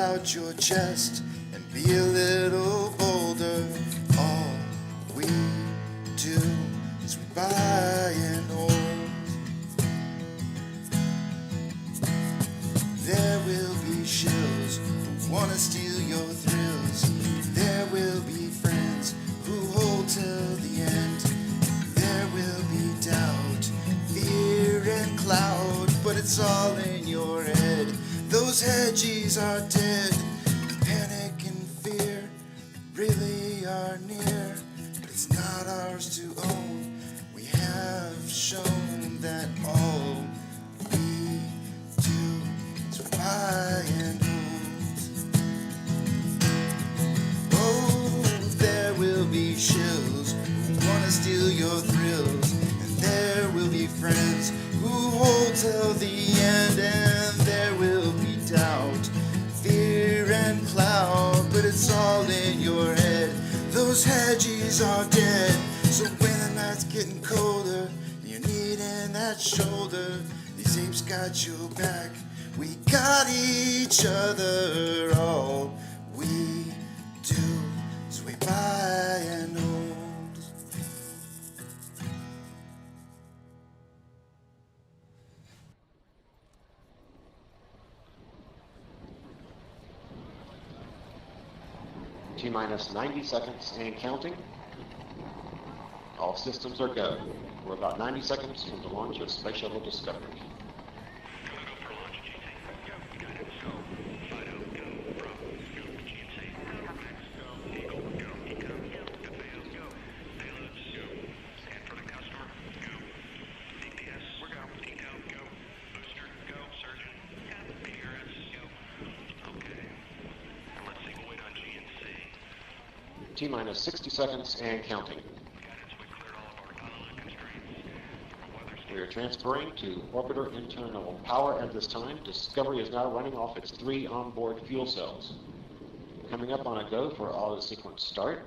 out your chest and be a little bolder. All we do is we buy and hold. There will be shills who wanna steal your thrills. There will be friends who hold till the end. There will be doubt, fear and cloud, but it's all in your head. Those hedgies are dead. Panic and fear really are near, but it's not ours to own. We have shown that all we do is buy and hold. Oh, there will be shills who wanna steal your thrills, and there will be friends who hold till the end, and there will be doubt, fear and cloud, but it's all in your head. Those hedgies are dead. So when the night's getting colder, you're needing that shoulder, these apes got your back, we got each other. All we do is we buy and hold. T-minus 90 seconds and counting. All systems are go. We're about 90 seconds from the launch of Space Shuttle Discovery. T-minus 60 seconds and counting. We are transferring to orbiter internal power at this time. Discovery is now running off its 3 onboard fuel cells. Coming up on a go for auto sequence start.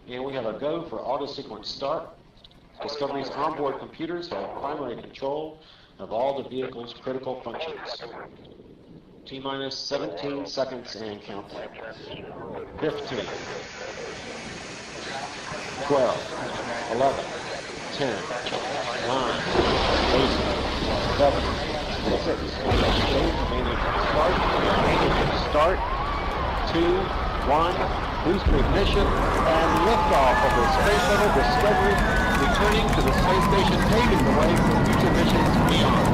And we have a go for auto sequence start. Discovery's onboard computers have primary control of all the vehicle's critical functions. T-minus 17 seconds and counting. 15, 12, 11, 10, 9, 8, 7, 6, start, 2, 1, booster ignition, and liftoff of the Space Shuttle Discovery, returning to the space station, paving the way for future missions beyond.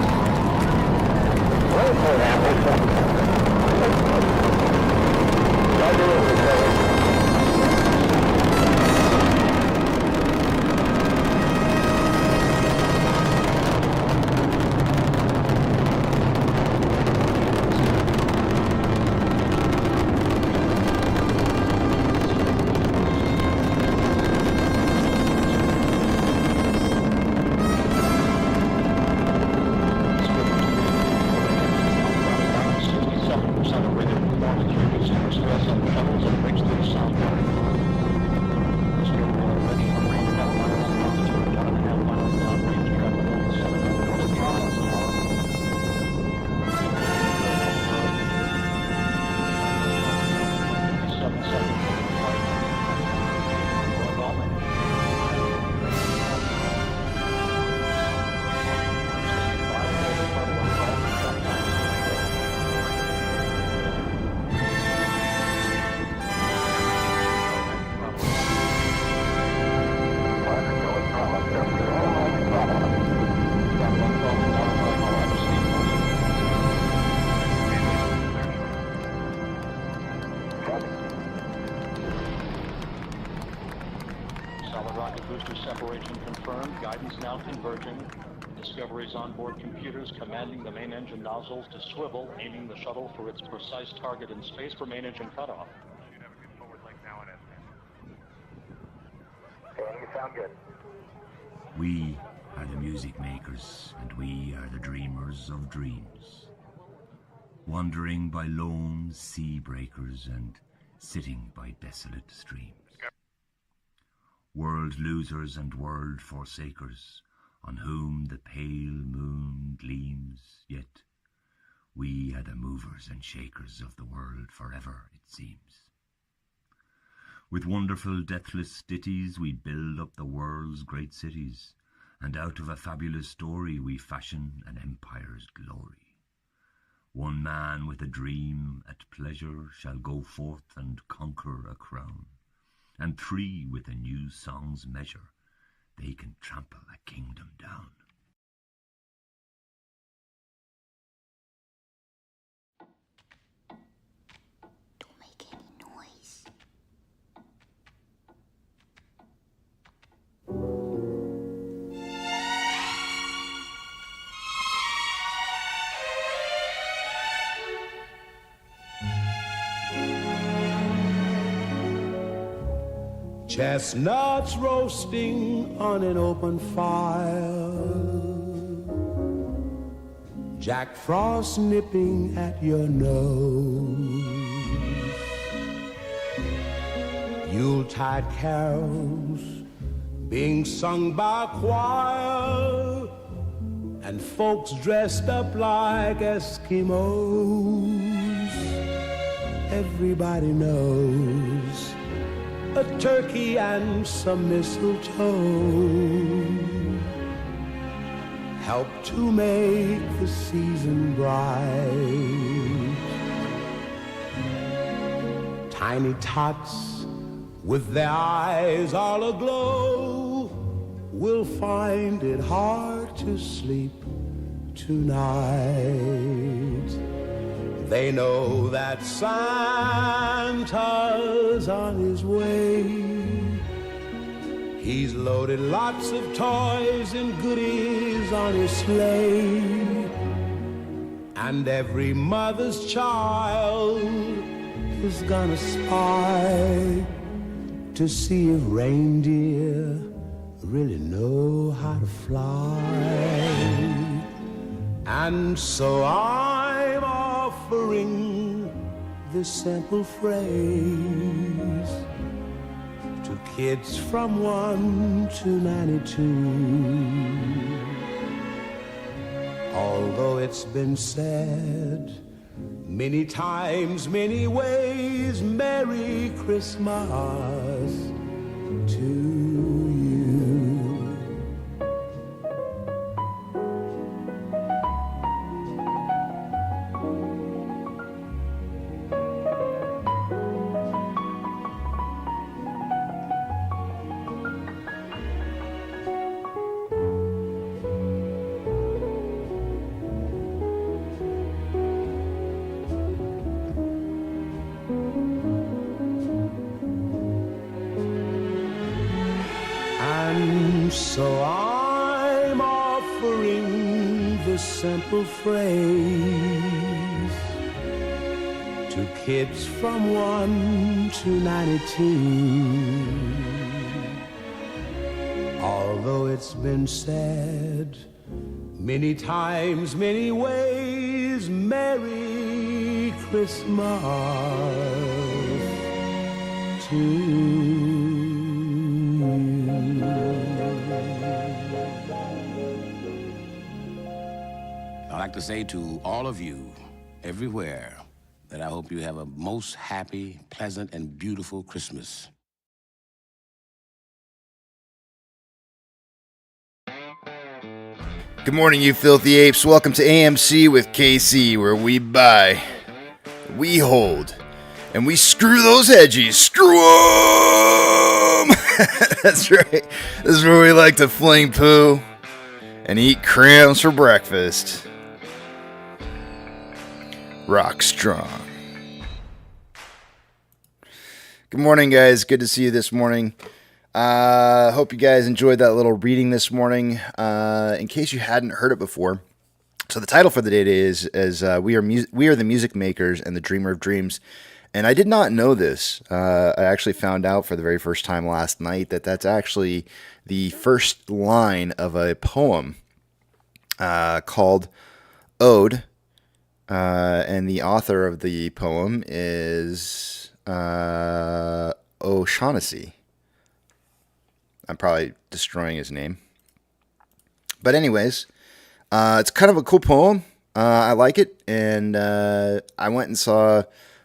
Discovery's onboard computers commanding the main engine nozzles to swivel, aiming the shuttle for its precise target in space for main engine cutoff. Should have a good forward link now and you sound good. We are the music makers, and we are the dreamers of dreams. Wandering by lone sea breakers and sitting by desolate streams. world losers and world forsakers, on whom the pale moon gleams, yet we are the movers and shakers of the world forever, it seems. With wonderful deathless ditties we build up the world's great cities, and out of a fabulous story we fashion an empire's glory. One man with a dream at pleasure shall go forth and conquer a crown, and three with a new song's measure, they can trample a kingdom down. Don't make any noise. Chestnuts roasting on an open fire, Jack Frost nipping at your nose, Yuletide carols being sung by a choir, and folks dressed up like Eskimos. Everybody knows a turkey and some mistletoe help to make the season bright. Tiny tots with their eyes all aglow will find it hard to sleep tonight. They know that Santa's on his way. He's loaded lots of toys and goodies on his sleigh, and every mother's child is gonna spy to see if reindeer really know how to fly. And so I'm offering this simple phrase to kids from 1 to 92. Although it's been said many times, many ways, Merry Christmas to you. So I'm offering this simple phrase to kids from 1 to 92. Although it's been said many times, many ways, Merry Christmas to you. I'd like to say to all of you, everywhere, that I hope you have a most happy, pleasant, and beautiful Christmas. Good morning, you filthy apes. Welcome to AMC with KC, where we buy, we hold, and we screw those hedgies. Screw them! That's right. This is where we like to fling poo and eat crumbs for breakfast. Rock strong. Good morning, guys. Good to see you this morning. Hope you guys enjoyed that little reading this morning. In case you hadn't heard it before, so the title for the day is we are the music makers and the dreamer of dreams. And I did not know this. I actually found out for the very first time last night that that's actually the first line of a poem called Ode. And the author of the poem is O'Shaughnessy. I'm probably destroying his name. But anyways, it's kind of a cool poem. I like it, and I went and saw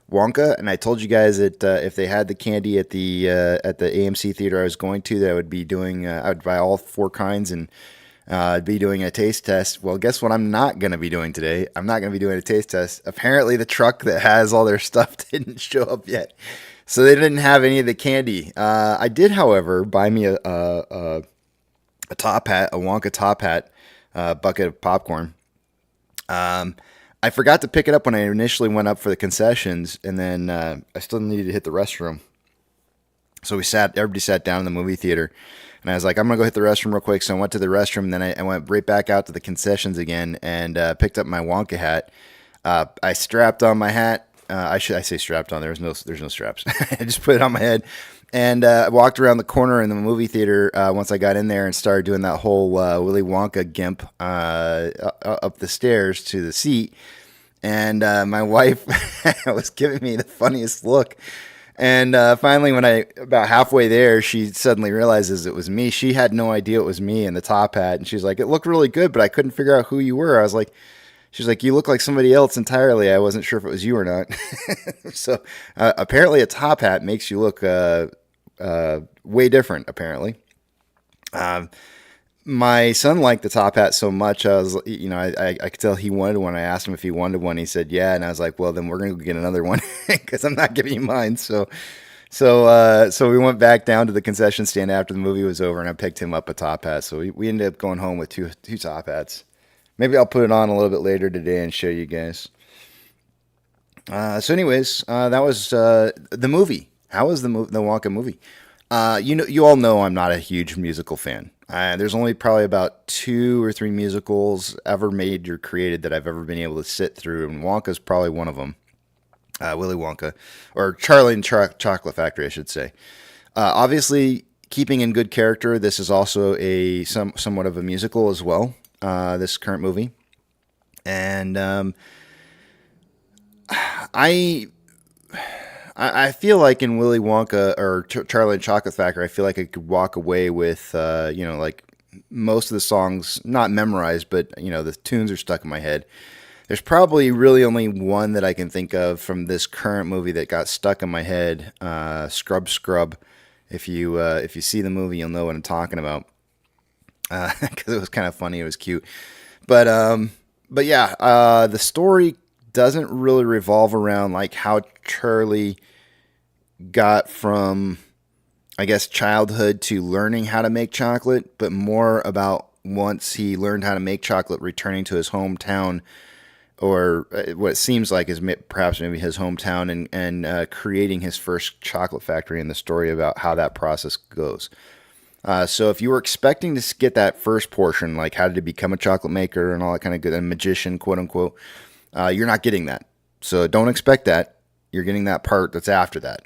Wonka, and I told you guys that if they had the candy at the AMC theater I was going to, that I would be doing. I would buy all 4 kinds and be doing a taste test. Well, guess what? I'm not going to be doing today. I'm not going to be doing a taste test. Apparently, the truck that has all their stuff didn't show up yet, so they didn't have any of the candy. I did, however, buy me a top hat, a Wonka top hat, bucket of popcorn. I forgot to pick it up when I initially went up for the concessions, and then I still needed to hit the restroom. So everybody sat down in the movie theater, and I was like, I'm gonna go hit the restroom real quick. So I went to the restroom, and then I went right back out to the concessions again, and picked up my Wonka hat. I strapped on my hat. I say strapped on. There's no straps. I just put it on my head, and walked around the corner in the movie theater once I got in there and started doing that whole Willy Wonka gimp up the stairs to the seat. And my wife was giving me the funniest look. And finally, when about halfway there, she suddenly realizes it was me. She had no idea it was me in the top hat. And she's like, it looked really good, but I couldn't figure out who you were. I was like, she's like, you look like somebody else entirely. I wasn't sure if it was you or not. So apparently a top hat makes you look way different, apparently. My son liked the top hat so much, I could tell he wanted one. I asked him if he wanted one. He said, yeah. And I was like, well, then we're going to get another one because I'm not giving you mine. So we went back down to the concession stand after the movie was over, and I picked him up a top hat. So we ended up going home with two top hats. Maybe I'll put it on a little bit later today and show you guys. So anyways, that was the movie. How was the Wonka movie? You all know I'm not a huge musical fan. There's only probably about 2 or 3 musicals ever made or created that I've ever been able to sit through, and Wonka's probably one of them. Willy Wonka, or Charlie and Chocolate Factory, I should say. Obviously, keeping in good character, this is also somewhat of a musical as well. This current movie, and I feel like in Willy Wonka or Charlie and Chocolate Factory, I feel like I could walk away with, like most of the songs, not memorized, but, the tunes are stuck in my head. There's probably really only one that I can think of from this current movie that got stuck in my head, Scrub Scrub. If you see the movie, you'll know what I'm talking about, because it was kind of funny. It was cute. But yeah, the story doesn't really revolve around like how Charlie got from, I guess, childhood to learning how to make chocolate, but more about once he learned how to make chocolate, returning to his hometown, or what it seems like is perhaps maybe his hometown, and creating his first chocolate factory, and the story about how that process goes. So if you were expecting to get that first portion, like how did he become a chocolate maker and all that kind of good, a magician, quote unquote, you're not getting that. So don't expect that. You're getting that part that's after that.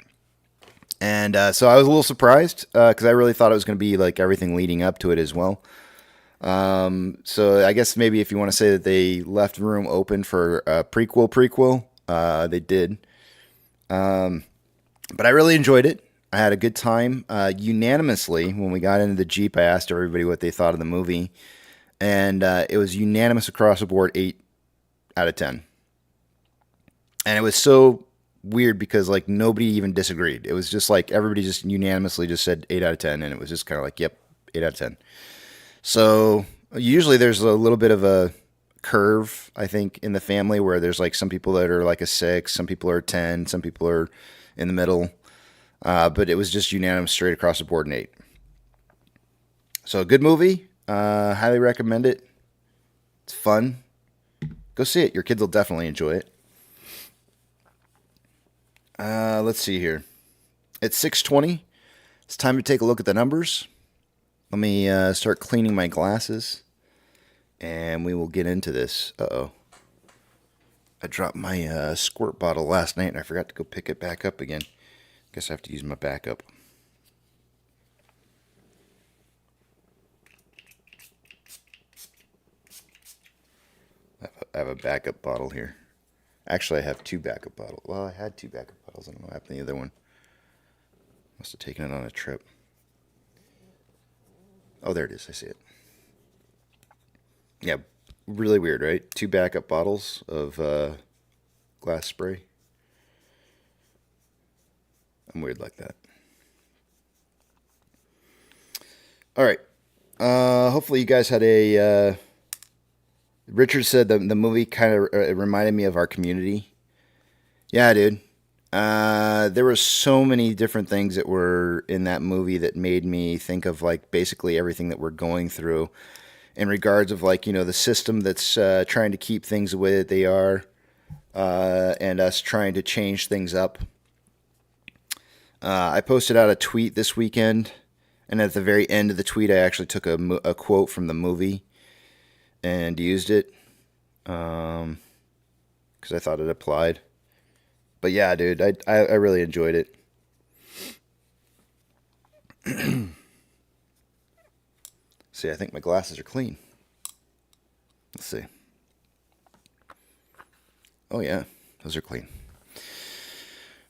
And so I was a little surprised because I really thought it was going to be like everything leading up to it as well. So I guess maybe if you want to say that they left room open for a prequel, they did. But I really enjoyed it. I had a good time. Unanimously, when we got into the Jeep, I asked everybody what they thought of the movie. And it was unanimous across the board, 8 out of 10. And it was so weird because like nobody even disagreed. It was just like everybody just unanimously just said 8 out of 10. And it was just kind of like, yep, 8 out of 10. So usually there's a little bit of a curve, I think, in the family where there's like some people that are like a 6, some people are 10, some people are in the middle. But it was just unanimous straight across the board, an 8. So a good movie. Highly recommend it. It's fun. Go see it. Your kids will definitely enjoy it. Let's see here. It's 6:20. It's time to take a look at the numbers. Let me start cleaning my glasses, and we will get into this. Uh-oh. I dropped my squirt bottle last night, and I forgot to go pick it back up again. Guess I have to use my backup. I have a backup bottle here. Actually, I have 2 backup bottles. Well, I had 2 backup bottles. I don't know what happened to the other one. Must have taken it on a trip. Oh, there it is. I see it. Yeah, really weird, right? 2 backup bottles of glass spray. I'm weird like that. All right. Hopefully you guys had a... Richard said the movie kind of reminded me of our community. Yeah, dude. There were so many different things that were in that movie that made me think of like basically everything that we're going through in regards of like, you know, the system that's trying to keep things the way that they are, and us trying to change things up. I posted out a tweet this weekend, and at the very end of the tweet, I actually took a quote from the movie and used it because I thought it applied. But yeah, dude, I really enjoyed it. See, I think my glasses are clean. Let's see. Oh yeah, those are clean.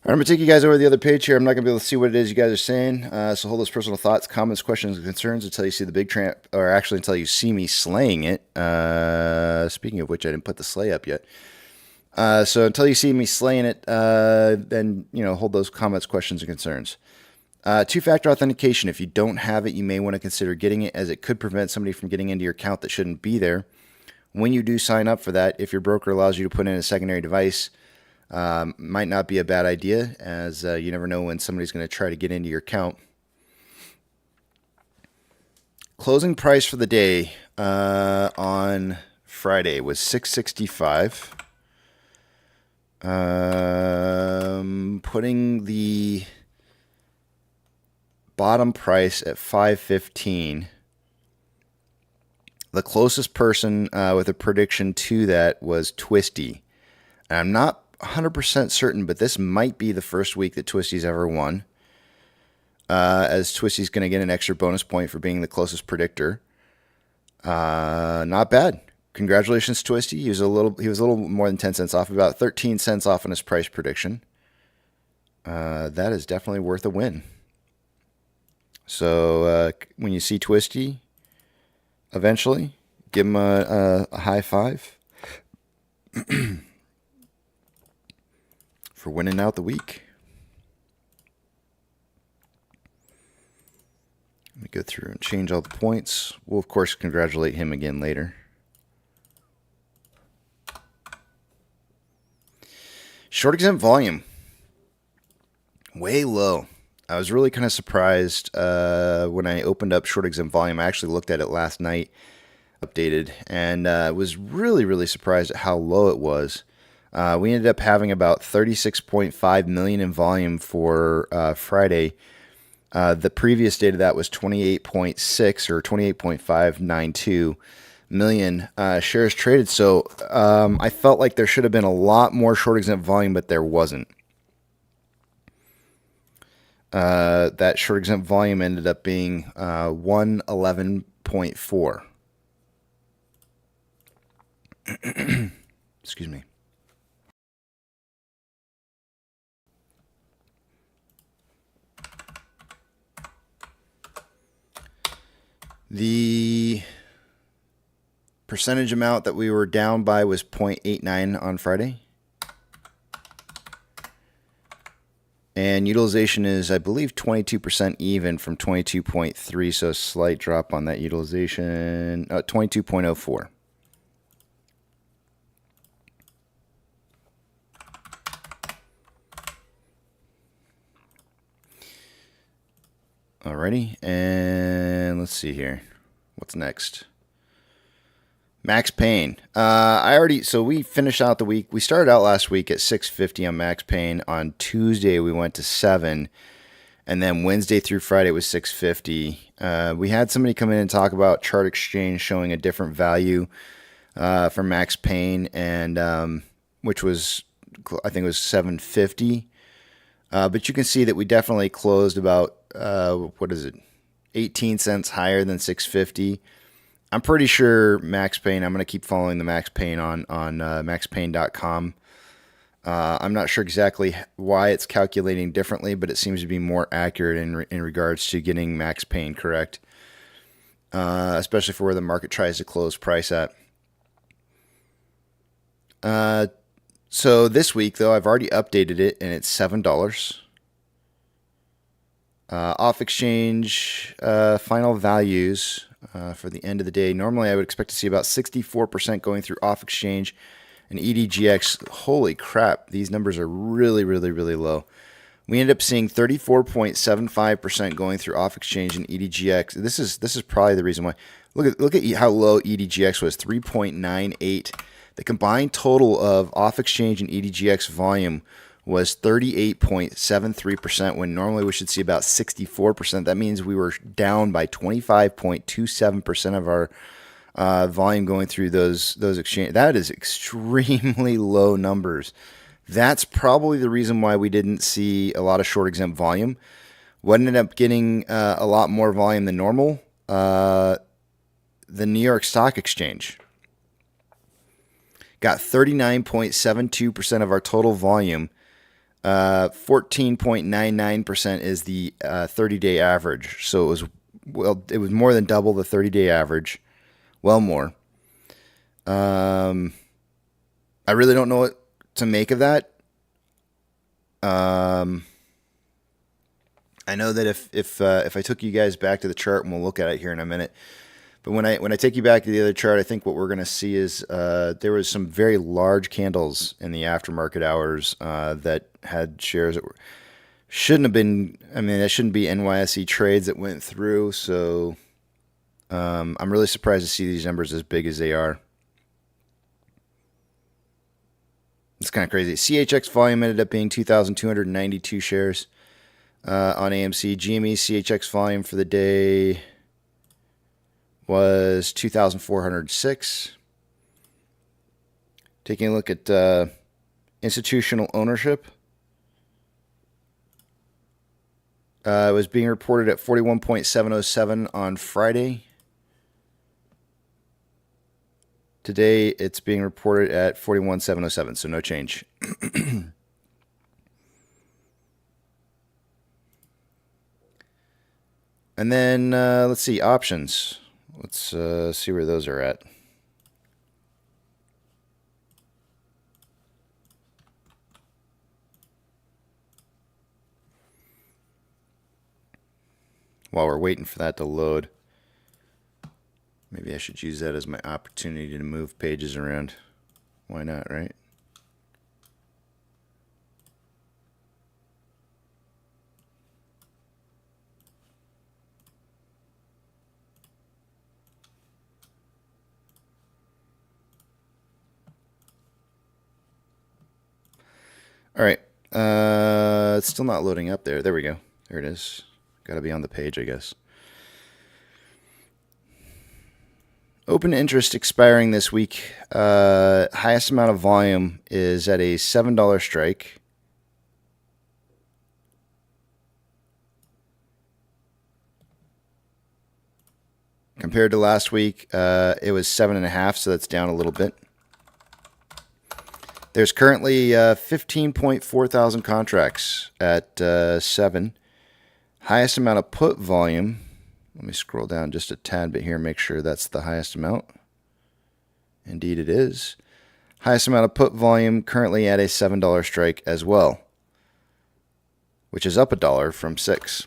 All right, I'm going to take you guys over to the other page here. I'm not going to be able to see what it is you guys are saying. So hold those personal thoughts, comments, questions, and concerns until you see the big tramp, or actually until you see me slaying it. Speaking of which, I didn't put the slay up yet. So until you see me slaying it, then, you know, hold those comments, questions, and concerns. 2-factor authentication. If you don't have it, you may want to consider getting it, as it could prevent somebody from getting into your account that shouldn't be there. When you do sign up for that, if your broker allows you to put in a secondary device, might not be a bad idea, as you never know when somebody's going to try to get into your account. Closing price for the day on Friday was $665. Putting the bottom price at $515. The closest person with a prediction to that was Twisty. And I'm not 100% certain, but this might be the first week that Twisty's ever won, as Twisty's going to get an extra bonus point for being the closest predictor. Not bad. Congratulations, Twisty. He was a little more than 10 cents off, about 13 cents off on his price prediction. That is definitely worth a win. So when you see Twisty, eventually, give him a high five for winning out the week. Let me go through and change all the points. We'll, of course, congratulate him again later. Short exempt volume. Way low. I was really kind of surprised when I opened up short exempt volume. I actually looked at it last night, updated, and was really, really surprised at how low it was. We ended up having about 36.5 million in volume for Friday. The previous day to that was 28.6 or 28.592 million shares traded. So I felt like there should have been a lot more short exempt volume, but there wasn't. That short exempt volume ended up being 111.4. Excuse me. The percentage amount that we were down by was 0.89 on Friday. And utilization is, I believe, 22% even from 22.3, so a slight drop on that utilization. 22.04. Alrighty, and let's see here. What's next? Max Payne. So we finished out the week. We started out last week at 650 on Max Payne. On Tuesday, we went to 7. And then Wednesday through Friday was 650. We had somebody come in and talk about Chart Exchange showing a different value for Max Payne, and which was, I think it was 750. But you can see that we definitely closed about, 18 cents higher than 650. I'm pretty sure Max Payne, I'm going to keep following the Max Payne on maxpayne.com. I'm not sure exactly why it's calculating differently, but it seems to be more accurate in regards to getting Max Payne correct. especially for where the market tries to close price at. So this week, though, I've already updated it, and it's $7. Off exchange final values for the end of the day. Normally, I would expect to see about 64% going through off exchange and EDGX. Holy crap, these numbers are really, really, really low. We ended up seeing 34.75% going through off exchange and EDGX. This is probably the reason why. Look at how low EDGX was, 3.98. The combined total of off exchange and EDGX volume was 38.73%, when normally we should see about 64%. That means we were down by 25.27% of our volume going through those exchange. That is extremely low numbers. That's probably the reason why we didn't see a lot of short exempt volume. What ended up getting a lot more volume than normal? The New York Stock Exchange got 39.72% of our total volume. 14.99% is the 30-day average. So it was more than double the 30-day average. Well, more. I really don't know what to make of that. I know that if I took you guys back to the chart, and we'll look at it here in a minute, but when I take you back to the other chart, I think what we're going to see is there was some very large candles in the aftermarket hours that had shares that shouldn't have been. I mean, that shouldn't be NYSE trades that went through. So I'm really surprised to see these numbers as big as they are. It's kind of crazy. CHX volume ended up being 2,292 shares on AMC. GME CHX volume for the day was 2,406. Taking a look at institutional ownership, it was being reported at 41.707 on Friday. Today, it's being reported at 41.707, so no change. And then, let's see, options. Let's see where those are at. While we're waiting for that to load, maybe I should use that as my opportunity to move pages around. Why not, right? All right. It's still not loading up there. There we go. There it is. Got to be on the page, I guess. Open interest expiring this week. Highest amount of volume is at a $7 strike. Compared to last week, it was 7.5, so that's down a little bit. There's currently 15.4 thousand contracts at 7. Highest amount of put volume. Let me scroll down just a tad bit here and make sure that's the highest amount. Indeed it is. Highest amount of put volume currently at a $7 strike as well, which is up $1 from 6.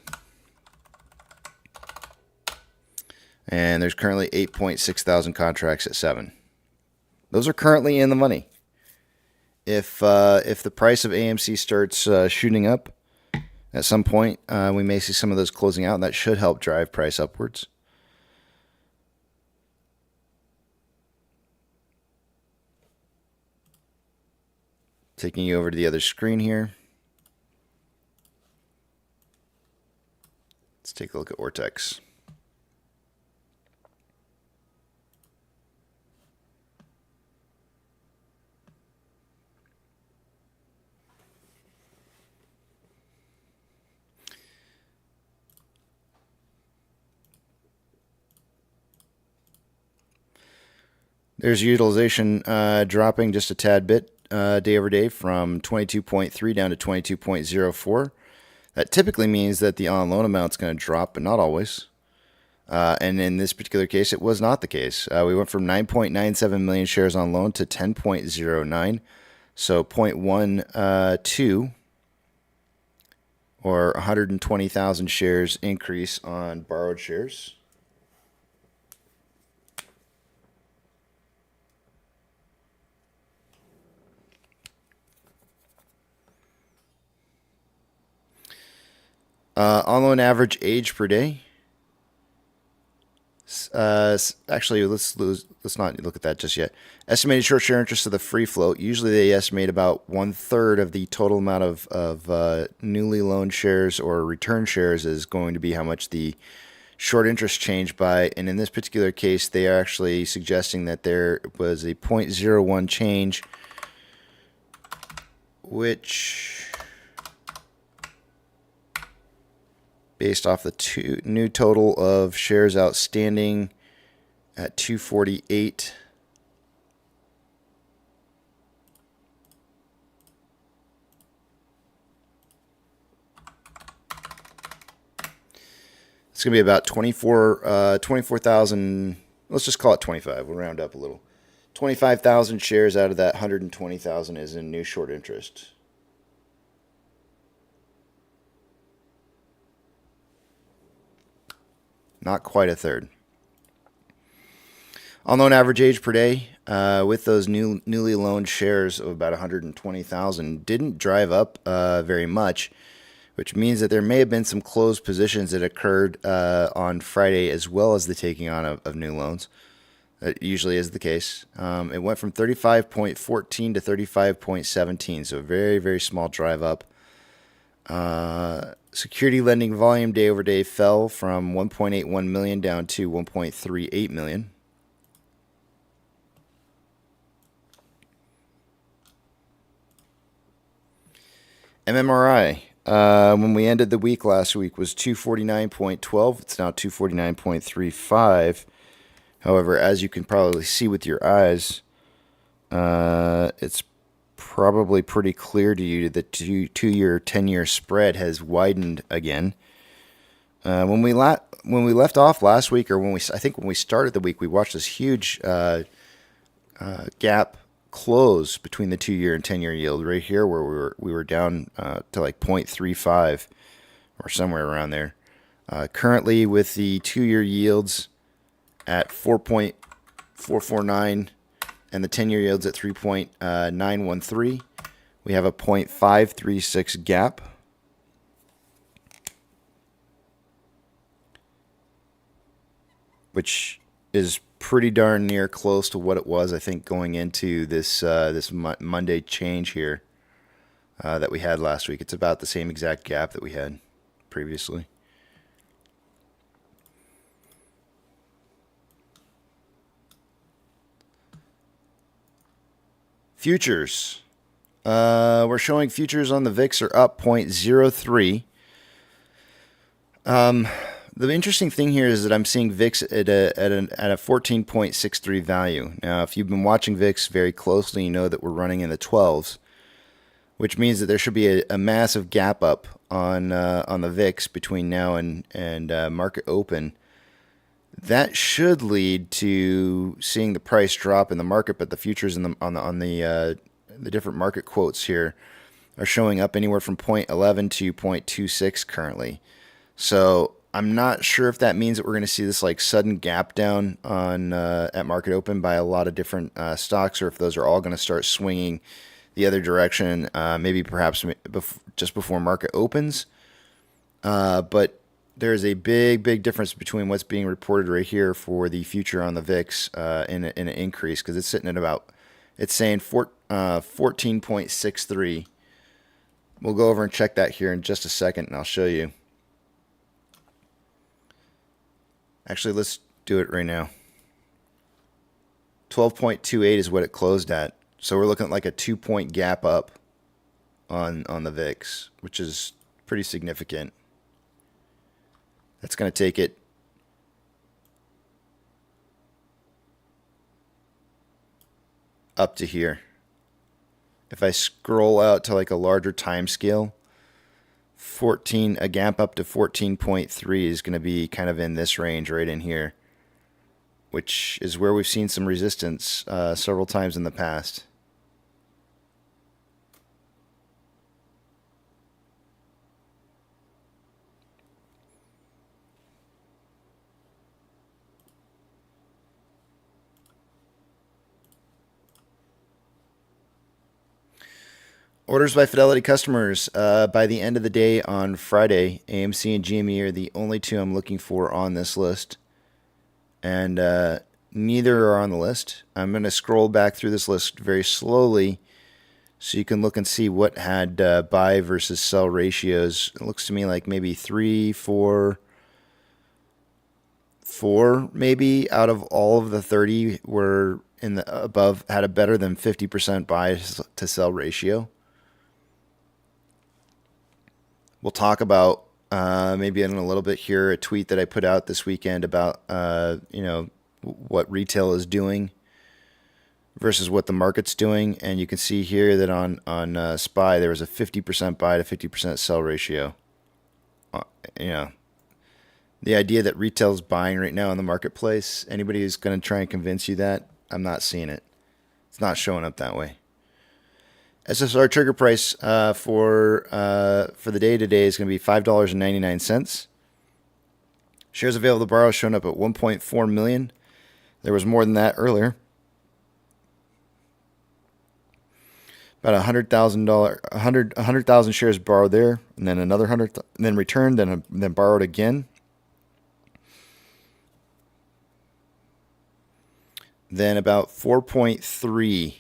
And there's currently 8.6 thousand contracts at 7. Those are currently in the money. If the price of AMC starts shooting up at some point, we may see some of those closing out, and that should help drive price upwards. Taking you over to the other screen here. Let's take a look at Ortex. There's utilization dropping just a tad bit day over day from 22.3 down to 22.04. That typically means that the on-loan amount is going to drop, but not always. And in this particular case, it was not the case. We went from 9.97 million shares on loan to 10.09. So 0.12 or 120,000 shares increase on borrowed shares. On loan average age per day. Actually, let's not look at that just yet. Estimated short share interest of the free float. Usually, they estimate about 1/3 of the total amount of newly loaned shares or return shares is going to be how much the short interest changed by. And in this particular case, they are actually suggesting that there was a 0.01 change, which, based off the new total of shares outstanding at 248. It's going to be about 24,000. Let's just call it 25. We'll round up a little. 25,000 shares out of that 120,000 is in new short interest. Not quite a third. On loan average age per day, with those newly loaned shares of about 120,000, didn't drive up very much, which means that there may have been some closed positions that occurred on Friday as well as the taking on of new loans. That usually is the case. It went from 35.14 to 35.17, so a very, very small drive up. Security lending volume day over day fell from 1.81 million down to 1.38 million. MMRI, when we ended the week last week, was 249.12. It's now 249.35. However, as you can probably see with your eyes, it's probably pretty clear to you that the two-year, 10-year spread has widened again. When we left off last week, or when we started the week, we watched this huge gap close between the 2-year and 10-year yield right here, where we were down to like 0.35 or somewhere around there. Currently, with the 2-year yields at 4.449 and the 10-year yields at 3.913, we have a 0.536 gap. Which is pretty darn near close to what it was, I think, going into this Monday change here that we had last week. It's about the same exact gap that we had previously. Futures. We're showing futures on the VIX are up 0.03. The interesting thing here is that I'm seeing VIX at a 14.63 value. Now, if you've been watching VIX very closely, you know that we're running in the 12s, which means that there should be a massive gap up on the VIX between now and market open. That should lead to seeing the price drop in the market, but the futures on the different market quotes here are showing up anywhere from 0.11 to 0.26 currently. So I'm not sure if that means that we're going to see this like sudden gap down on at market open by a lot of different stocks, or if those are all going to start swinging the other direction, maybe perhaps just before market opens. But there's a big difference between what's being reported right here for the future on the VIX in an increase, because it's sitting at it's saying 14.63. We'll go over and check that here in just a second, and I'll show you. Actually, let's do it right now. 12.28 is what it closed at. So we're looking at like a 2-point gap up on the VIX, which is pretty significant. That's going to take it up to here. If I scroll out to like a larger time scale, a gap up to 14.3 is going to be kind of in this range right in here, which is where we've seen some resistance several times in the past. Orders by Fidelity customers by the end of the day on Friday. AMC and GME are the only two I'm looking for on this list. And neither are on the list. I'm going to scroll back through this list very slowly so you can look and see what had buy versus sell ratios. It looks to me like maybe 3, 4 maybe out of all of the 30 were in the above, had a better than 50% buy to sell ratio. We'll talk about maybe in a little bit here a tweet that I put out this weekend about what retail is doing versus what the market's doing, and you can see here that on SPY there was a 50% buy to 50% sell ratio. The idea that retail is buying right now in the marketplace, anybody who's going to try and convince you that, I'm not seeing it. It's not showing up that way. SSR trigger price for the day today is going to be $5.99. Shares available to borrow showing up at 1.4 million. There was more than that earlier. About 100,000 shares borrowed there, and then another 100, then returned, then borrowed again. Then about 4.3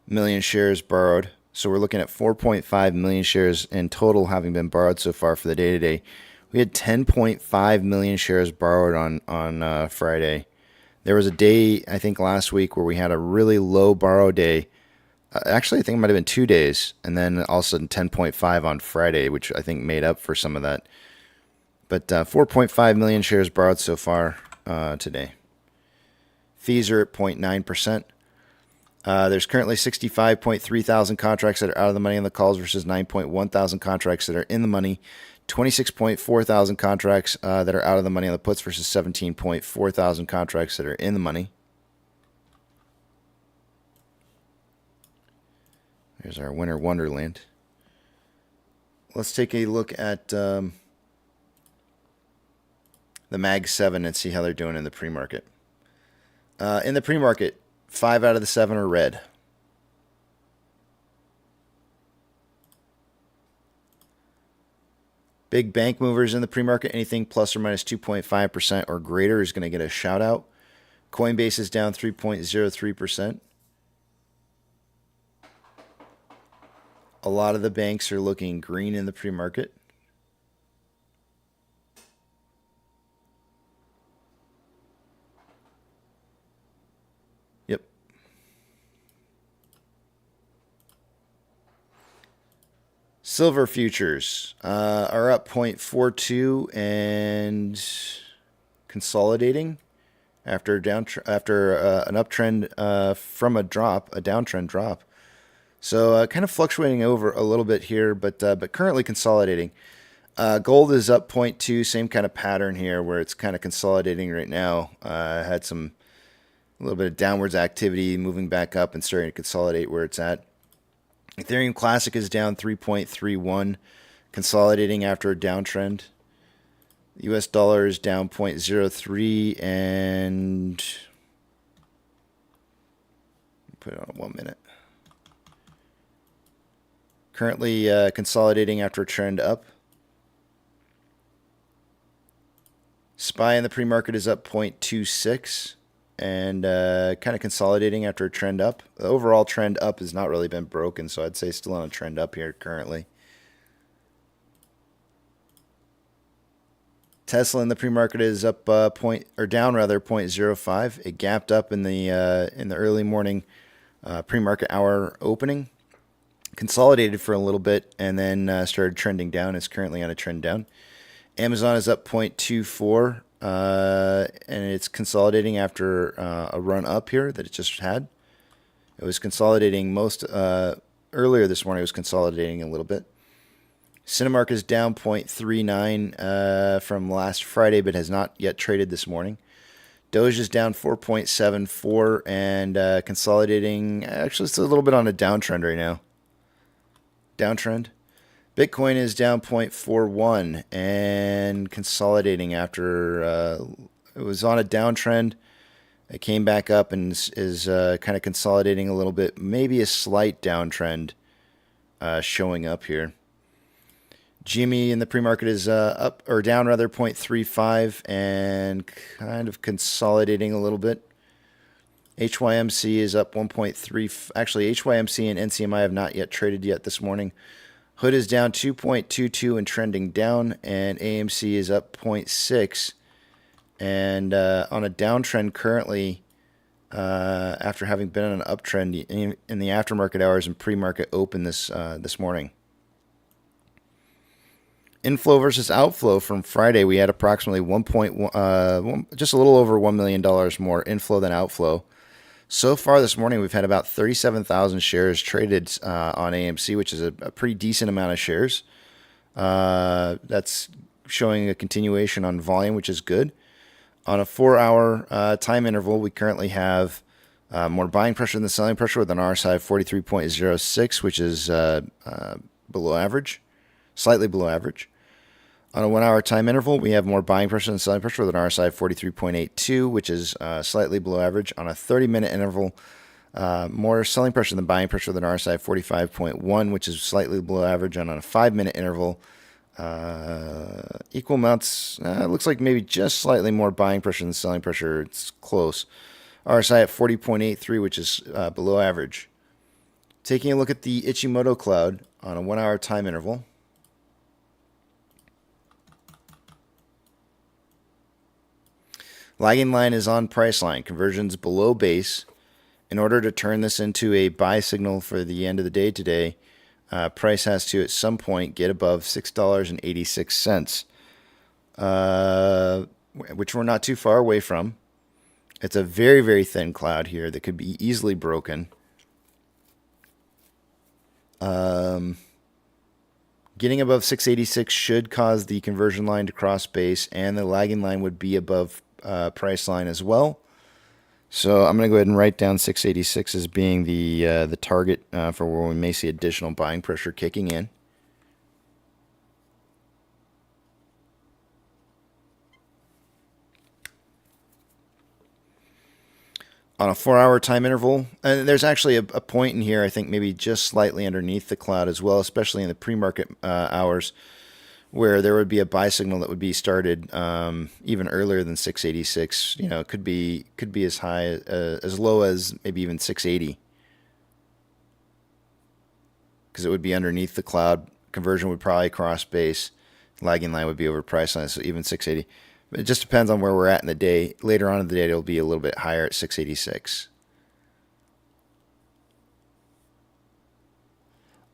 million shares borrowed. So we're looking at 4.5 million shares in total having been borrowed so far for the day today. We had 10.5 million shares borrowed on Friday. There was a day, I think last week, where we had a really low borrow day. Actually, I think it might have been 2 days, and then all of a sudden 10.5 on Friday, which I think made up for some of that. But 4.5 million shares borrowed so far today. Fees are at 0.9%. There's currently 65.3 thousand contracts that are out of the money on the calls versus 9.1 thousand contracts that are in the money. 26.4 thousand contracts that are out of the money on the puts versus 17.4 thousand contracts that are in the money. There's our winter wonderland. Let's take a look at the Mag 7 and see how they're doing in the pre-market. In the pre-market, 5 out of the 7 are red. Big bank movers in the pre-market, anything plus or minus 2.5% or greater is going to get a shout out. Coinbase is down 3.03%. A lot of the banks are looking green in the pre-market. Yep. Silver futures are up 0.42 and consolidating after an uptrend from a downtrend drop. So kind of fluctuating over a little bit here, but currently consolidating. Gold is up 0.2, same kind of pattern here where it's kind of consolidating right now. Had a little bit of downwards activity, moving back up and starting to consolidate where it's at. Ethereum Classic is down 3.31, consolidating after a downtrend. The US dollar is down 0.03 and put it on 1 minute. Currently consolidating after a trend up. SPY in the pre-market is up 0.26 and kind of consolidating after a trend up. The overall trend up has not really been broken, so I'd say still on a trend up here currently. Tesla in the pre-market is up down 0.05. It gapped up in the early morning pre-market hour opening. Consolidated for a little bit and then started trending down. It's currently on a trend down. Amazon is up 0.24 and it's consolidating after a run up here that it just had. It was consolidating earlier this morning. It was consolidating a little bit. Cinemark is down 0.39 from last Friday, but has not yet traded this morning. Doge is down 4.74 and consolidating. Actually, it's a little bit on a downtrend right now. Downtrend. Bitcoin is down 0.41 and consolidating after it was on a downtrend. It came back up and is kind of consolidating a little bit. Maybe a slight downtrend showing up here. GME in the pre-market is up or down rather 0.35 and kind of consolidating a little bit. HYMC is up 1.3. Actually, HYMC and NCMI have not yet traded yet this morning. Hood is down 2.22 and trending down, and AMC is up 0.6 and on a downtrend currently after having been on an uptrend in the aftermarket hours and pre-market open this morning. Inflow versus outflow from Friday, we had approximately just a little over $1 million more inflow than outflow. So far this morning, we've had about 37,000 shares traded on AMC, which is a pretty decent amount of shares. That's showing a continuation on volume, which is good. On a 4-hour time interval, we currently have more buying pressure than the selling pressure with an RSI of 43.06, which is below average, slightly below average. On a 1-hour time interval, we have more buying pressure than selling pressure with an RSI of 43.82, which is slightly below average. On a 30-minute interval, more selling pressure than buying pressure with an RSI of 45.1, which is slightly below average. And on a 5-minute interval, equal amounts, looks like maybe just slightly more buying pressure than selling pressure. It's close. RSI at 40.83, which is below average. Taking a look at the Ichimoto cloud on a 1-hour time interval. Lagging line is on price line. Conversions below base. In order to turn this into a buy signal for the end of the day today, price has to at some point get above $6.86, which we're not too far away from. It's a very, very thin cloud here that could be easily broken. Getting above 686 should cause the conversion line to cross base, and the lagging line would be above price line as well. So I'm going to go ahead and write down 686 as being the target for where we may see additional buying pressure kicking in. On a 4-hour time interval, and there's actually a point in here, I think maybe just slightly underneath the cloud as well, especially in the pre-market hours, where there would be a buy signal that would be started even earlier than 686. You know, it could be as high as low as maybe even 680, because it would be underneath the cloud. Conversion would probably cross base. Lagging line would be over price line, so even 680. It just depends on where we're at in the day. Later on in the day, it'll be a little bit higher at 686.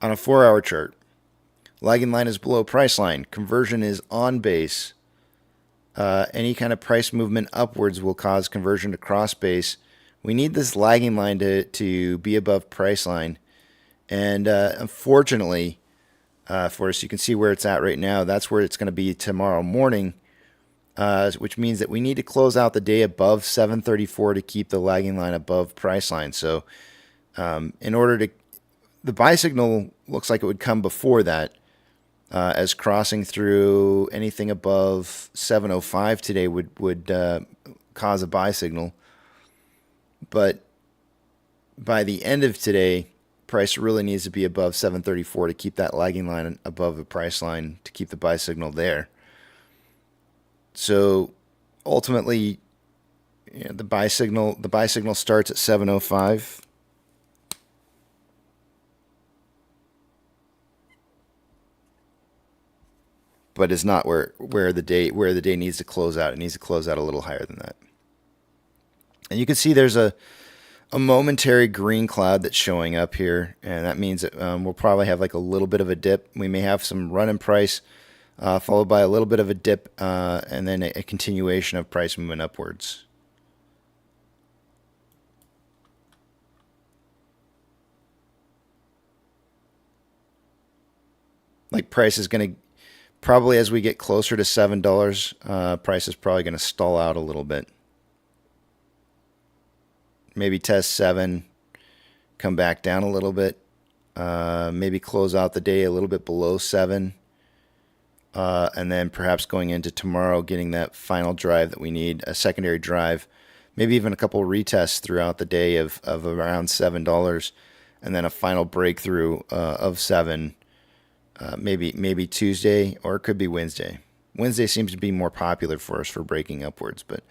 On a 4-hour chart, lagging line is below price line. Conversion is on base. Any kind of price movement upwards will cause conversion to cross base. We need this lagging line to be above price line. And unfortunately for us, you can see where it's at right now. That's where it's going to be tomorrow morning, which means that we need to close out the day above 734 to keep the lagging line above price line. So in order to, the buy signal looks like it would come before that. As crossing through anything above 705 today would cause a buy signal. But by the end of today, price really needs to be above 734 to keep that lagging line above the price line to keep the buy signal there. So ultimately, you know, the buy signal starts at 705. But is not where the day needs to close out. It needs to close out a little higher than that. And you can see there's a momentary green cloud that's showing up here, and that means that we'll probably have like a little bit of a dip. We may have some run in price, followed by a little bit of a dip, and then a continuation of price movement upwards. like price is going to probably, as we get closer to $7, price is probably going to stall out a little bit. Maybe test 7, come back down a little bit, maybe close out the day a little bit below 7, and then perhaps going into tomorrow getting that final drive that we need, a secondary drive, maybe even a couple retests throughout the day of around $7, and then a final breakthrough of 7, maybe Tuesday, or it could be Wednesday. Wednesday seems to be more popular for us for breaking upwards, but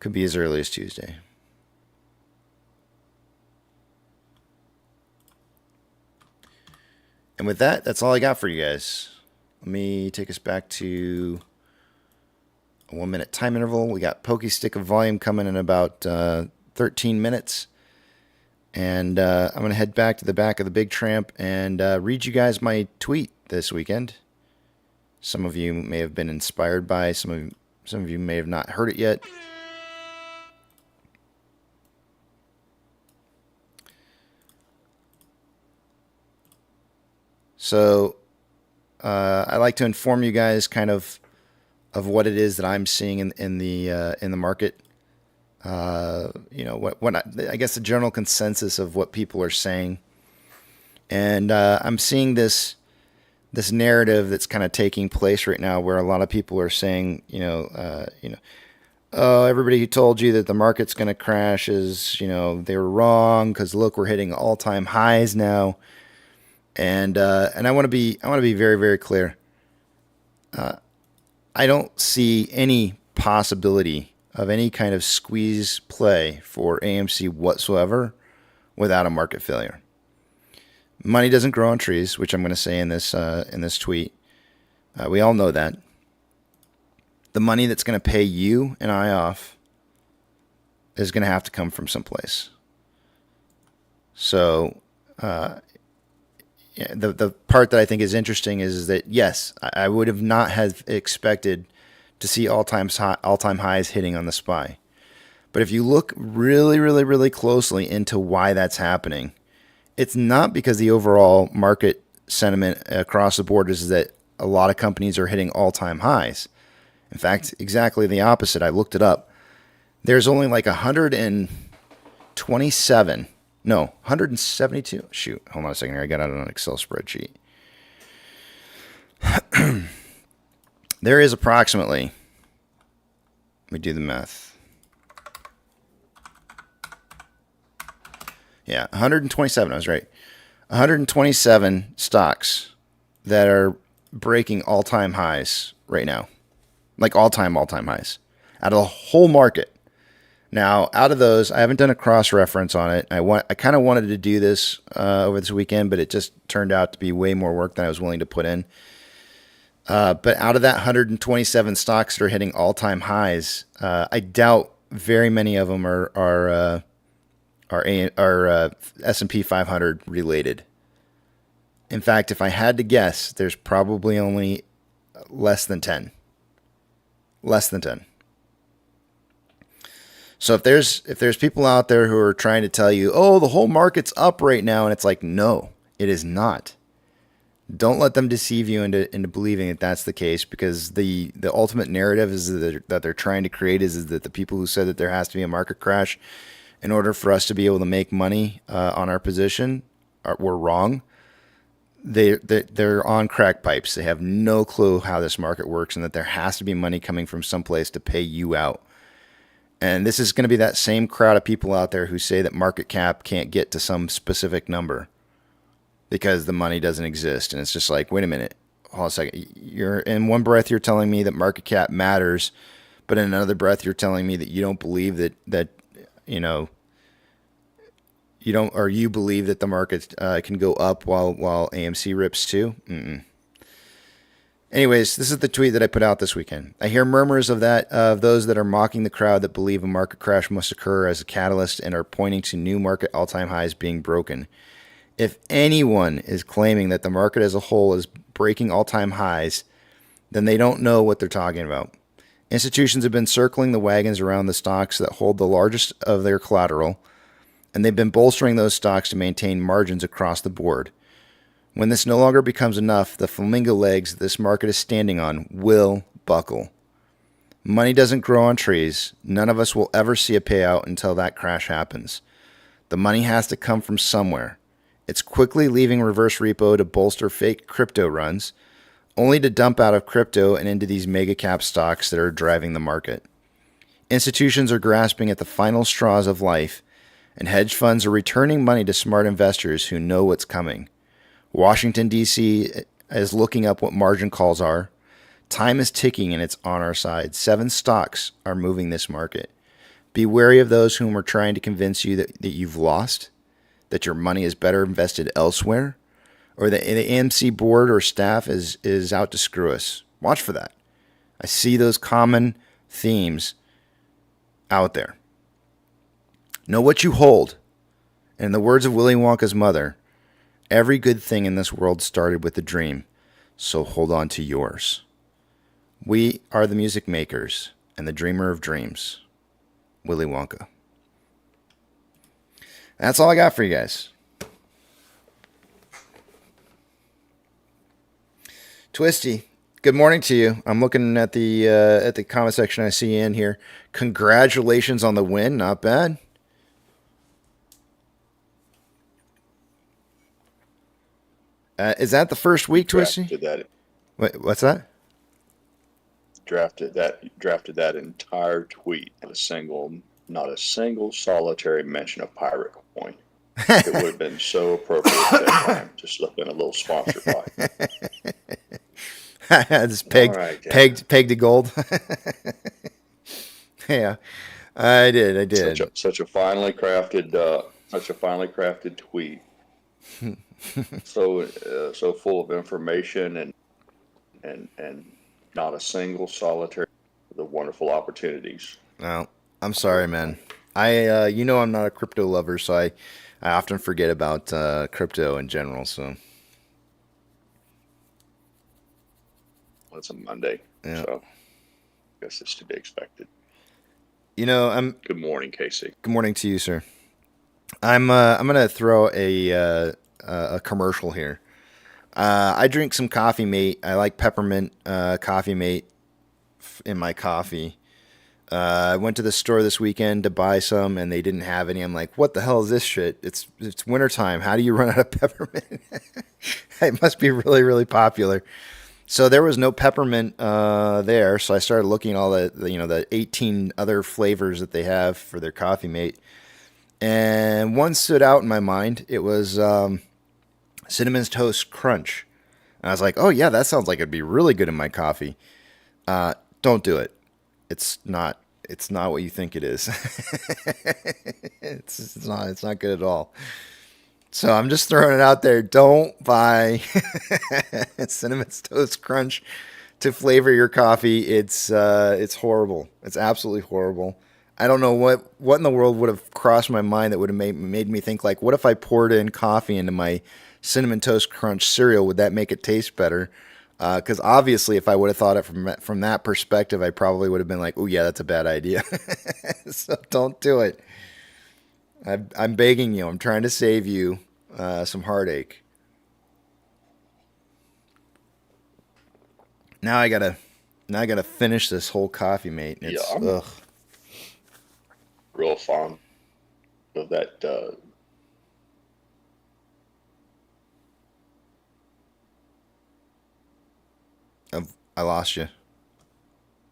could be as early as Tuesday. And with that, that's all I got for you guys. Let me take us back to a 1-minute time interval. We got Pokey Stick of Volume coming in about 13 minutes. And I'm going to head back to the back of the Big Tramp and read you guys my tweet this weekend. Some of you may have been inspired by, some of you may have not heard it yet. So I like to inform you guys kind of what it is that I'm seeing in the market. What I guess the general consensus of what people are saying, and I'm seeing this narrative that's kind of taking place right now, where a lot of people are saying, oh, everybody who told you that the market's going to crash is, they were wrong, because look, we're hitting all-time highs now. And I want to be very, very clear. I don't see any possibility of any kind of squeeze play for AMC whatsoever without a market failure. Money doesn't grow on trees, which I'm going to say in this tweet. We all know that. The money that's going to pay you and I off is going to have to come from someplace. So, the part that I think is interesting is that, yes, I would have not have expected to see all-time highs hitting on the SPY. But if you look really, really, really closely into why that's happening, it's not because the overall market sentiment across the board is that a lot of companies are hitting all-time highs. In fact, exactly the opposite. I looked it up. There's only like 127... No, 172. Shoot, hold on a second here. I got out on an Excel spreadsheet. There is approximately, let me do the math. Yeah, 127. I was right. 127 stocks that are breaking all-time highs right now. Like all-time highs. Out of the whole market. Now, out of those, I haven't done a cross-reference on it. I kind of wanted to do this over this weekend, but it just turned out to be way more work than I was willing to put in. But out of that 127 stocks that are hitting all-time highs, I doubt very many of them are S&P 500 related. In fact, if I had to guess, there's probably only less than 10. Less than 10. So if there's people out there who are trying to tell you, oh, the whole market's up right now, and it's like, no, it is not. Don't let them deceive you into believing that that's the case, because the ultimate narrative is that they're trying to create is that the people who said that there has to be a market crash in order for us to be able to make money on our position were wrong. They're on crack pipes. They have no clue how this market works, and that there has to be money coming from someplace to pay you out. And this is going to be that same crowd of people out there who say that market cap can't get to some specific number because the money doesn't exist. And it's just like, wait a minute, hold on a second. You're in one breath, you're telling me that market cap matters, but in another breath, you're telling me that you don't believe that you believe that the market can go up while AMC rips too. Anyways, this is the tweet that I put out this weekend. I hear murmurs of those that are mocking the crowd that believe a market crash must occur as a catalyst and are pointing to new market all-time highs being broken. If anyone is claiming that the market as a whole is breaking all-time highs, then they don't know what they're talking about. Institutions have been circling the wagons around the stocks that hold the largest of their collateral, and they've been bolstering those stocks to maintain margins across the board. When this no longer becomes enough, the flamingo legs this market is standing on will buckle. Money doesn't grow on trees. None of us will ever see a payout until that crash happens. The money has to come from somewhere. It's quickly leaving reverse repo to bolster fake crypto runs, only to dump out of crypto and into these mega cap stocks that are driving the market. Institutions are grasping at the final straws of life, and hedge funds are returning money to smart investors who know what's coming. Washington, D.C. is looking up what margin calls are. Time is ticking and it's on our side. 7 stocks are moving this market. Be wary of those whom are trying to convince you that you've lost, that your money is better invested elsewhere, or that the AMC board or staff is out to screw us. Watch for that. I see those common themes out there. Know what you hold. And in the words of Willy Wonka's mother, every good thing in this world started with a dream, so hold on to yours. We are the music makers and the dreamer of dreams. Willy Wonka. That's all I got for you guys. Twisty, good morning to you. I'm looking at the comment section I see in here. Congratulations on the win. Not bad. Is that the first week, Twisty? Wait, what's that? Drafted that entire tweet. Not a single solitary mention of Pirate Coin. It would have been so appropriate at that time to slip in a little sponsor buy. Just pegged to gold. Yeah, I did. Such a finely crafted tweet. So full of information and not a single solitary. The wonderful opportunities. Well, I'm sorry, man. I'm not a crypto lover, so I often forget about crypto in general. So it's a Monday, yeah. So I guess it's to be expected. Good morning, Casey. Good morning to you, sir. I'm gonna throw a commercial here. I drink some Coffee Mate. I like peppermint Coffee Mate in my coffee. I went to the store this weekend to buy some, and they didn't have any. I'm like, what the hell is this shit? It's wintertime. How do you run out of peppermint? It must be really, really popular. So there was no peppermint there, so I started looking at all the 18 other flavors that they have for their Coffee Mate. And one stood out in my mind. It was Cinnamon Toast Crunch. And I was like, oh yeah, that sounds like it'd be really good in my coffee. Don't do it. It's not what you think it is. It's not good at all. So I'm just throwing it out there. Don't buy Cinnamon Toast Crunch to flavor your coffee. It's horrible. It's absolutely horrible. I don't know what in the world would have crossed my mind that would have made me think, like, what if I poured in coffee into my Cinnamon Toast Crunch cereal? Would that make it taste better? Because obviously, if I would have thought it from that perspective, I probably would have been like, oh yeah, that's a bad idea. So don't do it. I'm begging you. I'm trying to save you some heartache. Now I gotta finish this whole Coffee Mate. Ugh. Real fond of that. I lost you.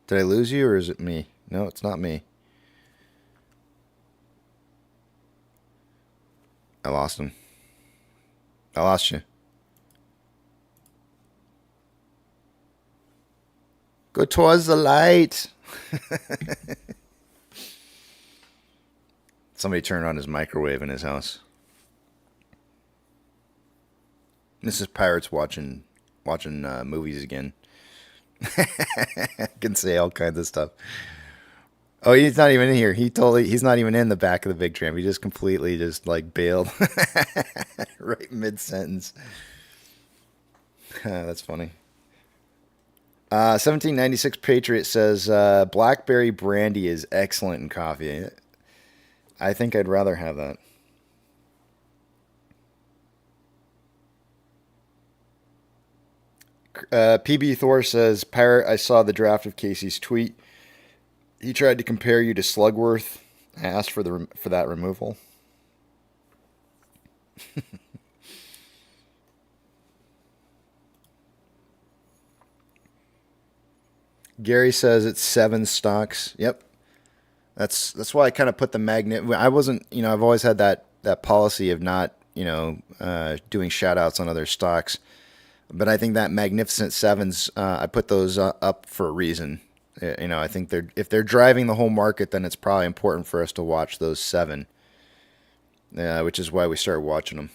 Did I lose you, or is it me? No, it's not me. I lost him. I lost you. Go towards the light. Somebody turned on his microwave in his house. Mrs. Pirate's watching movies again. I can say all kinds of stuff. Oh, he's not even in here. He's not even in the back of the big tram. He just completely like bailed right mid-sentence. That's funny. 1796 Patriot says blackberry brandy is excellent in coffee. I think I'd rather have that. PB Thor says, Pirate, I saw the draft of Casey's tweet. He tried to compare you to Slugworth. I asked for that removal. Gary says it's 7 stocks. Yep. That's why I kind of put the magnet. I wasn't, I've always had that policy of not, doing shout outs on other stocks. But I think that Magnificent Sevens, I put those up for a reason. I think if they're driving the whole market, then it's probably important for us to watch those 7, which is why we started watching them.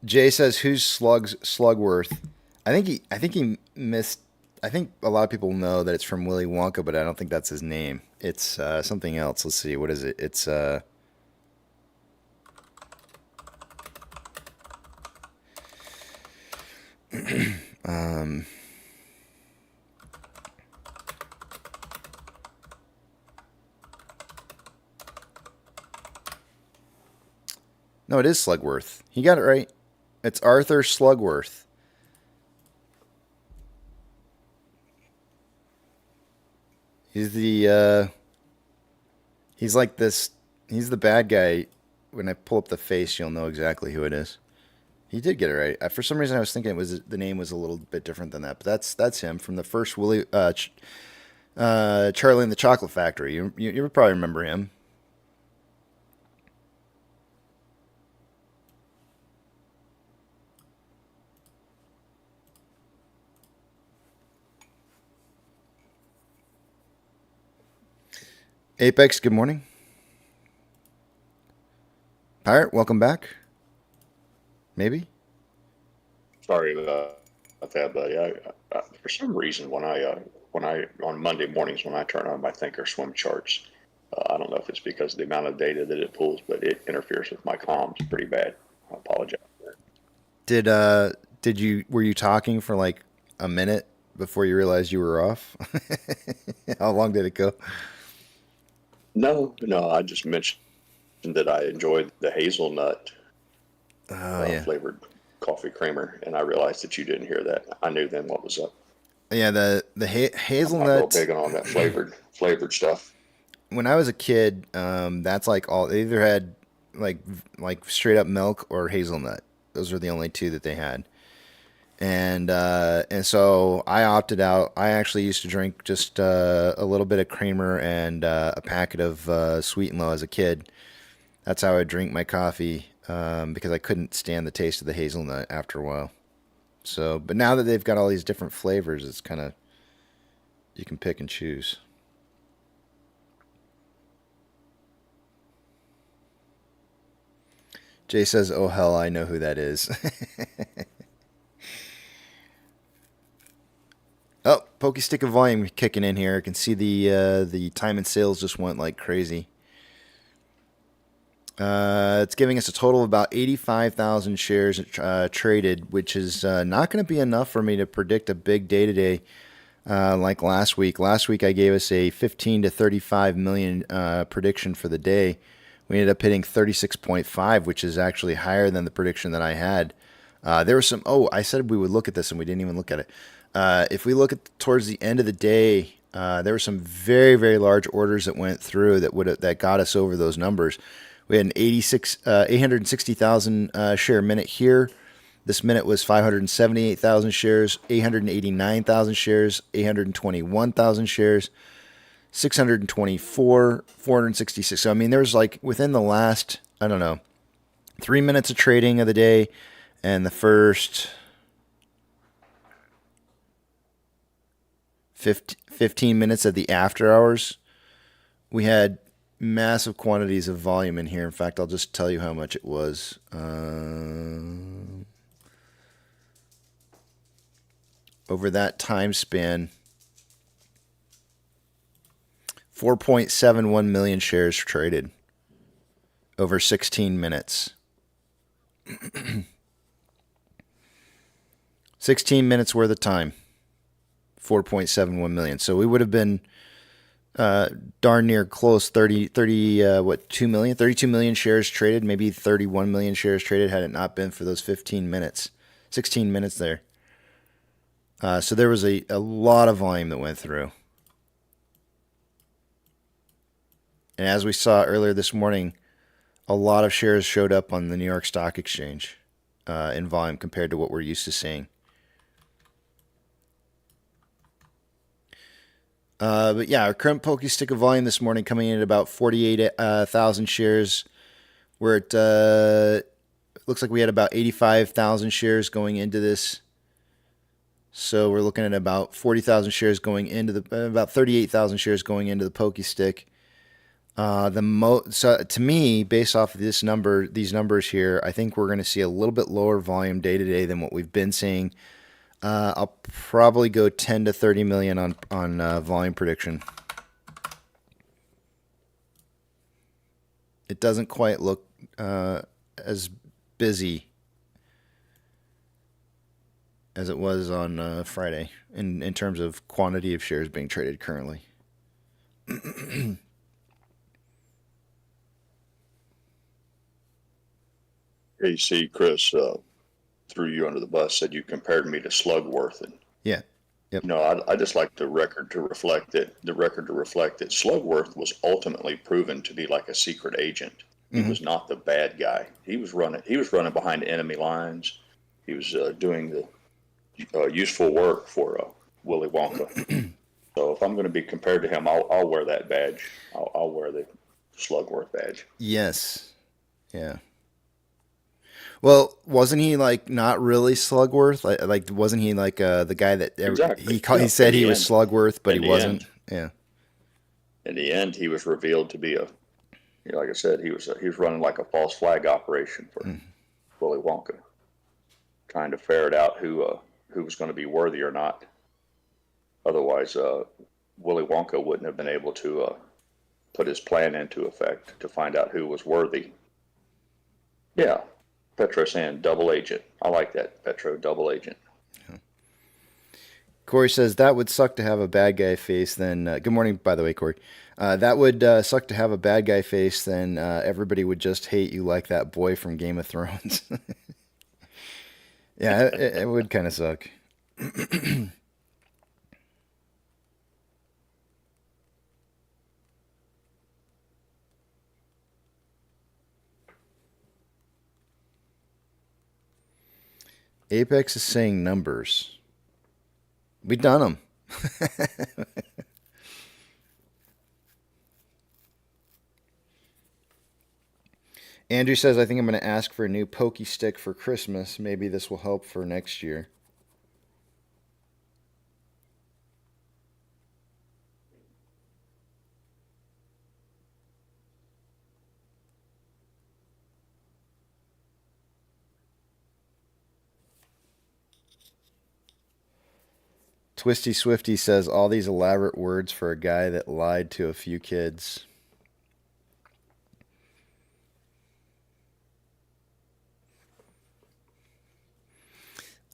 Jay says, "Who's Slugworth?" I think he missed. I think a lot of people know that it's from Willy Wonka, but I don't think that's his name. It's something else. Let's see. What is it? It's no, it is Slugworth. He got it right. It's Arthur Slugworth. He's he's like this. He's the bad guy. When I pull up the face, you'll know exactly who it is. He did get it right. For some reason, I was thinking the name was a little bit different than that. But that's him from the first Charlie and the Chocolate Factory. You probably remember him. Apex, good morning. Pirate, welcome back. Maybe. Sorry about that, buddy. I for some reason when I on Monday mornings when I turn on my Thinkorswim charts, I don't know if it's because of the amount of data that it pulls, but it interferes with my comms pretty bad. I apologize for that. Were you talking for like a minute before you realized you were off? How long did it go? No, I just mentioned that I enjoyed the hazelnut flavored coffee creamer, and I realized that you didn't hear that. I knew then what was up. Yeah, the hazelnut. I'm real big on that flavored stuff. When I was a kid, that's like all they either had like straight up milk or hazelnut. Those were the only two that they had. And so I opted out. I actually used to drink just a little bit of creamer and a packet of Sweet and Low as a kid. That's how I drink my coffee because I couldn't stand the taste of the hazelnut after a while. So, but now that they've got all these different flavors, it's kind of, you can pick and choose. Jay says, "Oh hell, I know who that is." Oh, Pokey Stick of Volume kicking in here. I can see the time and sales just went like crazy. It's giving us a total of about 85,000 shares traded, which is not going to be enough for me to predict a big day today like last week. Last week I gave us a 15 to 35 million prediction for the day. We ended up hitting 36.5, which is actually higher than the prediction that I had. There was some. Oh, I said we would look at this, and we didn't even look at it. If we look at towards the end of the day, there were some very, very large orders that went through that got us over those numbers. We had an 860,000 share minute here. This minute was 578,000 shares, 889,000 shares, 821,000 shares, 624, 466. So I mean, there was like within the last 3 minutes of trading of the day, and the first 15 minutes of the after hours, we had massive quantities of volume in here. In fact, I'll just tell you how much it was. Over that time span, 4.71 million shares traded over 16 minutes. 16 minutes worth of time. 4.71 million. So we would have been darn near close 2 million, 32 million shares traded, maybe 31 million shares traded had it not been for those 15 minutes, 16 minutes there. So there was a lot of volume that went through. And as we saw earlier this morning, a lot of shares showed up on the New York Stock Exchange in volume compared to what we're used to seeing. But yeah, our current pokey stick of volume this morning coming in at about 48,000 shares. We're at, looks like we had about 85,000 shares going into this. So we're looking at about 40,000 shares going into about 38,000 shares going into the pokey stick. So to me, based off of these numbers here, I think we're going to see a little bit lower volume day to day than what we've been seeing. I'll probably go 10 to 30 million on volume prediction. It doesn't quite look as busy as it was on Friday in terms of quantity of shares being traded currently. Hey, see, Chris threw you under the bus, said you compared me to Slugworth, and yeah, yep. I just like the record to reflect that Slugworth was ultimately proven to be like a secret agent. He was not the bad guy. He was running behind enemy lines. He was doing the useful work for Willy Wonka. So if I'm going to be compared to him, I'll wear that badge. I'll wear the Slugworth badge. Yes. Yeah. Well, wasn't he like not really Slugworth? Like wasn't he like the guy that exactly. he said he was Slugworth, but he wasn't? Yeah. In the end, he was revealed to be like I said, he was running like a false flag operation for Willy Wonka, trying to ferret out who was going to be worthy or not. Otherwise, Willy Wonka wouldn't have been able to put his plan into effect to find out who was worthy. Yeah. Petro saying double agent. I like that, Petro, double agent. Corey says that would suck to have a bad guy face. Then good morning, by the way, Corey. That would suck to have a bad guy face. Then everybody would just hate you like that boy from Game of Thrones. Yeah, it would kind of suck. Apex is saying numbers. We've done them. Andrew says, I think I'm going to ask for a new pokey stick for Christmas. Maybe this will help for next year. Twisty Swifty says all these elaborate words for a guy that lied to a few kids.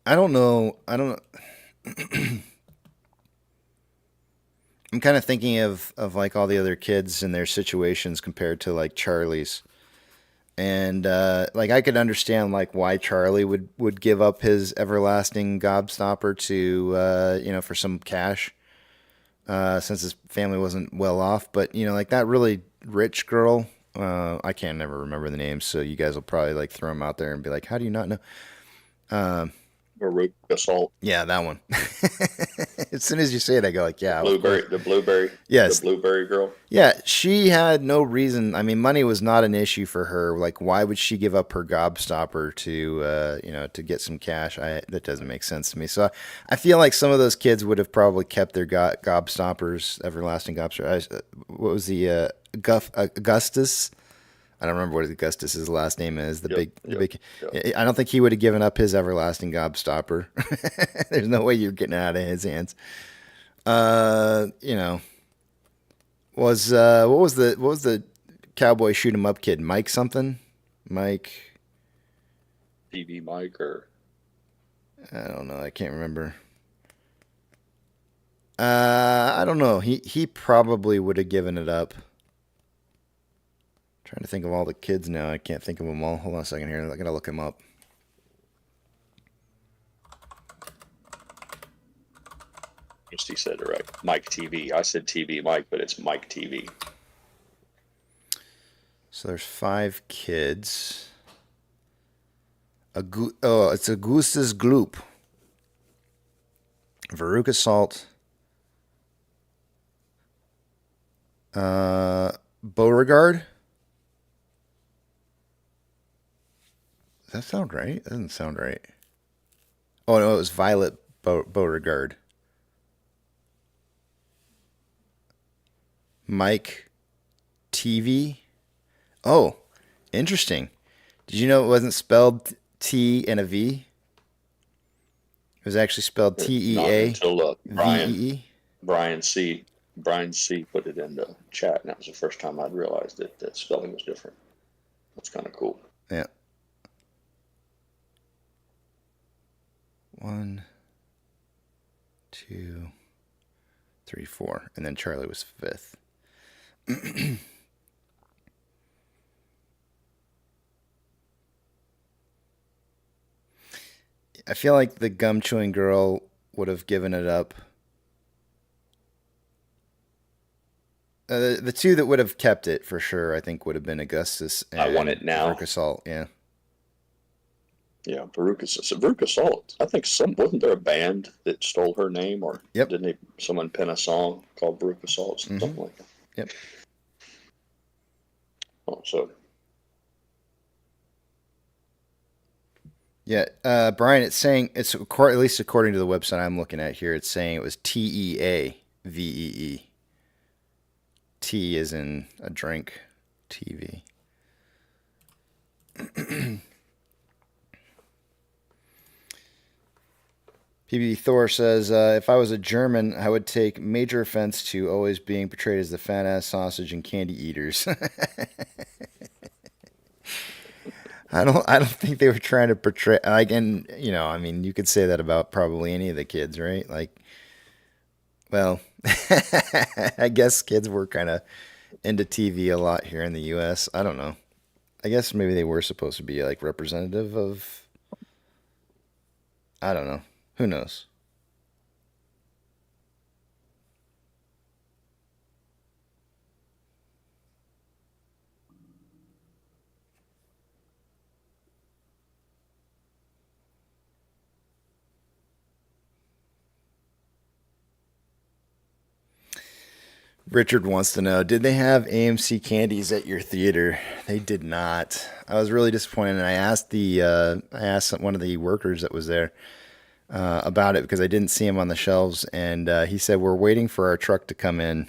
I don't know. I'm kind of thinking of like all the other kids and their situations compared to like Charlie's. And like I could understand like why Charlie would give up his everlasting gobstopper to for some cash, since his family wasn't well off. But like that really rich girl, I can't never remember the name, so you guys will probably like throw them out there and be like, how do you not know? Veruca Salt. Yeah, that one. As soon as you say it, I go like, yeah. The blueberry. Yes. The blueberry girl. Yeah, she had no reason. I mean, money was not an issue for her. Like, why would she give up her gobstopper to, to get some cash? That doesn't make sense to me. So I feel like some of those kids would have probably kept their gobstoppers, everlasting gobstoppers. What was the Augustus? I don't remember what Augustus's last name is. The big. I don't think he would have given up his everlasting gobstopper. There's no way you're getting it out of his hands. What was the cowboy shoot 'em up kid? Mike something? Mike. TV Mike or. I don't know. I can't remember. I I don't know. He probably would have given it up. Trying to think of all the kids now. I can't think of them all. Hold on a second here. I gotta look him up. He said it right. Mike TV. I said TV Mike, but it's Mike TV. So there's 5 kids. It's Augustus Gloop. Veruca Salt. Beauregard. Does that sound right? That doesn't sound right. Oh no, it was Violet Beauregard. Mike TV. Oh, interesting. Did you know it wasn't spelled T and a V? It was actually spelled T-E-A V-E-E. Brian C put it in the chat, and that was the first time I'd realized that spelling was different. That's kind of cool. Yeah. 1, 2, 3, 4, and then Charlie was 5th. I feel like the gum chewing girl would have given it up. The 2 that would have kept it for sure, I think, would have been Augustus and I Want It Now. Veruca Salt, yeah. Yeah, Veruca Salt. I think wasn't there a band that stole her name, or didn't someone pen a song called Veruca Salt, something like that? Yep. Oh, so. Yeah, Brian, it's saying, at least according to the website I'm looking at here, it's saying it was T-E-A-V-E-E. T is in a drink, TV. PB Thor says, if I was a German, I would take major offense to always being portrayed as the fat-ass sausage and candy eaters. I don't think they were trying to portray, and I mean, you could say that about probably any of the kids, right? Like, well, I guess kids were kind of into TV a lot here in the U.S. I don't know. I guess maybe they were supposed to be like representative of, I don't know. Who knows? Richard wants to know, did they have AMC candies at your theater? They did not. I was really disappointed, and I asked one of the workers that was there about it because I didn't see him on the shelves, and he said, we're waiting for our truck to come in.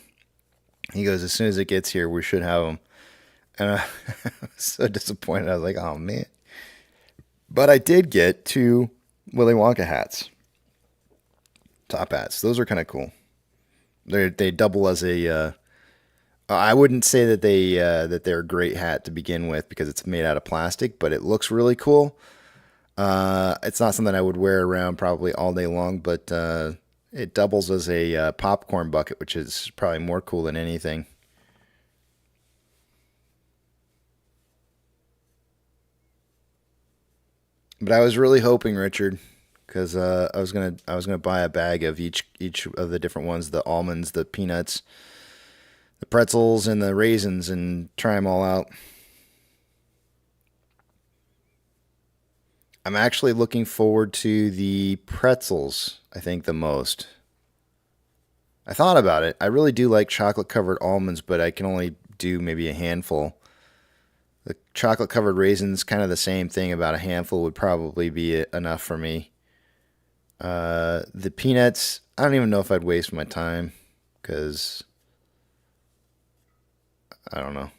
He goes, as soon as it gets here, we should have them. And I was so disappointed. I was like, oh, man. But I did get 2 Willy Wonka hats. Top hats. Those are kind of cool. They double as a. I wouldn't say that they're a great hat to begin with because it's made out of plastic, but it looks really cool. It's not something I would wear around probably all day long, but it doubles as a popcorn bucket, which is probably more cool than anything. But I was really hoping, Richard, because I was gonna buy a bag of each of the different ones, the almonds, the peanuts, the pretzels, and the raisins, and try them all out. I'm actually looking forward to the pretzels, I think, the most. I thought about it. I really do like chocolate-covered almonds, but I can only do maybe a handful. The chocolate-covered raisins, kind of the same thing. About a handful would probably be enough for me. The peanuts, I don't even know if I'd waste my time, because I don't know.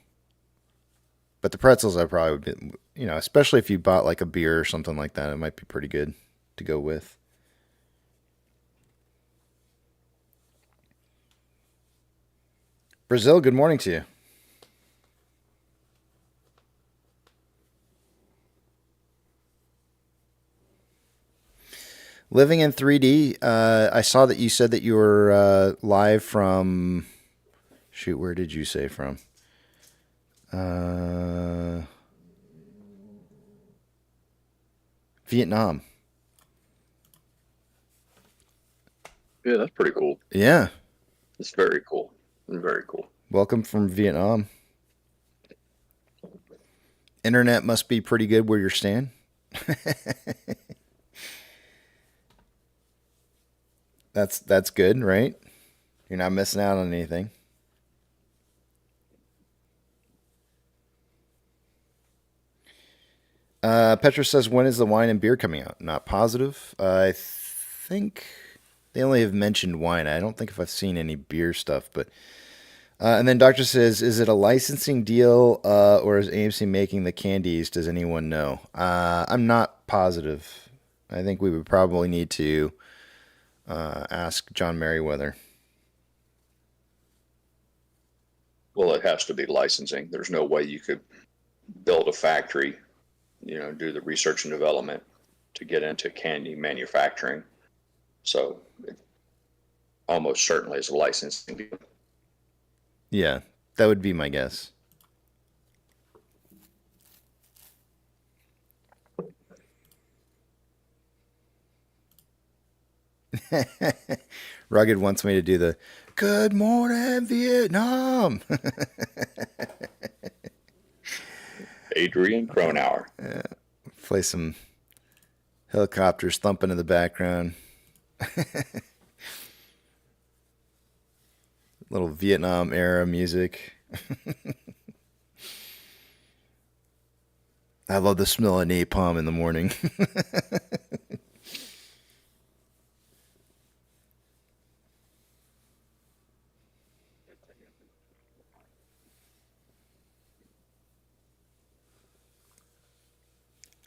But the pretzels, I probably would be, especially if you bought like a beer or something like that, it might be pretty good to go with. Brazil, good morning to you. Living in 3D. I saw that you said that you were live from. Shoot, where did you say from? Vietnam. Yeah, that's pretty cool. Yeah. It's very cool. Very cool. Welcome from Vietnam. Internet must be pretty good where you're staying. That's good, right? You're not missing out on anything. Petra says, when is the wine and beer coming out? Not positive. I think they only have mentioned wine. I don't think if I've seen any beer stuff, but and then Doctor says, is it a licensing deal or is AMC making the candies? Does anyone know? I'm not positive. I think we would probably need to ask John Merriweather. Well, it has to be licensing. There's no way you could build a factory, do the research and development to get into candy manufacturing. So it almost certainly is a licensing deal. Yeah, that would be my guess. Rugged wants me to do the Good Morning Vietnam. Adrian Cronauer. Yeah, play some helicopters thumping in the background. Little Vietnam era music. I love the smell of napalm in the morning.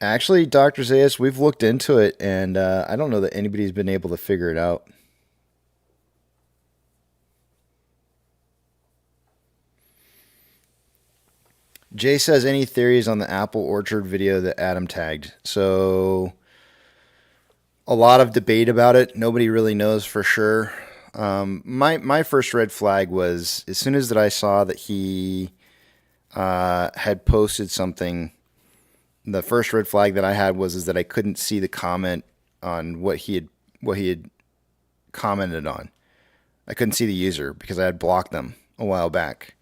Actually, Dr. Zayas, we've looked into it, and I don't know that anybody's been able to figure it out. Jay says, any theories on the apple orchard video that Adam tagged? So, a lot of debate about it. Nobody really knows for sure. My first red flag was as soon as that I saw that he had posted something. The first red flag that I had was that I couldn't see the comment on what he had commented on. I couldn't see the user because I had blocked them a while back.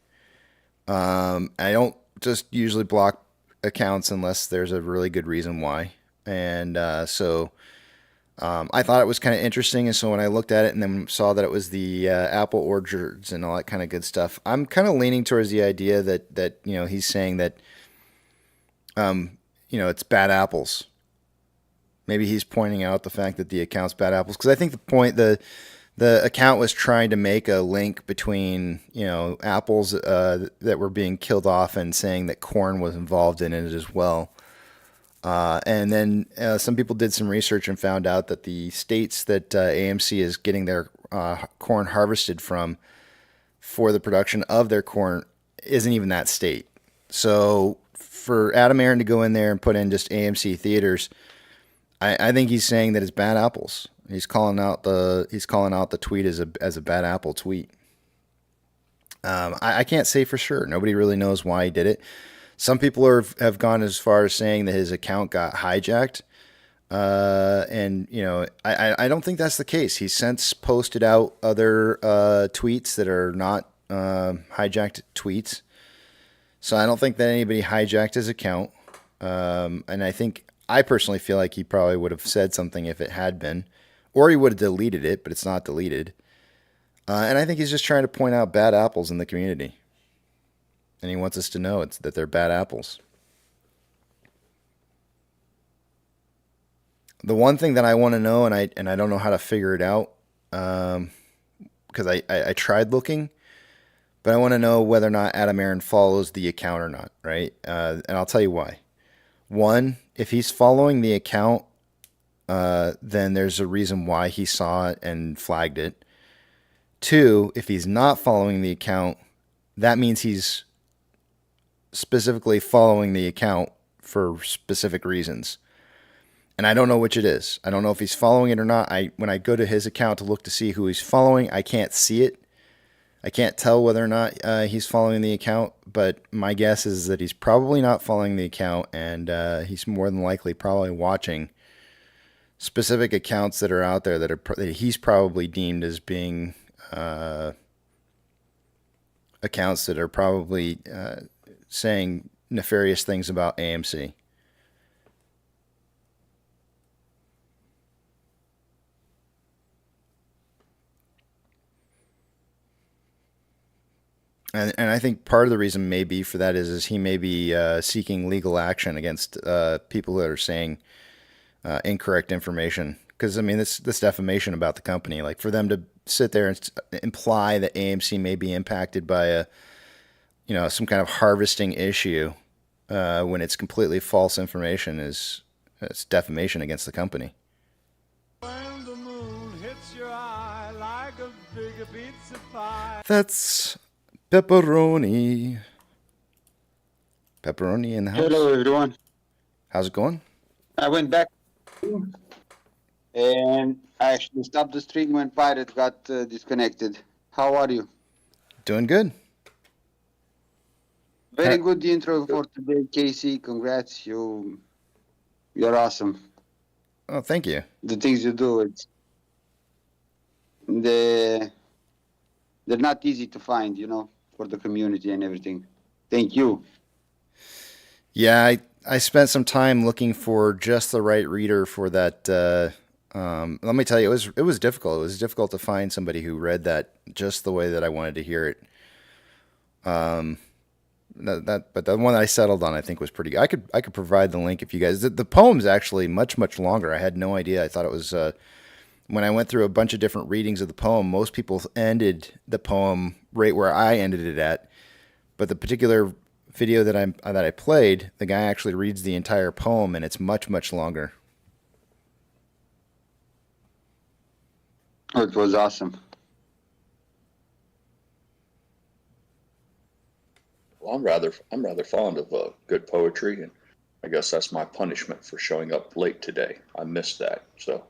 I don't just usually block accounts unless there's a really good reason why. And so I thought it was kind of interesting. And so when I looked at it and then saw that it was the apple orchards and all that kind of good stuff, I'm kind of leaning towards the idea that he's saying that it's bad apples. Maybe he's pointing out the fact that the account's bad apples, because I think the account was trying to make a link between apples that were being killed off and saying that corn was involved in it as well. And then some people did some research and found out that the states that AMC is getting their corn harvested from for the production of their corn isn't even that state. So for Adam Aron to go in there and put in just AMC theaters, I think he's saying that it's bad apples. He's calling out the tweet as a bad apple tweet. I can't say for sure. Nobody really knows why he did it. Some people have gone as far as saying that his account got hijacked. And I don't think that's the case. He's since posted out other tweets that are not hijacked tweets. So I don't think that anybody hijacked his account. And I personally feel like he probably would have said something if it had been, or he would have deleted it, but it's not deleted. And I think he's just trying to point out bad apples in the community. And he wants us to know that they're bad apples. The one thing that I want to know, and I don't know how to figure it out, because I tried looking, but I want to know whether or not Adam Aron follows the account or not, right? And I'll tell you why. One, if he's following the account, then there's a reason why he saw it and flagged it. Two, if he's not following the account, that means he's specifically following the account for specific reasons. and I don't know which it is. I don't know if he's following it or not. When I go to his account to look to see who he's following, I can't see it. I can't tell whether or not he's following the account, but my guess is that he's probably not following the account, and he's more than likely probably watching specific accounts that are out there that he's probably deemed as being accounts that are probably saying nefarious things about AMC. And I think part of the reason maybe for that is he may be seeking legal action against people that are saying incorrect information. Because, I mean, this defamation about the company, like for them to sit there and imply that AMC may be impacted by some kind of harvesting issue when it's completely false information it's defamation against the company. When the moon hits your eye like a big pizza pie. That's pepperoni. Pepperoni in the house. Hello, everyone. How's it going? I went back and I actually stopped the stream when Pirate got disconnected. How are you? Doing good. Very good intro for today, Casey. Congrats. You're awesome. Oh, thank you. The things you do, they're not easy to find, for the community and everything. Thank you. Yeah, I spent some time looking for just the right reader for that. Let me tell you, it was difficult. It was difficult to find somebody who read that just the way that I wanted to hear it. But the one that I settled on, I think, was pretty good. I could provide the link if you guys. The poem's actually much longer. I had no idea. I thought it was when I went through a bunch of different readings of the poem. Most people ended the poem right where I ended it at, but the particular video that I played, the guy actually reads the entire poem, and it's much longer. Oh, it was awesome. Well, I'm rather fond of good poetry, and I guess that's my punishment for showing up late today. I missed that, so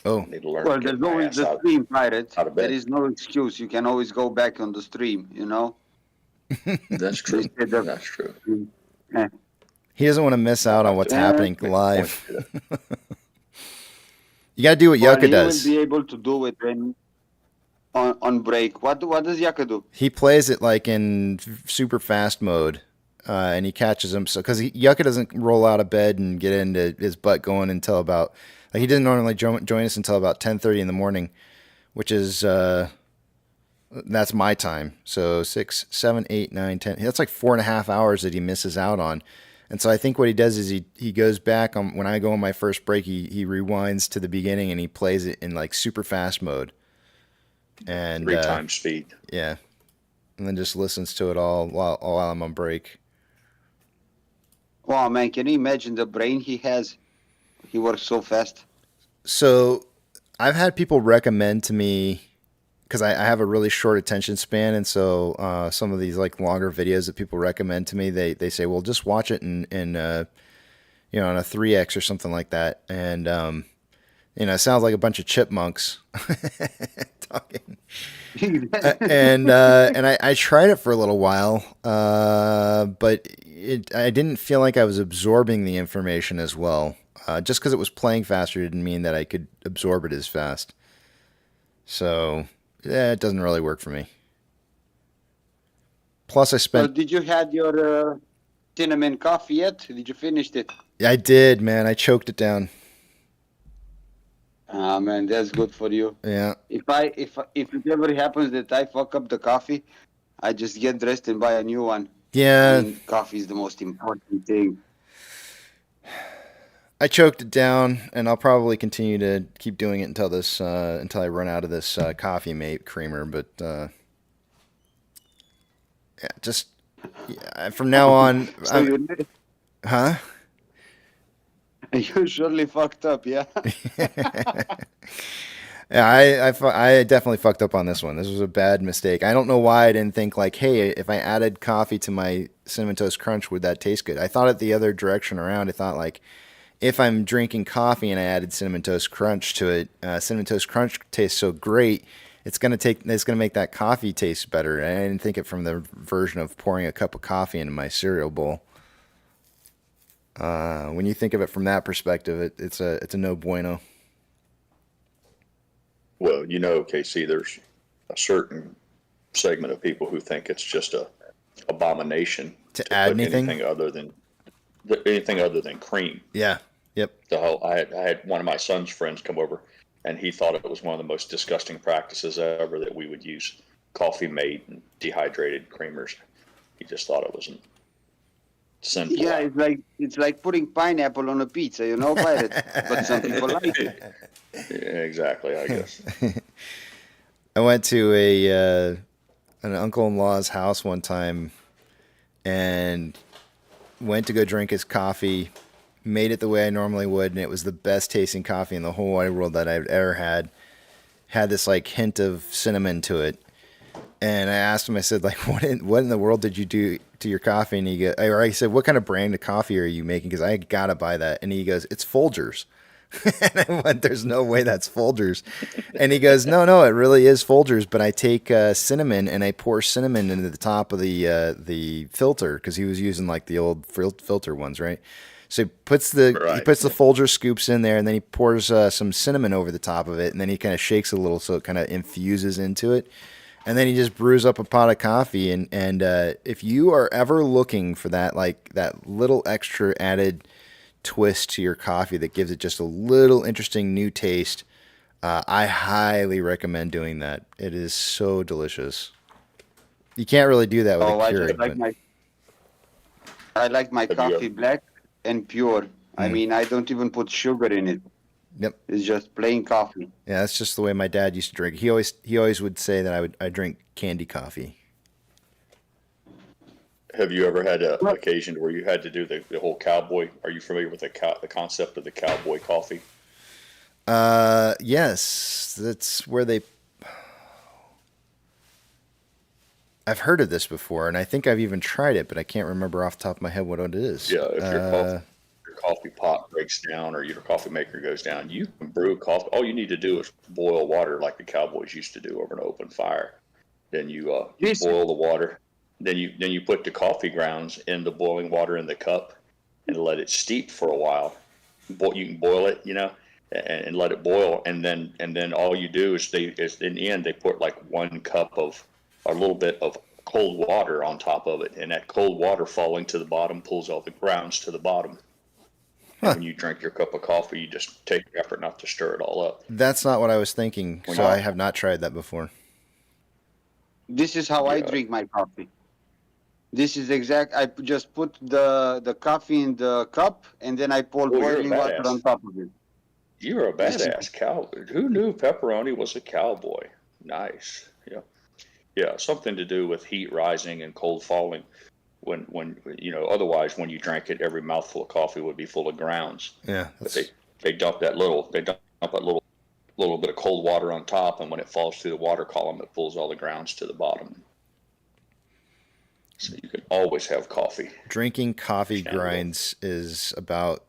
I need to learn. Well, to get there's my always ass the out stream, Pirate. of bed. There is no excuse. You can always go back on the stream, That's true. That's true. Yeah. He doesn't want to miss out on what's happening live. You gotta do what Yucca does. He will be able to do it when on break. What does Yucca do? He plays it like in super fast mode, and he catches him. So because Yucca doesn't roll out of bed and get into his butt going until about he doesn't normally join us until about 10:30 in the morning, which is that's my time. So 6, 7, 8, 9, 10. That's like 4.5 hours that he misses out on. And so I think what he does is he goes back on when I go on my first break. He rewinds to the beginning and he plays it in like super fast mode. And 3 times speed. Yeah, and then just listens to it all while I'm on break. Wow, man! Can you imagine the brain he has? He works so fast. So I've had people recommend to me because I have a really short attention span, and so some of these like longer videos that people recommend to me, they say, well, just watch it in on a 3x or something like that, and it sounds like a bunch of chipmunks talking. and I tried it for a little while, but I didn't feel like I was absorbing the information as well. Just because it was playing faster didn't mean that I could absorb it as fast. So it doesn't really work for me. Plus, I spent. So did you had your cinnamon coffee yet? Did you finish it? I did, man. I choked it down. Ah, man, that's good for you. Yeah. If it ever happens that I fuck up the coffee, I just get dressed and buy a new one. Yeah. I mean, coffee is the most important thing. I choked it down, and I'll probably continue to keep doing it until I run out of this Coffee Mate creamer. But from now on, huh? You surely fucked up, yeah. Yeah, I definitely fucked up on this one. This was a bad mistake. I don't know why I didn't think like, hey, if I added coffee to my Cinnamon Toast Crunch, would that taste good? I thought it the other direction around. I thought like, if I'm drinking coffee and I added Cinnamon Toast Crunch to it, Cinnamon Toast Crunch tastes so great, it's gonna make that coffee taste better. I didn't think it from the version of pouring a cup of coffee into my cereal bowl. When you think of it from that perspective, it's a no bueno. Well, you know, Casey, there's a certain segment of people who think it's just a abomination to add put anything other than cream. Yeah. Yep. I had one of my son's friends come over, and he thought it was one of the most disgusting practices ever that we would use coffee made and dehydrated creamers. He just thought it was sinful. Yeah, it's like putting pineapple on a pizza, you know, but some people like it. Yeah, exactly, I guess. I went to an uncle-in-law's house one time and went to go drink his coffee, made it the way I normally would, and it was the best tasting coffee in the whole wide world that I've ever had. Had this like hint of cinnamon to it. And I asked him, I said, like, what in the world did you do to your coffee? And I said, what kind of brand of coffee are you making? Because I got to buy that. And he goes, it's Folgers. And I went, there's no way that's Folgers. And he goes, no, it really is Folgers. But I take cinnamon and I pour cinnamon into the top of the filter, because he was using like the old filter ones, right? So he puts the Folgers scoops in there, and then he pours some cinnamon over the top of it, and then he kind of shakes it a little so it kind of infuses into it. And then he just brews up a pot of coffee. And if you are ever looking for that, like that little extra added twist to your coffee that gives it just a little interesting new taste, I highly recommend doing that. It is so delicious. You can't really do that with a Keurig. I like my coffee black and pure. I mean, I don't even put sugar in it. Yep. It's just plain coffee. Yeah, that's just the way my dad used to drink. He always would say that I drink candy coffee. Have you ever had an occasion where you had to do the whole cowboy? Are you familiar with the concept of the cowboy coffee? Yes, that's where I've heard of this before, and I think I've even tried it, but I can't remember off the top of my head what it is. Yeah, if your coffee pot breaks down or your coffee maker goes down, you can brew coffee. All you need to do is boil water like the cowboys used to do over an open fire. Then you boil the water. Then you put the coffee grounds in the boiling water in the cup and let it steep for a while. You can boil it, and let it boil, and then all you do is in the end they put like 1 cup of a little bit of cold water on top of it, and that cold water falling to the bottom pulls all the grounds to the bottom. When you drink your cup of coffee, you just take effort not to stir it all up. That's not what I was thinking, so I have not tried that before. This is how I drink my coffee. This is exact. I just put the coffee in the cup, and then I pour boiling water on top of it. You're a badass cowboy. Who knew pepperoni was a cowboy? Nice. Yeah, something to do with heat rising and cold falling. When otherwise when you drank it, every mouthful of coffee would be full of grounds. Yeah, but they dump that little bit of cold water on top, and when it falls through the water column, it pulls all the grounds to the bottom. So you can always have coffee. Drinking coffee grinds sounds about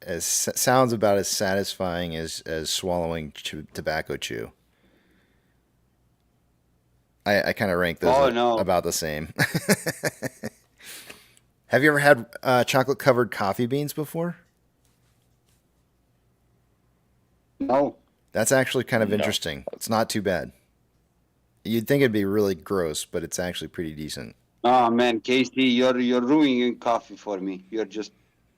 as satisfying as swallowing tobacco chew. I kind of rank those about the same. Have you ever had chocolate-covered coffee beans before? No. That's actually kind of interesting. It's not too bad. You'd think it'd be really gross, but it's actually pretty decent. Oh man, Casey, you're ruining coffee for me. You're just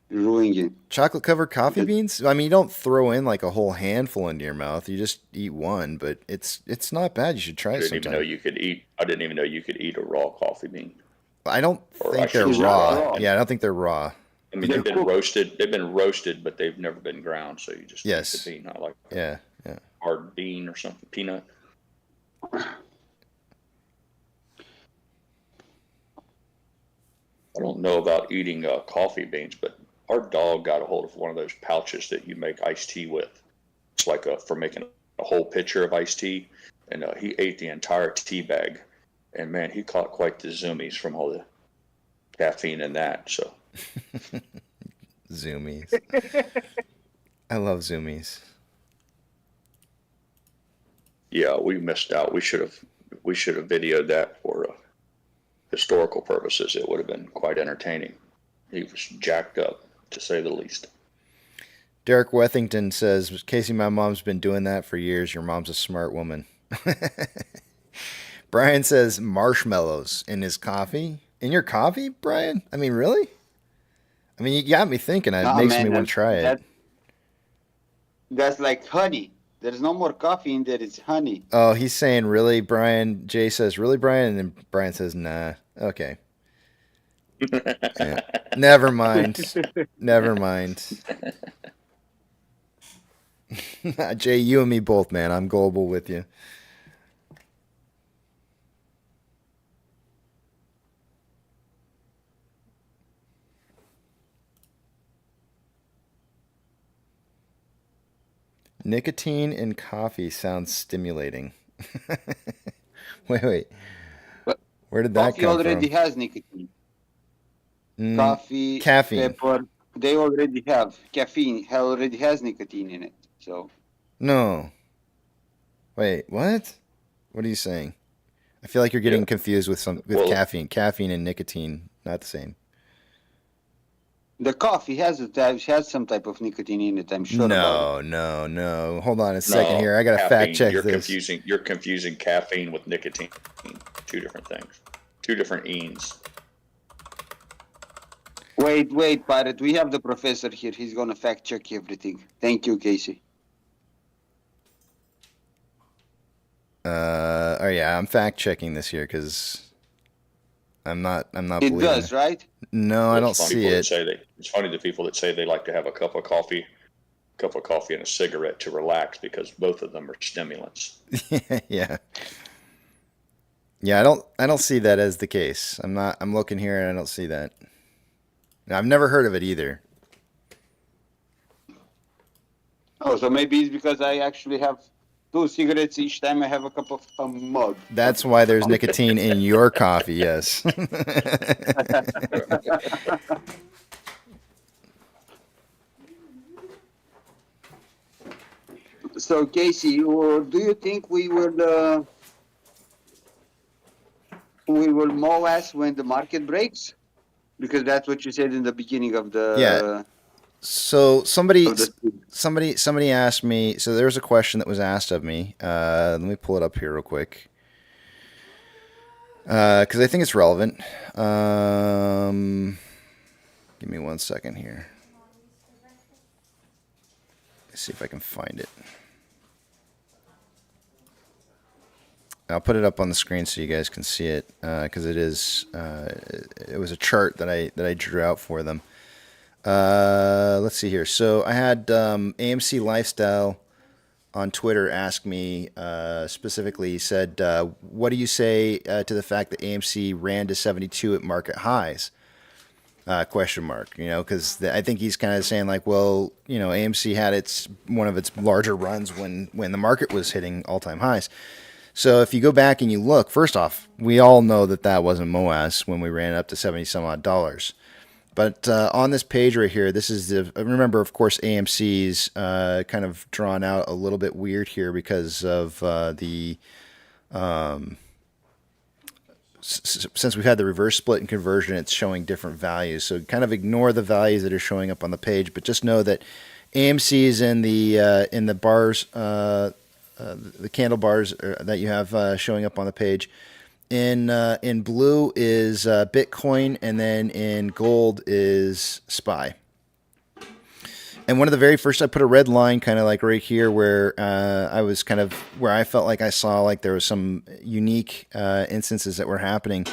ruining it. Chocolate-covered coffee beans? I mean, you don't throw in like a whole handful into your mouth. You just eat one, but it's not bad. You should try it sometime. I didn't even know you could eat a raw coffee bean. I don't think they're raw. Yeah, I don't think they're raw. I mean, they've been roasted. They've been roasted, but they've never been ground. So you just eat the bean. I like hard bean or something, peanut. I don't know about eating coffee beans, but our dog got a hold of one of those pouches that you make iced tea with. It's like for making a whole pitcher of iced tea, and he ate the entire tea bag. And man, he caught quite the zoomies from all the caffeine in that. So Zoomies. I love zoomies. Yeah, we missed out. We should have videoed that for historical purposes. It would have been quite entertaining. He was jacked up, to say the least. Derek Wethington says, Casey, my mom's been doing that for years. Your mom's a smart woman. Brian says marshmallows in his coffee. In your coffee, Brian? I mean, really? I mean, you got me thinking. It makes me want to try it. That's like honey. There's no more coffee in there. It's honey. Oh, he's saying, really, Brian? Jay says, really, Brian? And then Brian says, nah. Okay. Yeah. Never mind. Never mind. Jay, you and me both, man. I'm gullible with you. Nicotine in coffee sounds stimulating. Wait. Where did that come from? Coffee already has nicotine. Coffee, caffeine. Pepper, they already have caffeine. Already has nicotine in it. So. No. Wait, what? What are you saying? I feel like you're getting confused with caffeine. Caffeine and nicotine, not the same. The coffee has some type of nicotine in it, I'm sure. No. Hold on a second here. I gotta fact check this. You're confusing caffeine with nicotine. Two different things. Two different enes. Wait, Pirate. We have the professor here. He's gonna fact check everything. Thank you, Casey. Oh yeah, I'm fact checking this here because I'm not. It does, right? No, I don't see it. It's funny the people that say they like to have a cup of coffee and a cigarette to relax because both of them are stimulants. Yeah. Yeah, I don't see that as the case. I'm looking here and I don't see that. I've never heard of it either. Oh, so maybe it's because I actually have 2 cigarettes each time I have a cup of a mug. That's why there's nicotine in your coffee, yes. So, Casey, do you think we will mow ass when the market breaks? Because that's what you said in the beginning of the... Yeah. So somebody asked me. So there was a question that was asked of me. Let me pull it up here real quick because I think it's relevant. Give me 1 second here. Let's see if I can find it. I'll put it up on the screen so you guys can see it because it was a chart that I drew out for them. Let's see here. So I had AMC Lifestyle on Twitter ask me specifically. He said, "What do you say to the fact that AMC ran to 72 at market highs?" Question mark. You know, because I think he's kind of saying like, well, you know, AMC had one of its larger runs when the market was hitting all-time highs. So if you go back and you look, first off, we all know that wasn't MOAS when we ran up to 70 some odd dollars. But on this page right here, this is remember, of course, AMC's kind of drawn out a little bit weird here because of since we've had the reverse split and conversion, it's showing different values. So kind of ignore the values that are showing up on the page, but just know that AMC is in the bars, the candle bars that you have showing up on the page. In blue is Bitcoin, and then in gold is SPY. And one of the very first, I put a red line kind of like right here where where I felt like I saw like there was some unique instances that were happening.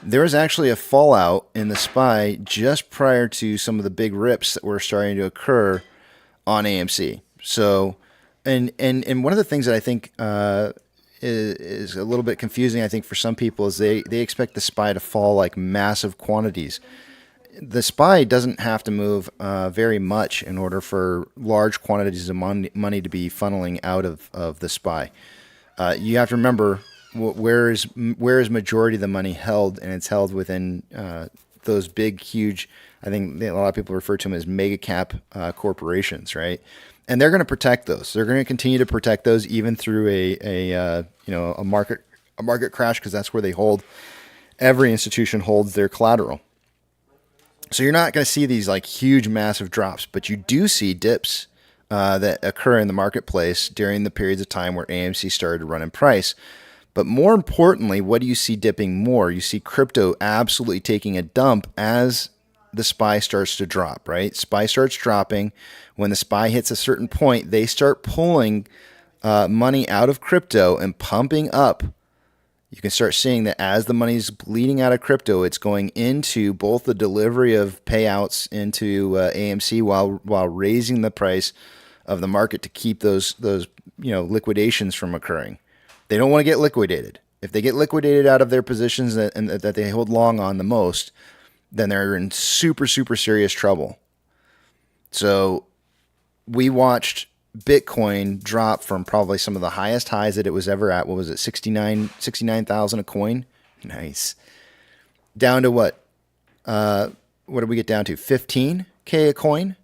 There was actually a fallout in the SPY just prior to some of the big rips that were starting to occur on AMC. So, and one of the things that I think is a little bit confusing, I think, for some people is they expect the SPY to fall like massive quantities. The SPY doesn't have to move very much in order for large quantities of money to be funneling out of the SPY. You have to remember where is majority of the money held, and it's held within those big, huge, I think a lot of people refer to them as mega cap corporations, right? And they're going to protect those. They're going to continue to protect those even through a market crash, because that's where they hold. Every institution holds their collateral. So you're not going to see these like huge, massive drops, but you do see dips that occur in the marketplace during the periods of time where AMC started to run in price. But more importantly, what do you see dipping more? You see crypto absolutely taking a dump as the SPY starts to drop, right? SPY starts dropping. When the SPY hits a certain point, they start pulling money out of crypto and pumping up. You can start seeing that as the money's bleeding out of crypto, it's going into both the delivery of payouts into AMC while raising the price of the market to keep those liquidations from occurring. They don't want to get liquidated. If they get liquidated out of their positions that they hold long on the most, then they're in super, super serious trouble. So we watched Bitcoin drop from probably some of the highest highs that it was ever at. What was it? 69,000 a coin. Nice. Down to what? What did we get down to? 15K a coin,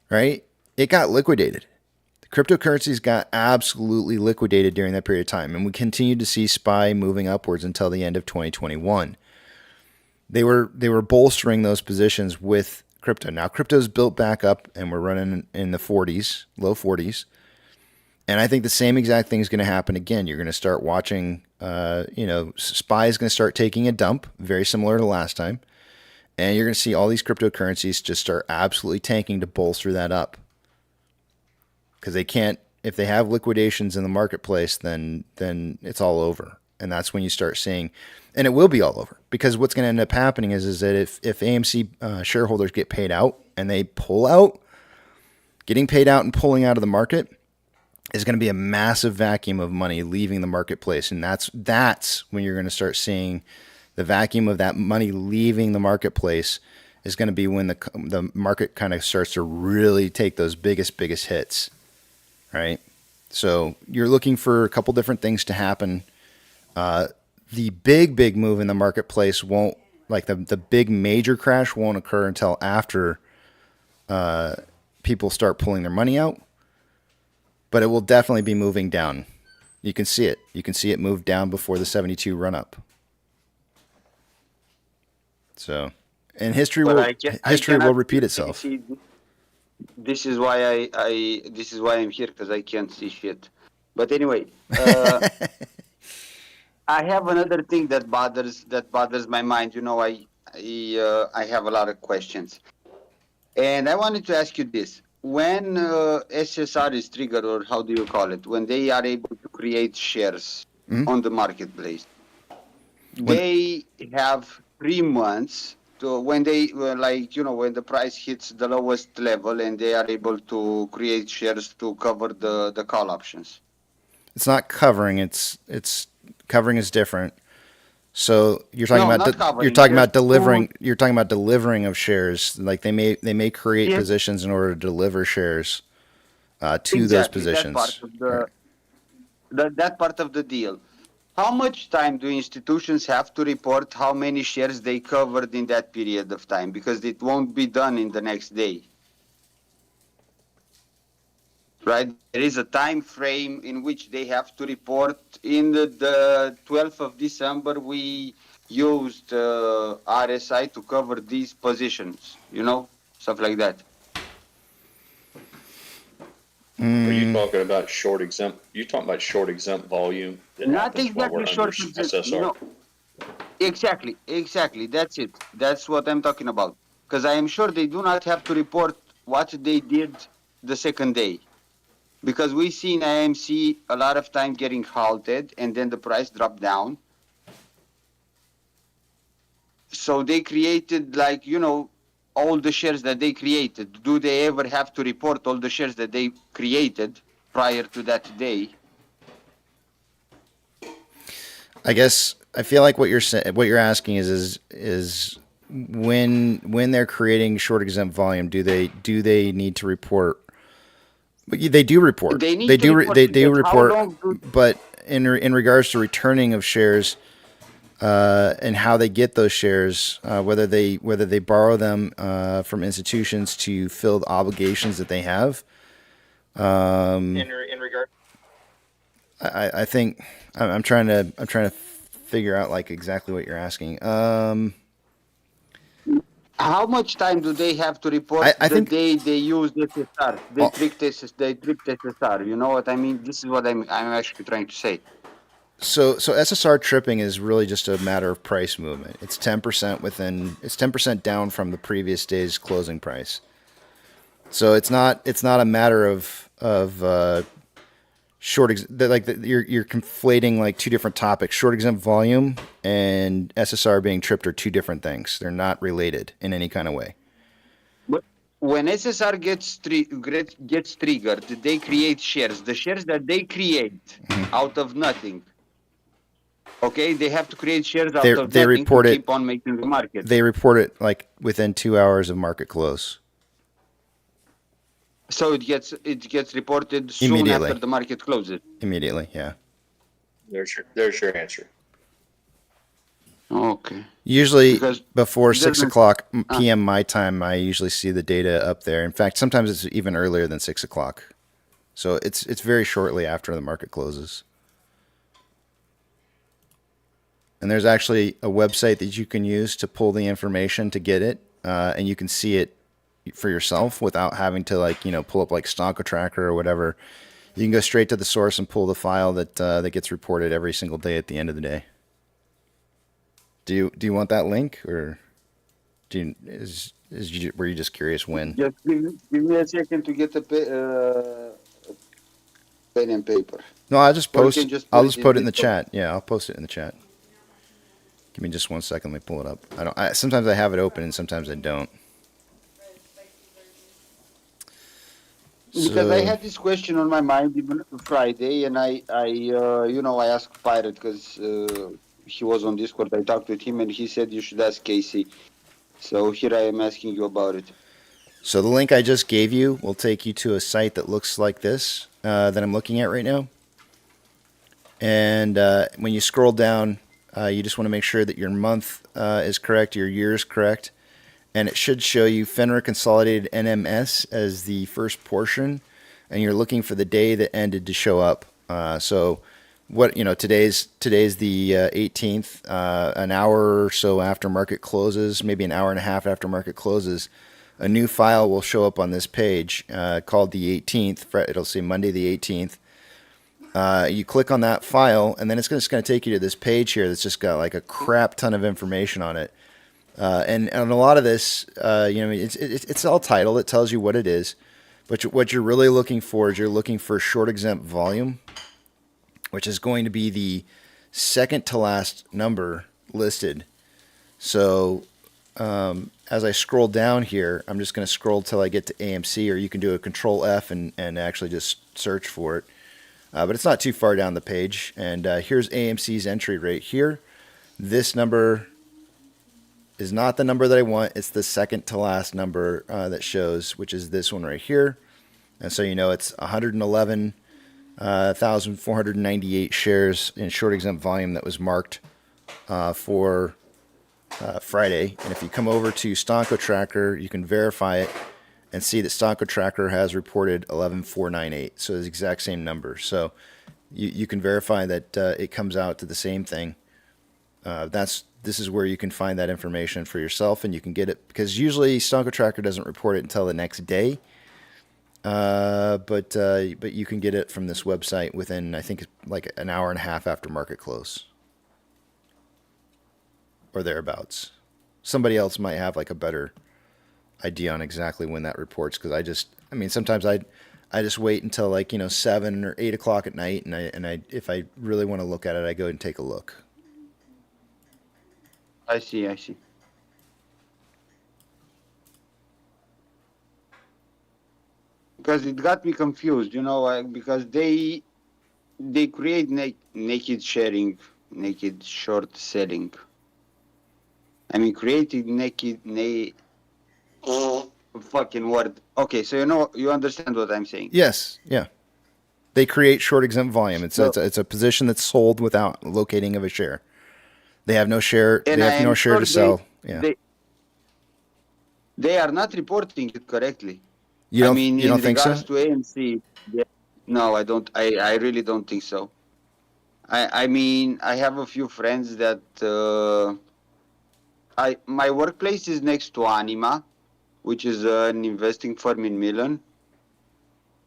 right? It got liquidated. The cryptocurrencies got absolutely liquidated during that period of time. And we continued to see SPY moving upwards until the end of 2021. They were bolstering those positions with crypto. Now crypto's built back up and we're running in the 40s, low 40s. And I think the same exact thing is going to happen again. You're going to start watching, SPY is going to start taking a dump, very similar to last time. And you're going to see all these cryptocurrencies just start absolutely tanking to bolster that up. Because they can't, if they have liquidations in the marketplace, then it's all over. And that's when you start seeing, and it will be all over, because what's going to end up happening is that if AMC shareholders get paid out and they pull out, getting paid out and pulling out of the market is going to be a massive vacuum of money leaving the marketplace. And that's when you're going to start seeing the vacuum of that money leaving the marketplace is going to be when the market kind of starts to really take those biggest hits, right? So you're looking for a couple different things to happen. The big move in the marketplace won't, like the big major crash won't occur until after people start pulling their money out, but it will definitely be moving down. You can see it. You can see it move down before the 72 run up. So, and history will repeat itself. This is why I'm here, because I can't see shit. But anyway, I have another thing that bothers my mind. I have a lot of questions, and I wanted to ask you this: when SSR is triggered, or how do you call it, when they are able to create shares on the marketplace, they have 3 months to when they when the price hits the lowest level, and they are able to create shares to cover the call options. It's not covering. It's covering is different. So you're talking about delivering. You're talking about delivering of shares. Like they may create positions in order to deliver shares to those positions. That part of the deal. How much time do institutions have to report how many shares they covered in that period of time? Because it won't be done in the next day. Right? There is a time frame in which they have to report. In the 12th of December, we used RSI to cover these positions, stuff like that. Are you talking about short exempt? You talking about short exempt volume? Not exactly short exempt. SSR. Exactly. That's it. That's what I'm talking about. Because I am sure they do not have to report what they did the second day. Because we see in AMC a lot of time getting halted, and then the price dropped down. So they created, all the shares that they created. Do they ever have to report all the shares that they created prior to that day? I guess I feel like what you're asking is when they're creating short exempt volume, do they need to report? They do report. They do report. But in regards to returning of shares, and how they get those shares, whether they borrow them from institutions to fill the obligations that they have. In regard, I think I'm trying to figure out like exactly what you're asking. How much time do they have to report I the think- day they use SSR? They tricked SSR. You know what I mean? This is what I'm actually trying to say. So SSR tripping is really just a matter of price movement. It's 10% it's 10% down from the previous day's closing price. So it's not a matter of you're conflating like two different topics. Short exempt volume and SSR being tripped are two different things. They're not related in any kind of way. But when SSR gets triggered, they create shares. The shares that they create out of nothing. Okay, they have to create shares out of They nothing report to it. keep on making the market. They report it like within 2 hours of market close. So it gets reported soon Immediately. after the market closes. Immediately, yeah. there's your answer. Okay. Usually Because before 6 doesn't- o'clock p.m. my time, I usually see the data up there. In fact, sometimes it's even earlier than 6 o'clock. So it's very shortly after the market closes. And there's actually a website that you can use to pull the information to get it, and you can see it for yourself without having to pull up like Stonko Tracker or whatever. You can go straight to the source and pull the file that gets reported every single day at the end of the day. Do you want that link, or were you just curious when? Just give me a second to get a pen and paper. No, I'll just Or you post. can just I'll put just it put it in in the Discord. chat. Yeah, I'll post it in the chat. Give me just 1 second. Let me pull it up. Sometimes I have it open and sometimes I don't. Because I So- had this question on my mind even Friday, and I asked Pirate because he was on Discord. I talked with him, and he said you should ask Casey. So here I am asking you about it. So the link I just gave you will take you to a site that looks like this that I'm looking at right now. And when you scroll down, you just want to make sure that your month is correct, your year is correct. And it should show you FINRA Consolidated NMS as the first portion. And you're looking for the day that ended to show up. So today's the 18th, an hour or so after market closes, maybe an hour and a half after market closes, a new file will show up on this page called the 18th. It'll say Monday the 18th. You click on that file, and then it's just going to take you to this page here that's just got like a crap ton of information on it. And a lot of this, it's all titled. It tells you what it is. But what you're really looking for is you're looking for short exempt volume, which is going to be the second to last number listed. So as I scroll down here, I'm just going to scroll till I get to AMC, or you can do a Control F and actually just search for it. But it's not too far down the page. And here's AMC's entry rate here. This number is not the number that I want. It's the second to last number that shows, which is this one right here. And so it's 111,498 shares in short exempt volume that was marked for Friday. And if you come over to Stonko Tracker, you can verify it and see that Stonko Tracker has reported 11,498. So it's the exact same number. So you can verify that it comes out to the same thing. This is where you can find that information for yourself, and you can get it, because usually Stonko Tracker doesn't report it until the next day. But you can get it from this website within, I think, like an hour and a half after market close, or thereabouts. Somebody else might have like a better idea on exactly when that reports, because sometimes I just wait until 7 or 8 o'clock at night, and I if I really want to look at it, I go and take a look. I see. Because it got me confused, because they create naked sharing, naked short selling. Creating naked, fucking word. Okay, so you understand what I'm saying. Yes, yeah. They create short exempt volume. It's a position that's sold without locating of a share. They have no share. And They I have no am share sure to sell. Yeah. They are not reporting it correctly. You I don't. mean, You in don't think regards so? to AMC, no, I don't. I really don't think so. I mean, I have a few friends that my workplace is next to Anima, which is an investing firm in Milan.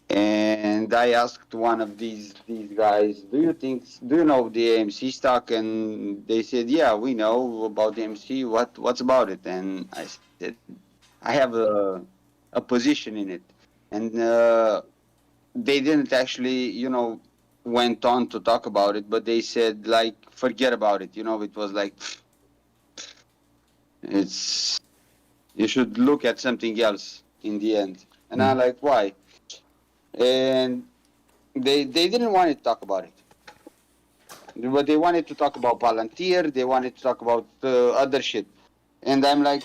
And I asked one of these guys, do you know the AMC stock? And they said, yeah, we know about the AMC. What's about it? And I said, I have a position in it. And they didn't actually, went on to talk about it, but they said, like, forget about it. It was like, you should look at something else in the end. And I'm like, why? And they didn't want to talk about it. But they wanted to talk about Palantir. They wanted to talk about other shit. And I'm like,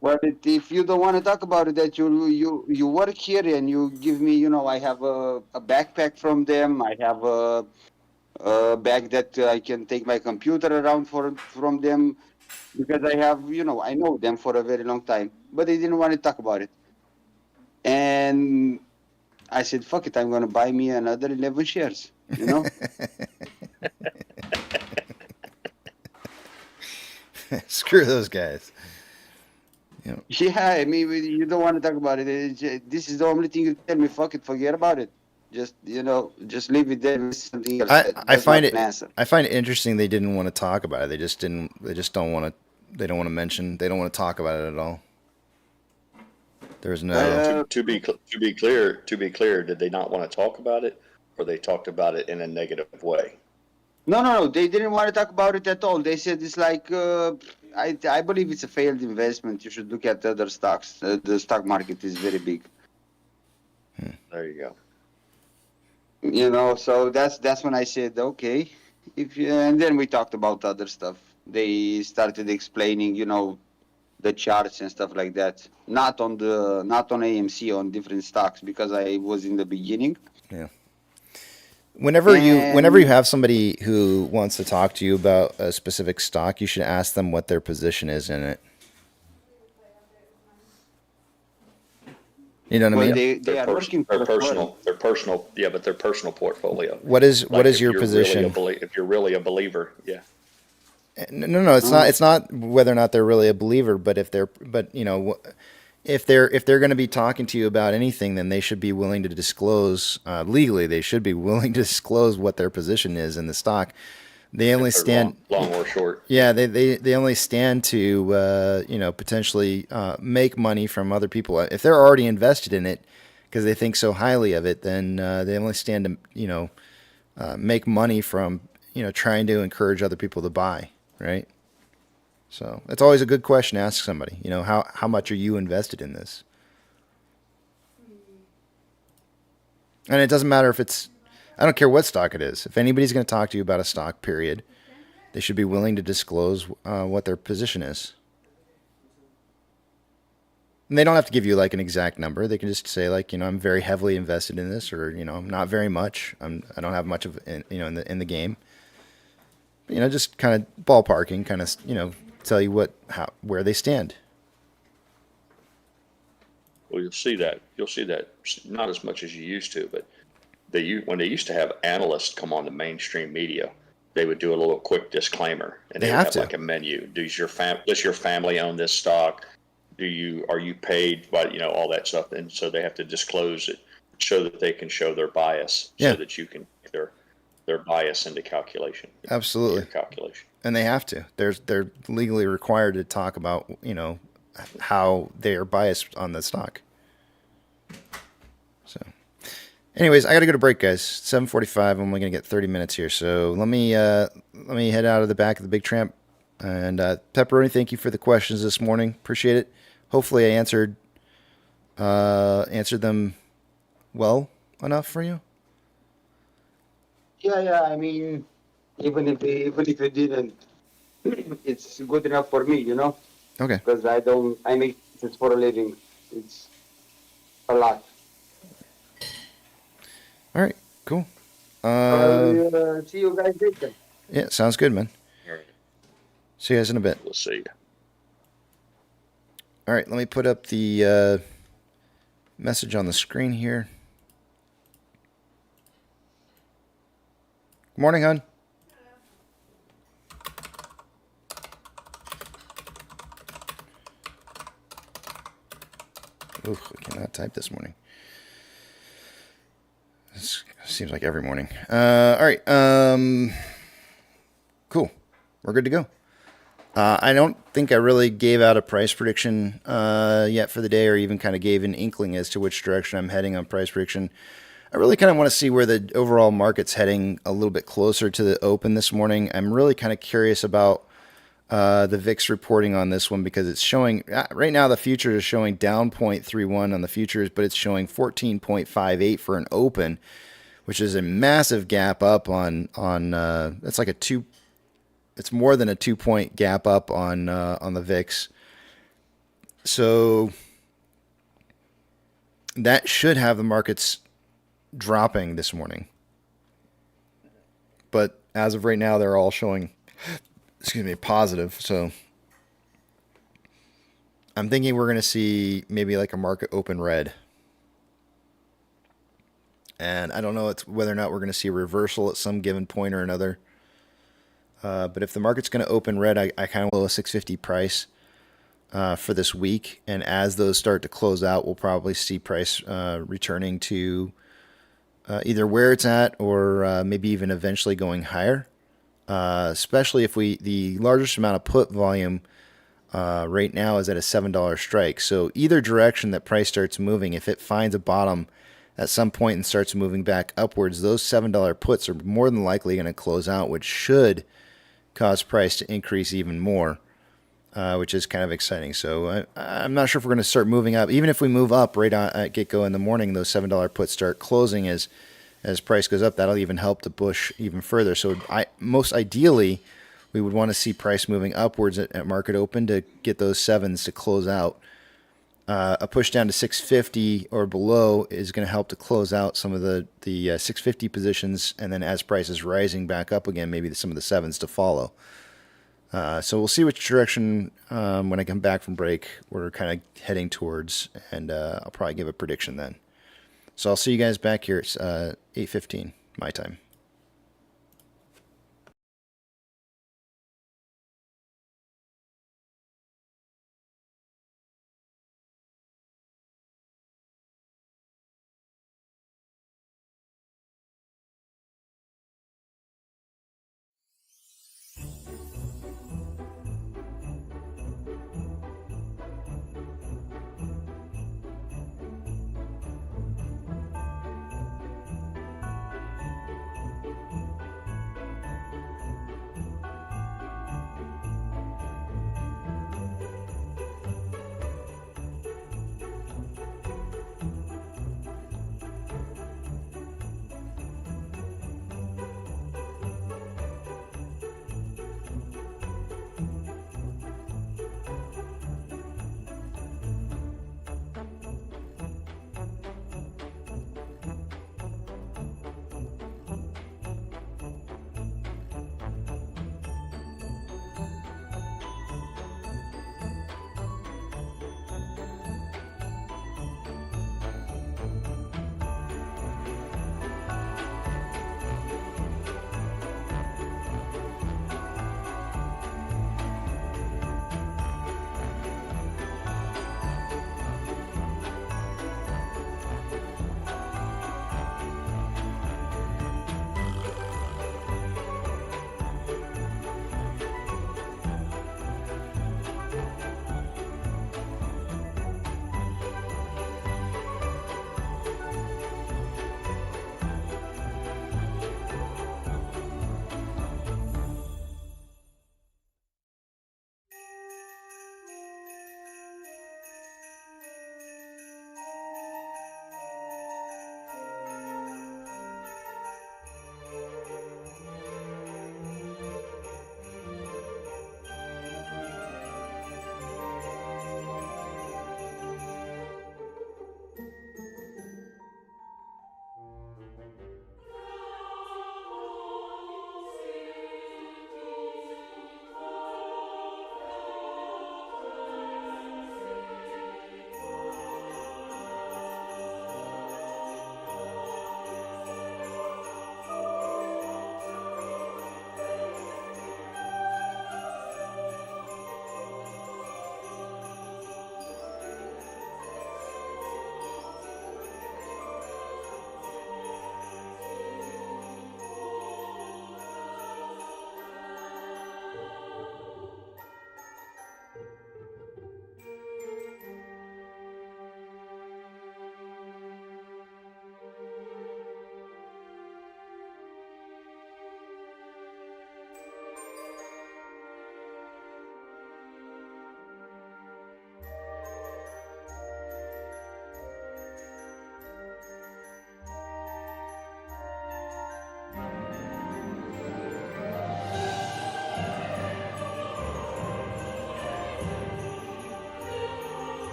well, if you don't want to talk about it, that you work here and you give me, I have a backpack from them. I have a bag that I can take my computer around from them because I have, I know them for a very long time. But they didn't want to talk about it. And I said, fuck it, I'm going to buy me another 11 shares, Screw those guys. Yeah, I mean, you don't want to talk about it. This is the only thing you tell me. Fuck it, forget about it. Just just leave it there. With something else. I find it. An answer. I find it interesting they didn't want to talk about it. They just didn't. They just don't want to. They don't want to mention. They don't want to talk about it at all. There's no. To be clear, did they not want to talk about it, or they talked about it in a negative way? No. They didn't want to talk about it at all. They said it's like I believe it's a failed investment. You should look at other stocks. The stock market is very big. There you go. So that's when I said okay. And then we talked about other stuff. They started explaining, the charts and stuff like that. Not on AMC, on different stocks because I was in the beginning. Yeah. Whenever you have somebody who wants to talk to you about a specific stock, you should ask them what their position is in it. You know what I mean? They are working for their personal, but their personal portfolio. What is your position? If you're really a believer, yeah. No, it's not. It's not whether or not they're really a believer, but if they're going to be talking to you about anything, then they should be willing to disclose legally. They should be willing to disclose what their position is in the stock. They only stand long or short. Yeah, they only stand to potentially make money from other people if they're already invested in it because they think so highly of it. Then they only stand to make money from trying to encourage other people to buy. Right. So it's always a good question to ask somebody, how much are you invested in this? And it doesn't matter if I don't care what stock it is. If anybody's going to talk to you about a stock, period, they should be willing to disclose what their position is. And they don't have to give you like an exact number. They can just say like, I'm very heavily invested in this, or not very much. I don't have much of in the game. Just kind of ballparking, kind of tell you where they stand. Well, you'll see that not as much as you used to, but when they used to have analysts come on the mainstream media, they would do a little quick disclaimer, and they would have like a menu. Does your family own this stock? Are you paid by all that stuff? And so they have to disclose it, so that they can show their bias, so that you can their bias into calculation. Absolutely. Calculation. And they have to. They're legally required to talk about, how they are biased on the stock. So anyways, I got to go to break, guys. 7:45. I'm only going to get 30 minutes here. So let me head out of the back of the big tramp. And Pepperoni, thank you for the questions this morning. Appreciate it. Hopefully I answered them well enough for you. Yeah. I mean, even if you didn't, it's good enough for me, Okay. Because I make this for a living. It's a lot. All right. Cool. See you guys later. Yeah, sounds good, man. All right. See you guys in a bit. We'll see. All right, let me put up the message on the screen here. Good morning, hon. Oof, I cannot type this morning. This seems like every morning. All right. Cool. We're good to go. I don't think I really gave out a price prediction yet for the day, or even kind of gave an inkling as to which direction I'm heading on price prediction. I really kind of want to see where the overall market's heading a little bit closer to the open this morning. I'm really kind of curious about the VIX reporting on this one, because it's showing right now the futures is showing down 0.31 on the futures, but it's showing 14.58 for an open, which is a massive gap up on that's like a two. It's more than a 2-point gap up on the VIX. So that should have the markets dropping this morning. But as of right now, they're all showing, positive. So I'm thinking we're going to see maybe like a market open red. And I don't know whether or not we're going to see a reversal at some given point or another. But if the market's going to open red, I kind of will a 650 price for this week. And as those start to close out, we'll probably see price returning to either where it's at, or maybe even eventually going higher. Especially if the largest amount of put volume right now is at a $7 strike. So either direction that price starts moving, if it finds a bottom at some point and starts moving back upwards, those $7 puts are more than likely going to close out, which should cause price to increase even more, which is kind of exciting. So I'm not sure if we're going to start moving up. Even if we move up right at get-go in the morning, those $7 puts start closing as price goes up. That'll even help to push even further. So most ideally, we would want to see price moving upwards at market open to get those sevens to close out. A push down to 650 or below is going to help to close out some of the 650 positions, and then as price is rising back up again, maybe some of the sevens to follow. So we'll see which direction when I come back from break we're kind of heading towards, and I'll probably give a prediction then. So I'll see you guys back here. It's 8:15 my time.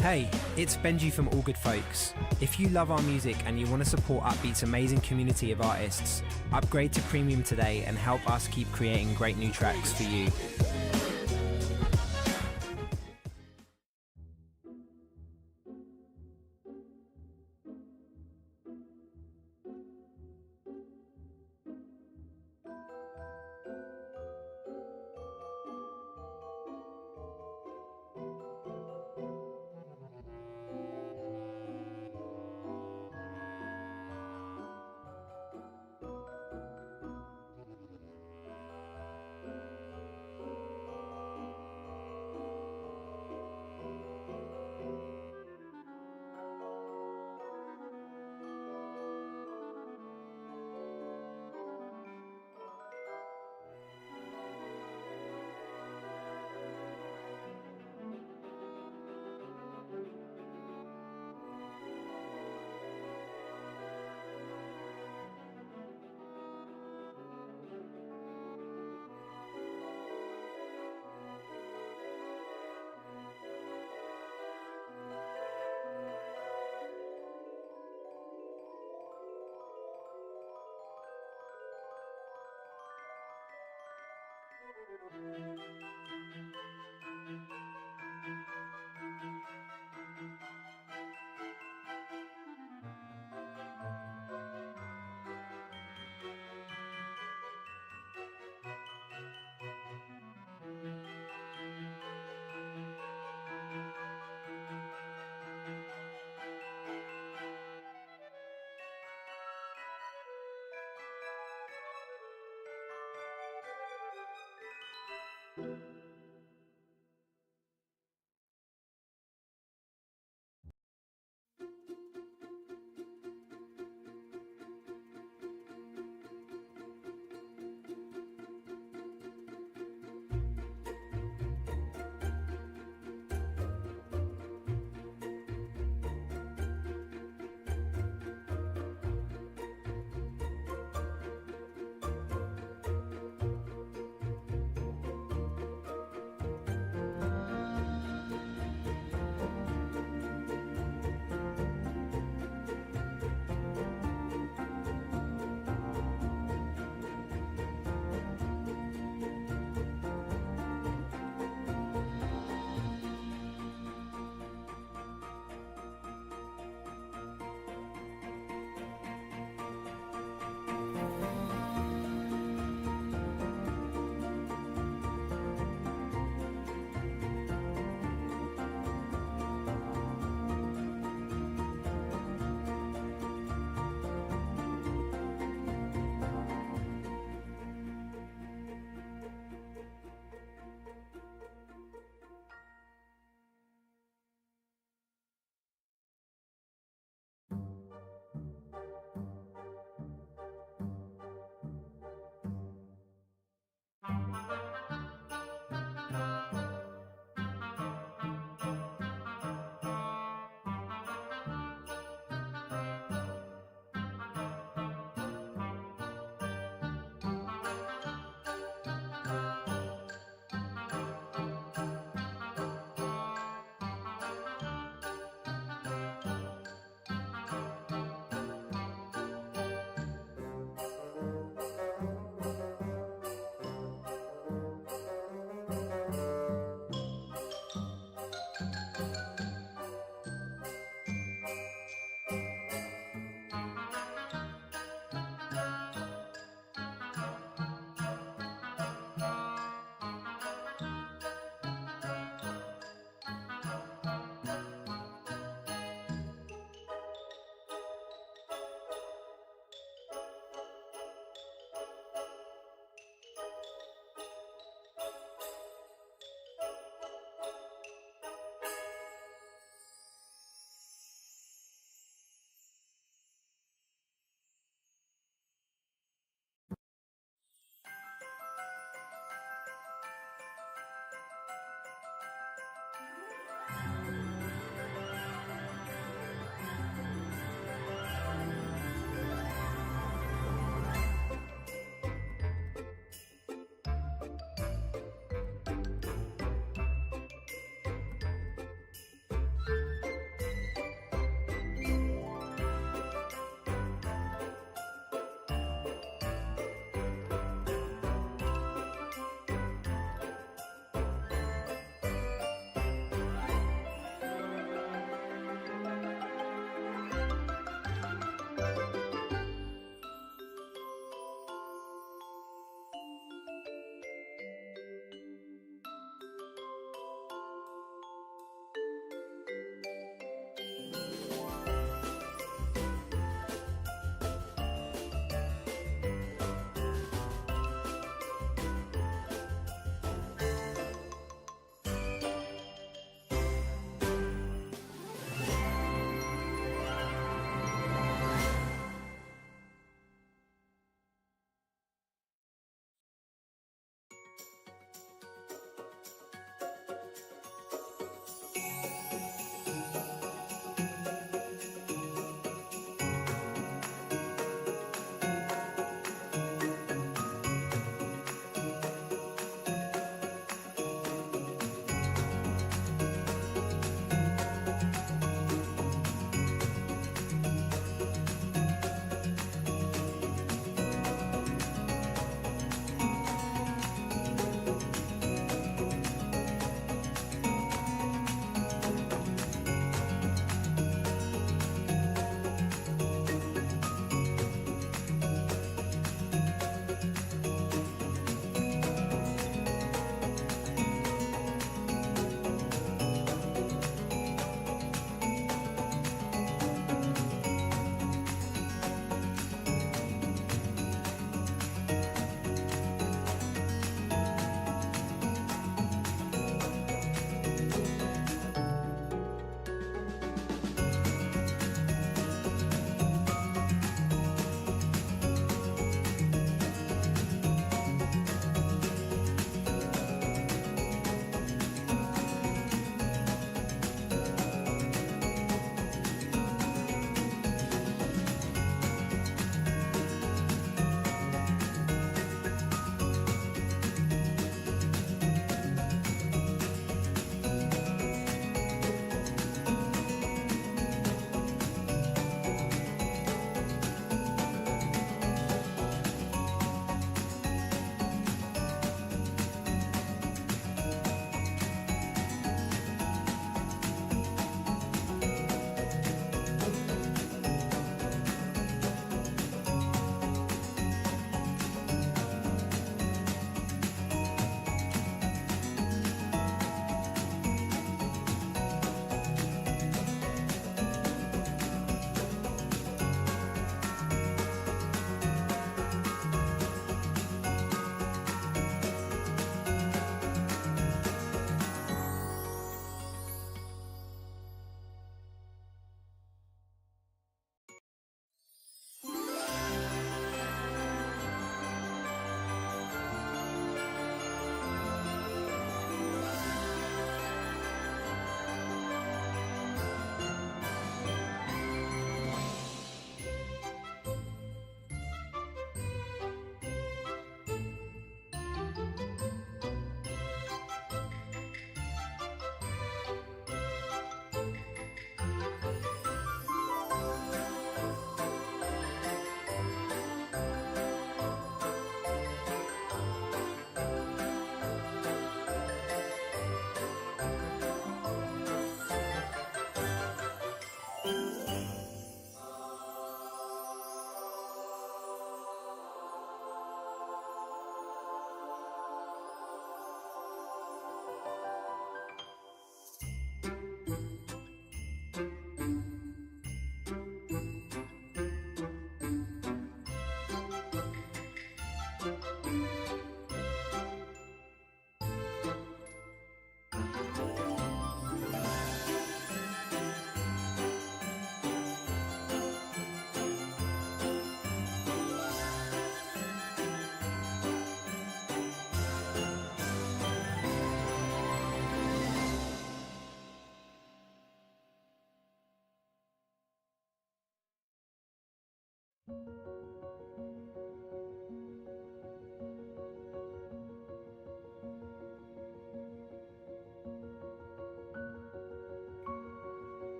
Hey, it's Benji from All Good Folks. If you love our music and you want to support Upbeat's amazing community of artists, upgrade to Premium today and help us keep creating great new tracks for you.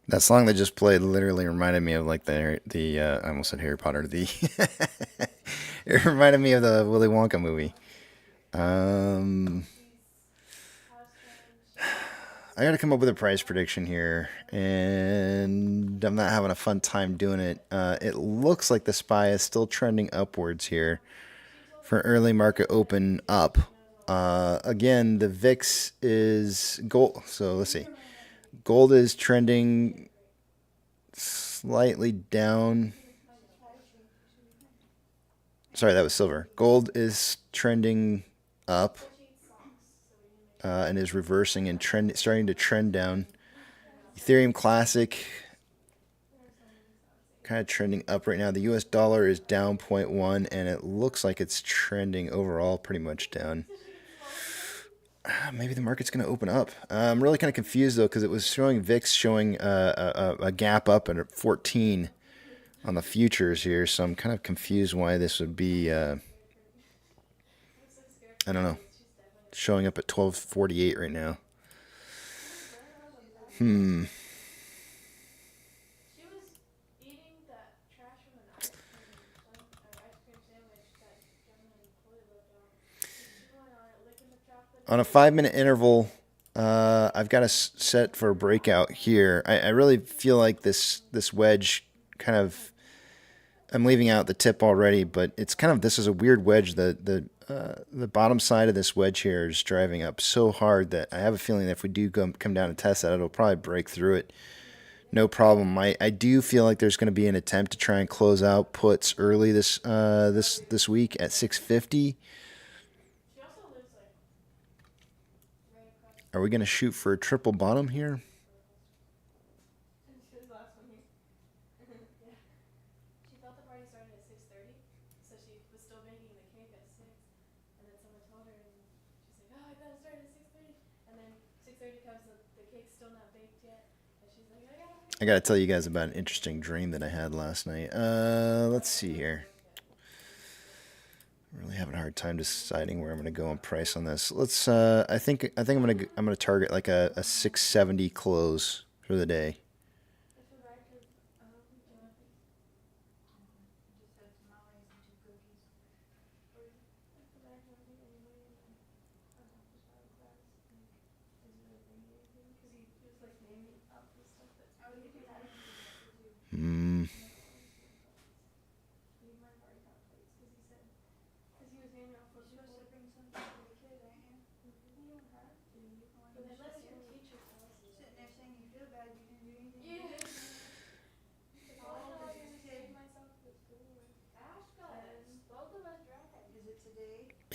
That song that just played literally reminded me of like the I almost said Harry Potter. The it reminded me of the Willy Wonka movie. I got to come up with a price prediction here, and I'm not having a fun time doing it. It looks like the SPY is still trending upwards here for early market open up. Again, the VIX is gold. So let's see. Gold is trending slightly down. Sorry, that was silver. Gold is trending up and is reversing and starting to trend down. Ethereum Classic kind of trending up right now. The US dollar is down 0.1, and it looks like it's trending overall pretty much down. Maybe the market's going to open up. I'm really kind of confused, though, because it was showing VIX showing a gap up at 14 on the futures here, so I'm kind of confused why this would be, I don't know, showing up at 1248 right now. On a 5-minute interval, I've got a set for a breakout here. I really feel like this wedge kind of, I'm leaving out the tip already, but it's kind of, this is a weird wedge. The bottom side of this wedge here is driving up so hard that I have a feeling that if we do come down and test that, it'll probably break through it. No problem. I do feel like there's going to be an attempt to try and close out puts early this week at 650. Are we going to shoot for a triple bottom here? I got to tell you guys about an interesting dream that I had last night. Let's see here. I'm really having a hard time deciding where I'm going to go on price on this. Let's. I think I'm going to target like a 670 close for the day.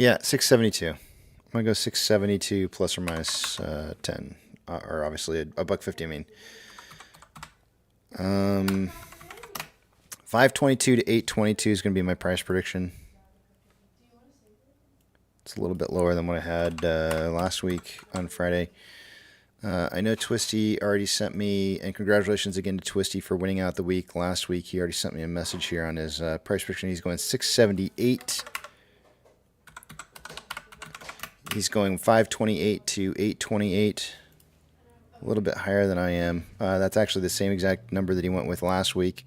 Yeah, 672. I'm gonna go 672 plus or minus 10, or obviously a buck 50. I mean, 522 to 822 is gonna be my price prediction. It's a little bit lower than what I had last week on Friday. I know Twisty already sent me, and congratulations again to Twisty for winning out the week last week. He already sent me a message here on his price prediction. He's going 678. He's going 528 to 828. A little bit higher than I am. That's actually the same exact number that he went with last week.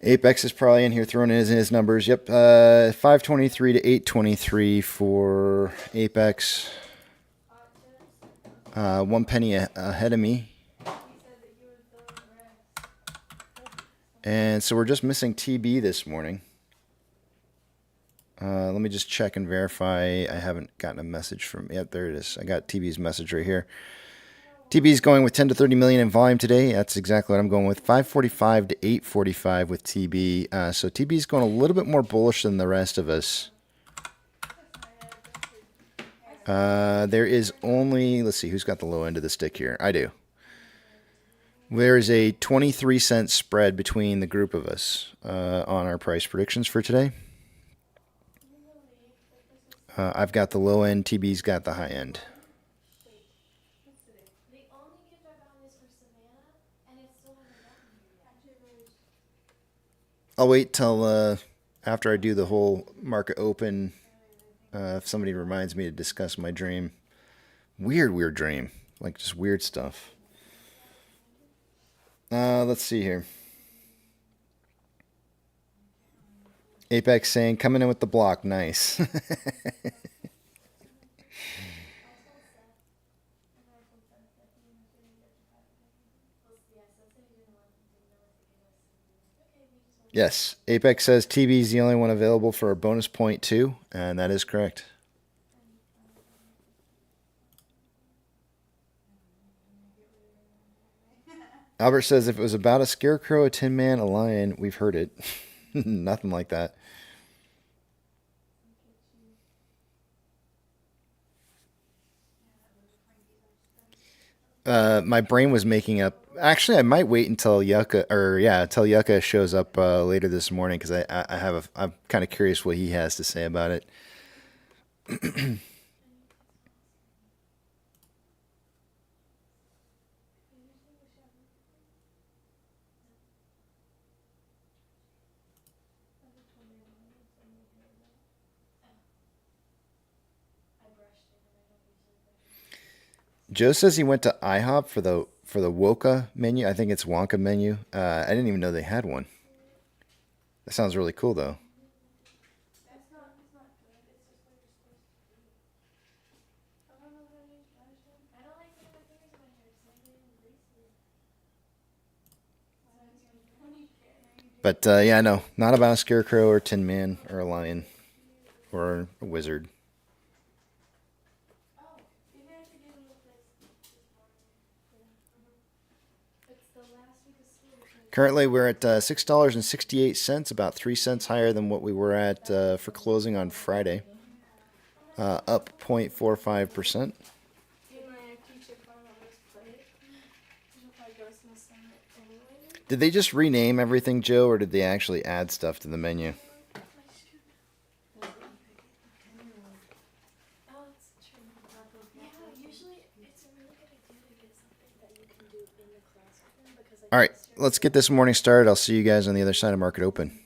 Apex is probably in here throwing in his numbers. Yep, 523 to 823 for Apex. 1 penny ahead of me. And so we're just missing TB this morning. Let me just check and verify. I haven't gotten a message from... Yep, there it is. I got TB's message right here. TB's going with 10 to 30 million in volume today. That's exactly what I'm going with. 545 to 845 with TB. So TB's going a little bit more bullish than the rest of us. There is only... Let's see, who's got the low end of the stick here? I do. There is a 23-cent spread between the group of us on our price predictions for today. I've got the low end. TB's got the high end. I'll wait till after I do the whole market open. If somebody reminds me to discuss my dream. Weird dream. Like just weird stuff. Let's see here. Apex saying, coming in with the block. Nice. Yes, Apex says TB is the only one available for a bonus point too, and that is correct. Albert says if it was about a scarecrow, a tin man, a lion, we've heard it. Nothing like that. My brain was making up. Actually, I might wait until Yucca shows up later this morning because I'm kind of curious what he has to say about it. Joe says he went to IHOP for the Wonka menu. I think it's Wonka menu. I didn't even know they had one. That sounds really cool, though. But yeah, no, not about a scarecrow or tin man or a lion or a wizard. Currently, we're at $6.68, about 3 cents higher than what we were at for closing on Friday. Up 0.45%. Did they just rename everything, Joe, or did they actually add stuff to the menu? All right, let's get this morning started. I'll see you guys on the other side of market open.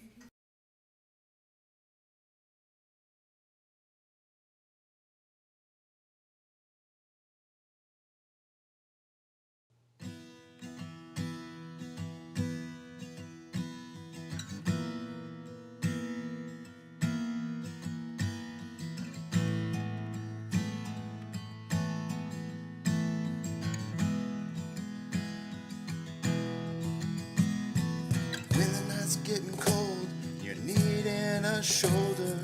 Getting cold, you're needing a shoulder.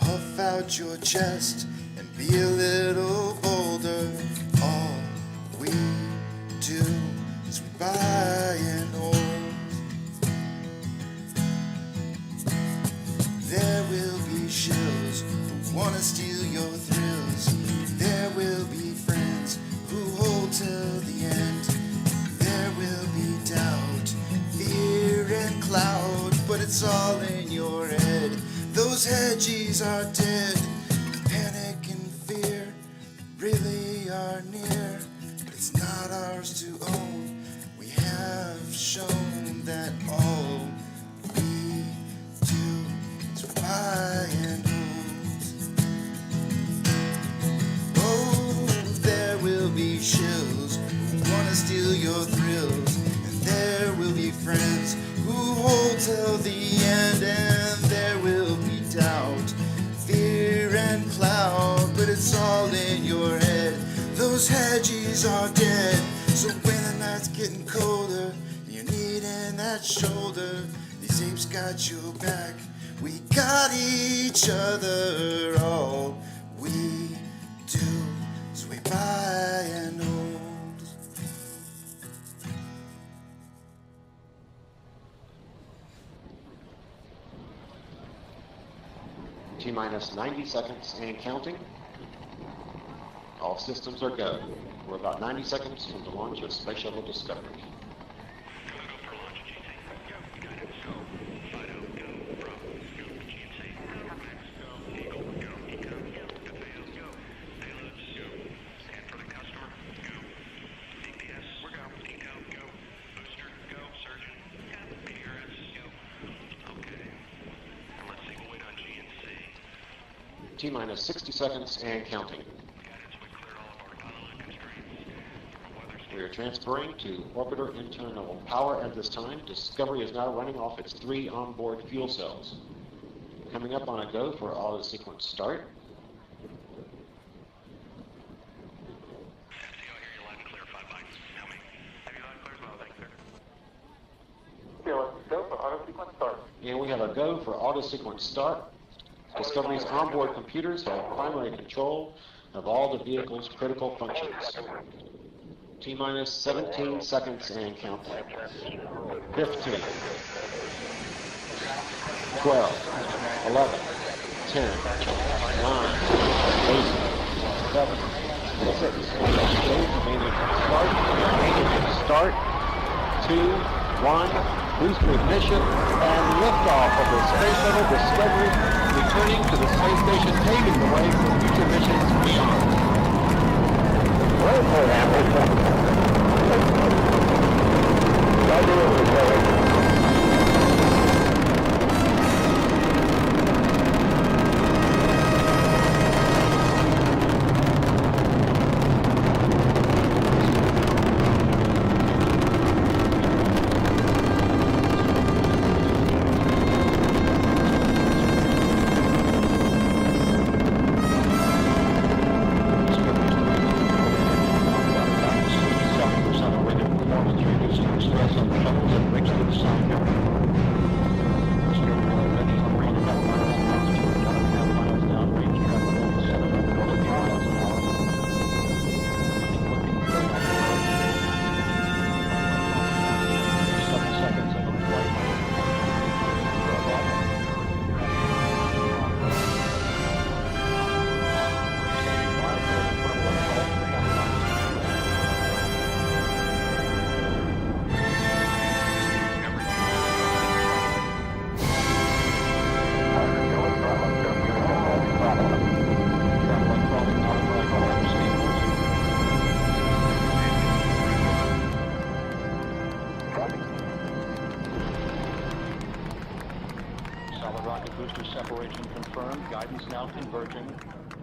Puff out your chest and be a little bolder. All we do is we buy and hold. There will be shills hedgies are dead. Panic and fear really are near, but it's not ours to own. We have shown that all we do is buy and own. Oh, there will be shills who wanna steal your thrills, and there will be friends who hold till the end, and there will be doubt, fear and cloud, but it's all in your head. Those hedgies are dead. So when the night's getting colder, you're needing that shoulder, these apes got your back. We got each other. All we do is we buy and hold. T-minus 90 seconds and counting. All systems are go. We're about 90 seconds from the launch of Space Shuttle Discovery. T-minus 60 seconds and counting. We are transferring to orbiter internal power at this time. Discovery is now running off its 3 onboard fuel cells. Coming up on a go for auto sequence start. And we have a go for auto sequence start. Discovery's onboard computers have primary control of all the vehicle's critical functions. T-minus 17 seconds and counting. 15, 12, 11, 10, 9, 8, 7, 6, start, 2, 1, booster ignition, and liftoff of the Space Shuttle Discovery, returning to the space station, paving the way for future missions beyond.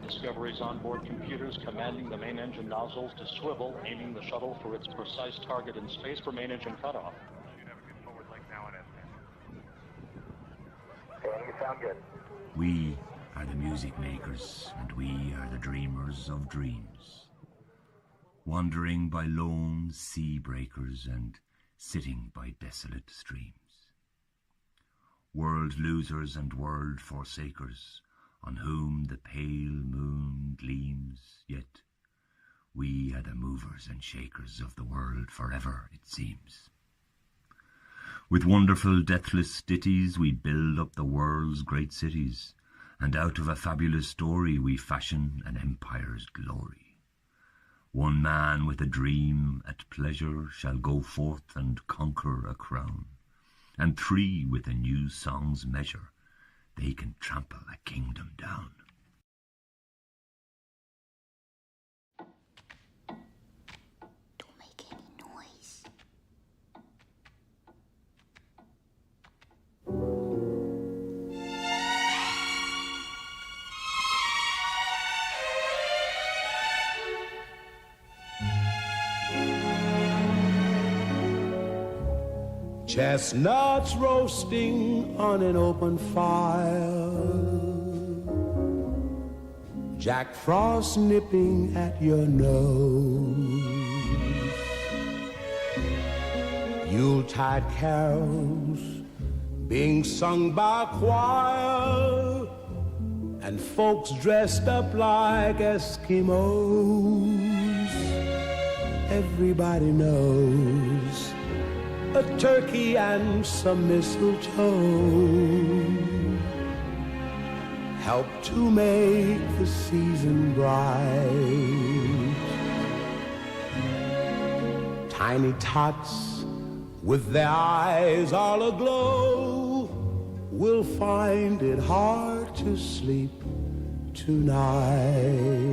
Discovery's onboard computers commanding the main engine nozzles to swivel, aiming the shuttle for its precise target in space for main engine cutoff. Should have a good forward link now in it. Sound good. We are the music makers, and we are the dreamers of dreams, wandering by lone sea breakers and sitting by desolate streams. World losers and world forsakers, on whom the pale moon gleams, yet we are the movers and shakers of the world forever, it seems. With wonderful deathless ditties we build up the world's great cities, and out of a fabulous story we fashion an empire's glory. One man with a dream at pleasure shall go forth and conquer a crown, and 3 with a new song's measure they can trample a kingdom down. Don't make any noise. Chestnuts roasting on an open fire, Jack Frost nipping at your nose, Yuletide carols being sung by a choir, and folks dressed up like Eskimos. Everybody knows a turkey and some mistletoe help to make the season bright. Tiny tots with their eyes all aglow will find it hard to sleep tonight.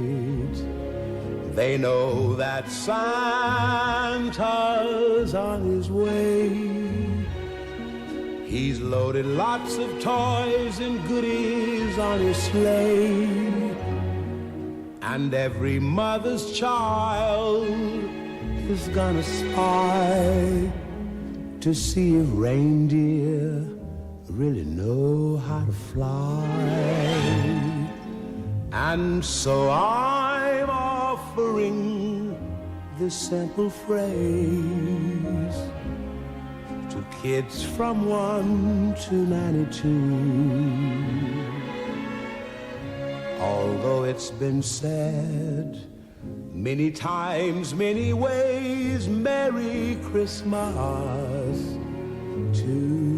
They know that Santa's on his way. He's loaded lots of toys and goodies on his sleigh. And every mother's child is gonna spy to see if reindeer really know how to fly. And so I'm offering this simple phrase to kids from 1 to 92. Although it's been said many times, many ways, Merry Christmas to you.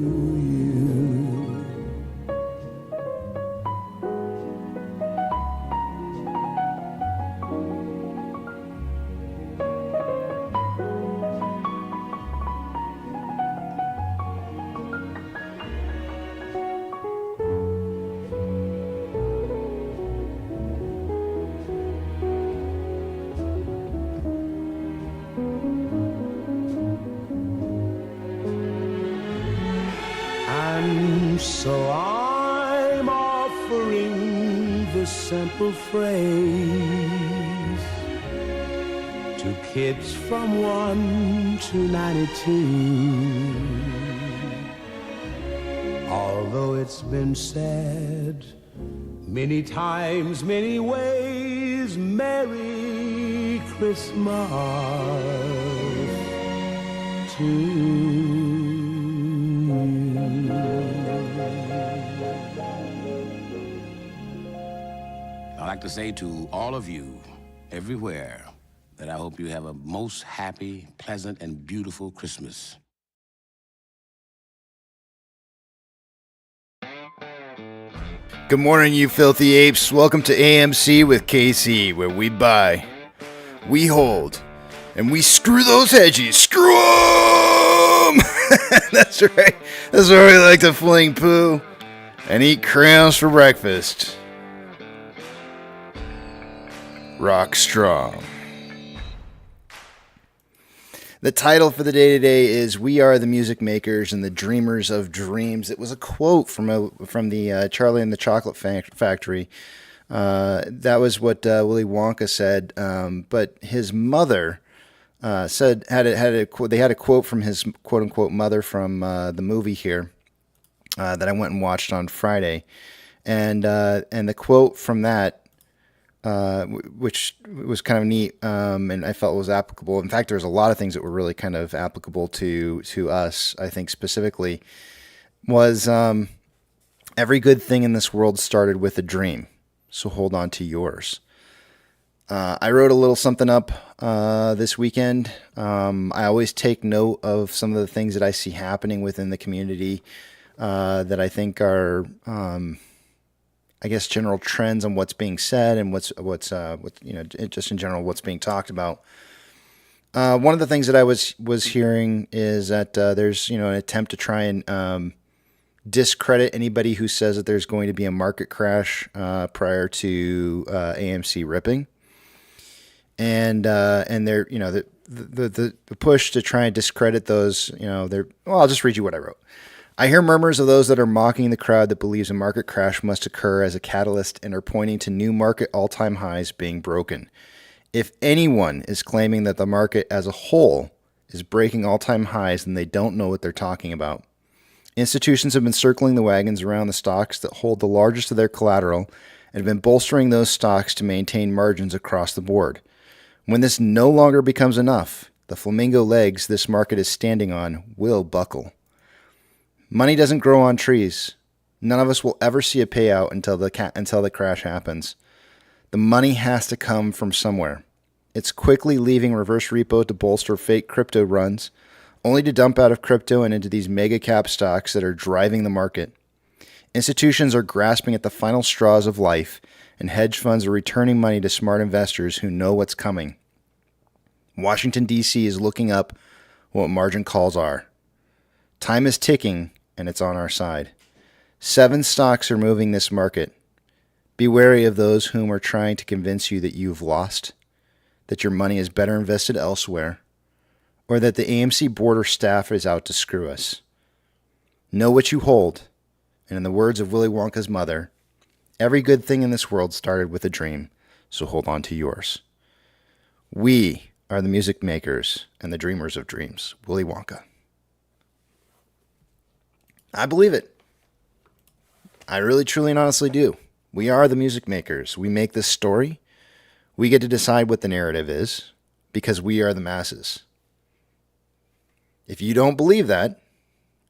So I'm offering this simple phrase to kids from 1 to 92. Although it's been said many times, many ways, Merry Christmas to you. I'd like to say to all of you, everywhere, that I hope you have a most happy, pleasant, and beautiful Christmas. Good morning, you filthy apes. Welcome to AMC with KC, where we buy, we hold, and we screw those hedgies. Screw them! That's right. That's where we like to fling poo and eat crayons for breakfast. Rock strong. The title for the day today is "We Are the Music Makers and the Dreamers of Dreams." It was a quote from the Charlie and the Chocolate Factory. That was what Willy Wonka said. But his mother said had a quote. They had a quote from his quote unquote mother from the movie here that I went and watched on Friday, and the quote from that. Which was kind of neat, and I felt was applicable. In fact, there was a lot of things that were really kind of applicable to us, I think specifically, was every good thing in this world started with a dream, so hold on to yours. I wrote a little something up this weekend. I always take note of some of the things that I see happening within the community that I think are... I guess general trends on what's being said and what's just in general what's being talked about. One of the things that I was hearing is that there's an attempt to try and discredit anybody who says that there's going to be a market crash prior to AMC ripping, and they're the push to try and discredit those. I'll just read you what I wrote. I hear murmurs of those that are mocking the crowd that believes a market crash must occur as a catalyst and are pointing to new market all-time highs being broken. If anyone is claiming that the market as a whole is breaking all-time highs, then they don't know what they're talking about. Institutions have been circling the wagons around the stocks that hold the largest of their collateral and have been bolstering those stocks to maintain margins across the board. When this no longer becomes enough, the flamingo legs this market is standing on will buckle. Money doesn't grow on trees. None of us will ever see a payout until the crash happens. The money has to come from somewhere. It's quickly leaving reverse repo to bolster fake crypto runs, only to dump out of crypto and into these mega cap stocks that are driving the market. Institutions are grasping at the final straws of life, and hedge funds are returning money to smart investors who know what's coming. Washington, D.C. is looking up what margin calls are. Time is ticking, and it's on our side. 7 stocks are moving this market. Be wary of those whom are trying to convince you that you've lost, that your money is better invested elsewhere, or that the AMC board or staff is out to screw us. Know what you hold, and in the words of Willy Wonka's mother, every good thing in this world started with a dream, so hold on to yours. We are the music makers and the dreamers of dreams. Willy Wonka. I believe it. I really, truly, and honestly do. We are the music makers. We make this story. We get to decide what the narrative is because we are the masses. If you don't believe that,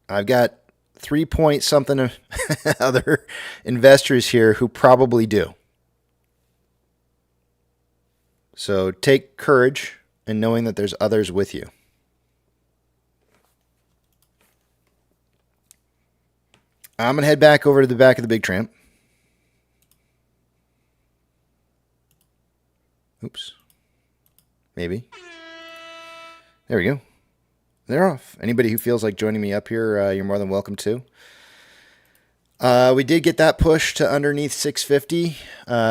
I've got 3 point something other investors here who probably do. So take courage in knowing that there's others with you. I'm going to head back over to the back of the Big Tramp. Oops. Maybe. There we go. They're off. Anybody who feels like joining me up here, you're more than welcome to. We did get that push to underneath 650.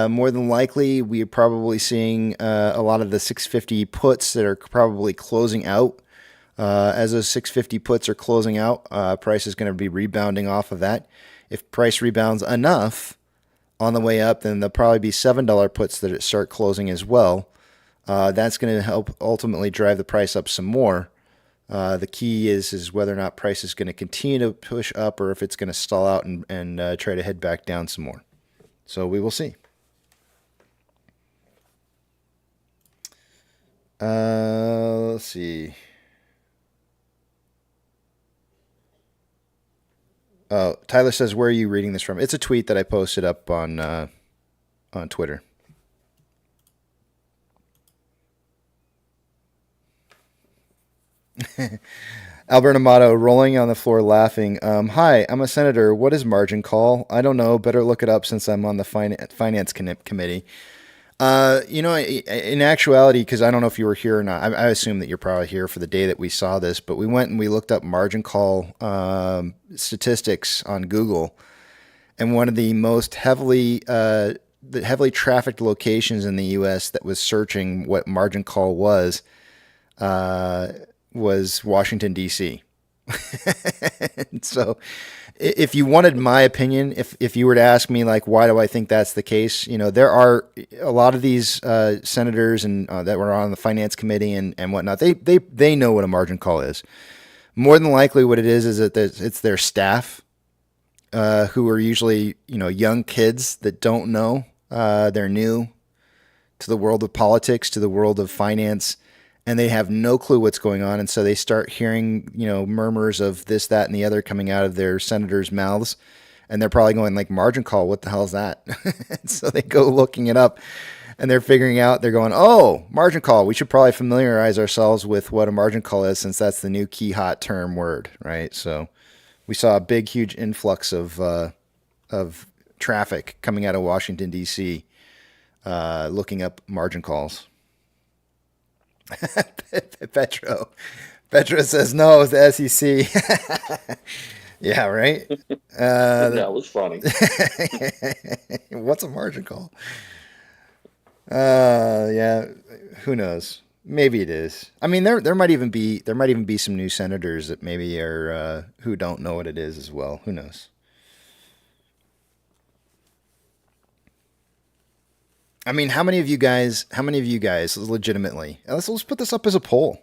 More than likely, we are probably seeing a lot of the 650 puts that are probably closing out. As those 650 puts are closing out, price is going to be rebounding off of that. If price rebounds enough on the way up, then there'll probably be $7 puts that start closing as well. That's going to help ultimately drive the price up some more. The key is whether or not price is going to continue to push up or if it's going to stall out and try to head back down some more. So we will see. Let's see. Oh, Tyler says, where are you reading this from? It's a tweet that I posted up on Twitter. Albert Amato rolling on the floor laughing. Hi, I'm a senator. What is margin call? I don't know. Better look it up since I'm on the finance committee. In actuality, because I don't know if you were here or not, I assume that you're probably here for the day that we saw this, but we went and we looked up margin call statistics on Google, and one of the most heavily trafficked locations in the U.S. that was searching what margin call was Washington, D.C. So if you wanted my opinion, if you were to ask me, like, why do I think that's the case? There are a lot of these senators and that were on the finance committee and whatnot. They know what a margin call is. More than likely what it is that it's their staff who are usually, young kids that don't know. They're new to the world of politics, to the world of finance, and they have no clue what's going on. And so they start hearing, murmurs of this, that, and the other coming out of their senators' mouths. And they're probably going like, margin call, what the hell is that? So they go looking it up and they're figuring out, they're going, oh, margin call. We should probably familiarize ourselves with what a margin call is, since that's the new key hot term word, right? So we saw a big, huge influx of traffic coming out of Washington, D.C., looking up margin calls. Petro says no, it's the SEC. Yeah, right. That was funny. What's a margin call? Yeah, who knows? Maybe it is. I mean, there might even be some new senators that maybe are who don't know what it is as well. Who knows? I mean, how many of you guys? Legitimately? Let's put this up as a poll.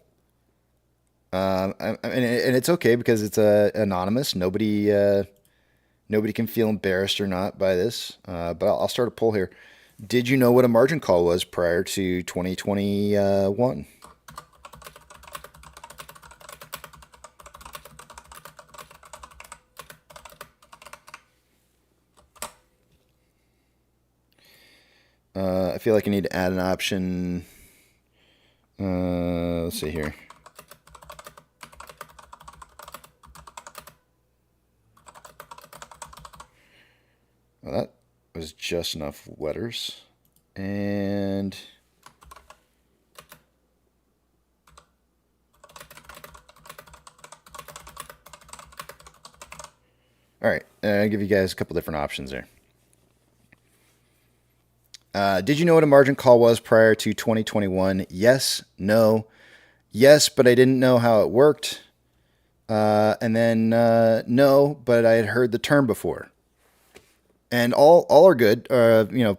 And it's okay because it's anonymous. Nobody can feel embarrassed or not by this. But I'll start a poll here. Did you know what a margin call was prior to 2021? I feel like I need to add an option. Let's see here. Well, that was just enough letters. And all right, I'll give you guys a couple different options there. Did you know what a margin call was prior to 2021? Yes, no, yes, but I didn't know how it worked. And then no, but I had heard the term before. And all are good.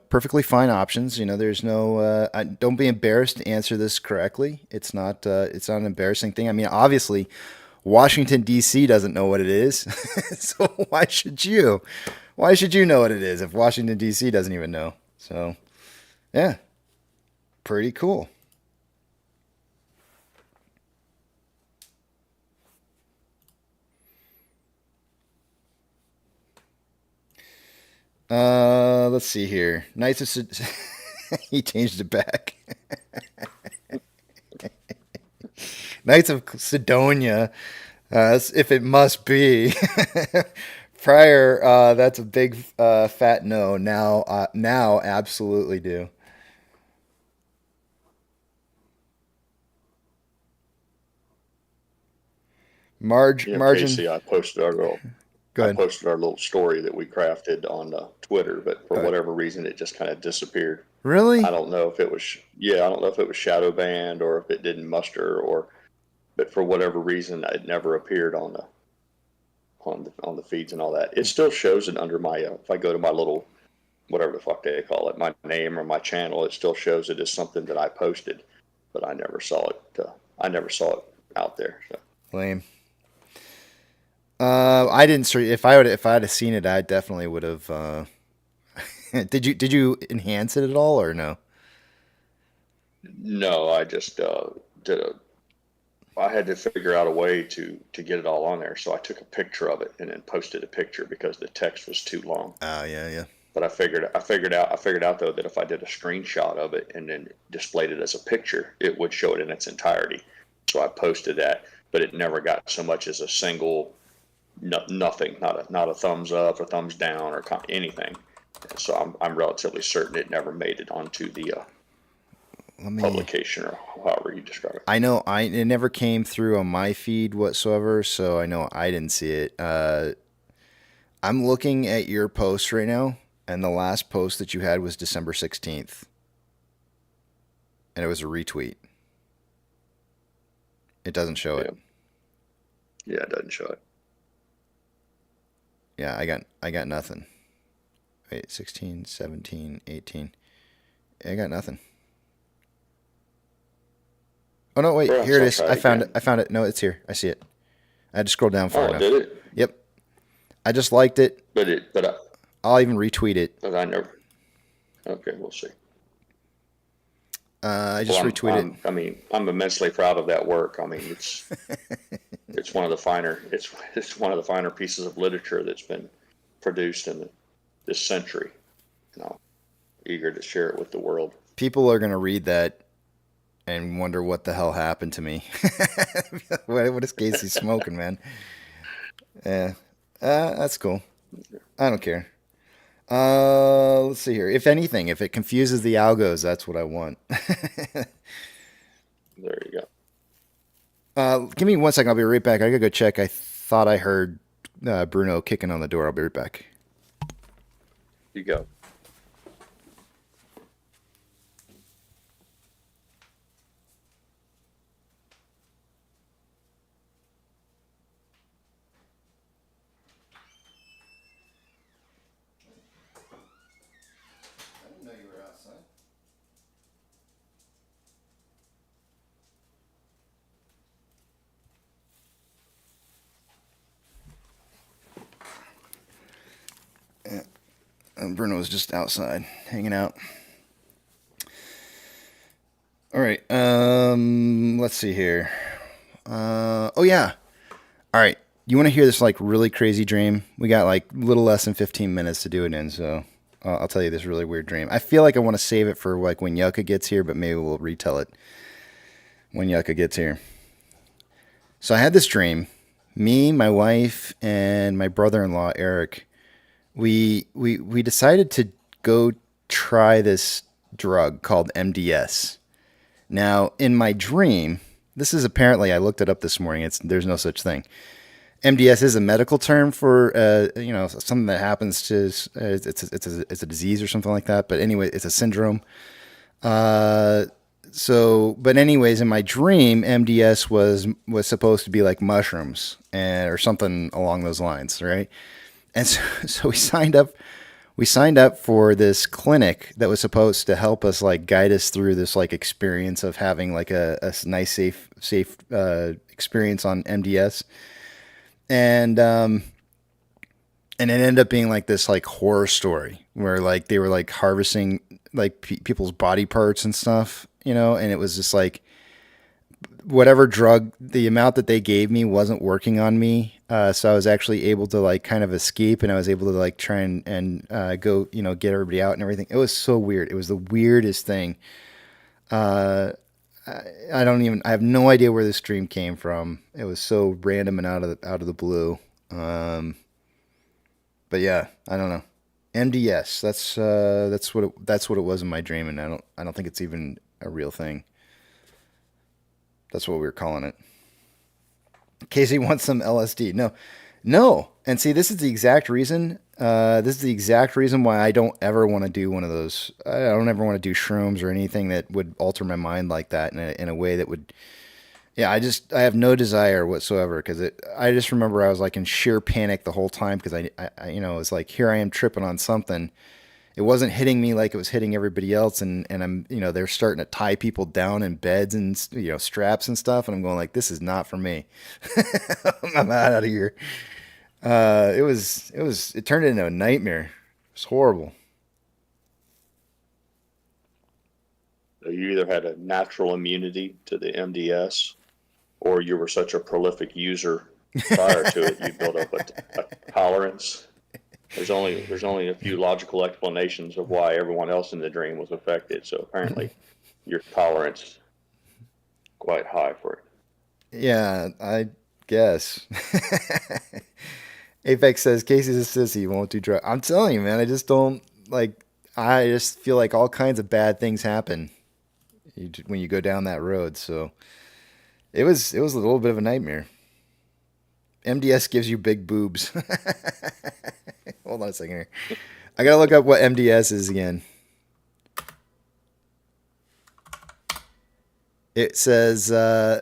Perfectly fine options. There's no. Don't be embarrassed to answer this correctly. It's not an embarrassing thing. I mean, obviously, Washington D.C. doesn't know what it is, so why should you? Why should you know what it is if Washington D.C. doesn't even know? So, yeah, pretty cool. Let's see here. Knights of he changed it back. Knights of Sidonia, if it must be. Prior, that's a big fat no. Now, absolutely do. Margin. Casey, I posted our little. Go ahead. I posted our little story that we crafted on Twitter, but for whatever reason, it just kind of disappeared. Really? I don't know if it was. I don't know if it was shadow banned or if it didn't muster, but for whatever reason, it never appeared on the feeds and all that. It still shows it under my. If I go to my little, whatever the fuck they call it, my name or my channel, it still shows it as something that I posted, but I never saw it. I never saw it out there. So. Lame. I didn't. If I had seen it, I definitely would have. Did you enhance it at all or no? No, I just did a. I had to figure out a way to get it all on there, so I took a picture of it and then posted a picture because the text was too long. Oh yeah. But I figured out though that if I did a screenshot of it and then displayed it as a picture, it would show it in its entirety. So I posted that, but it never got so much as a single. Nothing, not a thumbs up or thumbs down or anything. So I'm relatively certain it never made it onto the publication or however you describe it. I know it never came through on my feed whatsoever, so I know I didn't see it. I'm looking at your post right now, and the last post that you had was December 16th, and it was a retweet. It doesn't show it. Yeah, it doesn't show it. Yeah, I got nothing. Wait, 16, 17, 18. I got nothing. Oh no, wait, here it is. I found it. No, it's here. I see it. I had to scroll down far enough. Did it? Yep. I just liked it. But I'll even retweet it. But I never. Okay, we'll see. I just retweeted. I'm immensely proud of that work. I mean, it's one of the finer one of the finer pieces of literature that's been produced in this century. Eager to share it with the world. People are going to read that and wonder what the hell happened to me. What is Casey smoking, man? Yeah, that's cool. I don't care. Let's see here. If anything, if it confuses the algos, that's what I want. There you go. Give me 1 second. I'll be right back. I gotta go check. I thought I heard Bruno kicking on the door. I'll be right back. You go. I didn't know you were outside. Yeah. Bruno was just outside hanging out. All right. Let's see here. Oh yeah. All right. You want to hear this like really crazy dream? We got like a little less than 15 minutes to do it in, so I'll tell you this really weird dream. I feel like I want to save it for like when Yucca gets here, but maybe we'll retell it when Yucca gets here. So I had this dream. Me, my wife, and my brother-in-law Eric. We decided to go try this drug called MDS. Now, in my dream, this is apparently, I looked it up this morning. There's no such thing. MDS is a medical term for something that happens to it's a disease or something like that. But anyway, it's a syndrome. But anyways, in my dream, MDS was supposed to be like mushrooms or something along those lines, right? And so we signed up. We signed up for this clinic that was supposed to help us like guide us through this like experience of having like a nice safe experience on MDS, and it ended up being like this like horror story where like they were like harvesting like people's body parts and stuff, and it was just like whatever drug, the amount that they gave me wasn't working on me. So I was actually able to like kind of escape, and I was able to like try and go, get everybody out and everything. It was so weird. It was the weirdest thing. I have no idea where this dream came from. It was so random and out of the blue. But yeah, I don't know. MDS. That's what it was in my dream, and I don't think it's even a real thing. That's what we were calling it. Casey wants some LSD. No. And see, this is the exact reason. Why I don't ever want to do one of those. I don't ever want to do shrooms or anything that would alter my mind like that in a way that would. Yeah, I have no desire whatsoever because I just remember I was like in sheer panic the whole time because I it was like here I am tripping on something. It wasn't hitting me like it was hitting everybody else, and I'm, they're starting to tie people down in beds and, straps and stuff, and I'm going like, this is not for me. I'm out of here. It turned into a nightmare. It was horrible. You either had a natural immunity to the MDS, or you were such a prolific user prior to it, you built up a tolerance. There's only a few logical explanations of why everyone else in the dream was affected. So apparently, your tolerance quite high for it. Yeah, I guess. Apex says Casey's a sissy, won't do drugs. I'm telling you, man. I just don't like. I just feel like all kinds of bad things happen when you go down that road. So it was a little bit of a nightmare. MDS gives you big boobs. Hold on a second here. I gotta look up what MDS is again. It says I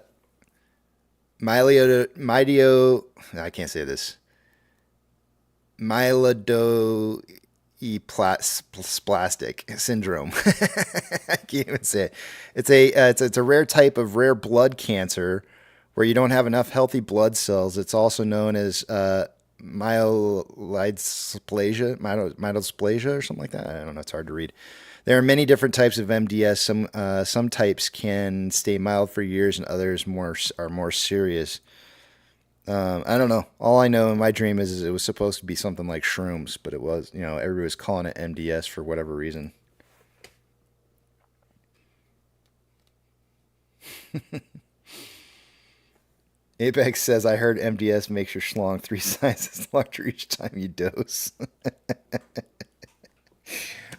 can't say this. Myelodysplastic syndrome. I can't even say it. It's a rare type of rare blood cancer where you don't have enough healthy blood cells. It's also known as myelodysplasia or something like that. I don't know. It's hard to read. There are many different types of MDS. Some types can stay mild for years, and others are more serious. I don't know. All I know in my dream is it was supposed to be something like shrooms, but it was, everybody was calling it MDS for whatever reason. Apex says, I heard MDS makes your schlong 3 sizes larger each time you dose.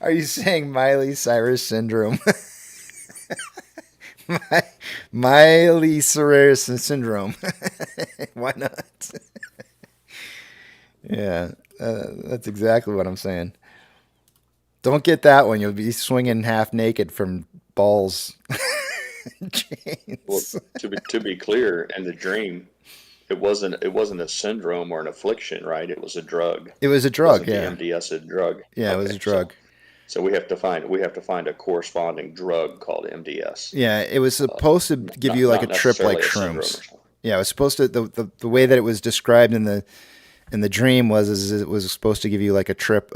Are you saying Miley Cyrus syndrome? Miley Cyrus syndrome. Why not? Yeah, that's exactly what I'm saying. Don't get that one. You'll be swinging half naked from balls. Well, Chains. to be clear, in the dream, it wasn't a syndrome or an affliction, right? It was a drug. It was a It drug, wasn't the yeah. MDS a drug. Yeah, it was Okay, a drug. so we have to find a corresponding drug called MDS. Yeah, it was supposed to give you like a Not trip like necessarily a syndrome or shrooms. something. Yeah, it was supposed to the way that it was described in the dream was is it was supposed to give you like a trip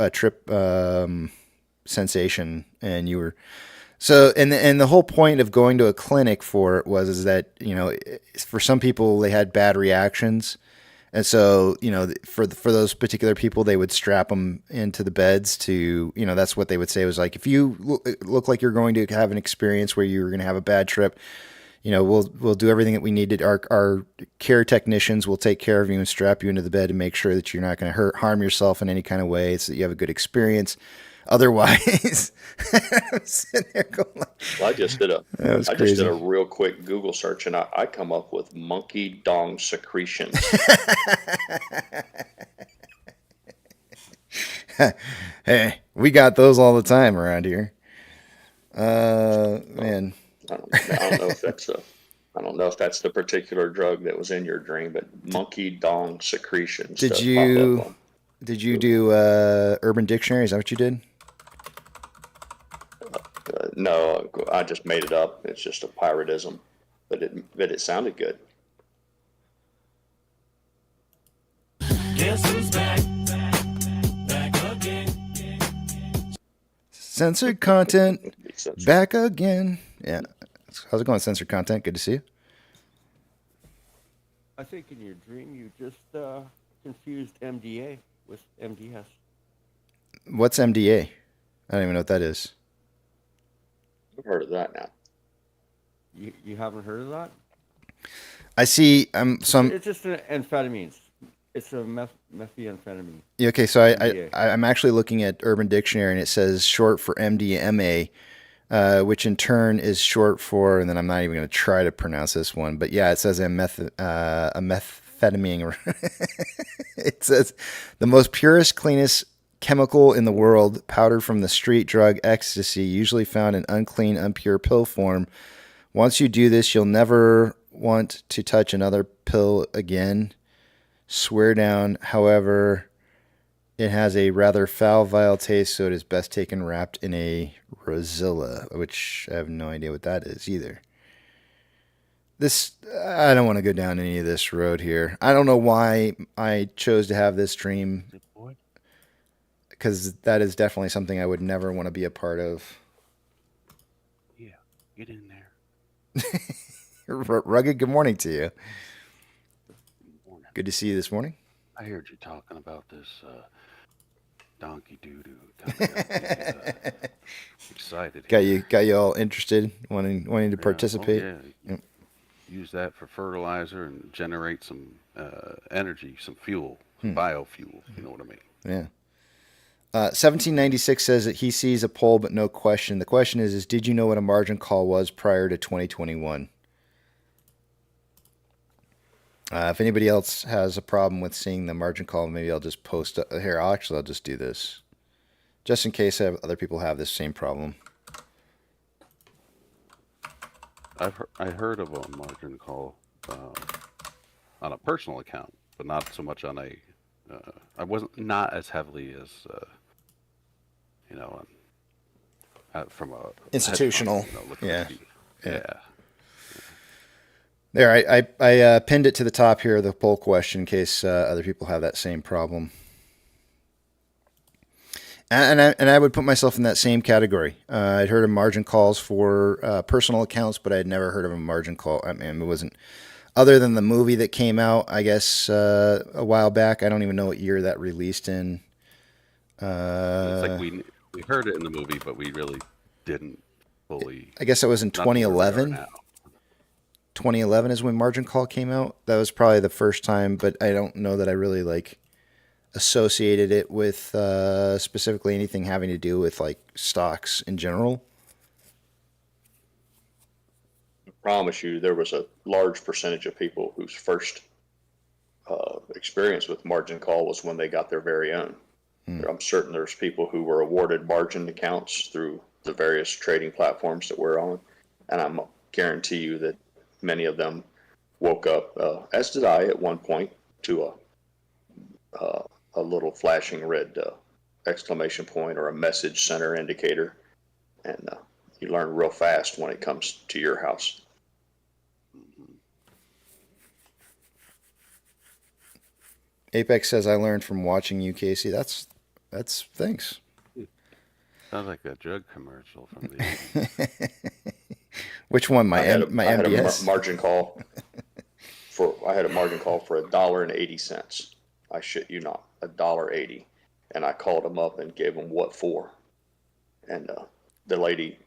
sensation, and you were so and the whole point of going to a clinic for it was is that for some people they had bad reactions, and so for those particular people they would strap them into the beds to that's what they would say was like if you look like you're going to have an experience where you're going to have a bad trip. We'll do everything that we need to. Our care technicians will take care of you and strap you into the bed and make sure that you're not going to harm yourself in any kind of way, so that you have a good experience. Otherwise, I'm sitting there going like, Well, I just did crazy. a real quick Google search, and I come up with monkey dong secretions. Hey, we got those all the time around here. Man. I don't know if that's the particular drug that was in your dream, but monkey dong secretions. Did you do Urban Dictionary? Is that what you did? No, I just made it up. It's just a piratism, but it sounded good. Guess who's back? Back again. Censored content. Back again. Yeah. How's it going, censored content? Good to see you. I think in your dream you just confused MDA with MDS. What's MDA? I don't even know what that is. I've heard of that now. You haven't heard of that? I see. It's just an amphetamines. It's a methamphetamine. Yeah, okay, so I'm actually looking at Urban Dictionary, and it says short for MDMA, which in turn is short for, and then I'm not even going to try to pronounce this one, but yeah, it says a methamphetamine. It says the most purest, cleanest chemical in the world, powdered from the street drug ecstasy, usually found in unclean, impure pill form. Once you do this, you'll never want to touch another pill again. Swear down. However, it has a rather foul, vile taste, so it is best taken wrapped in a rosilla, which I have no idea what that is either. I don't want to go down any of this road here. I don't know why I chose to have this dream, because that is definitely something I would never want to be a part of. Yeah, get in there. Rugged, good morning to you. Good to see you this morning. I heard you talking about this donkey doo-doo. Excited. Got you all interested, wanting to participate. Oh, yeah. Yep. Use that for fertilizer and generate some energy, some fuel, biofuel. You know what I mean? Yeah. 1796 says that he sees a poll, but no question. The question is did you know what a margin call was prior to 2021? If anybody else has a problem with seeing the margin call, maybe I'll just post here. I'll just do this, just in case other people have this same problem. I heard of a margin call on a personal account, but not so much on a. I wasn't not as heavily as from a institutional. Yeah. There, I pinned it to the top here, the poll question, in case other people have that same problem. And I would put myself in that same category. I'd heard of margin calls for personal accounts, but I'd never heard of a margin call. I mean, it wasn't, other than the movie that came out, I guess, a while back. I don't even know what year that released in. It's like we heard it in the movie, but we really didn't fully. I guess it was in 2011. 2011 is when Margin Call came out. That was probably the first time, but I don't know that I really associated it with specifically anything having to do with stocks in general. I promise you, there was a large percentage of people whose first experience with margin call was when they got their very own. I'm certain there's people who were awarded margin accounts through the various trading platforms that we're on, and I guarantee you that many of them woke up, as did I at one point, to a little flashing red exclamation point or a message center indicator, and you learn real fast when it comes to your house. Apex says, I learned from watching you, Casey. That's thanks. Sounds like a drug commercial from the 80s. Which one? I had a MBS? margin call for $1.80. I shit you not, $1.80, and I called them up and gave them what for, and the lady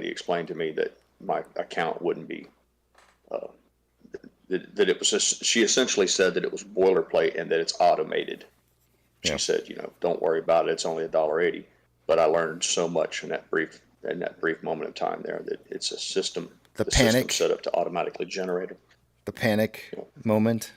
explained to me that my account wouldn't be. That it was she essentially said that it was boilerplate and that it's automated. She said, don't worry about it. It's only $1.80. But I learned so much in that brief moment of time there that it's a system. The panic system set up to automatically generate it. The panic moment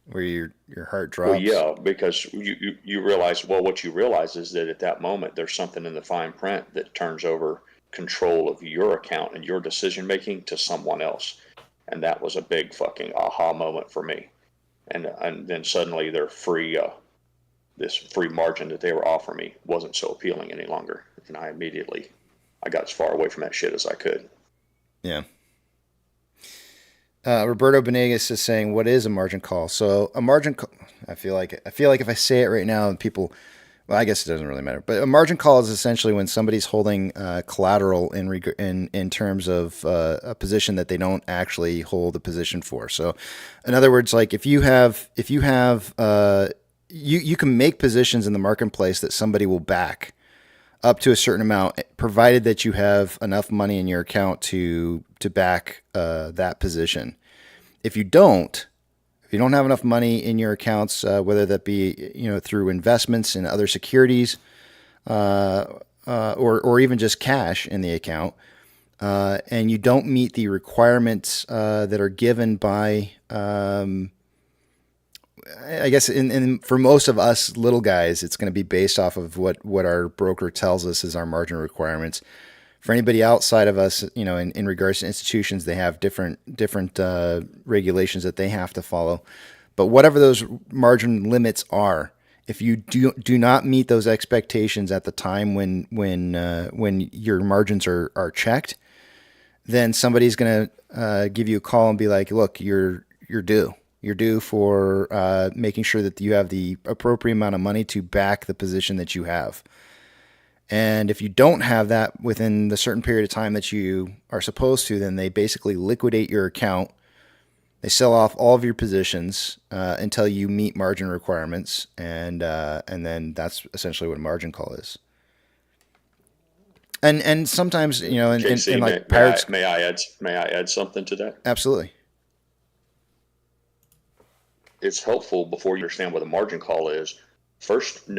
where your heart drops. Well, yeah, because you realize, what you realize is that at that moment there's something in the fine print that turns over control of your account and your decision making to someone else. And that was a big fucking aha moment for me. And then suddenly their this free margin that they were offering me wasn't so appealing any longer. And I got as far away from that shit as I could. Yeah. Roberto Benegas is saying, what is a margin call? So a margin call, I feel like if I say it right now, people, well, I guess it doesn't really matter. But a margin call is essentially when somebody's holding collateral in terms of a position that they don't actually hold a position for. So, in other words, like if you can make positions in the marketplace that somebody will back up to a certain amount, provided that you have enough money in your account to back that position. If you don't have enough money in your accounts, whether that be through investments in other securities, or even just cash in the account, and you don't meet the requirements that are given by, I guess, for most of us little guys, it's going to be based off of what our broker tells us is our margin requirements. For anybody outside of us, in regards to institutions, they have different regulations that they have to follow. But whatever those margin limits are, if you do not meet those expectations at the time when your margins are checked, then somebody's going to give you a call and be like, "Look, you're due. You're due for making sure that you have the appropriate amount of money to back the position that you have." And if you don't have that within the certain period of time that you are supposed to, then they basically liquidate your account. They sell off all of your positions until you meet margin requirements, and then that's essentially what a margin call is. And sometimes, JC, in like Pirates. May I add something to that? Absolutely. It's helpful before you understand what a margin call is. First,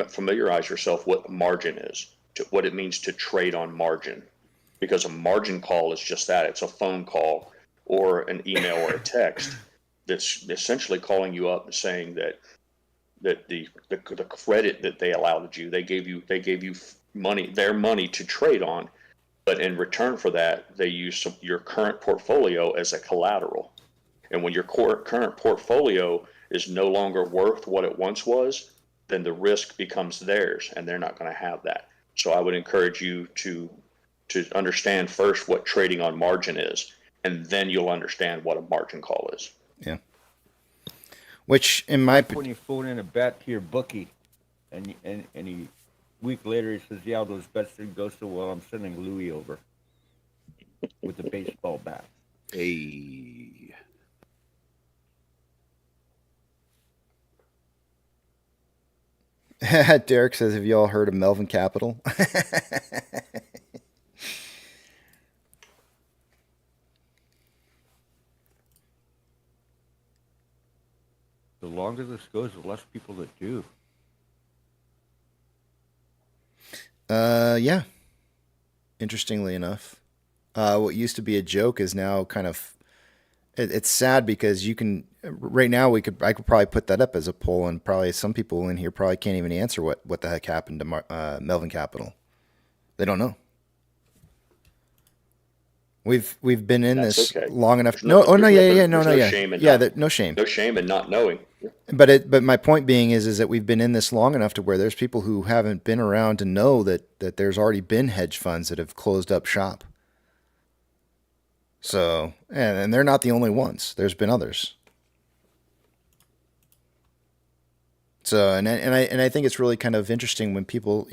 familiarize yourself what margin is, what it means to trade on margin, because a margin call is just that. It's a phone call or an email or a text that's essentially calling you up and saying that the credit that they allowed you, they gave you their money to trade on, but in return for that, they use your current portfolio as a collateral. And when your current portfolio is no longer worth what it once was, then the risk becomes theirs, and they're not going to have that. So I would encourage you to understand first what trading on margin is, and then you'll understand what a margin call is. Yeah. Which, in my when you phone in a bet to your bookie, and a week later he says, "Yeah, those bets didn't go so well. I'm sending Louis over with a baseball bat." Hey. Derek says, have you all heard of Melvin Capital? The longer this goes, the less people that do. Yeah. Interestingly enough, what used to be a joke is now kind of it's sad because you can right now I could probably put that up as a poll, and probably some people in here probably can't even answer what the heck happened to Melvin Capital. They don't know. We've been in this long enough. No shame in not knowing. But my point being is that we've been in this long enough to where there's people who haven't been around to know that there's already been hedge funds that have closed up shop. So, and they're not the only ones. There's been others. So, and I think it's really kind of interesting when people,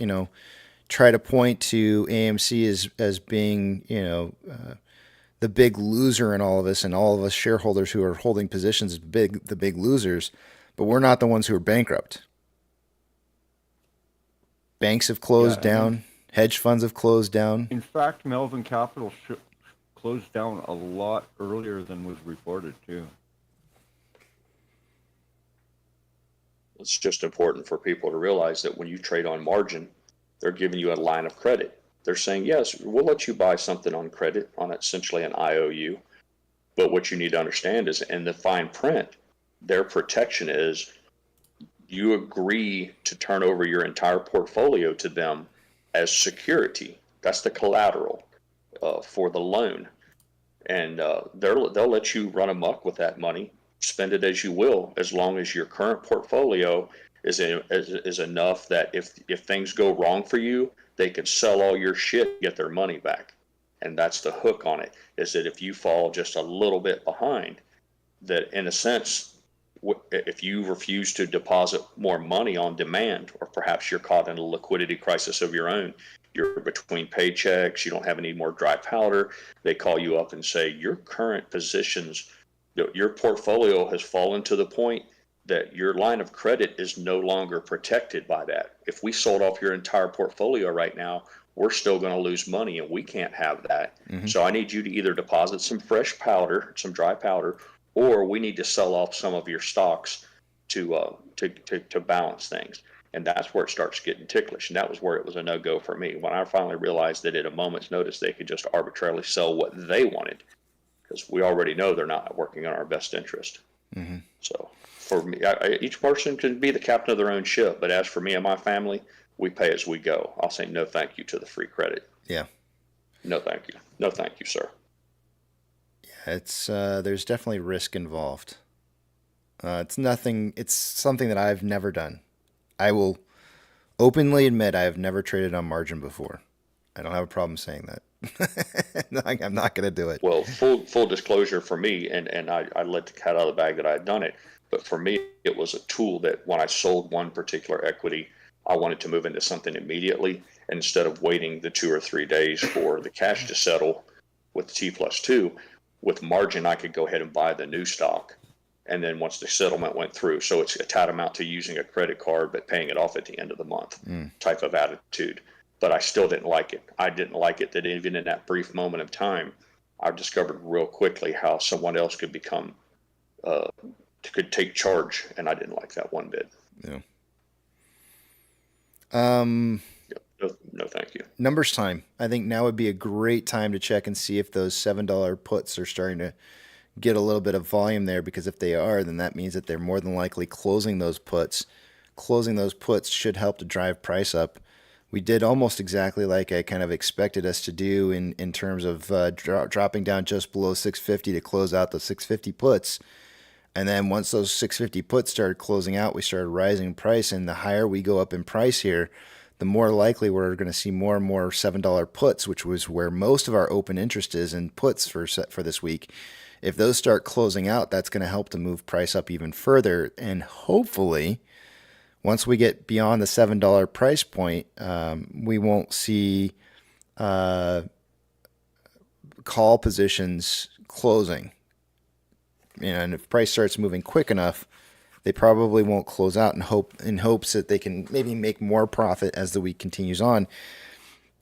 try to point to AMC as being, the big loser in all of this, and all of us shareholders who are holding positions as the big losers, but we're not the ones who are bankrupt. Banks have closed down. Hedge funds have closed down. In fact, Melvin Capital closed down a lot earlier than was reported too. It's just important for people to realize that when you trade on margin, they're giving you a line of credit. They're saying, yes, we'll let you buy something on credit on essentially an IOU. But what you need to understand is in the fine print, their protection is you agree to turn over your entire portfolio to them as security. That's the collateral for the loan. And they'll let you run amok with that money, spend it as you will, as long as your current portfolio is enough that if things go wrong for you, they could sell all your shit and get their money back. And that's the hook on it, is that if you fall just a little bit behind, that in a sense, if you refuse to deposit more money on demand, or perhaps you're caught in a liquidity crisis of your own, you're between paychecks, you don't have any more dry powder, they call you up and say, your current positions, your portfolio has fallen to the point that your line of credit is no longer protected by that. If we sold off your entire portfolio right now, we're still going to lose money, and we can't have that. Mm-hmm. So I need you to either deposit some fresh powder, some dry powder, or we need to sell off some of your stocks to balance things. And that's where it starts getting ticklish. And that was where it was a no-go for me. When I finally realized that at a moment's notice, they could just arbitrarily sell what they wanted, because we already know they're not working on our best interest. Mm-hmm. So for me, each person can be the captain of their own ship. But as for me and my family, we pay as we go. I'll say no thank you to the free credit. Yeah. No thank you. No thank you, sir. Yeah, it's there's definitely risk involved. It's something that I've never done. I will openly admit I have never traded on margin before. I don't have a problem saying that. I'm not going to do it. Well, full disclosure for me, and I let the cat out of the bag that I had done it. But for me, it was a tool that when I sold one particular equity, I wanted to move into something immediately. And instead of waiting the 2 or 3 days for the cash to settle with T+2, with margin, I could go ahead and buy the new stock. And then once the settlement went through, so it's a tantamount to using a credit card, but paying it off at the end of the month type of attitude. But I still didn't like it. I didn't like it that even in that brief moment of time, I discovered real quickly how someone else could become, could take charge. And I didn't like that one bit. Yeah. No, thank you. Numbers time. I think now would be a great time to check and see if those $7 puts are starting to get a little bit of volume there, because if they are, then that means that they're more than likely closing those puts. Closing those puts should help to drive price up. We did almost exactly like I kind of expected us to do in terms of dropping down just below 650 to close out the 650 puts. And then once those 650 puts started closing out, we started rising in price. And the higher we go up in price here, the more likely we're going to see more and more $7 puts, which was where most of our open interest is in puts for this week. If those start closing out, that's going to help to move price up even further. And hopefully, once we get beyond the $7 price point, we won't see call positions closing. And if price starts moving quick enough, they probably won't close out in hopes that they can maybe make more profit as the week continues on.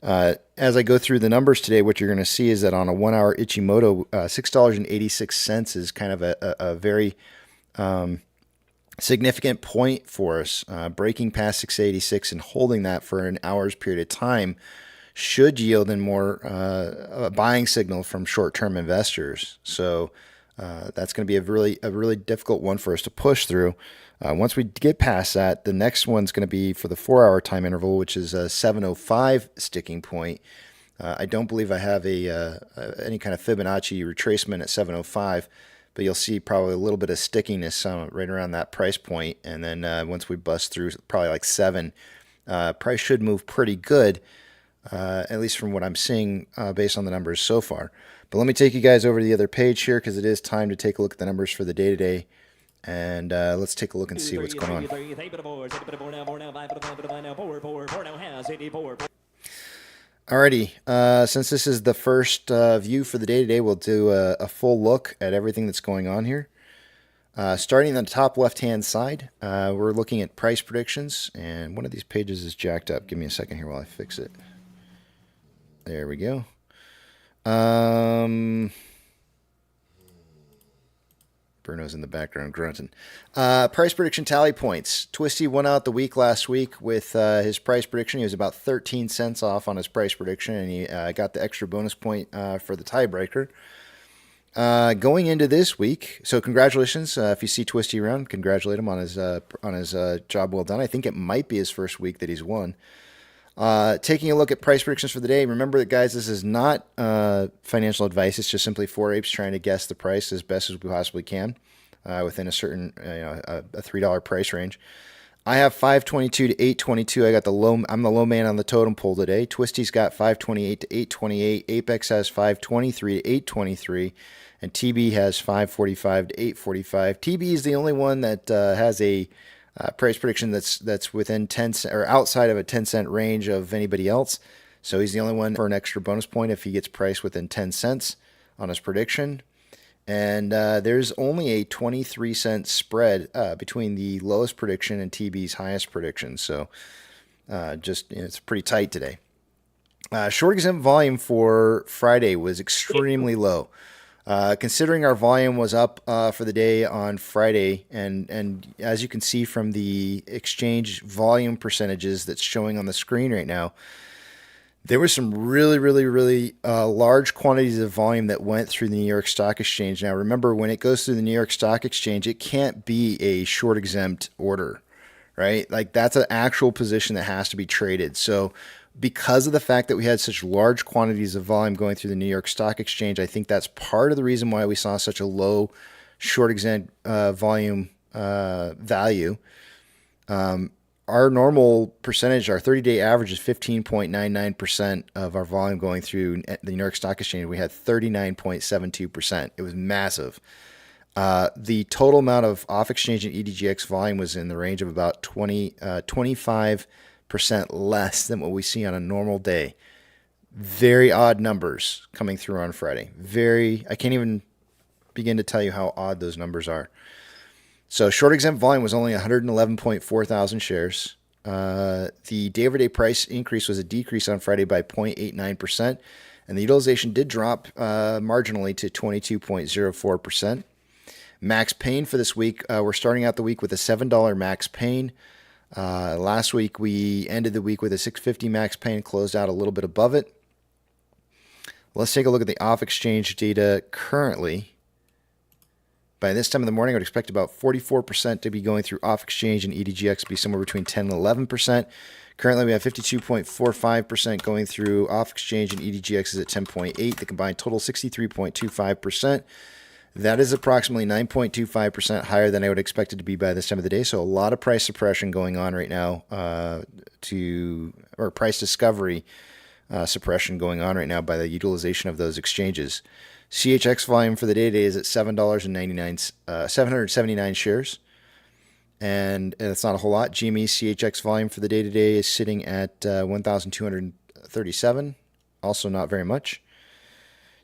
As I go through the numbers today, what you're going to see is that on a 1 hour Ichimoto, $6.86 is kind of a very significant point for us. Breaking past 686 and holding that for an hour's period of time should yield in more a buying signal from short-term investors. So That's going to be a really difficult one for us to push through. Once we get past that, the next one's going to be for the 4-hour time interval, which is a 7:05 sticking point. I don't believe I have any kind of Fibonacci retracement at 7:05, but you'll see probably a little bit of stickiness right around that price point. And then once we bust through probably like 7, price should move pretty good, at least from what I'm seeing based on the numbers so far. But let me take you guys over to the other page here because it is time to take a look at the numbers for the day-to-day. And let's take a look and see what's going on. Alrighty, since this is the first view for the day-to-day, we'll do a full look at everything that's going on here. Starting on the top left-hand side, we're looking at price predictions, and one of these pages is jacked up. Give me a second here while I fix it. There we go. Bruno's in the background grunting. Price prediction tally points. Twisty won out the week last week with his price prediction. He was about 13 cents off on his price prediction, and he got the extra bonus point for the tiebreaker. Going into this week, so congratulations. If you see Twisty around, congratulate him on his job well done. I think it might be his first week that he's won. Taking a look at price predictions for the day. Remember that, guys, this is not financial advice. It's just simply 4 apes trying to guess the price as best as we possibly can within a certain a $3 price range. I have 522 to 822. I'm the low man on the totem pole today. Twisty's got 528 to 828. Apex has 523 to 823. And TB has 545 to 845. TB is the only one that has a price prediction that's within 10 cent, or outside of a 10-cent range of anybody else. So he's the only one for an extra bonus point if he gets priced within 10 cents on his prediction. And there's only a 23-cent spread between the lowest prediction and TB's highest prediction. So it's pretty tight today. Short exempt volume for Friday was extremely low. Considering our volume was up for the day on Friday, and as you can see from the exchange volume percentages that's showing on the screen right now, there were some really large quantities of volume that went through the New York Stock Exchange. Now, remember, when it goes through the New York Stock Exchange, it can't be a short exempt order, right? Like, that's an actual position that has to be traded. So because of the fact that we had such large quantities of volume going through the New York Stock Exchange, I think that's part of the reason why we saw such a low short exempt volume value. Our normal percentage, our 30-day average is 15.99% of our volume going through the New York Stock Exchange. We had 39.72%. It was massive. The total amount of off-exchange and EDGX volume was in the range of about 25% less than what we see on a normal day. Very odd numbers coming through on Friday. I can't even begin to tell you how odd those numbers are. So short exempt volume was only 111.4 thousand shares. The day-over-day price increase was a decrease on Friday by 0.89%, and the utilization did drop marginally to 22.04%. Max pain for this week, we're starting out the week with a $7 max pain. Last week we ended the week with a $6.50 max pain, closed out a little bit above it. Let's take a look at the off-exchange data currently. By this time in the morning, I would expect about 44% to be going through off-exchange, and EDGX to be somewhere between 10 and 11%. Currently, we have 52.45% going through off-exchange, and EDGX is at 10.8. The combined total, 63.25%. That is approximately 9.25% higher than I would expect it to be by this time of the day. So a lot of price suppression going on right now, or price discovery suppression going on right now by the utilization of those exchanges. CHX volume for the day today is at $7.79 shares, and it's not a whole lot. GME CHX volume for the day today is sitting at 1,237, also not very much.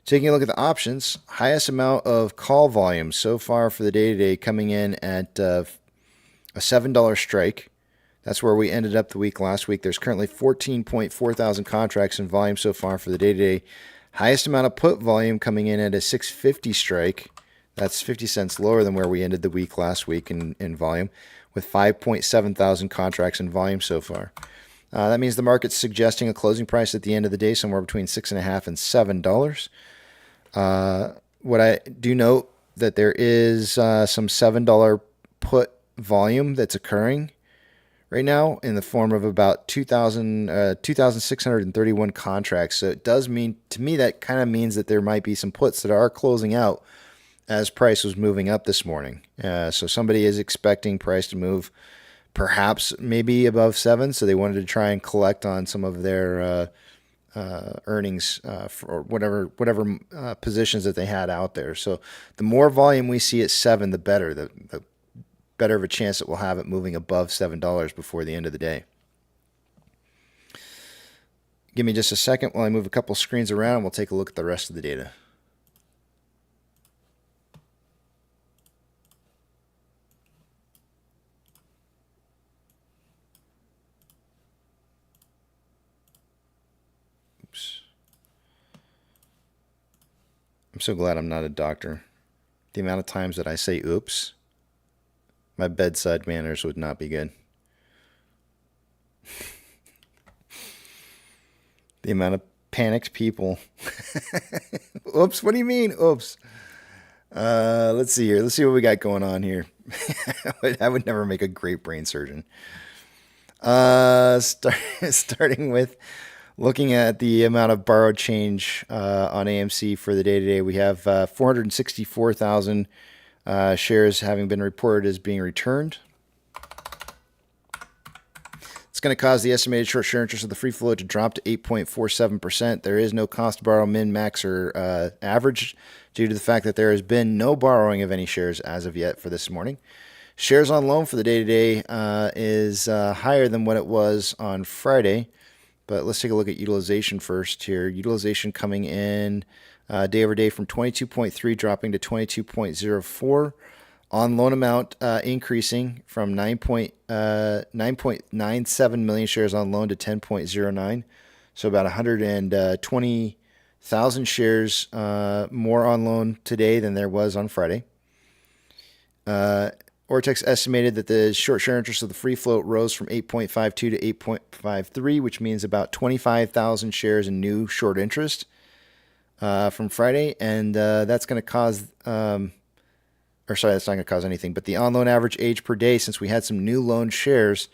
Taking a look at the options, highest amount of call volume so far for the day today coming in at a $7 strike. That's where we ended up the week last week. There's currently 14.4 thousand contracts in volume so far for the day today. Highest amount of put volume coming in at a $6.50 strike. That's 50 cents lower than where we ended the week last week in volume, with 5.7 thousand contracts in volume so far. That means the market's suggesting a closing price at the end of the day somewhere between $6.50 and $7. What I do note, that there is some $7 put volume that's occurring right now in the form of about 2,631 contracts. So it does mean, to me, that kind of means that there might be some puts that are closing out as price was moving up this morning. So somebody is expecting price to move perhaps maybe above 7. So they wanted to try and collect on some of their earnings for whatever positions that they had out there. So the more volume we see at 7, the better. The better of a chance that we'll have it moving above $7 before the end of the day. Give me just a second while I move a couple screens around and we'll take a look at the rest of the data. Oops. I'm so glad I'm not a doctor. The amount of times that I say oops, my bedside manners would not be good. The amount of panicked people. Oops, what do you mean? Oops. Let's see here. Let's see what we got going on here. I would never make a great brain surgeon. Starting with looking at the amount of borrowed change on AMC for the day-to-day, we have 464,000 shares having been reported as being returned. It's going to cause the estimated short share interest of the free float to drop to 8.47%. There is no cost to borrow, min, max, or average due to the fact that there has been no borrowing of any shares as of yet for this morning. Shares on loan for the day-to-day is higher than what it was on Friday. But let's take a look at utilization first here. Utilization coming in day over day from 22.3 dropping to 22.04. On loan amount increasing from 9.97 million shares on loan to 10.09. So about 120,000 shares more on loan today than there was on Friday. Ortex estimated that the short share interest of the free float rose from 8.52 to 8.53, which means about 25,000 shares in new short interest from Friday. And that's going to cause, that's not going to cause anything, but the on-loan average age per day, since we had some new loan shares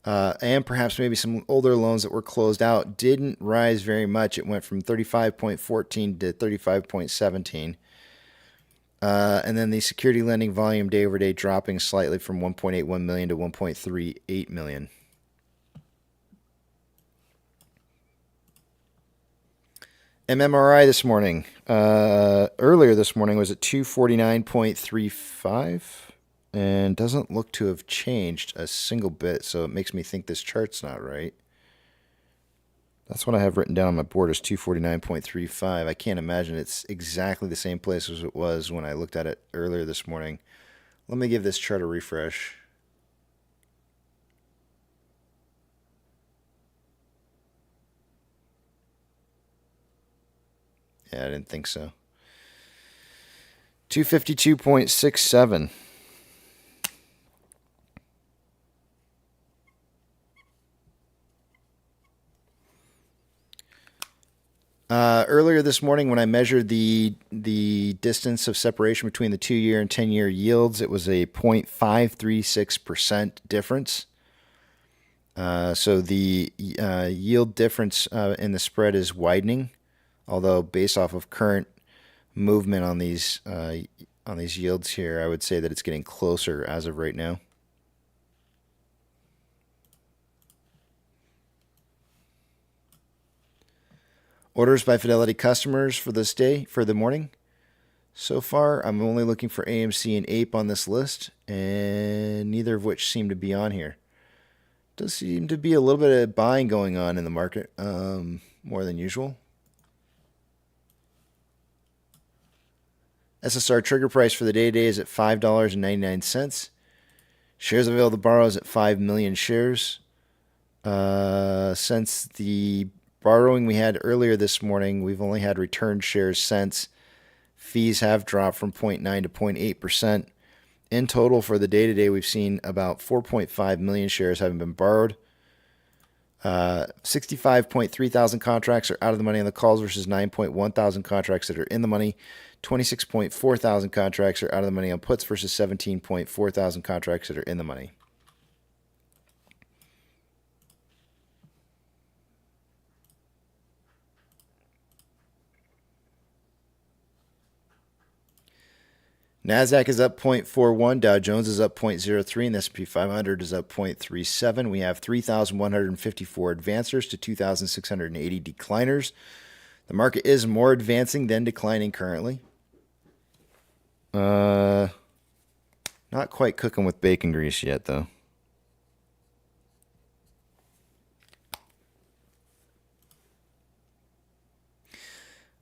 and perhaps maybe some older loans that were closed out, didn't rise very much. It went from 35.14 to 35.17. And then the security lending volume day over day dropping slightly from 1.81 million to 1.38 million. MMRI this morning, earlier this morning was at 249.35 and doesn't look to have changed a single bit. So it makes me think this chart's not right. That's what I have written down on my board is 249.35. I can't imagine it's exactly the same place as it was when I looked at it earlier this morning. Let me give this chart a refresh. Yeah, I didn't think so. 252.67. Earlier this morning when I measured the distance of separation between the 2-year and 10-year yields, it was a 0.536% difference. So the yield difference in the spread is widening, although based off of current movement on these yields here, I would say that it's getting closer as of right now. Orders by Fidelity customers for this day, for the morning. So far, I'm only looking for AMC and Ape on this list, and neither of which seem to be on here. Does seem to be a little bit of buying going on in the market, more than usual. SSR trigger price for the day-to-day is at $5.99. Shares available to borrow is at 5 million shares. Since the borrowing we had earlier this morning, we've only had returned shares since. Fees have dropped from 0.9 to 0.8%. In total for the day-to-day, we've seen about 4.5 million shares having been borrowed. 65.3 thousand contracts are out of the money on the calls versus 9.1 thousand contracts that are in the money. 26.4 thousand contracts are out of the money on puts versus 17.4 thousand contracts that are in the money. NASDAQ is up 0.41, Dow Jones is up 0.03, and the S&P 500 is up 0.37. We have 3,154 advancers to 2,680 decliners. The market is more advancing than declining currently. Not quite cooking with bacon grease yet, though.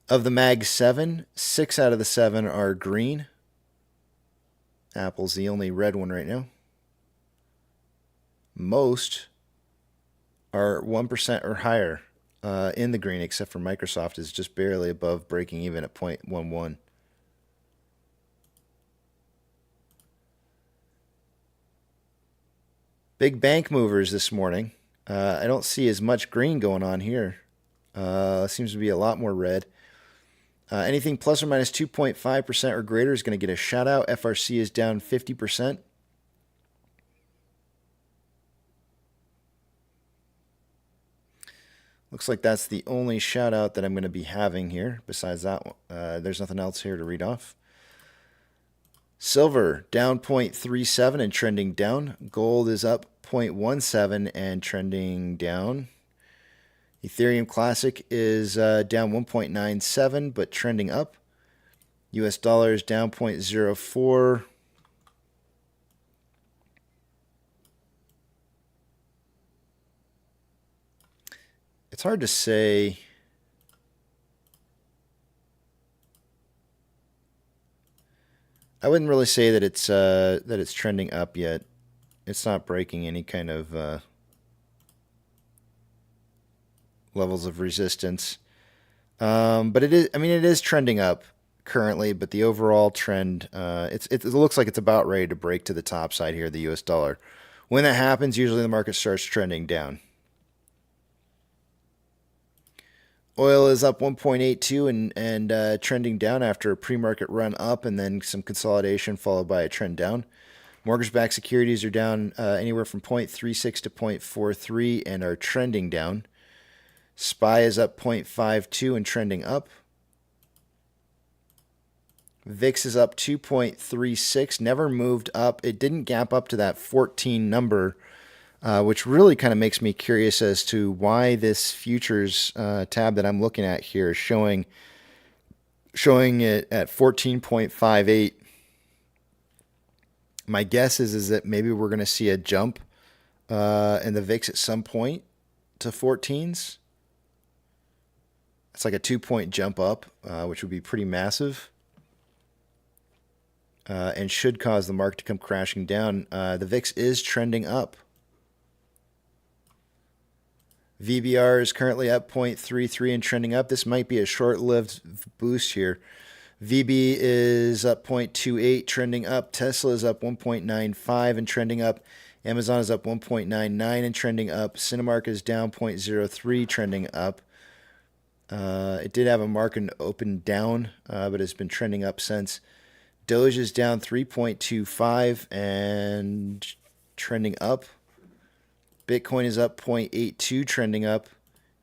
Of the Mag 7, 6 out of the 7 are green. Apple's the only red one right now. Most are 1% or higher in the green, except for Microsoft is just barely above breaking even at 0.11. Big bank movers this morning. I don't see as much green going on here. Seems to be a lot more red. Anything plus or minus 2.5% or greater is going to get a shout out. FRC is down 50%. Looks like that's the only shout out that I'm going to be having here. Besides that, there's nothing else here to read off. Silver down 0.37 and trending down. Gold is up 0.17 and trending down. Ethereum Classic is down 1.97 but trending up. US dollar is down 0.04. It's hard to say. I wouldn't really say that it's trending up yet. It's not breaking any kind of levels of resistance. But it is, I mean, it is trending up currently, but the overall trend, it looks like it's about ready to break to the top side here, the US dollar. When that happens, usually the market starts trending down. Oil is up 1.82 and trending down after a pre-market run up and then some consolidation followed by a trend down. Mortgage-backed securities are down anywhere from 0.36 to 0.43 and are trending down. SPY is up 0.52 and trending up. VIX is up 2.36, never moved up. It didn't gap up to that 14 number, which really kind of makes me curious as to why this futures tab that I'm looking at here is showing it at 14.58. My guess is that maybe we're going to see a jump in the VIX at some point to 14s. It's like a 2-point jump up, which would be pretty massive. And should cause the market to come crashing down. The VIX is trending up. VBR is currently up 0.33 and trending up. This might be a short-lived boost here. VB is up 0.28, trending up. Tesla is up 1.95 and trending up. Amazon is up 1.99 and trending up. Cinemark is down 0.03, trending up. It did have a market open down, but it's been trending up since. Doge is down 3.25 and trending up. Bitcoin is up 0.82, trending up.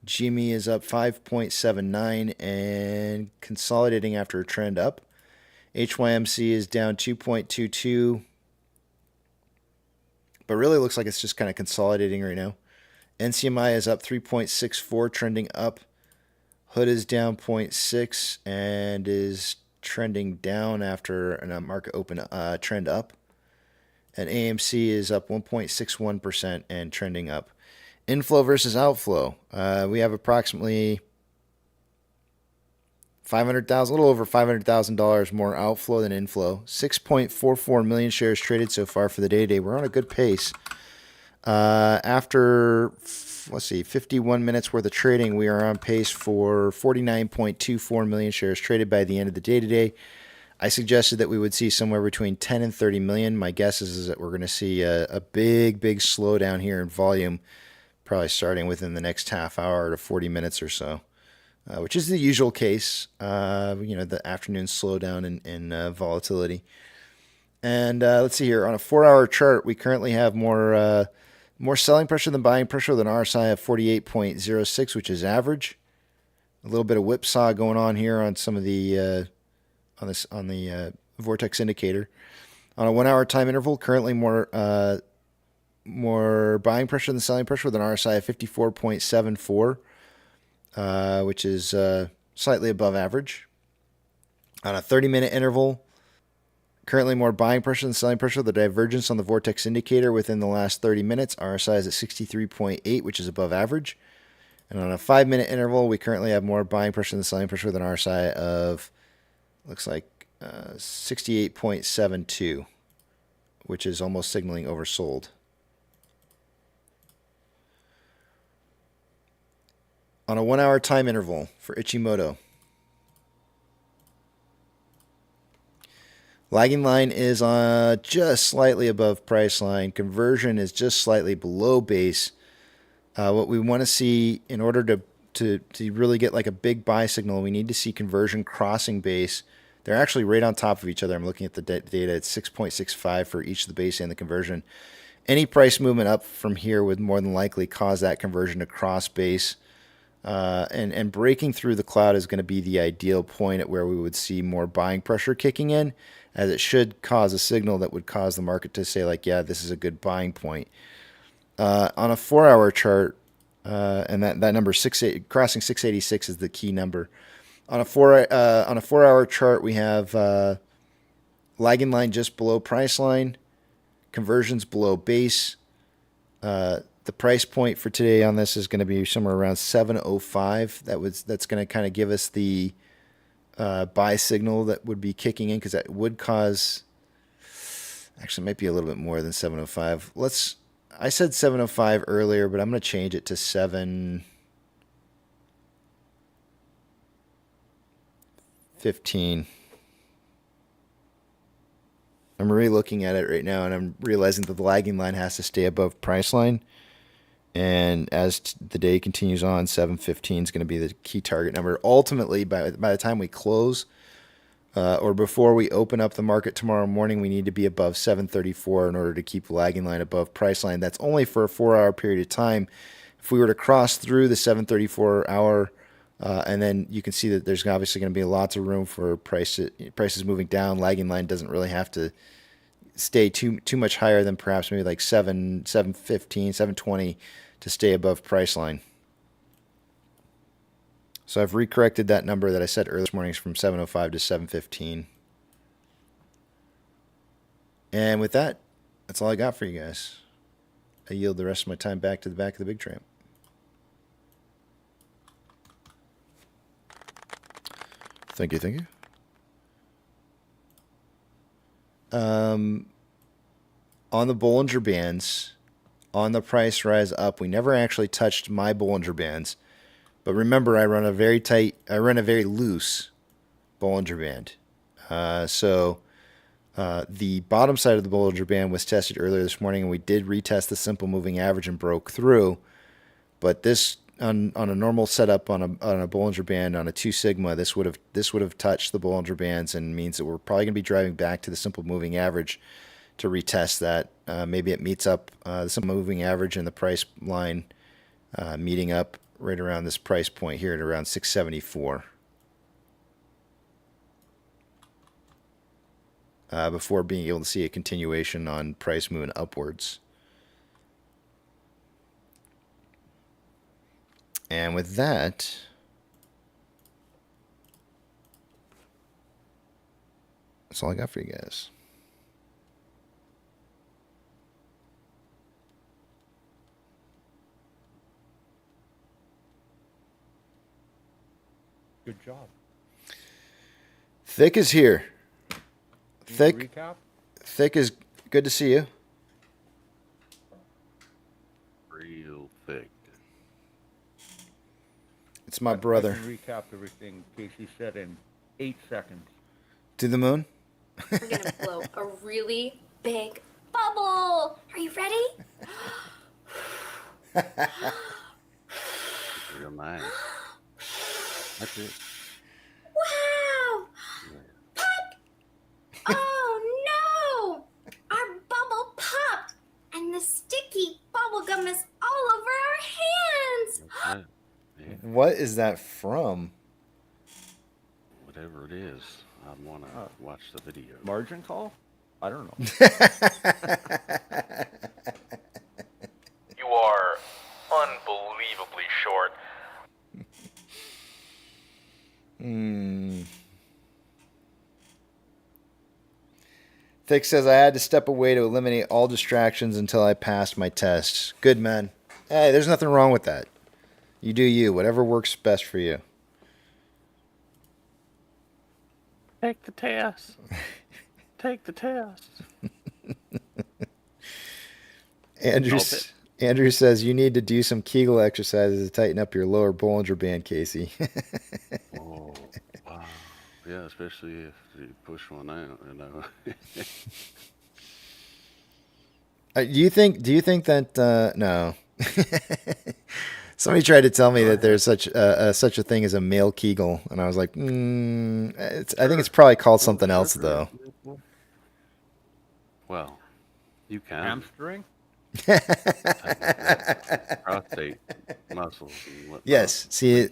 GME is up 5.79 and consolidating after a trend up. HYMC is down 2.22, but really looks like it's just kind of consolidating right now. NCMI is up 3.64, trending up. Hood is down 0.6 and is trending down after a market open trend up. And AMC is up 1.61% and trending up. Inflow versus outflow. We have approximately $500,000, a little over $500,000 more outflow than inflow. 6.44 million shares traded so far for the day today. We're on a good pace. After, 51 minutes worth of trading, we are on pace for 49.24 million shares traded by the end of the day today. I suggested that we would see somewhere between 10 and 30 million. My guess is that we're going to see a big slowdown here in volume, probably starting within the next half hour to 40 minutes or so. which is the usual case. The afternoon slowdown in volatility. And let's see here. On a 4-hour chart, we currently have more selling pressure than buying pressure with an RSI of 48.06, which is average. A little bit of whipsaw going on here on some of the on the vortex indicator. On a 1-hour time interval, currently more buying pressure than selling pressure with an RSI of 54.74, which is slightly above average. On a 30-minute interval, currently more buying pressure than selling pressure. The divergence on the vortex indicator within the last 30 minutes, RSI is at 63.8, which is above average. And on a 5-minute interval, we currently have more buying pressure than selling pressure with an RSI of, looks like, 68.72, which is almost signaling oversold. On a 1-hour time interval for Ichimoto, lagging line is just slightly above price line. Conversion is just slightly below base. What we want to see in order to really get like a big buy signal, we need to see conversion crossing base. They're actually right on top of each other. I'm looking at the data. It's 6.65 for each of the base and the conversion. Any price movement up from here would more than likely cause that conversion to cross base. And breaking through the cloud is going to be the ideal point at where we would see more buying pressure kicking in, as it should cause a signal that would cause the market to say, like, yeah, this is a good buying point. On a 4-hour chart, and that number crossing 686 is the key number. On a 4-hour chart, we have lagging line just below price line, conversions below base. The price point for today on this is going to be somewhere around 705. That's going to kind of give us the buy signal that would be kicking in, because that would cause, actually it might be a little bit more than 705. I said 705 earlier, but I'm going to change it to 715. I'm re-looking at it right now, and I'm realizing that the lagging line has to stay above price line. And as the day continues on, 715 is going to be the key target number. Ultimately, by the time we close, or before we open up the market tomorrow morning, we need to be above 734 in order to keep the lagging line above price line. That's only for a 4-hour period of time. If we were to cross through the 734 hour, and then you can see that there's obviously going to be lots of room for prices moving down. Lagging line doesn't really have to stay too much higher than perhaps maybe like 715, 720 to stay above price line. So I've recorrected that number that I said earlier this morning from 705 to 715. And with that, that's all I got for you guys. I yield the rest of my time back to the back of the big tramp. Thank you, thank you. On the Bollinger Bands, on the price rise up, we never actually touched my Bollinger Bands. But remember, I run a very loose Bollinger Band. So the bottom side of the Bollinger Band was tested earlier this morning, and we did retest the simple moving average and broke through. But this, on a normal setup on a Bollinger Band on a 2 sigma, this would have touched the Bollinger Bands, and means that we're probably going to be driving back to the simple moving average to retest that. Maybe it meets up the simple moving average and the price line meeting up right around this price point here at around 674. Before being able to see a continuation on price moving upwards. And with that, that's all I got for you guys. Good job. Thick is here. Thick is good to see you. Real thick. It's my brother. I can recap everything Casey said in 8 seconds. To the moon? We're gonna blow a really big bubble. Are you ready? Real nice. That's it. Wow! Pop! Oh no! Our bubble popped, and the sticky bubble gum is all over our hands. Yeah. What is that from? Whatever it is, I want to watch the video. Margin call? I don't know. You are unbelievably short. Thick says I had to step away to eliminate all distractions until I passed my test. Good, man. Hey, there's nothing wrong with that. You do you. Whatever works best for you. Take the test. Take the test. Andrew says you need to do some Kegel exercises to tighten up your lower Bollinger Band, Casey. Oh, wow. Yeah, especially if you push one out, you know. Do you think that no? Somebody tried to tell me that there's such a thing as a male Kegel, and I was like, I think it's probably called something else though. Well, you can. Hamstring? Prostate muscles. And whatnot. Yes, see,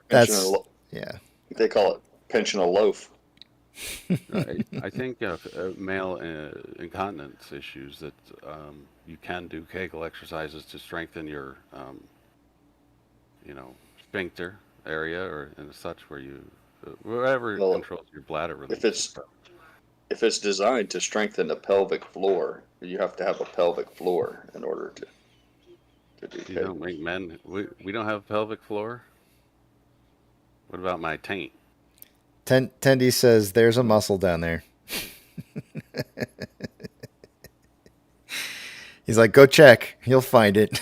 that's yeah. They call it pinching a loaf. I think male incontinence issues that you can do Kegel exercises to strengthen your, sphincter area or and such where you, whatever controls your bladder release. If it's designed to strengthen the pelvic floor, you have to have a pelvic floor in order to do You don't make men. We don't have a pelvic floor. What about my taint? Tendy says there's a muscle down there. He's like, go check. You'll find it.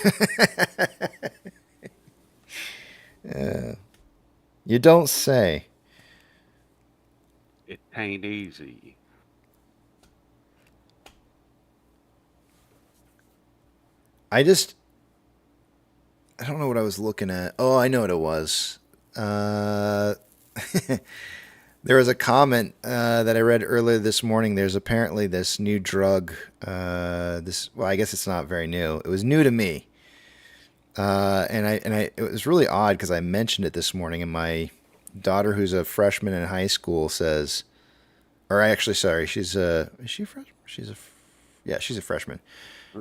You don't say. It ain't easy. I don't know what I was looking at. Oh, I know what it was. There was a comment that I read earlier this morning. There's apparently this new drug. Well, I guess it's not very new. It was new to me, it was really odd because I mentioned it this morning, and my daughter, who's a freshman in high school, says, she's a freshman.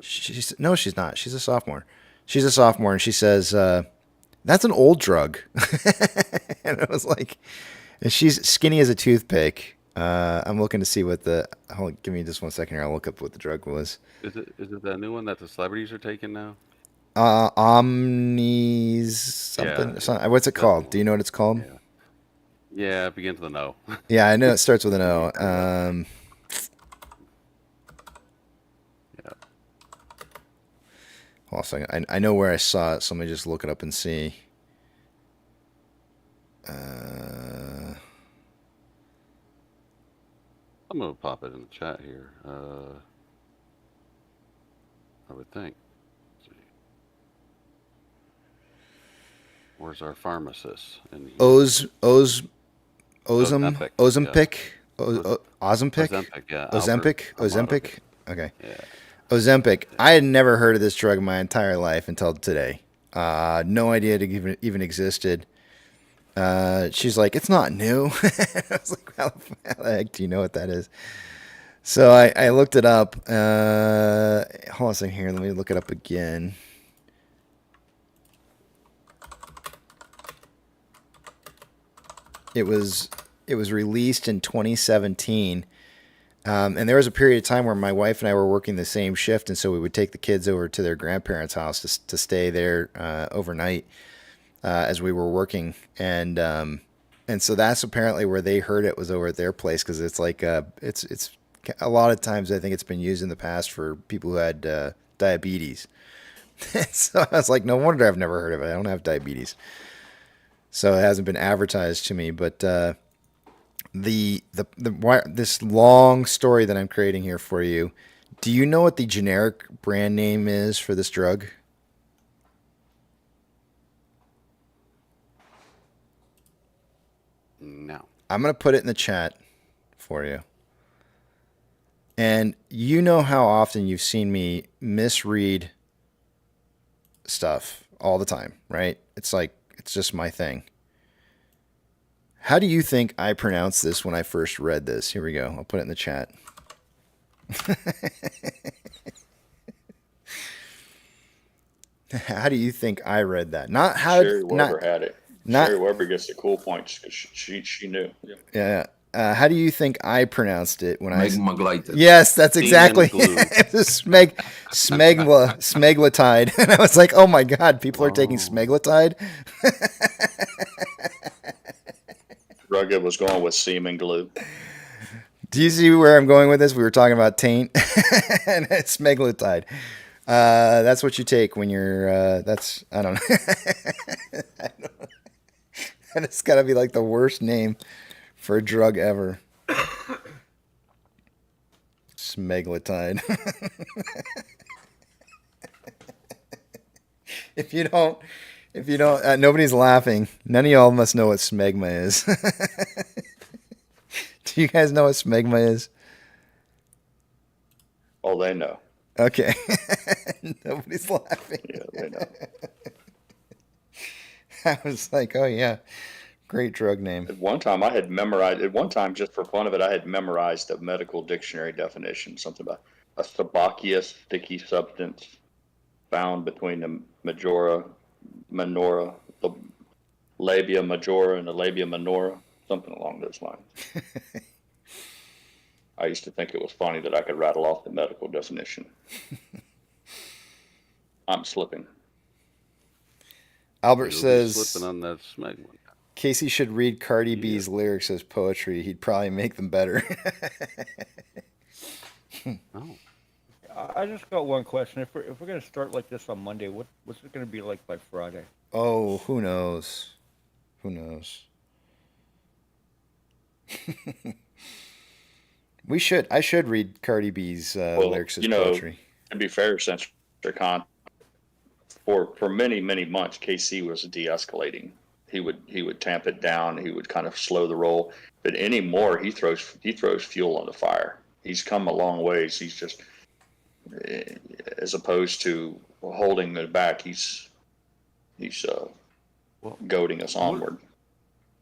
She's not. She's a sophomore. She's a sophomore, and she says, "That's an old drug," and I was like. And she's skinny as a toothpick. I'm looking to see what give me just 1 second here. I'll look up what the drug was. Is it the new one that the celebrities are taking now? Omnis something. Yeah. What's it called? Do you know what it's called? Yeah, it begins with an O. Yeah, I know it starts with an O. Yeah. Hold on a second. I know where I saw it, so let me just look it up and see. I'm gonna pop it in the chat here. I would think. Let's see. Where's our pharmacist? Ozempic. Ozempic, Yeah. Ozempic. Okay. Yeah. Ozempic. I had never heard of this drug in my entire life until today. No idea it even existed. She's like, it's not new. I was like, how the heck do you know what that is? So I looked it up. Hold on a second here. Let me look it up again. It was released in 2017. And there was a period of time where my wife and I were working the same shift, and so we would take the kids over to their grandparents' house to stay there overnight. As we were working, and so that's apparently where they heard it was over at their place, because it's like it's a lot of times I think it's been used in the past for people who had diabetes. So I was like, no wonder I've never heard of it. I don't have diabetes, so it hasn't been advertised to me. But this long story that I'm creating here for you. Do you know what the generic brand name is for this drug? No. I'm going to put it in the chat for you. And you know how often you've seen me misread stuff all the time, right? It's like, it's just my thing. How do you think I pronounced this when I first read this? Here we go. I'll put it in the chat. How do you think I read that? Not how. Sherry Weber had it. Sherry Weber gets the cool points because she knew. Yeah. How do you think I pronounced it when Smegma. Yes, that's exactly. It was smeglatide. And I was like, oh my God, people are taking smeglatide? Rugged was going with semen glue. Do you see where I'm going with this? We were talking about taint and smeglatide. That's what you take when you're, I don't know. And it's got to be like the worst name for a drug ever. Smeglatide. If you don't, nobody's laughing. None of y'all must know what smegma is. Do you guys know what smegma is? Oh, they know. Okay. Nobody's laughing. Yeah, they know. I was like, oh yeah, great drug name. At one time, just for fun of it, I had memorized a medical dictionary definition, something about a sebaceous sticky substance found between the the labia majora and the labia minora, something along those lines. I used to think it was funny that I could rattle off the medical definition. I'm slipping. Albert says slipping on that smegma. Casey should read Cardi B's lyrics as poetry. He'd probably make them better. Oh. I just got one question. If we're going to start like this on Monday, what's it going to be like by Friday? Oh, who knows? Who knows? I should read Cardi B's lyrics as poetry. To be fair, since for many months, KC was de-escalating. He would tamp it down. He would kind of slow the roll. But anymore, he throws fuel on the fire. He's come a long ways. He's just, as opposed to holding it back, he's goading us onward.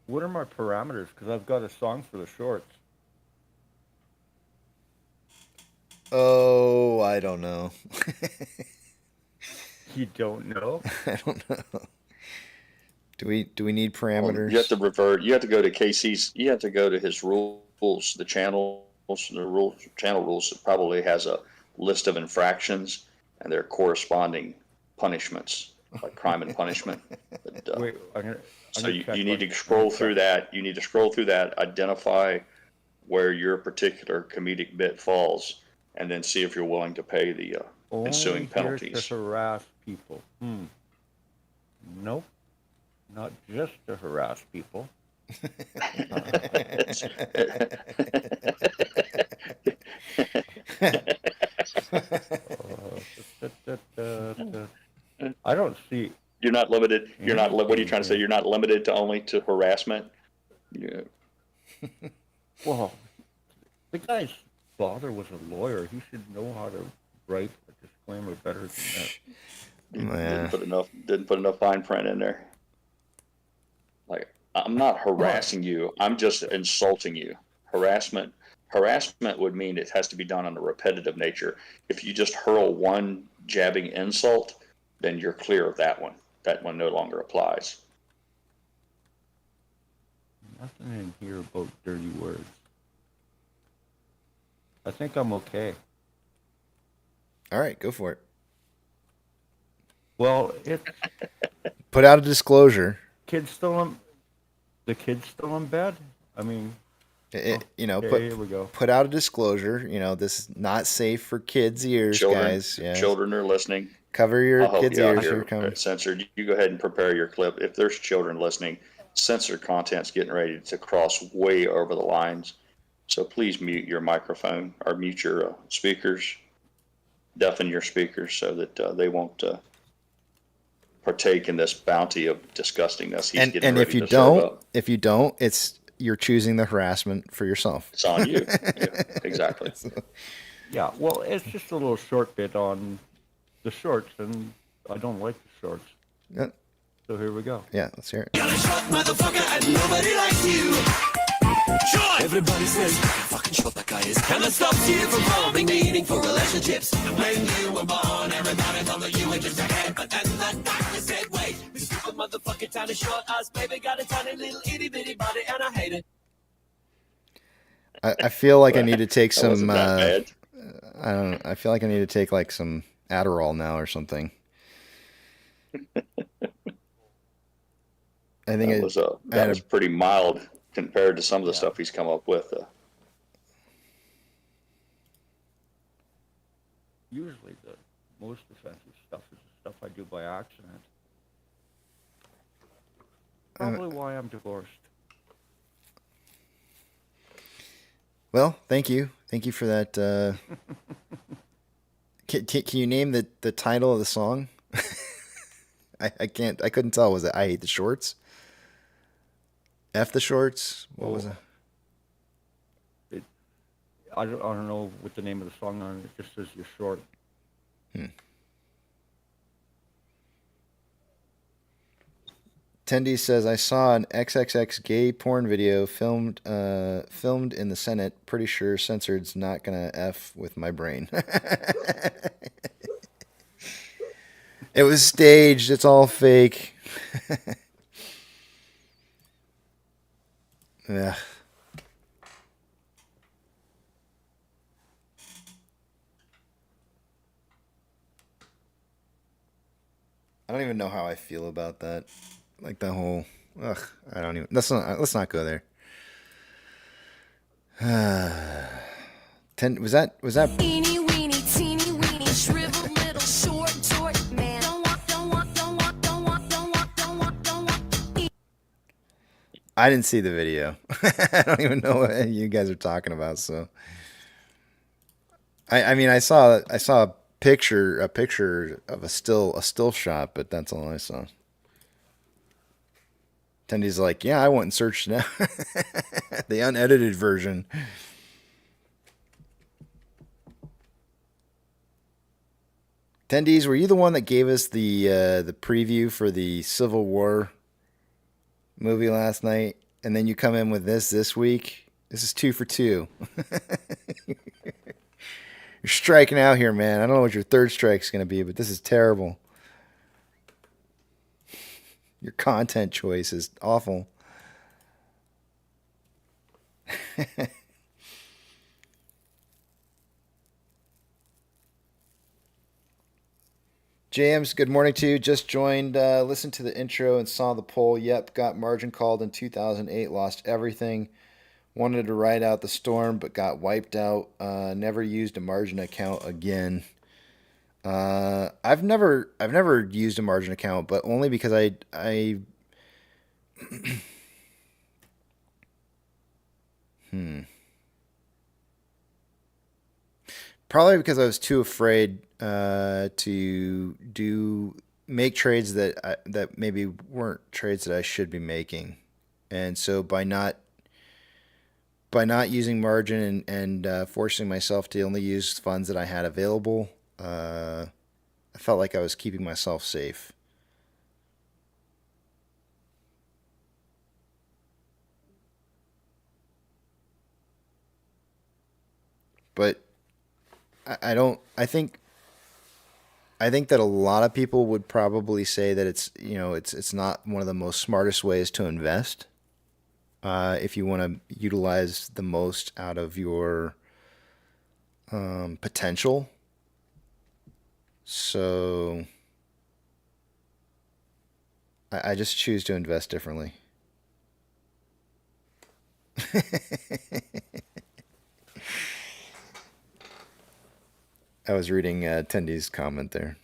What are my parameters? Because I've got a song for the shorts. Oh, I don't know. You don't know? I don't know. Do we need parameters? Well, you have to revert. You have to go to KC's. You have to go to his rules, the channel rules. It probably has a list of infractions and their corresponding punishments, like crime and punishment. But, Wait, so you need to scroll through that. You need to scroll through that, identify where your particular comedic bit falls, and then see if you're willing to pay the ensuing penalties. To harass people. Nope. Not just to harass people. I don't see. You're not limited. You're not. What are you trying to say? You're not limited to only to harassment. Yeah. Well, the guy's father was a lawyer. He should know how to write a disclaimer better than that. Didn't put enough fine print in there. Like, I'm not harassing you. I'm just insulting you. Harassment would mean it has to be done on a repetitive nature. If you just hurl one jabbing insult, then you're clear of that one. That one no longer applies. Nothing in here about dirty words. I think I'm okay. All right, go for it. Well, put out a disclosure. The kid's still in bed? I mean, here we go. Put out a disclosure. This is not safe for kids' ears, guys. Yeah. Children are listening. Cover your kids' ears. Here coming. Censored. You go ahead and prepare your clip. If there's children listening, censored content's getting ready to cross way over the lines. So please mute your microphone or mute your speakers, deafen your speakers so that they won't partake in this bounty of disgustingness. And if you don't, it's you're choosing the harassment for yourself. It's on you. Yeah, exactly. Yeah, well, it's just a little short bit on the shorts, and I don't like the shorts. Yeah. So here we go. Yeah, let's hear it. You're a short motherfucker and nobody likes you. Short! Everybody says, fucking short that guy is. And that stops you from forming meaningful relationships. When you were born, everybody thought that you were just a head. But then that doctor said, wait, this stupid motherfucker tiny short ass baby got a tiny little itty bitty body and I hate it. I feel like I need to take That some. wasn't that bad. I don't know. I feel like I need to take like some Adderall now or something. I think that was pretty mild compared to some of the stuff he's come up with. Usually the most offensive stuff is the stuff I do by accident. Probably why I'm divorced. Well, thank you. Thank you for that. Can you name the title of the song? I can't. I couldn't tell. Was it "I Hate the Shorts"? F the shorts. What was it? I don't know what the name of the song on it. It just says you're short. Tendy says, I saw an XXX gay porn video filmed in the Senate. Pretty sure censored's not gonna F with my brain. It was staged. It's all fake. Yeah. I don't even know how I feel about that. Like the whole, I don't even. Let's not go there. Was that? Teeny weeny, teeny weeny, shriveled little short man. Don't want. I didn't see the video. I don't even know what you guys are talking about. So, I mean, I saw a picture of a still shot, but that's all I saw. Tendy's like, yeah, I went and searched now. The unedited version. Tendies, were you the one that gave us the preview for the Civil War movie last night? And then you come in with this week? This is 2 for 2. You're striking out here, man. I don't know what your third strike's going to be, but this is terrible. Your content choice is awful. James, good morning to you. Just joined, listened to the intro and saw the poll. Yep, got margin called in 2008, lost everything. Wanted to ride out the storm, but got wiped out. Never used a margin account again. I've never used a margin account, but only because I Probably because I was too afraid to make trades that maybe weren't trades that I should be making, and so by not using margin and forcing myself to only use funds that I had available, I felt like I was keeping myself safe. But I think that a lot of people would probably say that it's not one of the most smartest ways to invest. If you want to utilize the most out of your potential. So I just choose to invest differently. I was reading Tendy's comment there.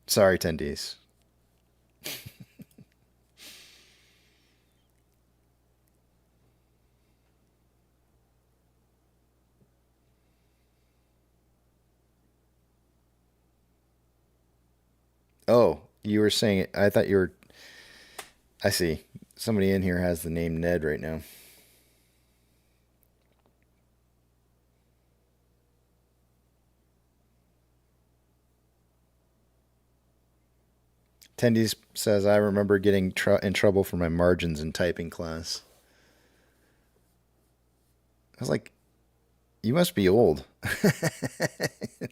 Sorry, Tendy's. Oh, you were saying it. I thought you were. I see. Somebody in here has the name Ned right now. Tendies says, I remember getting in trouble for my margins in typing class. I was like, you must be old.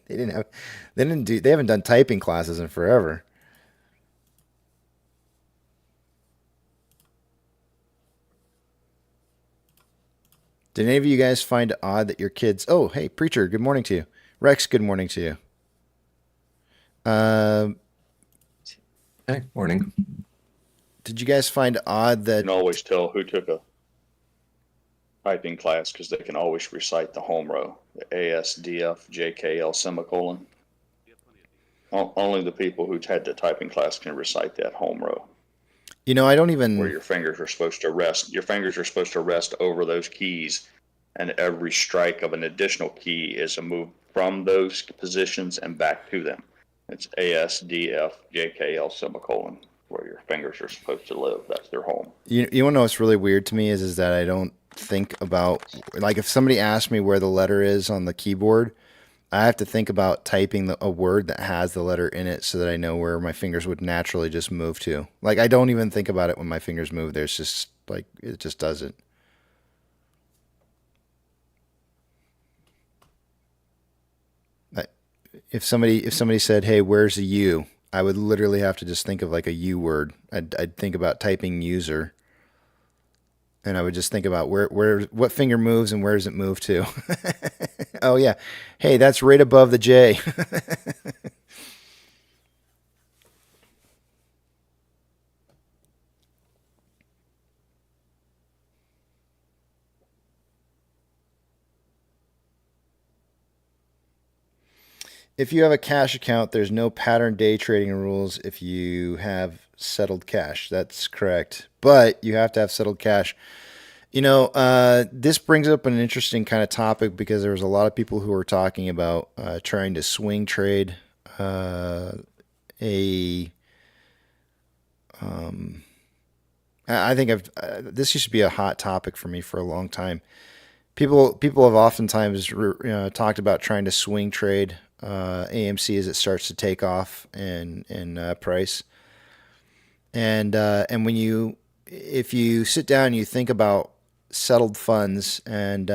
They haven't done typing classes in forever. Did any of you guys find it odd that your kids... Oh, hey, Preacher, good morning to you. Rex, good morning to you. Hey, morning. Did you guys find odd that... You can always tell who took a typing class because they can always recite the home row, the ASDF JKL semicolon. Only the people who had the typing class can recite that home row. You know, I don't even... Where your fingers are supposed to rest. Your fingers are supposed to rest over those keys, and every strike of an additional key is a move from those positions and back to them. It's ASDF JKL semicolon, where your fingers are supposed to live. That's their home. You want to know what's really weird to me is that I don't think about... Like, if somebody asks me where the letter is on the keyboard, I have to think about typing a word that has the letter in it so that I know where my fingers would naturally just move to. Like, I don't even think about it when my fingers move. There's just, like, it just doesn't. If somebody said, hey, where's the U? I would literally have to just think of, like, a U word. I'd think about typing user. And I would just think about what finger moves and where does it move to. Oh, yeah. Hey, that's right above the J. If you have a cash account, there's no pattern day trading rules if you have settled cash. That's correct. But you have to have settled cash. You know, this brings up an interesting kind of topic because there was a lot of people who were talking about trying to swing trade I think this used to be a hot topic for me for a long time. People have oftentimes talked about trying to swing trade AMC as it starts to take off in price. And if you sit down and you think about settled funds and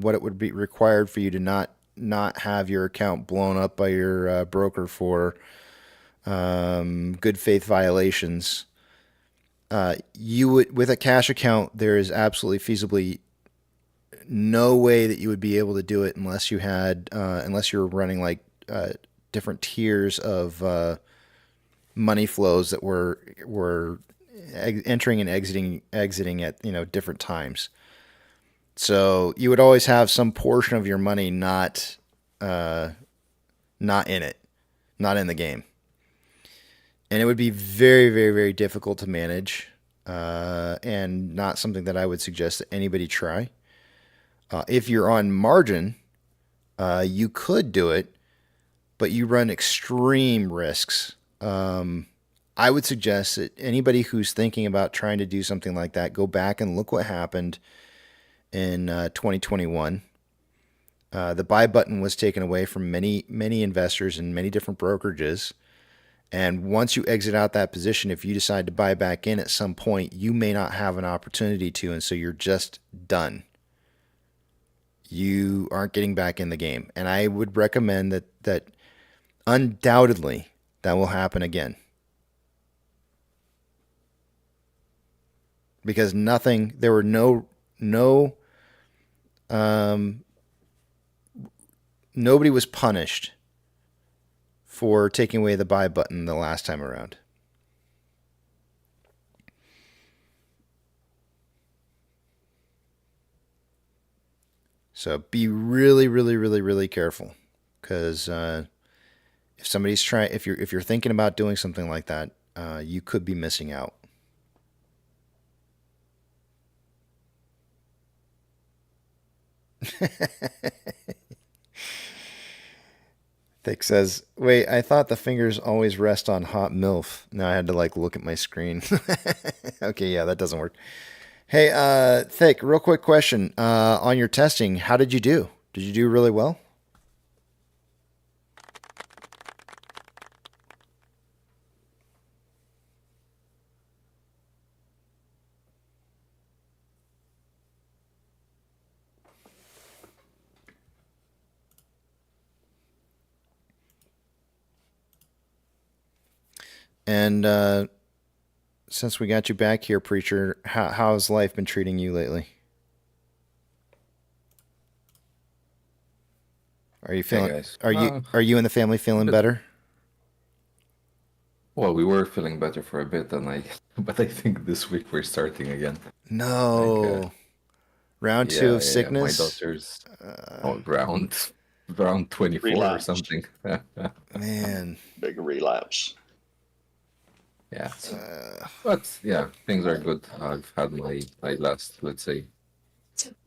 what it would be required for you to not have your account blown up by your broker for good faith violations, you would, with a cash account, there is absolutely feasibly no way that you would be able to do it unless you were running like different tiers of money flows that were entering and exiting at different times. So you would always have some portion of your money not in it, not in the game, and it would be very, very, very difficult to manage, and not something that I would suggest that anybody try. If you're on margin, you could do it, but you run extreme risks. I would suggest that anybody who's thinking about trying to do something like that, go back and look what happened in 2021. The buy button was taken away from many, many investors and many different brokerages. And once you exit out that position, if you decide to buy back in at some point, you may not have an opportunity to, and so you're just done. You aren't getting back in the game. And I would recommend that undoubtedly that will happen again. Because there were nobody was punished for taking away the buy button the last time around. So be really, really, really, really careful, because if you're thinking about doing something like that, you could be missing out. Thick says, wait, I thought the fingers always rest on hot MILF. Now I had to look at my screen. Okay, yeah, that doesn't work. Hey, Thick, real quick question. On your testing, how did you do? Did you do really well? And since we got you back here, preacher, how's life been treating you lately? Are you feeling? guys. Are you and the family feeling better? Well, we were feeling better for a bit, but I think this week we're starting again. No. Round 2 of sickness. My daughter's round 24 relapse. or something. Man, big relapse. Yeah. But yeah, things are good. I've had my last, let's say,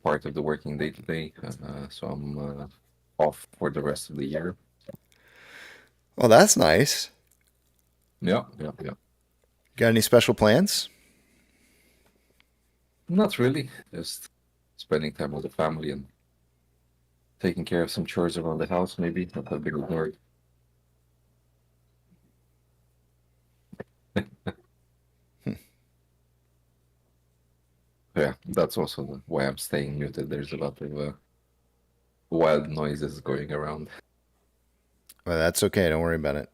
part of the working day today, so I'm off for the rest of the year. Well, that's nice. Yeah. Got any special plans? Not really. Just spending time with the family and taking care of some chores around the house, maybe. Not a big ignored. Yeah, that's also why I'm staying muted. There's a lot of wild noises going around. Well, that's okay. Don't worry about it.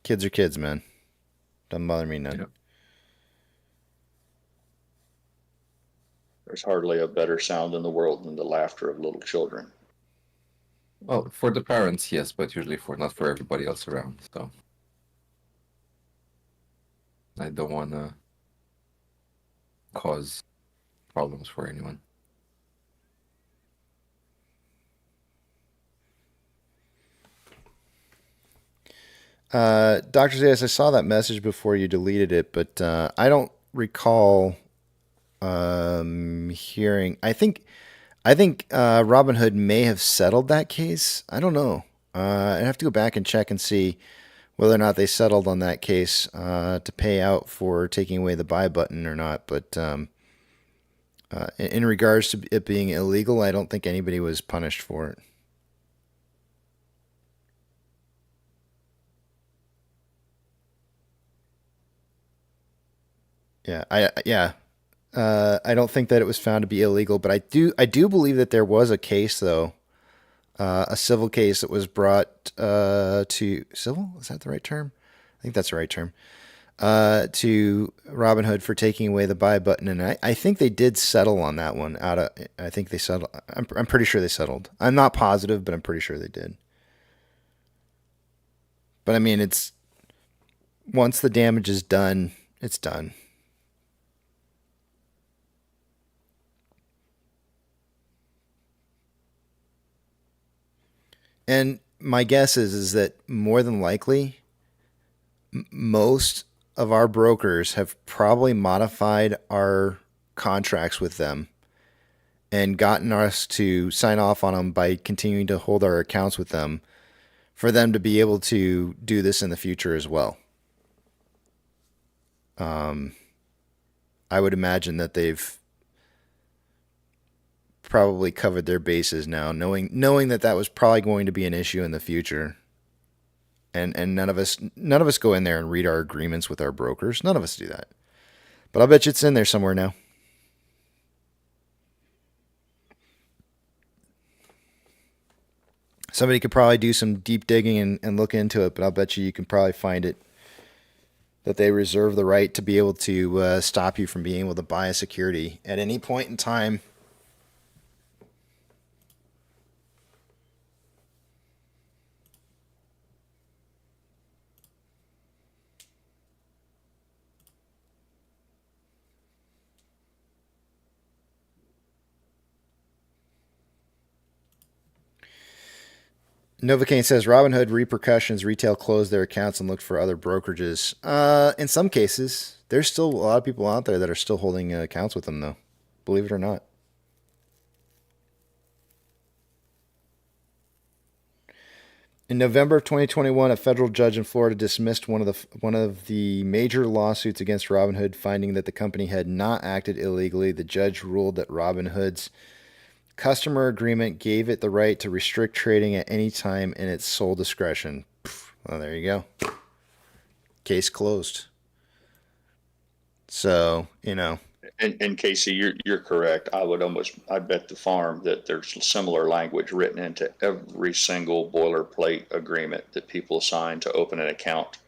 Kids are kids, man. Doesn't bother me none. Yeah. There's hardly a better sound in the world than the laughter of little children. Well, for the parents, yes, but usually not for everybody else around. So I don't want to cause problems for anyone. Dr. Zayas, I saw that message before you deleted it, but I don't recall hearing. I think Robinhood may have settled that case. I don't know. I'd have to go back and check and see whether or not they settled on that case to pay out for taking away the buy button or not. But in regards to it being illegal, I don't think anybody was punished for it. I don't think that it was found to be illegal, but I do believe that there was a case though, a civil case that was brought to civil. Is that the right term? I think that's the right term. To Robinhood for taking away the buy button, and I think they did settle on that one. I think they settled. I'm pretty sure they settled. I'm not positive, but I'm pretty sure they did. But I mean, it's once the damage is done, it's done. And my guess is that more than likely, most of our brokers have probably modified our contracts with them and gotten us to sign off on them by continuing to hold our accounts with them for them to be able to do this in the future as well. I would imagine that they've probably covered their bases now, knowing that was probably going to be an issue in the future. And none of us go in there and read our agreements with our brokers. None of us do that. But I'll bet you it's in there somewhere now. Somebody could probably do some deep digging and look into it, but I'll bet you can probably find it. That they reserve the right to be able to stop you from being able to buy a security at any point in time. Novocaine says Robinhood repercussions, retail closed their accounts and looked for other brokerages. In some cases, there's still a lot of people out there that are still holding accounts with them, though. Believe it or not. In November of 2021, a federal judge in Florida dismissed one of the major lawsuits against Robinhood, finding that the company had not acted illegally. The judge ruled that Robinhood's customer agreement gave it the right to restrict trading at any time in its sole discretion. Well, there you go. Case closed. So, And Casey, you're correct. I bet the farm that there's similar language written into every single boilerplate agreement that people sign to open an account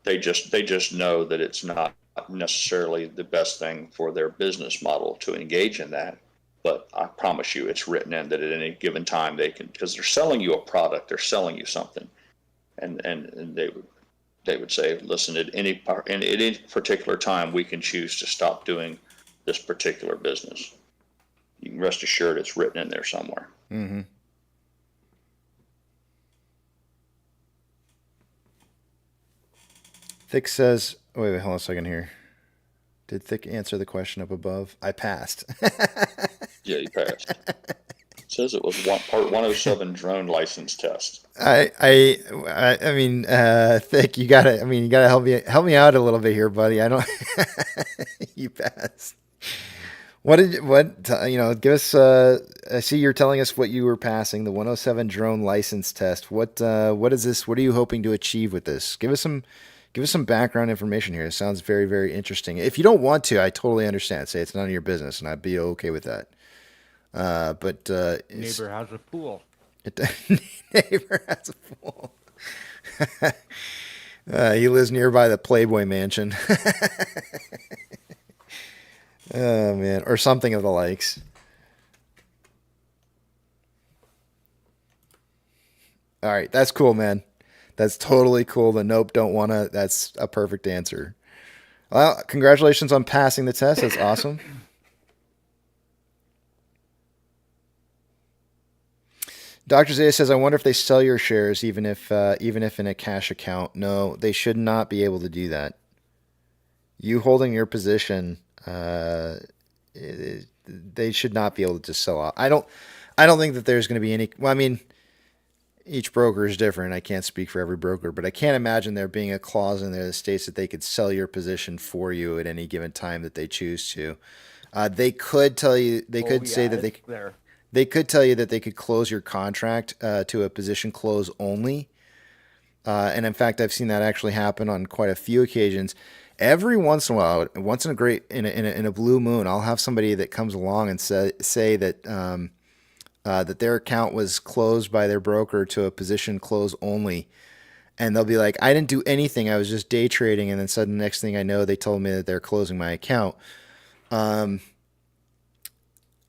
They just know that it's not necessarily the best thing for their business model to engage in that. But I promise you, it's written in that at any given time they can, because they're selling you a product, they're selling you something, and they would say, listen, at any particular time, we can choose to stop doing this particular business. You can rest assured it's written in there somewhere. Mm-hmm. Thick says, wait, hold on a second here. Did Thick answer the question up above? I passed. Yeah, you passed. It says it was part 107 drone license test. I mean, Thick, you gotta help me out a little bit here, buddy. I don't. You passed. Give us. I see you're telling us what you were passing, the 107 drone license test. What is this? What are you hoping to achieve with this? Give us some background information here. It sounds very, very interesting. If you don't want to, I totally understand. Say it's none of your business, and I'd be okay with that. But neighbor has a pool. Neighbor has a pool. He lives nearby the Playboy Mansion. Oh man, or something of the likes. All right, that's cool, man. That's totally cool. The nope, don't wanna. That's a perfect answer. Well, congratulations on passing the test. That's awesome. Dr. Zaya says, I wonder if they sell your shares even if in a cash account. No, they should not be able to do that. You holding your position, they should not be able to just sell out. I don't think that there's going to be any. Well, I mean, each broker is different. I can't speak for every broker, but I can't imagine there being a clause in there that states that they could sell your position for you at any given time that they choose to. They could tell you. They could say that they. There. They could tell you that they could close your contract to a position close only. And in fact, I've seen that actually happen on quite a few occasions. Every once in a while, once in a blue moon, I'll have somebody that comes along and say that that their account was closed by their broker to a position close only. And they'll be like, I didn't do anything. I was just day trading. And then suddenly, next thing I know, they told me that they're closing my account.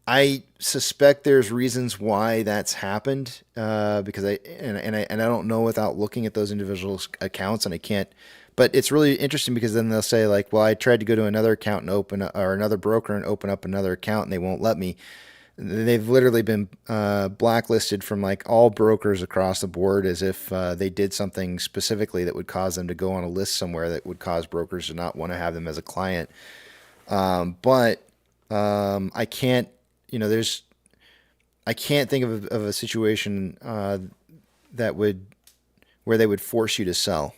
I suspect there's reasons why that's happened because I don't know without looking at those individual accounts, and I can't. But it's really interesting because then they'll say like, well, I tried to go to another account and or another broker and open up another account, and they won't let me. They've literally been blacklisted from like all brokers across the board as if they did something specifically that would cause them to go on a list somewhere that would cause brokers to not want to have them as a client. But I can't. I can't think of a situation where they would force you to sell.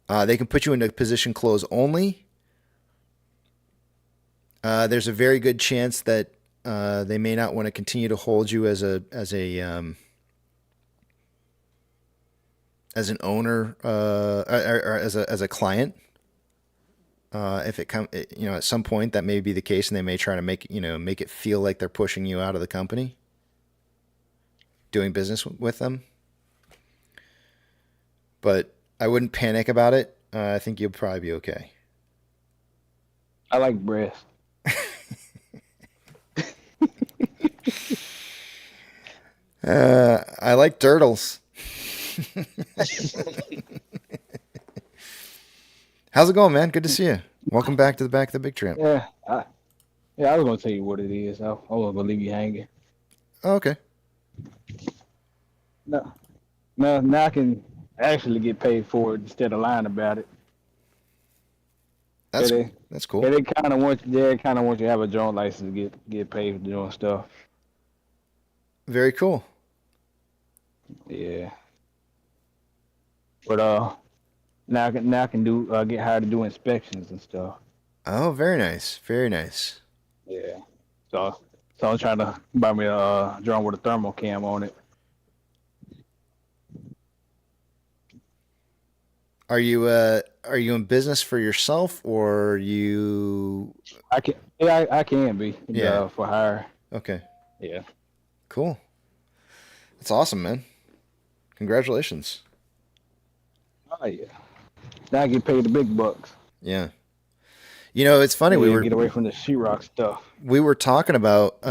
They can put you into position close only. There's a very good chance that they may not want to continue to hold you as an owner or as a client. If it come, at some point that may be the case, and they may try to make it feel like they're pushing you out of the company, doing business with them. But I wouldn't panic about it. I think you'll probably be okay. I like breast. I like turtles. How's it going, man? Good to see you. Welcome back to the Big Tramp. Yeah, I was gonna tell you what it is. I wasn't gonna leave you hanging. Oh, okay. No, now I can actually get paid for it instead of lying about it. That's cool. Yeah, they kind of want you to have a drone license to get paid for doing stuff. Very cool. Yeah. But now I can do get hired to do inspections and stuff. Oh, very nice. Very nice. Yeah. So I'm trying to buy me a drone with a thermal cam on it. Are you in business for yourself, or you? I can be. Yeah. For hire. Okay. Yeah. Cool. That's awesome, man. Congratulations. Oh yeah. Now I get paid the big bucks. Yeah. You know, it's funny. Yeah, get away from the sheetrock stuff. We were talking about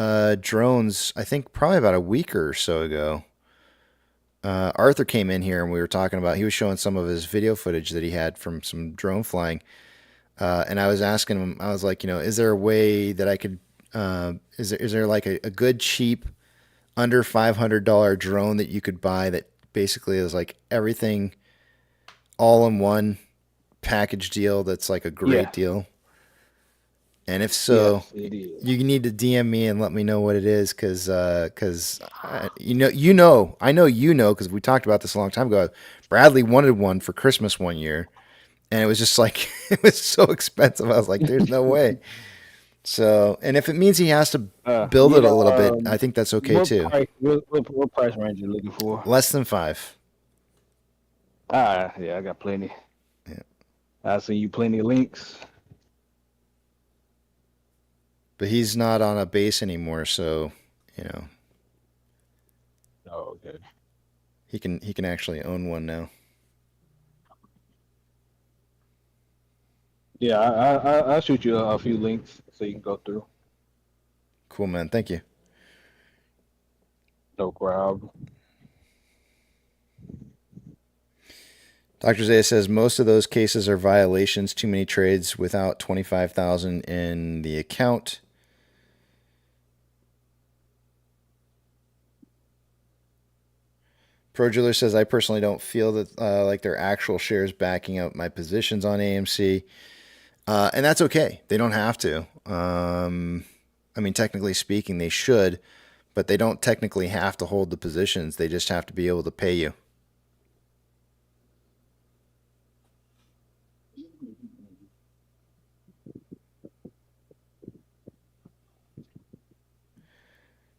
drones, I think probably about a week or so ago. Arthur came in here and we were talking about, he was showing some of his video footage that he had from some drone flying. And I was asking him, I was like, you know, is there a way that I could, is there like a good, cheap, under $500 drone that you could buy that basically is like everything all in one package deal that's like a great deal? And if so, yes, you need to DM me and let me know what it is, because you know, I know you know, because we talked about this a long time ago. Bradley wanted one for Christmas one year, and it was just like it was so expensive. I was like, "There's no way." So, and if it means he has to build it a little bit, I think that's okay too. What price range are you looking for? Less than 5. Yeah, I got plenty. Yeah, I send you plenty of links. but he's not on a base anymore, so you know. Oh, okay. He can actually own one now. Yeah, I'll shoot you a few links so you can go through. Cool, man. Thank you. No problem. Dr. Zaya says most of those cases are violations, too many trades without 25,000 in the account. Pro Jeweler says, I personally don't feel that like they're actual shares backing up my positions on AMC. And that's okay. They don't have to. I mean, technically speaking, they should, but they don't technically have to hold the positions. They just have to be able to pay you.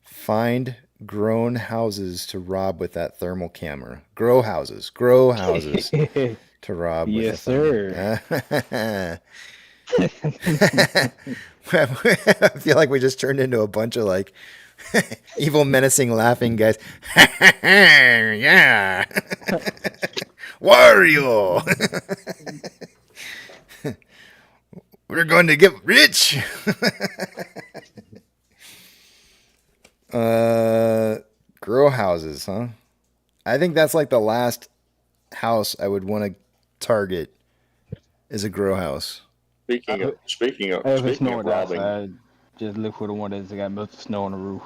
Find grown houses to rob with that thermal camera. Grow houses to rob with. Yes, sir. I feel like we just turned into a bunch of like evil, menacing, laughing guys. Yeah. Wario. We're going to get rich. Grow houses, huh? I think that's like the last house I would want to target is a grow house. Speaking of If it's snowing robbing, outside, just look for the one that's got melted snow on the roof.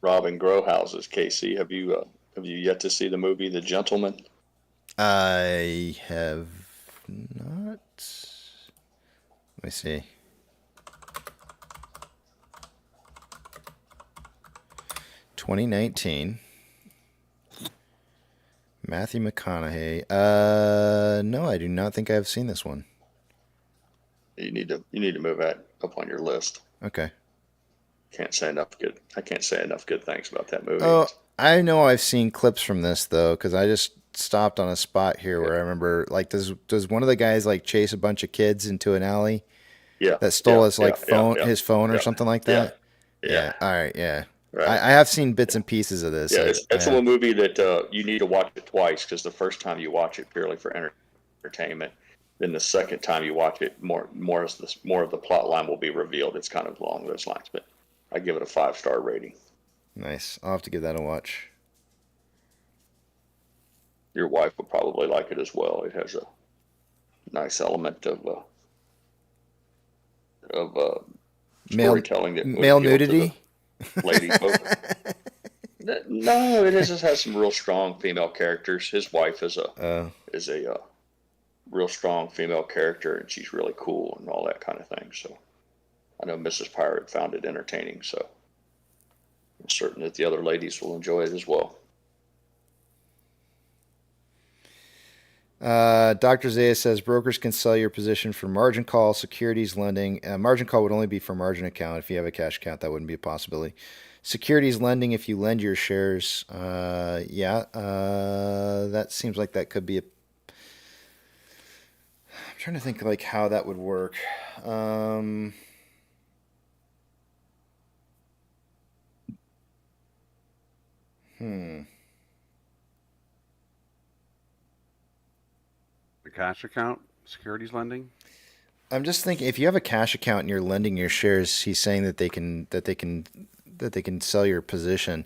robbing grow houses, Casey, have you yet to see the movie The Gentleman? I have not. Let me see. (2019) Matthew McConaughey. No, I do not think I have seen this one. You need to move that up on your list. Okay. I can't say enough good things about that movie. Oh, I know I've seen clips from this though, because I just stopped on a spot here where I remember like does one of the guys like chase a bunch of kids into an alley? Yeah. That stole his his phone or Yeah. something like that. Yeah. All right. Yeah. Right. I have seen bits and pieces of this. Yeah, it's a little movie that you need to watch it twice, because the first time you watch it purely for entertainment, then the second time you watch it, more of the plot line will be revealed. It's kind of along those lines, but I give it a 5-star rating. Nice. I'll have to give that a watch. Your wife would probably like it as well. It has a nice element of storytelling that male nudity. Lady. No, it just has some real strong female characters. His wife is a real strong female character, and she's really cool and all that kind of thing. So I know Mrs. Pirate found it entertaining, so I'm certain that the other ladies will enjoy it as well. Dr. Zaya says brokers can sell your position for margin call, securities lending. Margin call would only be for margin account. If you have a cash account, that wouldn't be a possibility. Securities lending, if you lend your shares, that seems like that could be a. I'm trying to think like how that would work. A cash account, securities lending. I'm just thinking, if you have a cash account and you're lending your shares, he's saying that they can sell your position.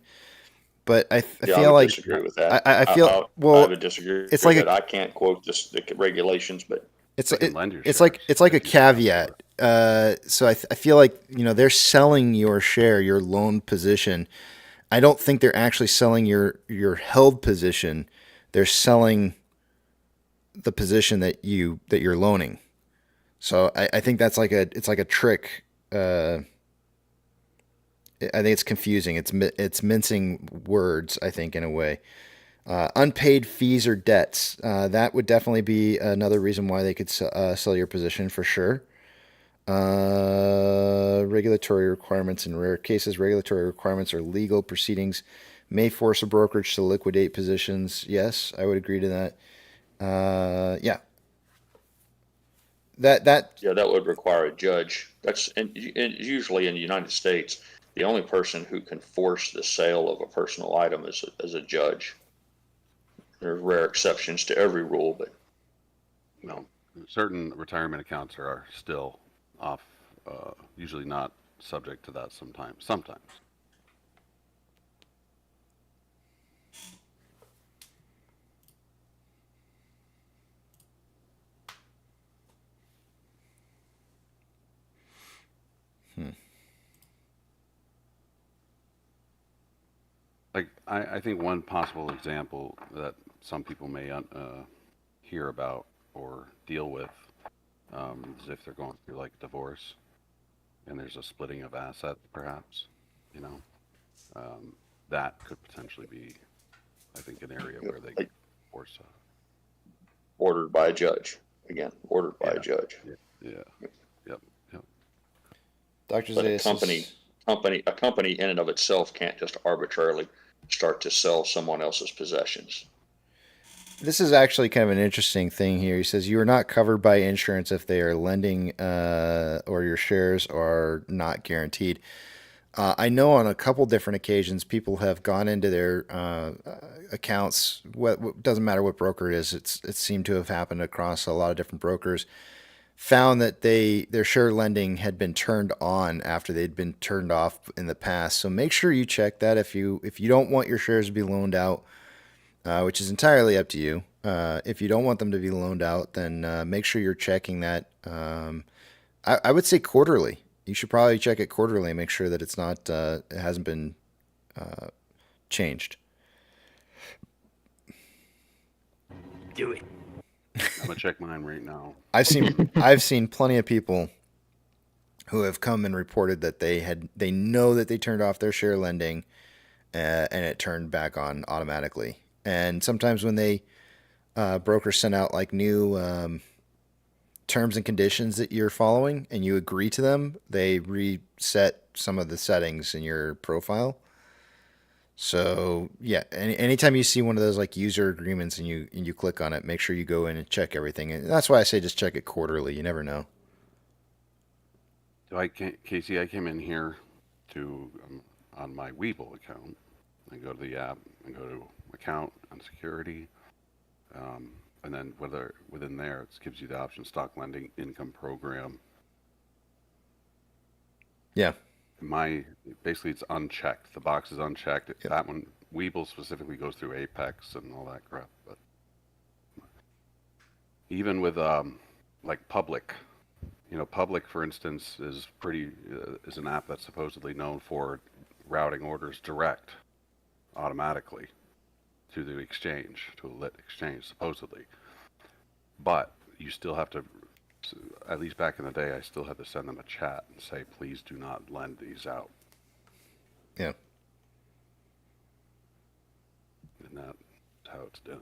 But I Yeah, I feel would like disagree with that. I feel I well. would disagree It's like that I can't quote just the regulations, but it's They can lend your it's shares like a if you have caveat. So I feel like they're selling your share, your loan position. I don't think they're actually selling your held position. They're selling the position that you're loaning. So I think that's like a trick. I think it's confusing. It's mincing words, I think, in a way. Unpaid fees or debts. That would definitely be another reason why they could sell your position for sure. Regulatory requirements. In rare cases, regulatory requirements or legal proceedings may force a brokerage to liquidate positions. Yes, I would agree to that. Yeah. that would require a judge. That's and usually in the United States, the only person who can force the sale of a personal item is a judge. There's rare exceptions to every rule, but No, certain retirement accounts are still off. Usually not subject to that. Sometimes. Like I think one possible example that some people may hear about or deal with is if they're going through like divorce and there's a splitting of assets, perhaps, that could potentially be, I think, an area where they could force. ordered by a judge. Again, ordered by a judge. Yep. Dr. But Zayas a company in and of itself can't just arbitrarily start to sell someone else's possessions. This is actually kind of an interesting thing here. He says you are not covered by insurance if they are lending or your shares are not guaranteed. I know on a couple different occasions people have gone into their accounts. Doesn't matter what broker it is. It seemed to have happened across a lot of different brokers. Found that their share lending had been turned on after they'd been turned off in the past. So make sure you check that if you don't want your shares to be loaned out, which is entirely up to you. If you don't want them to be loaned out, then make sure you're checking that. I would say quarterly. You should probably check it quarterly and make sure that it's not it hasn't been changed. Do it. I'm gonna check mine right now. I've seen plenty of people who have come and reported that they know that they turned off their share lending and it turned back on automatically. And sometimes when they brokers send out like new terms and conditions that you're following and you agree to them, they reset some of the settings in your profile. So yeah, anytime you see one of those like user agreements and you click on it, make sure you go in and check everything. And that's why I say just check it quarterly. You never know. So Casey, I came in here to on my Webull account. I go to the app and go to account and security, and then within there it gives you the option stock lending income program. Yeah. Basically it's unchecked. The box is unchecked. Yep. That one, Webull specifically goes through Apex and all that crap. But even with like Public, Public, for instance, is is an app that's supposedly known for routing orders direct automatically to the exchange, to a lit exchange, supposedly. But you still have to, at least back in the day, I still had to send them a chat and say, please do not lend these out. Yeah. And that's how it's done.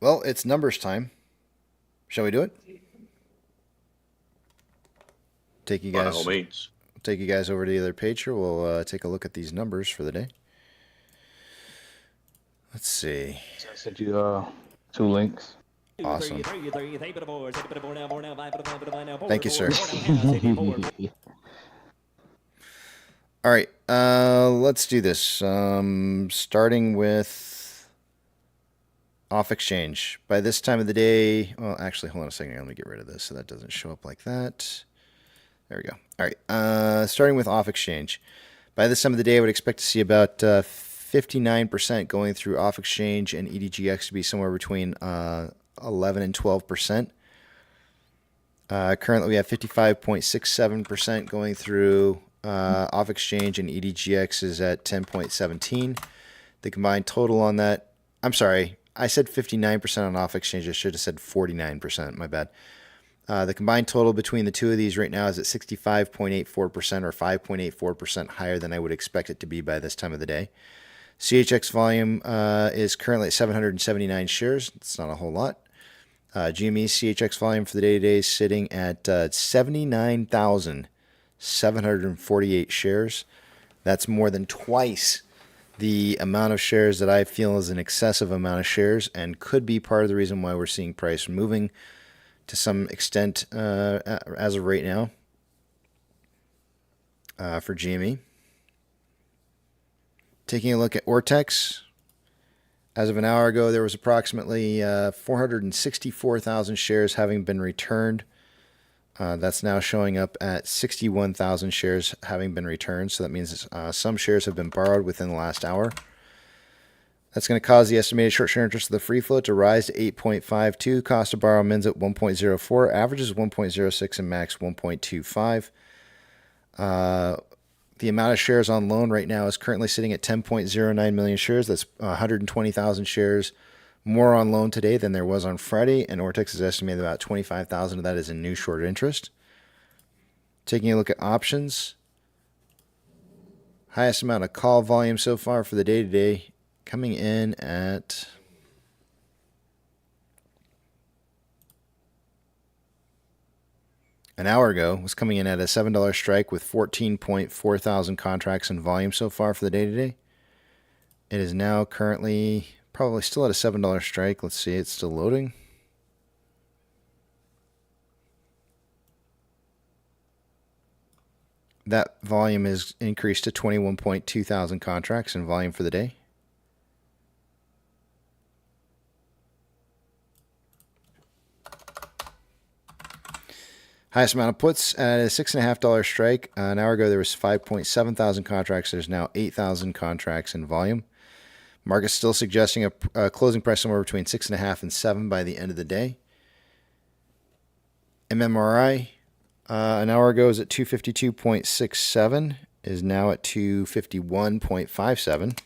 Well, it's numbers time. Shall we do it? Take you guys. By all means. Take you guys over to the other page here. We'll take a look at these numbers for the day. Let's see. I sent you 2 links. Awesome. Thank you, sir. All right. Let's do this. Starting with off exchange. By this time of the day, well, actually, hold on a second here. Let me get rid of this so that doesn't show up like that. There we go. All right. Starting with off exchange. By this time of the day, I would expect to see about 59% going through off exchange and EDGX to be somewhere between 11 and 12%. Currently, we have 55.67% going through off exchange, and EDGX is at 10.17. The combined total on that, I'm sorry, I said 59% on off exchange. I should have said 49%. My bad. The combined total between the two of these right now is at 65.84% or 5.84% higher than I would expect it to be by this time of the day. CHX volume is currently at 779 shares. It's not a whole lot. GME CHX volume for the day today is sitting at 79,748 shares. That's more than twice the amount of shares that I feel is an excessive amount of shares and could be part of the reason why we're seeing price moving to some extent as of right now for GME. Taking a look at Ortex, as of an hour ago, there was approximately 464,000 shares having been returned. That's now showing up at 61,000 shares having been returned. So that means some shares have been borrowed within the last hour. That's going to cause the estimated short-term interest of the free float to rise to 8.52. Cost to borrow mins at 1.04. Averages 1.06 and max 1.25. The amount of shares on loan right now is currently sitting at 10.09 million shares. That's 120,000 shares more on loan today than there was on Friday, and Ortex is estimated about 25,000 of that is in new short interest. Taking a look at options, highest amount of call volume so far for the day today coming in at an hour ago was coming in at a $7 strike with 14.4 thousand contracts in volume so far for the day today. It is now currently probably still at a $7 strike. Let's see, it's still loading. That volume is increased to 21.2 thousand contracts in volume for the day. Highest amount of puts at a $6.50 strike. An hour ago, there was 5.7 thousand contracts. There's now 8,000 contracts in volume. Market's still suggesting a closing price somewhere between 6.5 and 7 by the end of the day. MMRI, an hour ago, was at 252.67, is now at 251.57.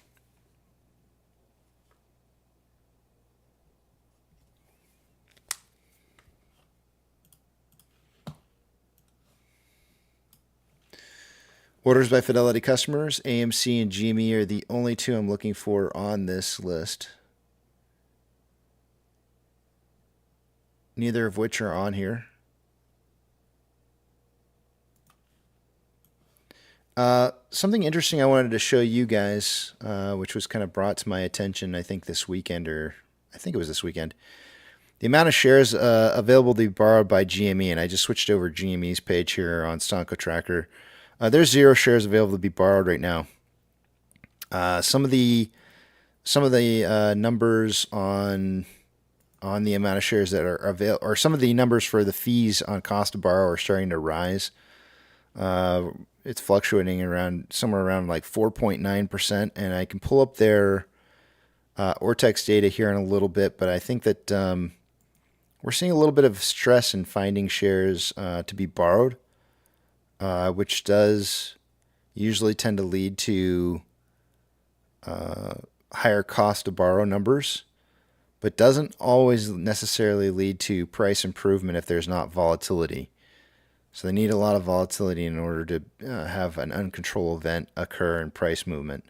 Orders by Fidelity customers, AMC and GME are the only two I'm looking for on this list. Neither of which are on here. Something interesting I wanted to show you guys, which was kind of brought to my attention, I think this weekend, or I think it was this weekend. The amount of shares available to be borrowed by GME, and I just switched over GME's page here on Stonko Tracker. There's 0 shares available to be borrowed right now. Some of the numbers on the amount of shares that are available, or some of the numbers for the fees on cost to borrow are starting to rise. It's fluctuating around somewhere around like 4.9%, and I can pull up their Ortex data here in a little bit, but I think that we're seeing a little bit of stress in finding shares to be borrowed. Which does usually tend to lead to higher cost to borrow numbers, but doesn't always necessarily lead to price improvement if there's not volatility. So they need a lot of volatility in order to have an uncontrolled event occur in price movement.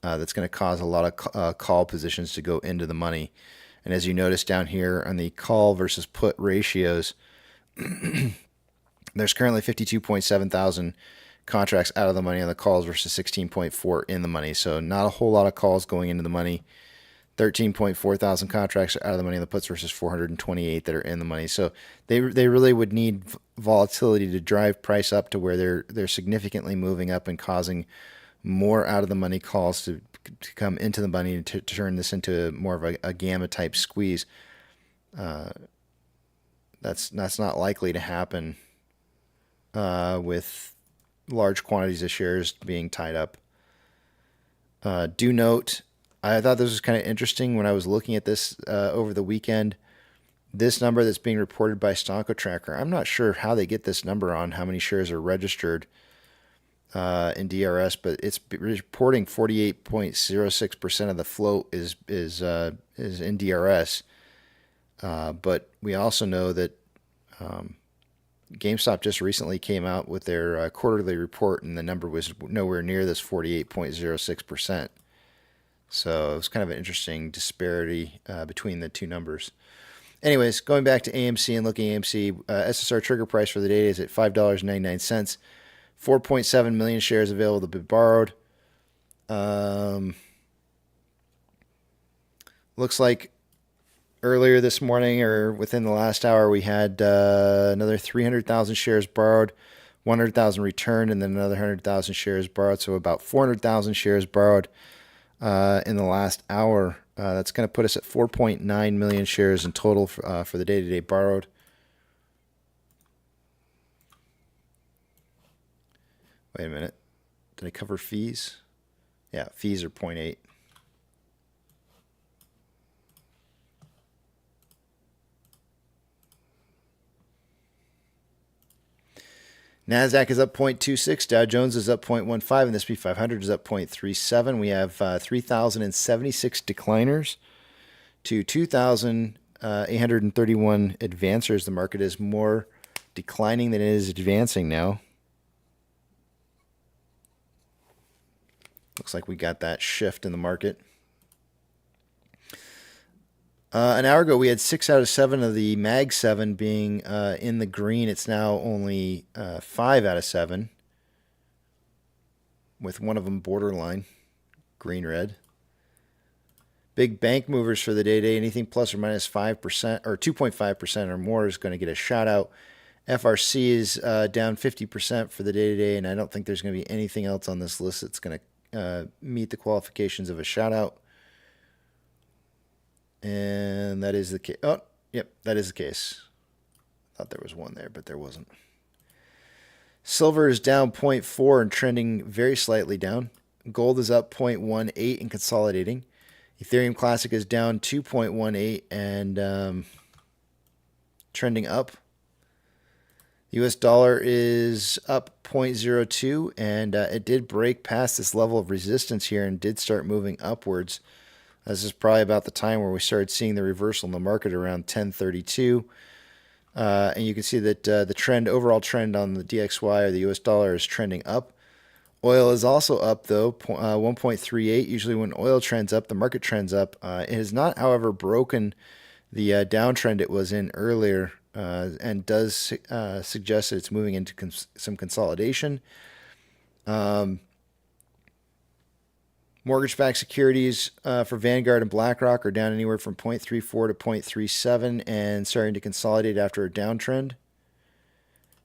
That's going to cause a lot of call positions to go into the money. And as you notice down here on the call versus put ratios, there's currently 52.7 thousand contracts out of the money on the calls versus 16.4 in the money. So not a whole lot of calls going into the money. 13.4 thousand contracts are out of the money on the puts versus 428 that are in the money. So they really would need volatility to drive price up to where they're significantly moving up and causing more out of the money calls to come into the money and to turn this into more of a gamma type squeeze. That's not likely to happen with large quantities of shares being tied up. Do note, I thought this was kind of interesting when I was looking at this over the weekend. This number that's being reported by Stonko Tracker, I'm not sure how they get this number on how many shares are registered in DRS, but it's reporting 48.06% of the float is in DRS. But we also know that GameStop just recently came out with their quarterly report, and the number was nowhere near this 48.06%. So it was kind of an interesting disparity between the two numbers. Anyways, going back to AMC and looking at AMC, SSR trigger price for the day is at $5.99. 4.7 million shares available to be borrowed. Looks like earlier this morning or within the last hour, we had another 300,000 shares borrowed, 100,000 returned, and then another 100,000 shares borrowed. So about 400,000 shares borrowed in the last hour. That's going to put us at 4.9 million shares in total for the day-to-day borrowed. Wait a minute. Did I cover fees? Yeah, fees are 0.8. NASDAQ is up 0.26. Dow Jones is up 0.15. And the S&P 500 is up 0.37. We have 3,076 decliners to 2,831 advancers. The market is more declining than it is advancing now. Looks like we got that shift in the market. An hour ago, we had 6 out of 7 of the Mag 7 being in the green. It's now only 5 out of 7, with one of them borderline, green-red. Big bank movers for the day-to-day, anything plus or minus 5% or 2.5% or more is going to get a shout-out. FRC is down 50% for the day-to-day, and I don't think there's going to be anything else on this list that's going to meet the qualifications of a shout-out. And that is the case. Oh, yep, that is the case. Thought there was one there, but there wasn't. Silver is down 0.4 and trending very slightly down. Gold is up 0.18 and consolidating. Ethereum Classic is down 2.18 and trending up. US dollar is up 0.02, and it did break past this level of resistance here and did start moving upwards. This is probably about the time where we started seeing the reversal in the market around 1032. And you can see that the trend, overall trend on the DXY or the US dollar is trending up. Oil is also up, though, 1.38. Usually when oil trends up, the market trends up. It has not, however, broken the downtrend it was in earlier, and does suggest that it's moving into some consolidation. Mortgage-backed securities for Vanguard and BlackRock are down anywhere from 0.34 to 0.37 and starting to consolidate after a downtrend.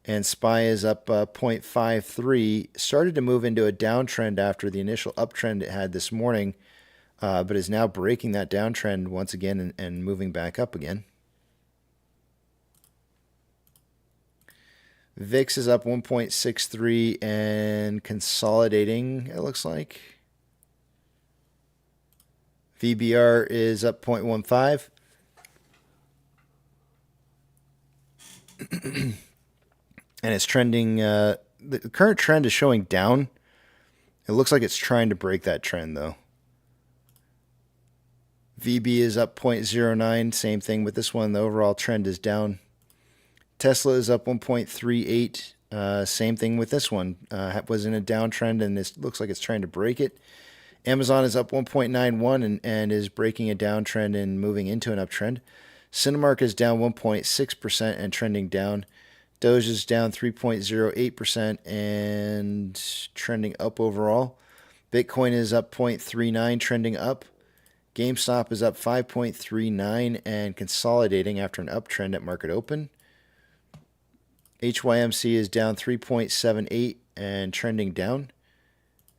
And SPY is up 0.53, started to move into a downtrend after the initial uptrend it had this morning, but is now breaking that downtrend once again and moving back up again. VIX is up 1.63 and consolidating, it looks like. VBR is up 0.15. And it's trending, the current trend is showing down. It looks like it's trying to break that trend, though. VB is up 0.09, same thing with this one. The overall trend is down. Tesla is up 1.38, same thing with this one. Was in a downtrend, and it looks like it's trying to break it. Amazon is up 1.91 and is breaking a downtrend and moving into an uptrend. Cinemark is down 1.6% and trending down. Doge is down 3.08% and trending up overall. Bitcoin is up 0.39, trending up. GameStop is up 5.39 and consolidating after an uptrend at market open. HYMC is down 3.78 and trending down.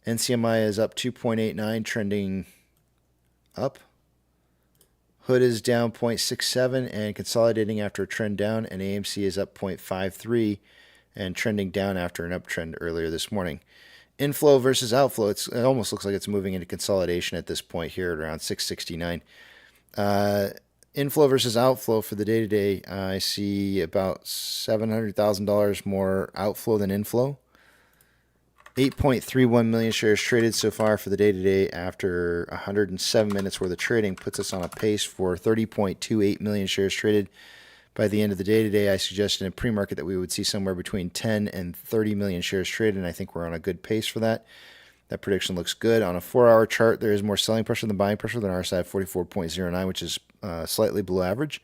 NCMI is up 2.89, trending up. Hood is down 0.67 and consolidating after a trend down, and AMC is up 0.53 and trending down after an uptrend earlier this morning. Inflow versus outflow, it almost looks like it's moving into consolidation at this point here at around 669. Inflow versus outflow for the day-to-day, I see about $700,000 more outflow than inflow. 8.31 million shares traded so far for the day-to-day after 107 minutes worth of trading puts us on a pace for 30.28 million shares traded by the end of the day today. I suggested in pre-market that we would see somewhere between 10 and 30 million shares traded, and I think we're on a good pace for that. That prediction looks good. On a 4-hour chart, there is more selling pressure than buying pressure than RSI at 44.09, which is slightly below average.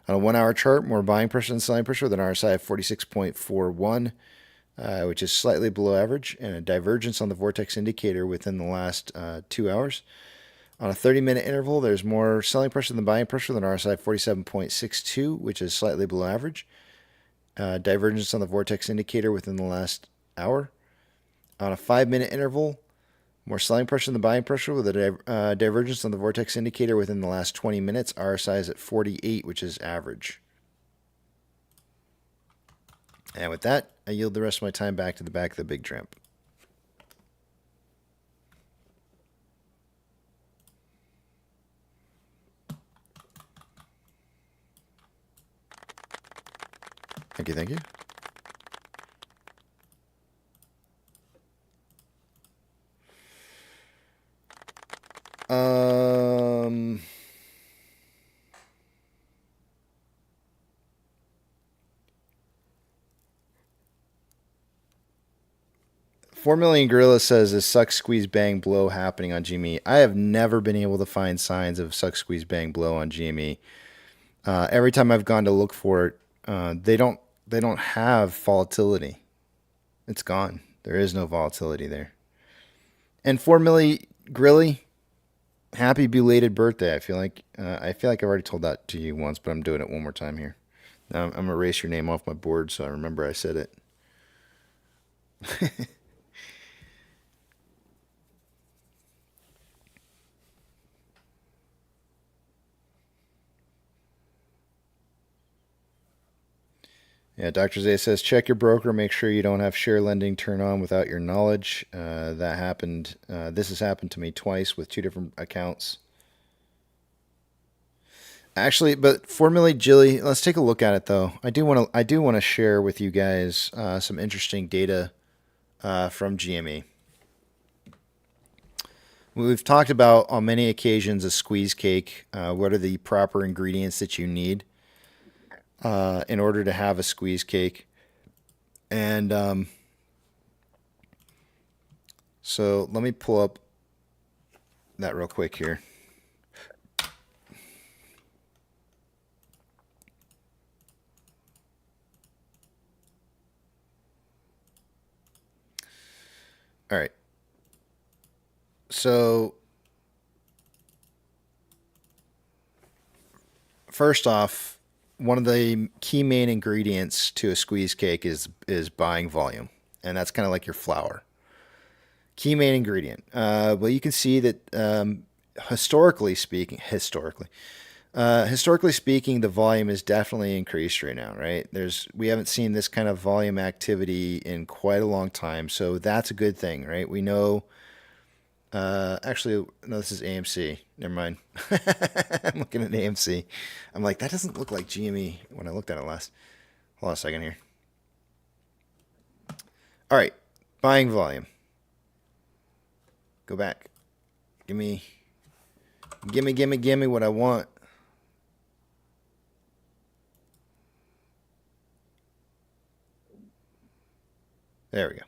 On a 1-hour chart, more buying pressure than selling pressure than RSI at 46.41. Which is slightly below average, and a divergence on the vortex indicator within the last 2 hours. On a 30-minute interval, there's more selling pressure than buying pressure than RSI 47.62, which is slightly below average. Divergence on the vortex indicator within the last hour. On a 5-minute interval, more selling pressure than buying pressure with a divergence on the vortex indicator within the last 20 minutes. RSI is at 48, which is average. And with that, I yield the rest of my time back to the back of the big tramp. Thank you, thank you. $4 million Gorilla says, is suck, squeeze, bang, blow happening on GME? I have never been able to find signs of suck, squeeze, bang, blow on GME. Every time I've gone to look for it, they don't have volatility. It's gone. There is no volatility there. And 4 million Grilly, happy belated birthday. I feel like I've already told that to you once, but I'm doing it one more time here. Now I'm gonna erase your name off my board so I remember I said it. Yeah, Dr. Zay says, check your broker. Make sure you don't have share lending turn on without your knowledge. That happened. This has happened to me twice with 2 different accounts. Actually, but 4 million Jilly, let's take a look at it though. I do want to share with you guys some interesting data from GME. We've talked about on many occasions a squeeze cake. What are the proper ingredients that you need in order to have a squeeze cake? And so let me pull up that real quick here. All right. So first off, one of the key main ingredients to a squeeze cake is buying volume, and that's kind of like your flour. Key main ingredient. Well, you can see that historically speaking, the volume is definitely increased right now, right? We haven't seen this kind of volume activity in quite a long time, so that's a good thing, right? We know. Actually, no, this is AMC. Never mind. I'm looking at AMC. I'm like, that doesn't look like GME when I looked at it last. Hold on a second here. All right, buying volume. Go back. Give me what I want. There we go.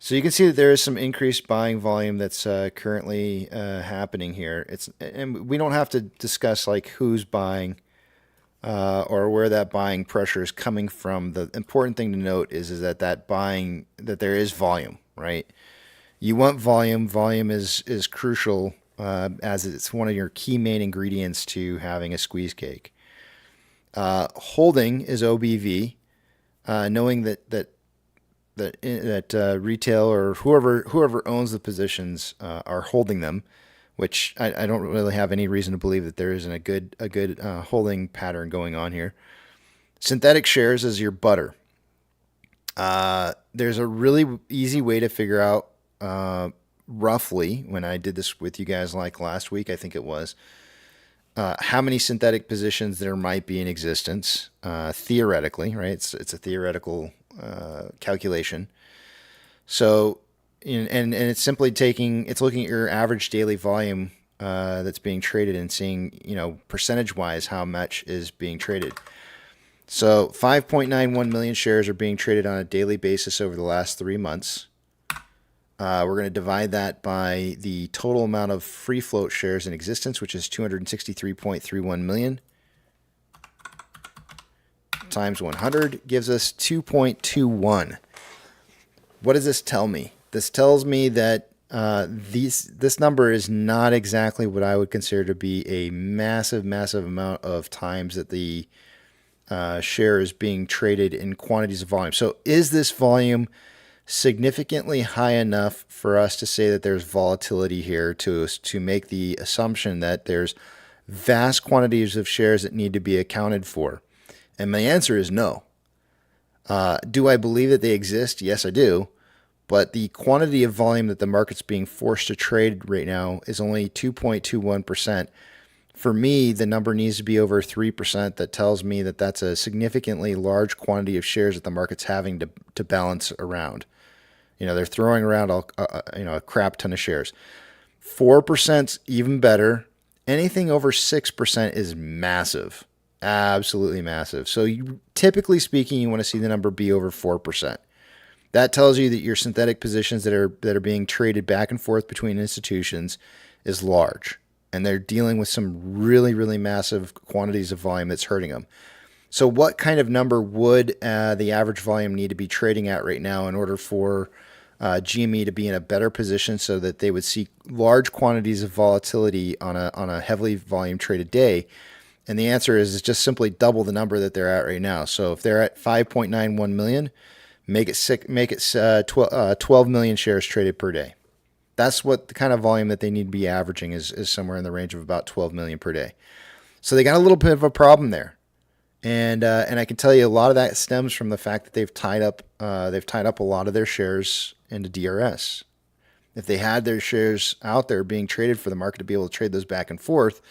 So you can see that there is some increased buying volume that's currently happening here. And we don't have to discuss like who's buying or where that buying pressure is coming from. The important thing to note is that there is volume, right? You want volume. Volume is crucial as it's one of your key main ingredients to having a squeeze cake. Holding is OBV, knowing that that retail or whoever owns the positions are holding them, which I don't really have any reason to believe that there isn't a good holding pattern going on here. Synthetic shares is your butter. There's a really easy way to figure out roughly, when I did this with you guys like last week, I think it was, how many synthetic positions there might be in existence, theoretically, right? It's a theoretical calculation. So, and it's simply it's looking at your average daily volume that's being traded and seeing, percentage-wise how much is being traded. So 5.91 million shares are being traded on a daily basis over the last 3 months. We're going to divide that by the total amount of free float shares in existence, which is 263.31 million. Times 100 gives us 2.21. What does this tell me? This tells me that this number is not exactly what I would consider to be a massive amount of times that the share is being traded in quantities of volume. So is this volume significantly high enough for us to say that there's volatility here to make the assumption that there's vast quantities of shares that need to be accounted for? And my answer is no. Do I believe that they exist? Yes, I do. But the quantity of volume that the market's being forced to trade right now is only 2.21%. For me, the number needs to be over 3%. That tells me that that's a significantly large quantity of shares that the market's having to balance around. They're throwing around a crap ton of shares. 4%'s even better. Anything over 6% is massive. Absolutely massive. So typically speaking, you want to see the number be over 4%. That tells you that your synthetic positions that are being traded back and forth between institutions is large. And they're dealing with some really massive quantities of volume that's hurting them. So what kind of number would the average volume need to be trading at right now in order for GME to be in a better position so that they would see large quantities of volatility on a heavily volume traded day? And the answer is just simply double the number that they're at right now. So if they're at 5.91 million, make it 12 million shares traded per day. That's what the kind of volume that they need to be averaging is somewhere in the range of about 12 million per day. So they got a little bit of a problem there. And I can tell you a lot of that stems from the fact that they've tied up a lot of their shares into DRS. If they had their shares out there being traded for the market to be able to trade those back and forth,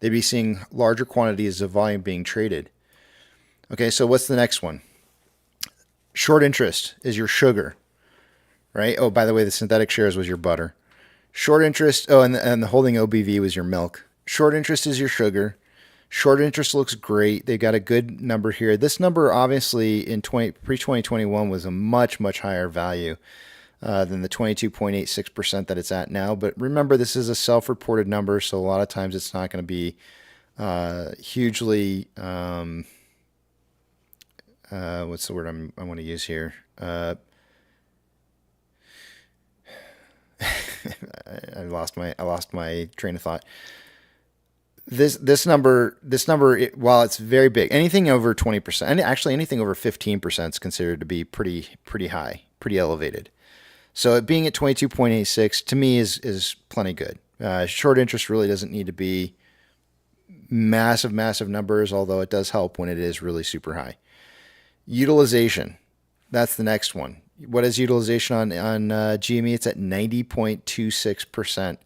they'd be seeing larger quantities of volume being traded. Okay, so what's the next one? Short interest is your sugar, right? Oh, by the way, the synthetic shares was your butter. Short interest, and the holding OBV was your milk. Short interest is your sugar. Short interest looks great. They got a good number here. This number, obviously, in pre-2021 was a much higher value than the 22.86% that it's at now. But remember, this is a self-reported number, so a lot of times it's not going to be hugely. What's the word I want to use here? I lost my train of thought. This number, while it's very big, anything over 20%, and actually anything over 15% is considered to be pretty high, pretty elevated. So it being at 22.86 to me is plenty good. Short interest really doesn't need to be massive numbers, although it does help when it is really super high. Utilization, that's the next one. What is utilization on GME? It's at 90.26%.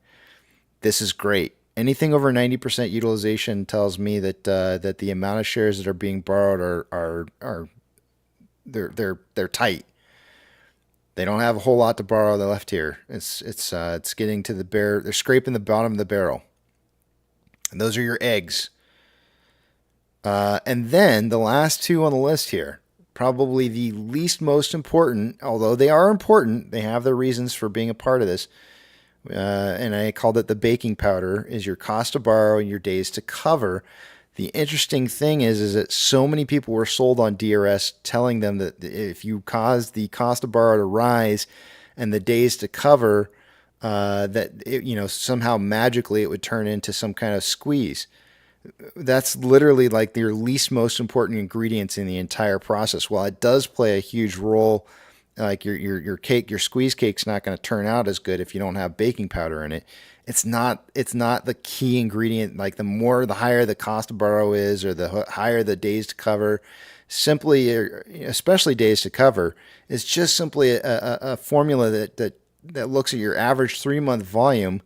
This is great. Anything over 90% utilization tells me that the amount of shares that are being borrowed are tight. They don't have a whole lot to borrow. They left here. It's getting to the bare. They're scraping the bottom of the barrel. And those are your eggs. And then the last two on the list here, probably the least most important, although they are important. They have their reasons for being a part of this. And I called it the baking powder, is your cost to borrow and your days to cover. The interesting thing is that so many people were sold on DRS, telling them that if you cause the cost to borrow to rise and the days to cover, that it, somehow magically it would turn into some kind of squeeze. That's literally like your least most important ingredients in the entire process. While it does play a huge role like your cake, your squeeze cake's not going to turn out as good if you don't have baking powder in it. It's not the key ingredient. Like the higher the cost to borrow is, or the higher the days to cover, simply, especially days to cover, is just simply a formula that looks at your average 3-month volume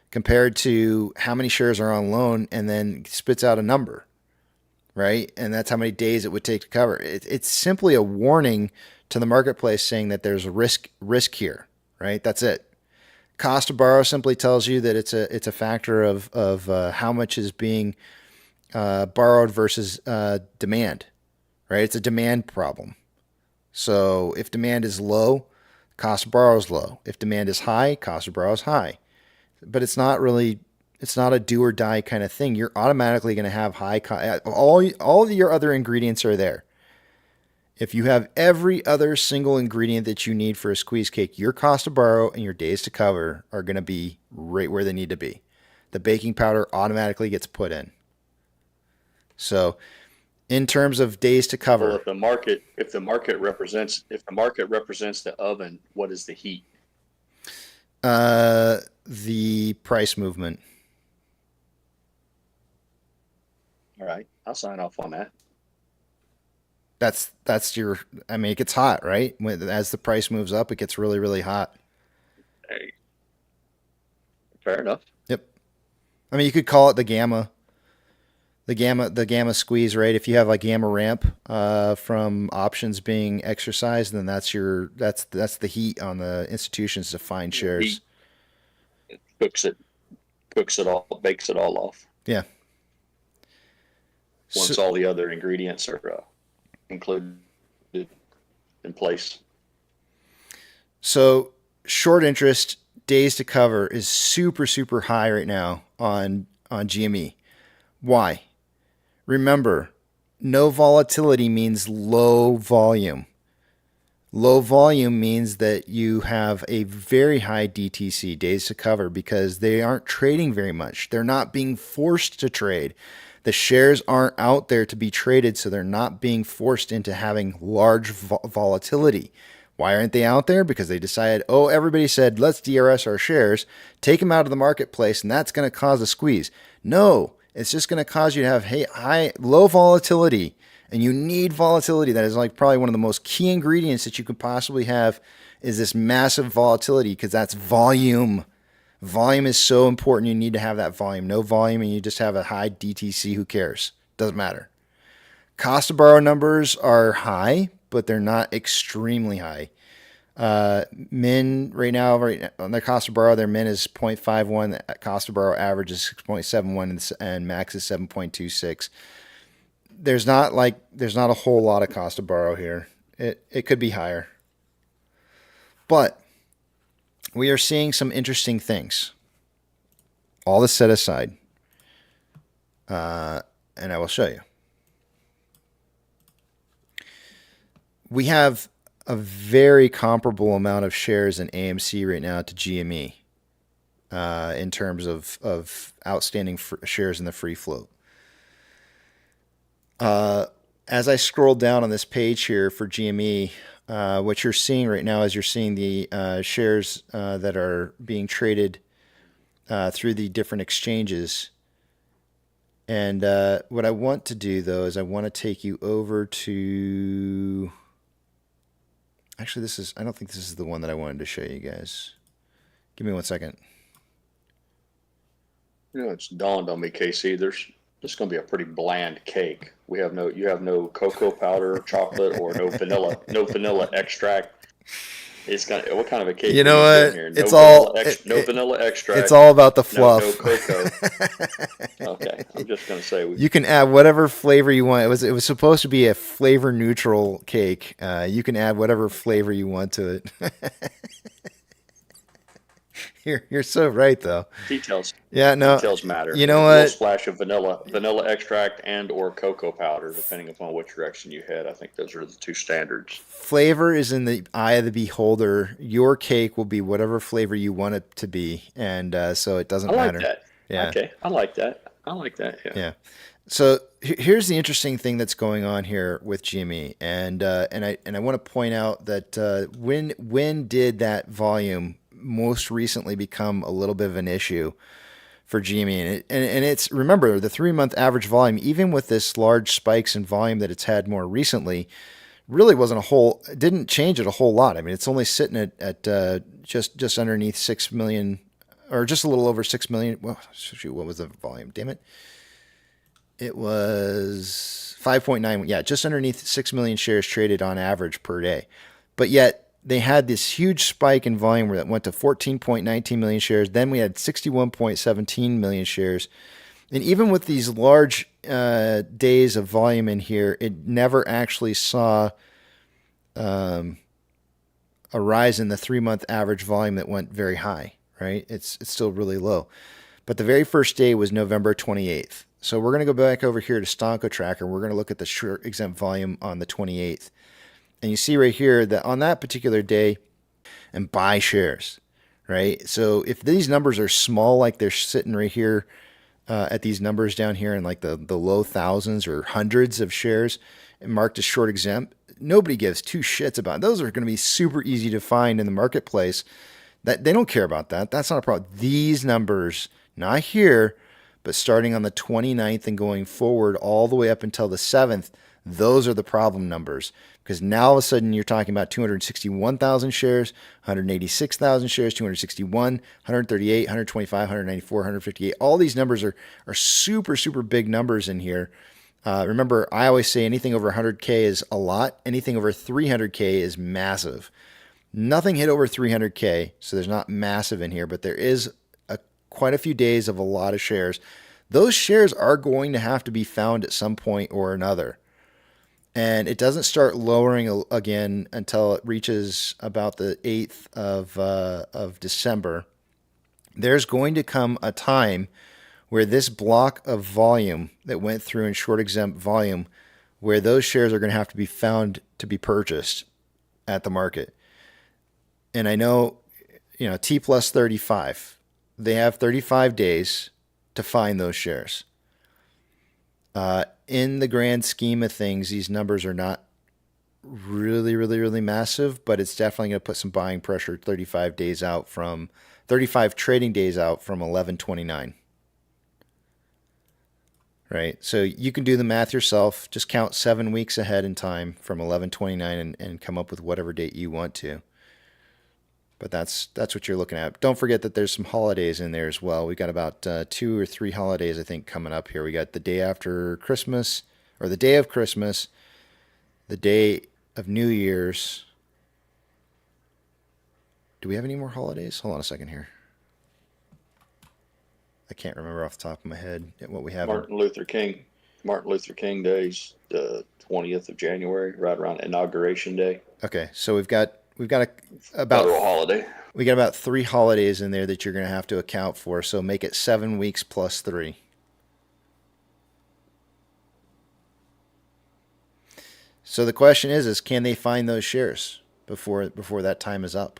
compared to how many shares are on loan, and then spits out a number, right? And that's how many days it would take to cover. It's simply a warning to the marketplace saying that there's risk here, right? That's it. Cost to borrow simply tells you that it's a factor of how much is being borrowed versus demand, right? It's a demand problem. So if demand is low, cost to borrow is low. If demand is high, cost to borrow is high. But it's not a do or die kind of thing. You're automatically going to have high all of your other ingredients are there. If you have every other single ingredient that you need for a squeeze cake, your cost to borrow and your days to cover are going to be right where they need to be. The baking powder automatically gets put in. So, in terms of days to cover, Well, if the market represents the oven, what is the heat? the price movement. All right, I'll sign off on that. That's your. I mean, it gets hot, right? As the price moves up, it gets really, really hot. Hey, fair enough. Yep. I mean, you could call it the gamma squeeze, right? If you have a gamma ramp from options being exercised, then that's the heat on the institutions to find shares. It cooks it all, bakes it all off. Yeah. Once all the other ingredients are included in place. So short interest days to cover is super, super high right now on GME. Why? Remember, no volatility means low volume. Low volume means that you have a very high DTC, days to cover, because they aren't trading very much. They're not being forced to trade. The shares aren't out there to be traded, so they're not being forced into having large volatility. Why aren't they out there? Because they decided, everybody said, let's DRS our shares, take them out of the marketplace, and that's going to cause a squeeze. No, it's just going to cause you to have low volatility, and you need volatility. That is probably one of the most key ingredients that you could possibly have is this massive volatility, because that's volume. Volume is so important. You need to have that volume. No volume and you just have a high DTC. Who cares? Doesn't matter. Cost to borrow numbers are high, but they're not extremely high. Min right now on their cost to borrow, their min is 0.51. The cost to borrow average is 6.71 and max is 7.26. There's not a whole lot of cost to borrow here. It could be higher. But we are seeing some interesting things. All this set aside. And I will show you. We have a very comparable amount of shares in AMC right now to GME in terms of outstanding shares in the free float. As I scroll down on this page here for GME, what you're seeing right now is you're seeing the shares that are being traded through the different exchanges. And what I want to do, though, is I want to take you over to... Actually, I don't think this is the one that I wanted to show you guys. Give me 1 second. It's dawned on me, KC, this is going to be a pretty bland cake. You have no cocoa powder, chocolate, or no vanilla extract. What kind of a cake? You know what? Here? No vanilla extract. It's all about the fluff. No cocoa. Okay, I'm just going to say you can add whatever flavor you want. It was supposed to be a flavor neutral cake. You can add whatever flavor you want to it. You're so right, though. Details. Yeah, no. Details matter. You know a what? little splash of vanilla extract and or cocoa powder, depending upon which direction you head. I think those are the two standards. Flavor is in the eye of the beholder. Your cake will be whatever flavor you want it to be, and so it doesn't matter. I like that. Yeah. Okay, I like that. I like that. Yeah. Yeah. So here's the interesting thing that's going on here with GME, and I want to point out that when did that volume most recently become a little bit of an issue for GME? And it's, remember, the 3-month average volume, even with this large spikes in volume that it's had more recently, really didn't change it a whole lot. I mean, it's only sitting at just underneath 6 million, or just a little over 6 million. Well, shoot, what was the volume? Damn it. It was 5.9. Yeah, just underneath 6 million shares traded on average per day. But yet they had this huge spike in volume where that went to 14.19 million shares. Then we had 61.17 million shares. And even with these large days of volume in here, it never actually saw a rise in the 3-month average volume that went very high, right? It's still really low. But the very first day was November 28th. So we're going to go back over here to Stonko Tracker. We're going to look at the short exempt volume on the 28th. And you see right here that on that particular day, and buy shares, right? So if these numbers are small, like they're sitting right here at these numbers down here in like the low thousands or hundreds of shares and marked as short exempt, nobody gives two shits about it. Those are going to be super easy to find in the marketplace. That they don't care about that. That's not a problem. These numbers, not here, but starting on the 29th and going forward all the way up until the 7th, those are the problem numbers. Because now all of a sudden you're talking about 261,000 shares, 186,000 shares, 261, 138, 125, 194, 158. All these numbers are super, super big numbers in here. Remember, I always say anything over 100K is a lot. Anything over 300K is massive. Nothing hit over 300K, so there's not massive in here, but there is quite a few days of a lot of shares. Those shares are going to have to be found at some point or another. And it doesn't start lowering again until it reaches about the 8th of December. There's going to come a time where this block of volume that went through in short exempt volume, where those shares are going to have to be found to be purchased at the market. And I know, T plus 35. They have 35 days to find those shares. In the grand scheme of things, these numbers are not really, really, really massive, but it's definitely going to put some buying pressure 35 trading days out from 11/29. Right? So you can do the math yourself. Just count 7 weeks ahead in time from 11/29 and come up with whatever date you want to. But that's what you're looking at. Don't forget that there's some holidays in there as well. We got about 2 or 3 holidays, I think, coming up here. We got the day after Christmas, or the day of Christmas, the day of New Year's. Do we have any more holidays? Hold on a second here. I can't remember off the top of my head what we have. Martin Luther King Day's the 20th of January, right around Inauguration Day. Okay, so we've got about federal holiday. We got about 3 holidays in there that you're going to have to account for. So make it 7 weeks plus 3. So the question is can they find those shares before that time is up?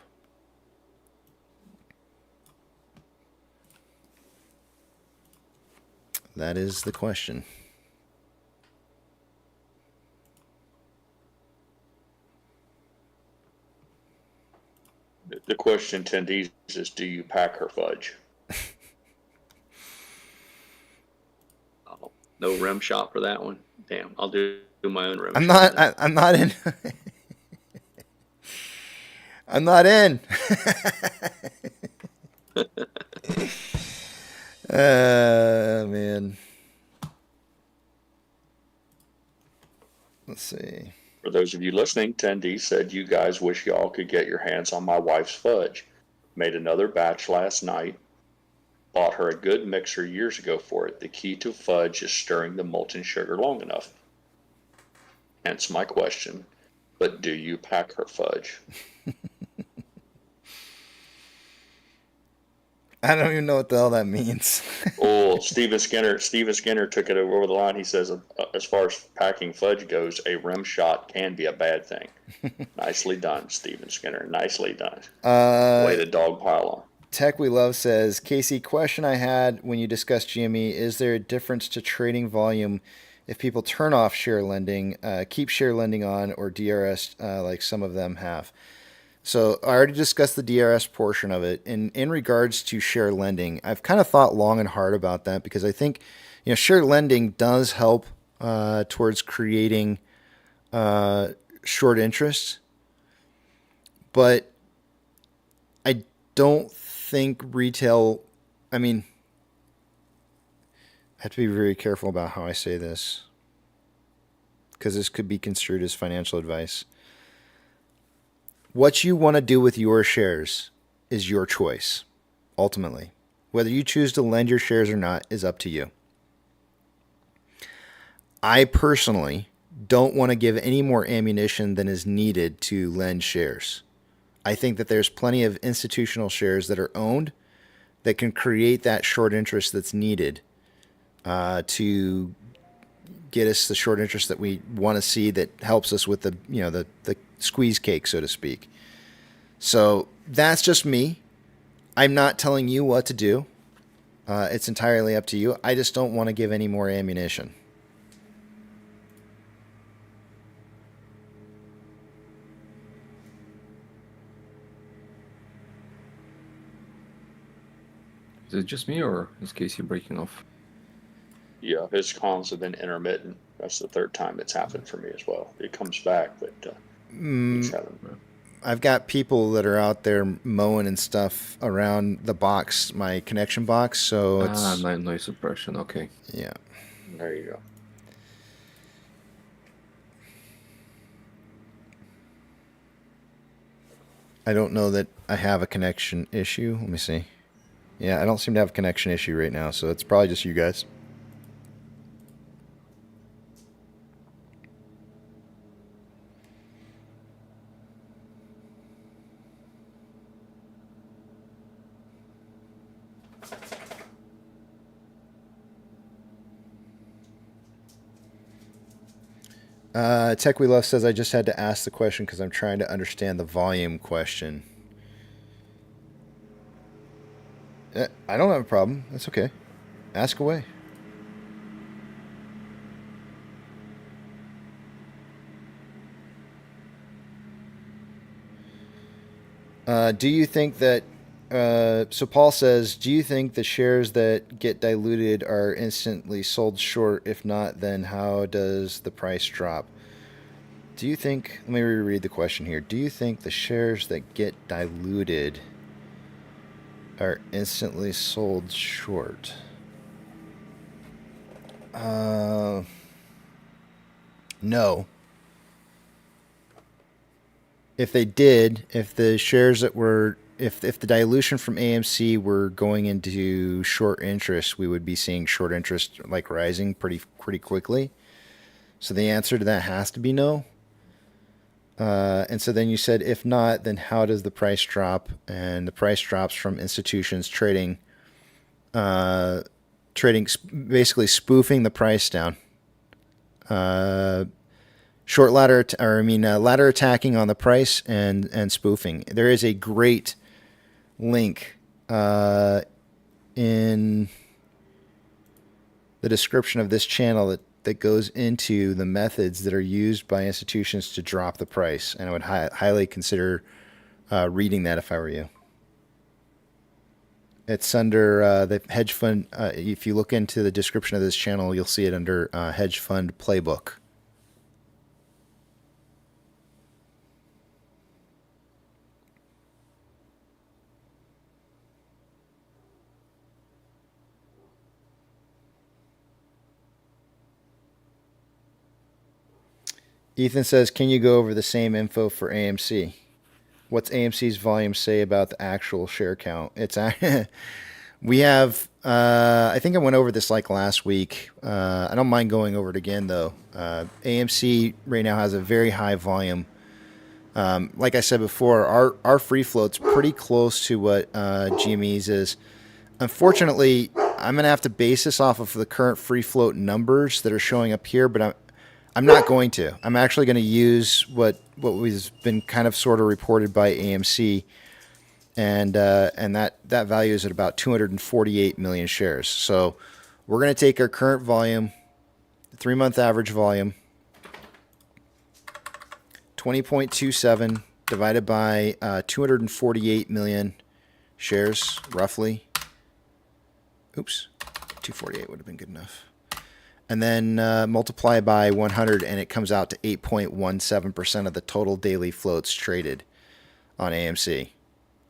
That is the question. The question, attendees, is do you pack her fudge? Oh, no rim shot for that one. Damn, I'll do my own rim I'm shot. I'm not in. I'm not in. Man. Let's see. For those of you listening, Tendy said you guys wish y'all could get your hands on my wife's fudge. Made another batch last night. Bought her a good mixer years ago for it. The key to fudge is stirring the molten sugar long enough. Hence my question. But do you pack her fudge? I don't even know what the hell that means. Oh, Steven Skinner took it over the line. He says, as far as packing fudge goes, a rim shot can be a bad thing. Nicely done, Steven Skinner. Nicely done. Way to dog pile on. Tech We Love says, Casey, question I had when you discussed GME, is there a difference to trading volume if people turn off share lending, keep share lending on, or DRS like some of them have? So I already discussed the DRS portion of it. And in regards to share lending, I've kind of thought long and hard about that because I think, share lending does help towards creating short interest. But I don't think retail, I have to be very careful about how I say this because this could be construed as financial advice. What you want to do with your shares is your choice, ultimately. Whether you choose to lend your shares or not is up to you. I personally don't want to give any more ammunition than is needed to lend shares. I think that there's plenty of institutional shares that are owned that can create that short interest that's needed to get us the short interest that we want to see that helps us with the squeeze cake, so to speak. So that's just me. I'm not telling you what to do. It's entirely up to you. I just don't want to give any more ammunition. Is it just me or is Casey breaking off? Yeah, his comms have been intermittent. That's the third time it's happened for me as well. It comes back, but he's having. I've got people that are out there mowing and stuff around the box, my connection box. So it's noise suppression. Okay. Yeah. There you go. I don't know that I have a connection issue. Let me see. Yeah, I don't seem to have a connection issue right now, so it's probably just you guys. Tech We Love says, I just had to ask the question because I'm trying to understand the volume question. I don't have a problem. That's okay. Ask away. Do you think that... so Paul says, do you think the shares that get diluted are instantly sold short? If not, then how does the price drop? Do you think... Let me reread the question here. Do you think the shares that get diluted are instantly sold short? No. If they did, if the shares that were... If the dilution from AMC were going into short interest, we would be seeing short interest like rising pretty quickly. So the answer to that has to be no. And so then you said, if not, then how does the price drop? And the price drops from institutions trading, basically spoofing the price down. Short ladder, ladder attacking on the price and spoofing. There is a great link in the description of this channel that goes into the methods that are used by institutions to drop the price, and I would highly consider reading that if I were you. It's under the hedge fund. If you look into the description of this channel, you'll see it under hedge fund playbook. Ethan says, can you go over the same info for AMC? What's AMC's volume say about the actual share count? It's we have, I think I went over this like last week. I don't mind going over it again, though. AMC right now has a very high volume. Like I said before, our free float's pretty close to what GME's is. Unfortunately, I'm going to have to base this off of the current free float numbers that are showing up here, but I'm not going to. I'm actually going to use what was been kind of sort of reported by AMC and that value is at about 248 million shares. So we're going to take our current volume, 3-month average volume, 20.27 divided by 248 million shares, roughly. Oops, 248 would have been good enough. And then multiply by 100, and it comes out to 8.17% of the total daily floats traded on AMC.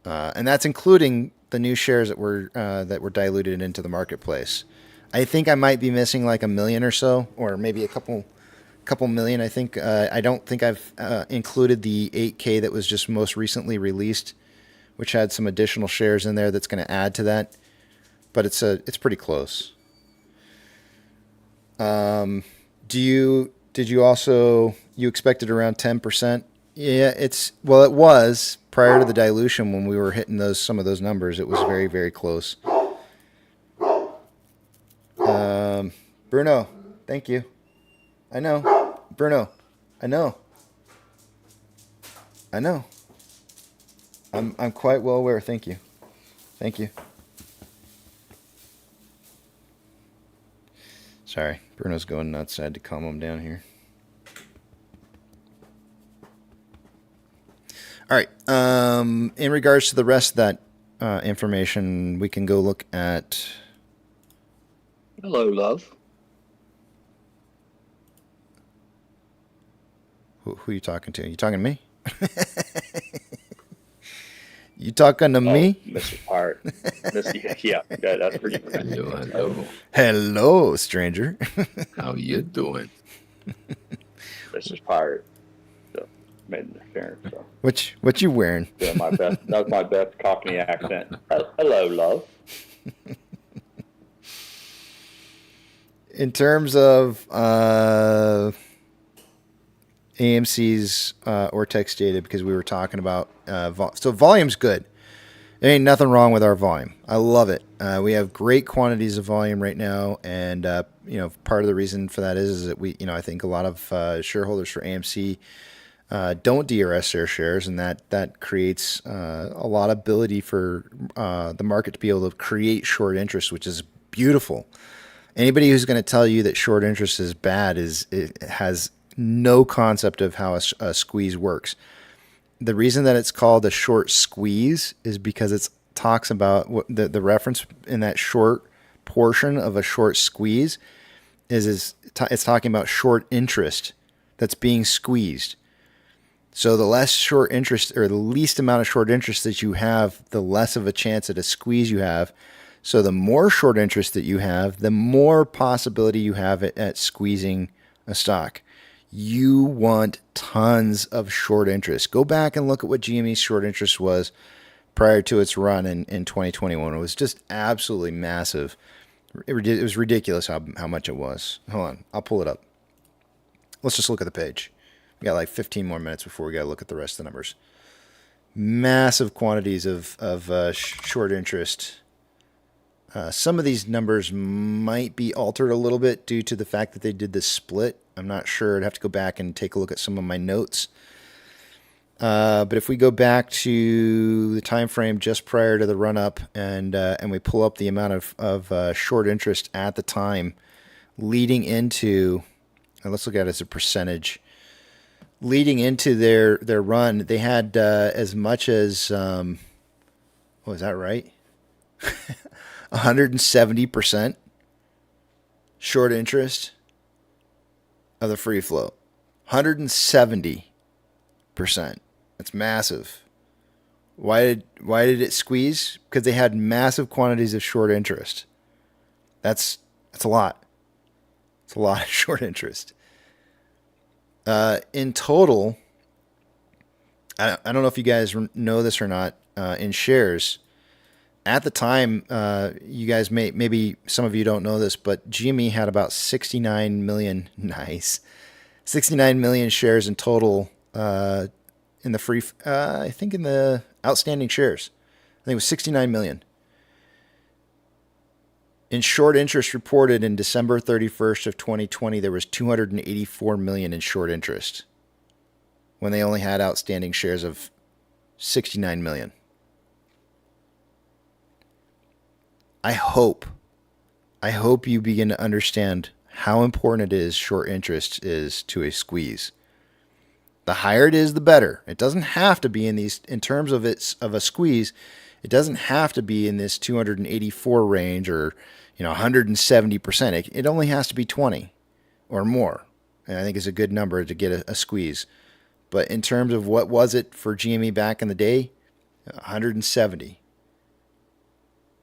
And that's including the new shares that were diluted into the marketplace. I think I might be missing like 1 million or so, or maybe a couple million. I think I don't think I've included the 8K that was just most recently released, which had some additional shares in there that's going to add to that. But it's pretty close. You expected around 10%? Yeah, it was prior to the dilution when we were hitting some of those numbers. It was very, very close. Bruno, thank you. I know. Bruno, I know. I'm quite well aware. Thank you. Sorry, Bruno's going nuts. I had to calm him down here. All right. In regards to the rest of that information, we can go look at. Hello, love. Who are you talking to? You talking to me? You talking to me? Mr. Pirate. Yeah, that's pretty good. Hello. Hello, stranger. How you doing? Mrs. Pirate. So, made an appearance. So. What you wearing? Yeah, my best. That was my best Cockney accent. Hello, love. In terms of AMC's Ortex data, because we were talking about so volume's good. There ain't nothing wrong with our volume. I love it. We have great quantities of volume right now, and part of the reason for that is that I think a lot of shareholders for AMC don't DRS their shares, and that creates a lot of ability for the market to be able to create short interest, which is beautiful. Anybody who's going to tell you that short interest is bad has no concept of how a squeeze works. The reason that it's called a short squeeze is because it talks about what the reference in that short portion of a short squeeze is it's talking about short interest that's being squeezed. So the less short interest, or the least amount of short interest that you have, the less of a chance at a squeeze you have. So the more short interest that you have, the more possibility you have at squeezing a stock. You want tons of short interest. Go back and look at what GME's short interest was prior to its run in 2021. It was just absolutely massive. It was ridiculous how much it was. Hold on, I'll pull it up. Let's just look at the page. We got like 15 more minutes before we got to look at the rest of the numbers. Massive quantities of short interest. Some of these numbers might be altered a little bit due to the fact that they did this split. I'm not sure. I'd have to go back and take a look at some of my notes. But if we go back to the time frame just prior to the run-up and we pull up the amount of short interest at the time leading into, let's look at it as a percentage. Leading into their run, they had as much as, was that right? 170% short interest of the free float. 170%. That's massive. Why did it squeeze? Because they had massive quantities of short interest. That's a lot. It's a lot of short interest. In total, I don't know if you guys know this or not, in shares, at the time, you guys maybe some of you don't know this, but GME had about 69 million, 69 million shares in total in the free, I think in the outstanding shares. I think it was 69 million. In short interest reported in December 31st of 2020, there was 284 million in short interest when they only had outstanding shares of 69 million. I hope you begin to understand how important it is short interest is to a squeeze. The higher it is, the better. It doesn't have to be in terms of a squeeze. It doesn't have to be in this 284 range or 170%. It only has to be 20 or more. And I think it's a good number to get a squeeze. But in terms of what was it for GME back in the day, 170.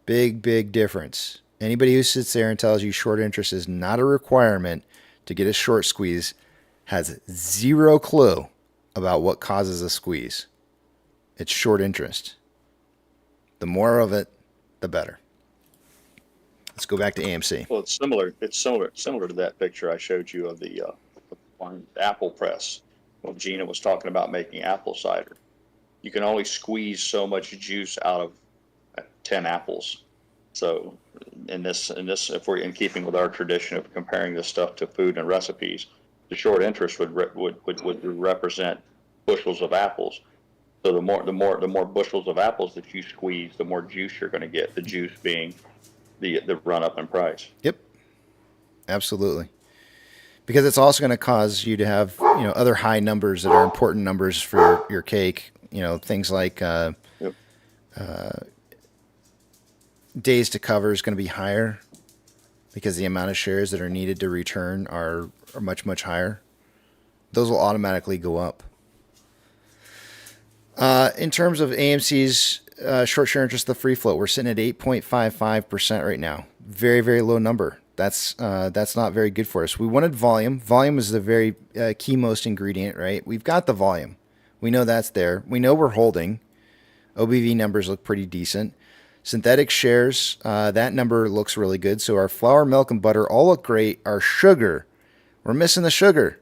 Big difference. Anybody who sits there and tells you short interest is not a requirement to get a short squeeze has zero clue about what causes a squeeze. It's short interest. The more of it, the better. Let's go back to AMC. Well, it's similar. It's similar to that picture I showed you of the on apple press. When Gina was talking about making apple cider, you can only squeeze so much juice out of 10 apples. So, in this, if we're in keeping with our tradition of comparing this stuff to food and recipes, the short interest would represent bushels of apples. So the more bushels of apples that you squeeze, the more juice you're going to get. The juice being the run up in price. Yep, absolutely. Because it's also going to cause you to have other high numbers that are important numbers for your cake. Things like days to cover is going to be higher because the amount of shares that are needed to return are much higher. Those will automatically go up. In terms of AMC's short share interest, the free float, we're sitting at 8.55% right now. Very low number. That's not very good for us. We wanted volume. Volume is the very key most ingredient, right? We've got the volume. We know that's there. We know we're holding. OBV numbers look pretty decent. Synthetic shares, that number looks really good. So our flour, milk, and butter all look great. Our sugar, we're missing the sugar.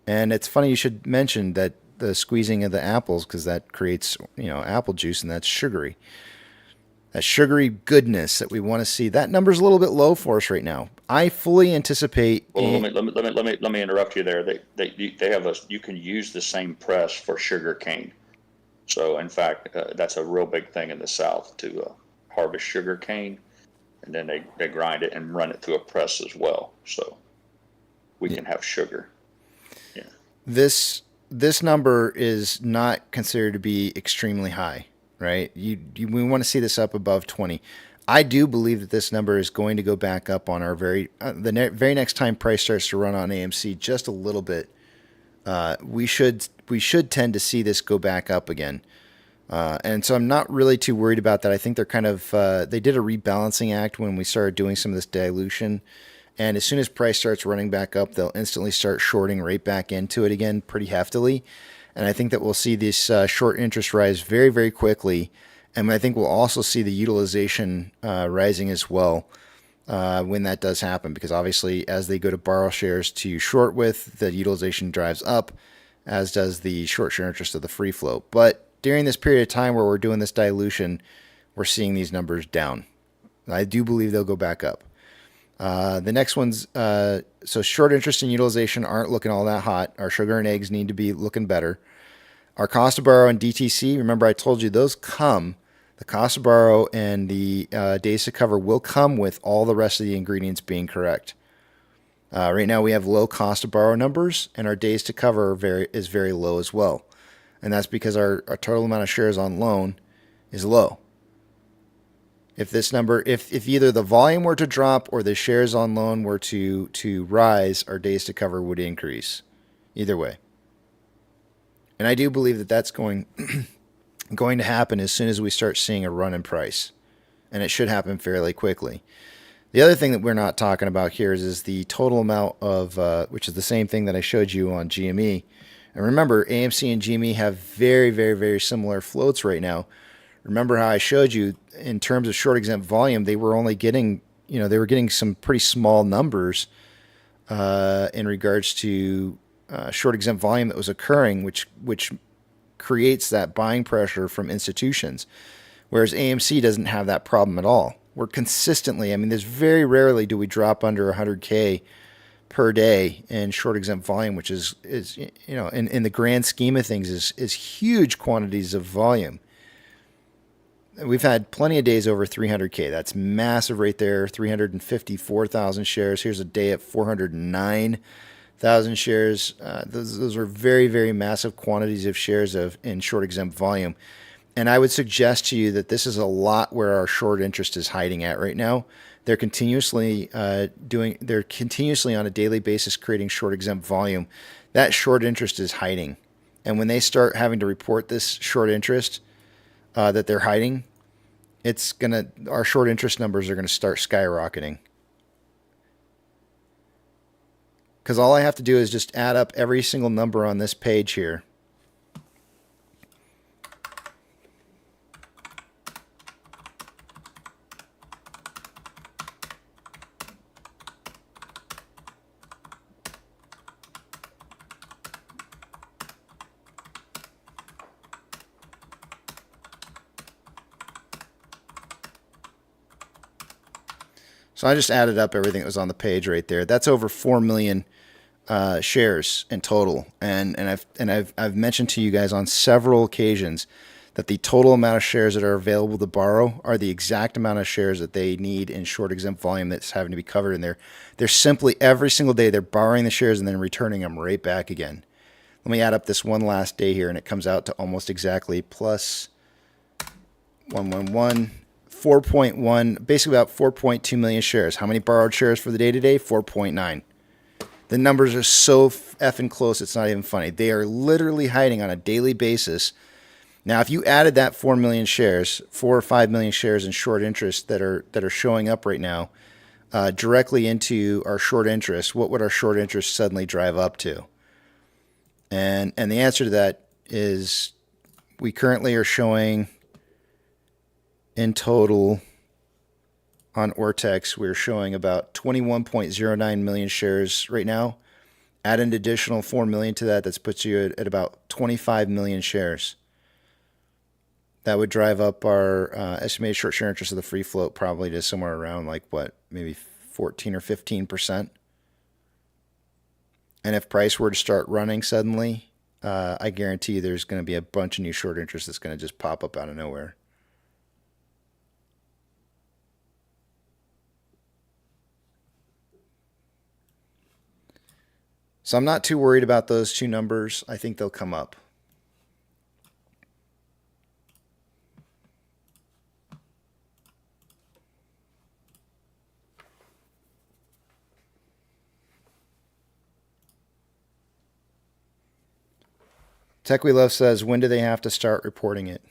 And it's funny you should mention that the squeezing of the apples, because that creates apple juice, and that's sugary. That sugary goodness that we want to see. That number's a little bit low for us right now. I fully anticipate. Well, let me interrupt you there. They have you can use the same press for sugar cane. So in fact, that's a real big thing in the South to harvest sugar cane, and then they grind it and run it through a press as well. So we can have sugar. Yeah. This number is not considered to be extremely high, right? We want to see this up above 20. I do believe that this number is going to go back up on our very next time price starts to run on AMC just a little bit. We should tend to see this go back up again. And so I'm not really too worried about that. I think they're kind of, they did a rebalancing act when we started doing some of this dilution. And as soon as price starts running back up, they'll instantly start shorting right back into it again pretty heftily. And I think that we'll see this short interest rise very quickly. And I think we'll also see the utilization rising as well when that does happen. Because obviously, as they go to borrow shares to short with, the utilization drives up, as does the short share interest of the free float. But during this period of time where we're doing this dilution, we're seeing these numbers down. I do believe they'll go back up. The next one's, so short interest and utilization aren't looking all that hot. Our sugar and eggs need to be looking better. Our cost to borrow and DTC, remember I told you those come, the cost to borrow and the days to cover will come with all the rest of the ingredients being correct. Right now we have low cost to borrow numbers, and our days to cover is very low as well. And that's because our total amount of shares on loan is low. If this number, if either the volume were to drop or the shares on loan were to rise, our days to cover would increase. Either way. And I do believe that that's going to happen as soon as we start seeing a run in price. And it should happen fairly quickly. The other thing that we're not talking about here is the total amount of, which is the same thing that I showed you on GME. And remember, AMC and GME have very similar floats right now. Remember how I showed you in terms of short exempt volume, they were only getting, they were getting some pretty small numbers in regards to short exempt volume that was occurring, which creates that buying pressure from institutions. Whereas AMC doesn't have that problem at all. We're consistently, there's very rarely do we drop under 100K per day in short exempt volume, which is in the grand scheme of things is huge quantities of volume. we've had plenty of days over 300K. That's massive right there. 354,000 shares. Here's a day at 409,000 shares. Those are very, very massive quantities of shares in short exempt volume. And I would suggest to you that this is a lot where our short interest is hiding at right now. They're continuously they're continuously on a daily basis creating short exempt volume. That short interest is hiding. And when they start having to report this short interest that they're hiding, our short interest numbers are gonna start skyrocketing. Because all I have to do is just add up every single number on this page here. So I just added up everything that was on the page right there. That's over 4 million shares in total, and I've mentioned to you guys on several occasions that the total amount of shares that are available to borrow are the exact amount of shares that they need in short exempt volume that's having to be covered in there. They're simply every single day they're borrowing the shares and then returning them right back again. Let me add up this one last day here, and it comes out to almost exactly plus 111. 4.1, basically about 4.2 million shares. How many borrowed shares for the day today? 4.9. The numbers are so effing close, it's not even funny. They are literally hiding on a daily basis. Now, if you added that 4 million shares, 4 or 5 million shares in short interest that are showing up right now directly into our short interest, what would our short interest suddenly drive up to? And the answer to that is we currently are showing in total on Ortex, we're showing about 21.09 million shares right now. Add an additional 4 million to that, that puts you at about 25 million shares. That would drive up our estimated short share interest of the free float probably to somewhere around like what, maybe 14 or 15%. And if price were to start running suddenly, I guarantee you there's going to be a bunch of new short interest that's going to just pop up out of nowhere. So I'm not too worried about those two numbers. I think they'll come up. Tech We Love says, when do they have to start reporting it?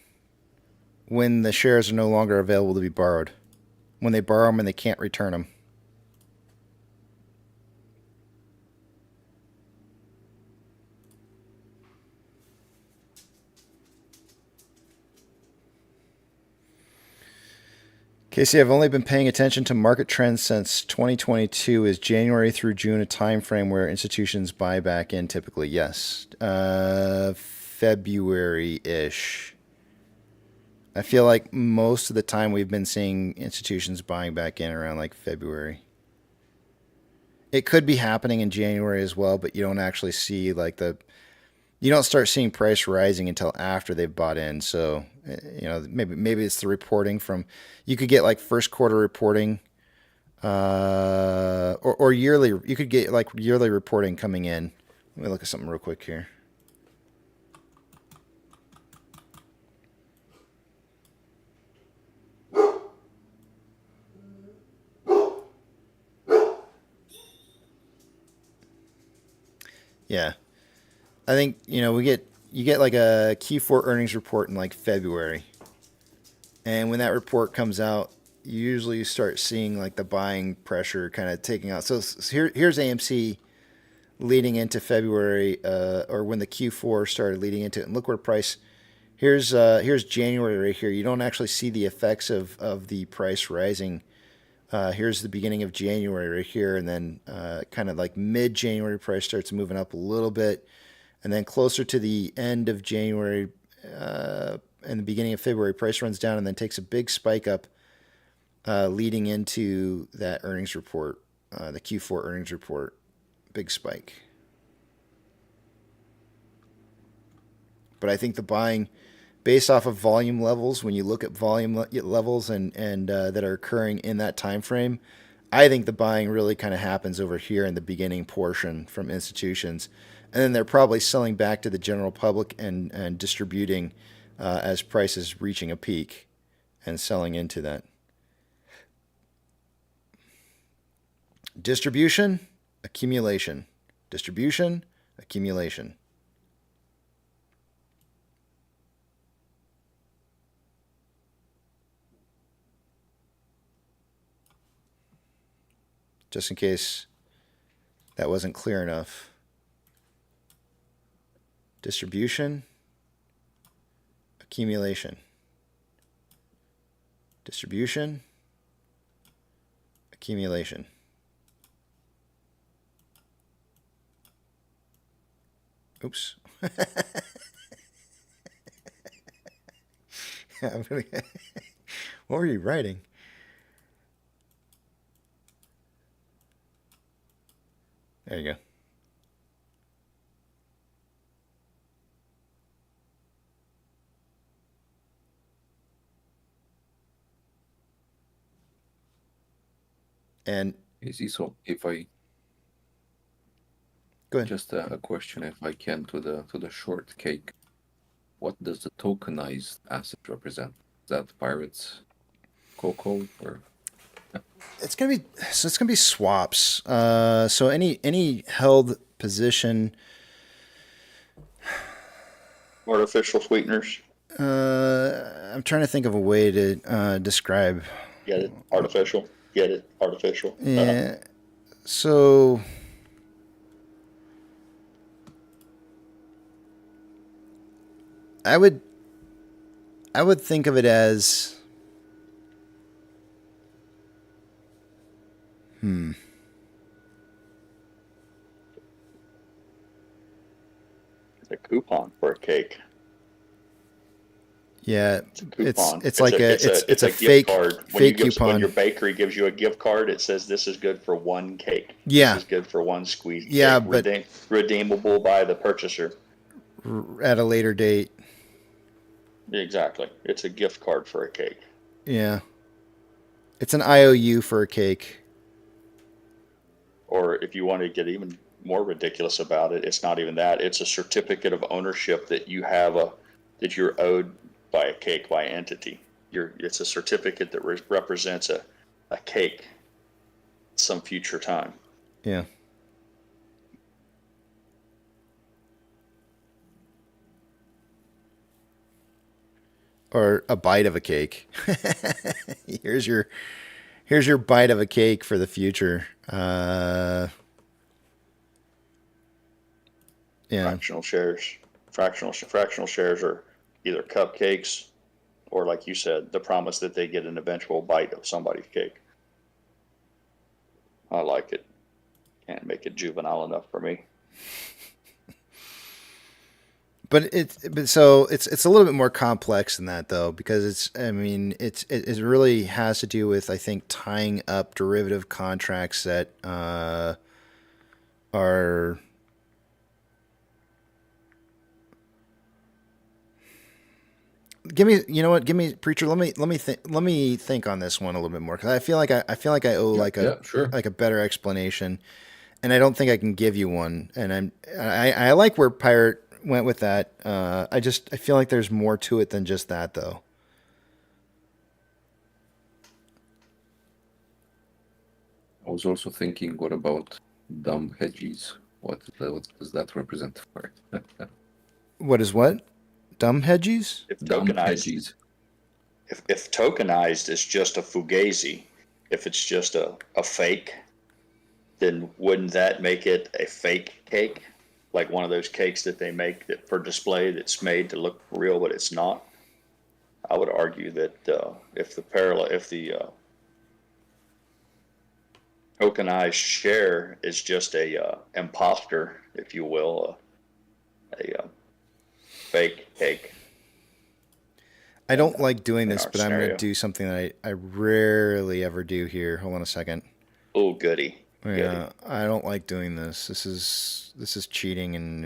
When the shares are no longer available to be borrowed. When they borrow them and they can't return them. Casey, I've only been paying attention to market trends since 2022. Is January through June a time frame where institutions buy back in typically? Yes. February-ish. I feel like most of the time we've been seeing institutions buying back in around like February. It could be happening in January as well, but you don't actually see like you don't start seeing price rising until after they've bought in. So, you know, maybe it's the reporting from, you could get like first quarter reporting, or yearly. You could get like yearly reporting coming in. Let me look at something real quick here. Yeah. I think, you know, you get like a Q4 earnings report in like February. And when that report comes out, you usually start seeing like the buying pressure kind of taking out. So here's AMC leading into February, or when the Q4 started leading into it. And look where price, here's January right here. You don't actually see the effects of the price rising. Here's the beginning of January right here. And then kind of like mid-January price starts moving up a little bit. And then closer to the end of January and the beginning of February, price runs down and then takes a big spike up leading into that earnings report, the Q4 earnings report. Big spike. But I think the buying based off of volume levels, when you look at volume levels and that are occurring in that time frame, I think the buying really kind of happens over here in the beginning portion from institutions, and then they're probably selling back to the general public and distributing as prices reaching a peak and selling into that. Distribution, accumulation. Distribution, accumulation. Just in case that wasn't clear enough. Distribution, accumulation. Distribution, accumulation. Oops. What were you writing? There you go. And easy. So if I go ahead. Just a question, if I can, to the short cake. What does the tokenized asset represent? Is that pirates, cocoa, or? It's gonna be swaps. So any held position. Artificial sweeteners. I'm trying to think of a way to describe. Get it? Artificial. Get it? Artificial. Yeah. So. I would think of it as. It's a coupon for a cake. Yeah, it's a coupon. It's like a gift fake card. coupon. When your bakery gives you a gift card, it says this is good for one cake. Yeah, this is good for one squeeze. Yeah, cake. but redeemable by the purchaser at a later date. Exactly, it's a gift card for a cake. Yeah, it's an IOU for a cake. Or if you want to get even more ridiculous about it, it's not even that. It's a certificate of ownership that you have that you're owed by a cake, by entity. It's a certificate that represents a cake at some future time. Yeah. Or a bite of a cake. Here's your bite of a cake for the future. Yeah. Fractional shares. Fractional shares are either cupcakes or, like you said, the promise that they get an eventual bite of somebody's cake. I like it. Can't make it juvenile enough for me. But it's a little bit more complex than that, though, because it really has to do with, I think, tying up derivative contracts that are. Give me preacher. Let me think on this one a little bit more, because I feel like I owe like a better explanation, and I don't think I can give you one. And I like where Pirate went with that. I feel like there's more to it than just that, though. I was also thinking, what about dumb hedgies? What does that represent for it? What is what? Dumb hedgies? If tokenized, if tokenized is just a fugazi, if it's just a fake, then wouldn't that make it a fake cake? Like one of those cakes that they make that for display that's made to look real, but it's not. I would argue that if the tokenized share is just a imposter, if you will, a fake cake. I don't like doing this, but I'm going to do something that I rarely ever do here. Hold on a second. Oh, goody. Yeah, I don't like doing this. This is cheating, and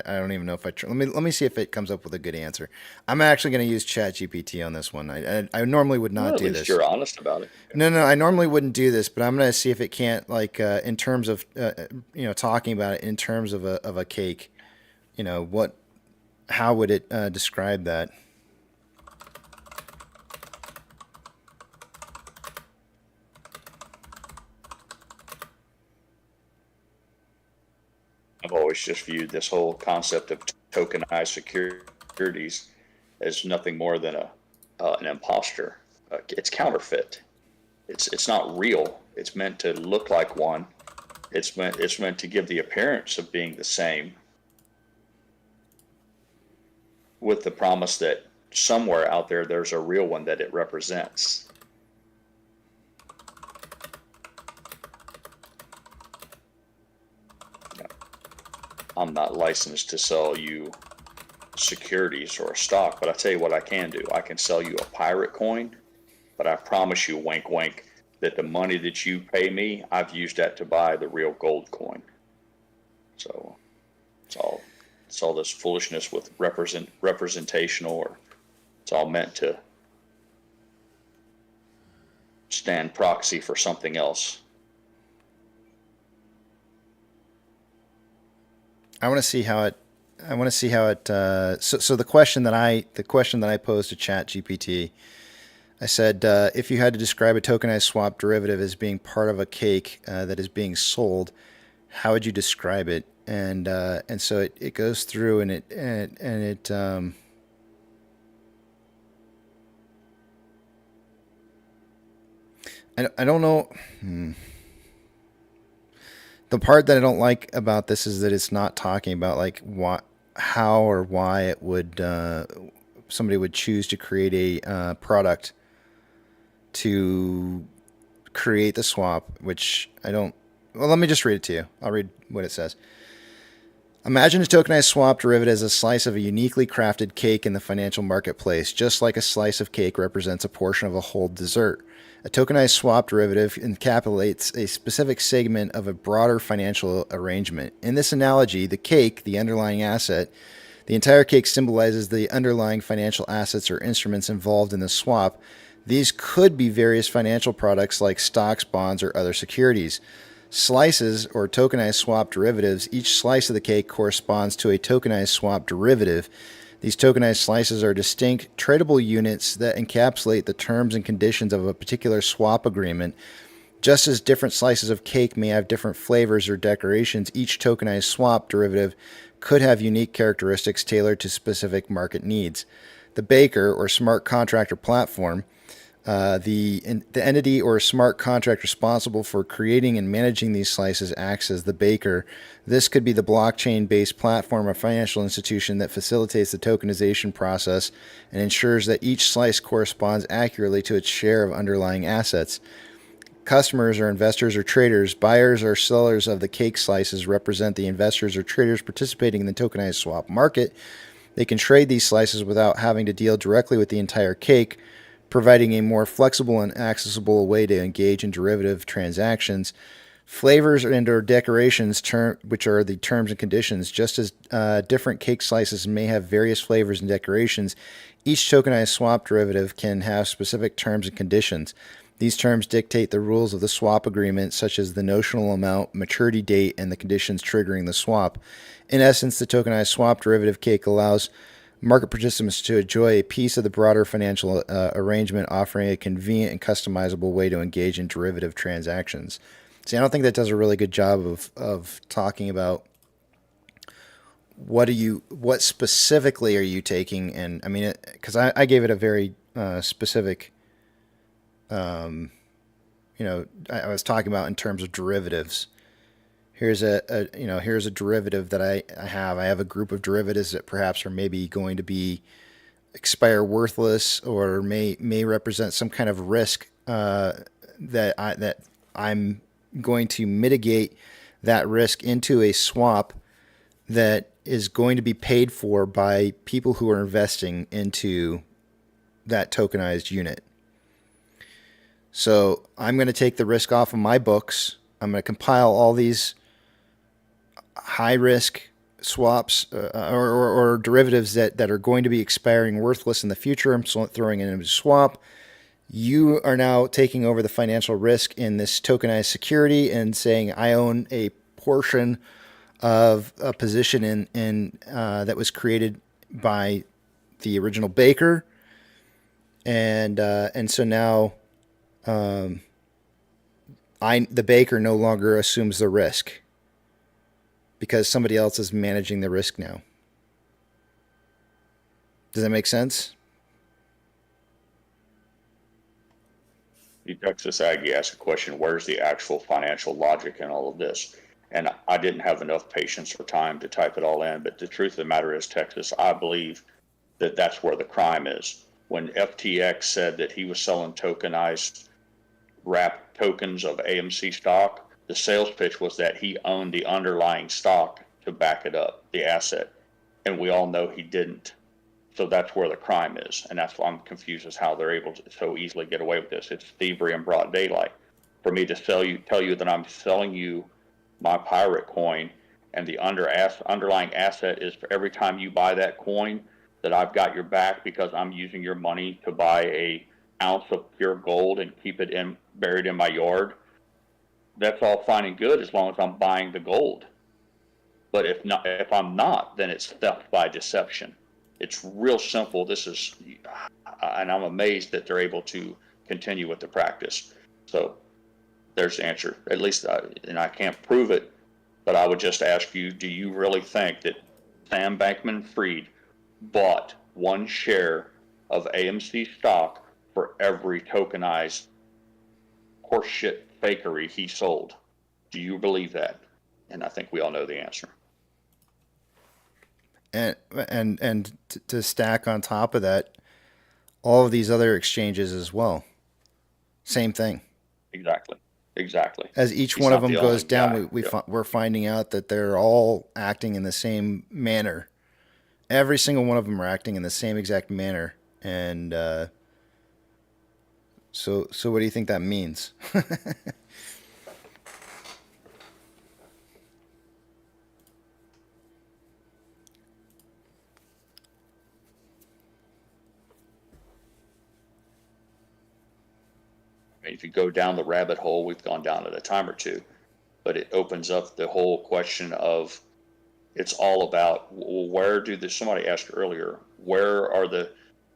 I don't even know if let me see if it comes up with a good answer. I'm actually going to use ChatGPT on this one. I normally would not Well, at do least this. you're honest about it. No, I normally wouldn't do this, but I'm going to see if it can't, like, in terms of talking about it in terms of a cake. How would it describe that? I've always just viewed this whole concept of tokenized securities as nothing more than an imposter. It's counterfeit. It's not real. It's meant to look like one. It's meant to give the appearance of being the same, with the promise that somewhere out there there's a real one that it represents. I'm not licensed to sell you securities or a stock, but I tell you what I can do. I can sell you a pirate coin, but I promise you, wink, wink, that the money that you pay me, I've used that to buy the real gold coin. So it's all this foolishness with representational, or it's all meant to stand proxy for something else. I want to see how it. So the question that I posed to ChatGPT, I said, if you had to describe a tokenized swap derivative as being part of a cake that is being sold, how would you describe it? And so it goes through and it I don't know. The part that I don't like about this is that it's not talking about like how or why it would somebody would choose to create a product to create the swap, which I don't. Well, let me just read it to you. I'll read what it says. Imagine a tokenized swap derivative as a slice of a uniquely crafted cake in the financial marketplace, just like a slice of cake represents a portion of a whole dessert. A tokenized swap derivative encapsulates a specific segment of a broader financial arrangement. In this analogy, the cake, the underlying asset, the entire cake symbolizes the underlying financial assets or instruments involved in the swap. These could be various financial products like stocks, bonds, or other securities. Slices, or tokenized swap derivatives, each slice of the cake corresponds to a tokenized swap derivative. These tokenized slices are distinct, tradable units that encapsulate the terms and conditions of a particular swap agreement. Just as different slices of cake may have different flavors or decorations, each tokenized swap derivative could have unique characteristics tailored to specific market needs. The baker, or smart contractor platform, the entity or smart contract responsible for creating and managing these slices acts as the baker. This could be the blockchain-based platform or financial institution that facilitates the tokenization process and ensures that each slice corresponds accurately to its share of underlying assets. Customers or investors or traders, buyers or sellers of the cake slices represent the investors or traders participating in the tokenized swap market. They can trade these slices without having to deal directly with the entire cake, providing a more flexible and accessible way to engage in derivative transactions. Flavors and or decorations, which are the terms and conditions. Just as different cake slices may have various flavors and decorations, each tokenized swap derivative can have specific terms and conditions. These terms dictate the rules of the swap agreement, such as the notional amount, maturity date, and the conditions triggering the swap. In essence, the tokenized swap derivative cake allows market participants to enjoy a piece of the broader financial arrangement, offering a convenient and customizable way to engage in derivative transactions. See, I don't think that does a really good job of talking about what specifically are you taking, and I mean, because I gave it a very specific, I was talking about in terms of derivatives. Here's here's a derivative that I have. I have a group of derivatives that perhaps are maybe going to be expire worthless or may represent some kind of risk that I'm going to mitigate that risk into a swap that is going to be paid for by people who are investing into that tokenized unit. So I'm going to take the risk off of my books, I'm going to compile all these high risk swaps or derivatives that are going to be expiring worthless in the future. I'm throwing it into a swap. You are now taking over the financial risk in this tokenized security and saying, I own a portion of a position in that was created by the original baker. And so now the baker no longer assumes the risk because somebody else is managing the risk now. Does that make sense? The Texas Aggie asked a question, where's the actual financial logic in all of this? And I didn't have enough patience or time to type it all in, but the truth of the matter is, Texas, I believe that that's where the crime is. When FTX said that he was selling tokenized wrapped tokens of AMC stock, the sales pitch was that he owned the underlying stock to back it up, the asset. And we all know he didn't. So that's where the crime is. And that's why I'm confused as how they're able to so easily get away with this. It's thievery in broad daylight. For me to tell you that I'm selling you my pirate coin and the underlying asset is for every time you buy that coin that I've got your back because I'm using your money to buy a ounce of pure gold and keep it buried in my yard. That's all fine and good as long as I'm buying the gold. But if I'm not, then it's theft by deception. It's real simple. And I'm amazed that they're able to continue with the practice. So there's the answer. At least, and I can't prove it, but I would just ask you, do you really think that Sam Bankman-Fried bought one share of AMC stock for every tokenized horseshit fakery he sold? Do you believe that? And I think we all know the answer. And to stack on top of that, all of these other exchanges as well. Same thing. Exactly. As each He's one of not them the goes only down, guy. we're finding out that they're all acting in the same manner. Every single one of them are acting in the same exact manner. And so what do you think that means? If you go down the rabbit hole, we've gone down it a time or two, but it opens up the whole question of, it's all about, well, somebody asked earlier, where are the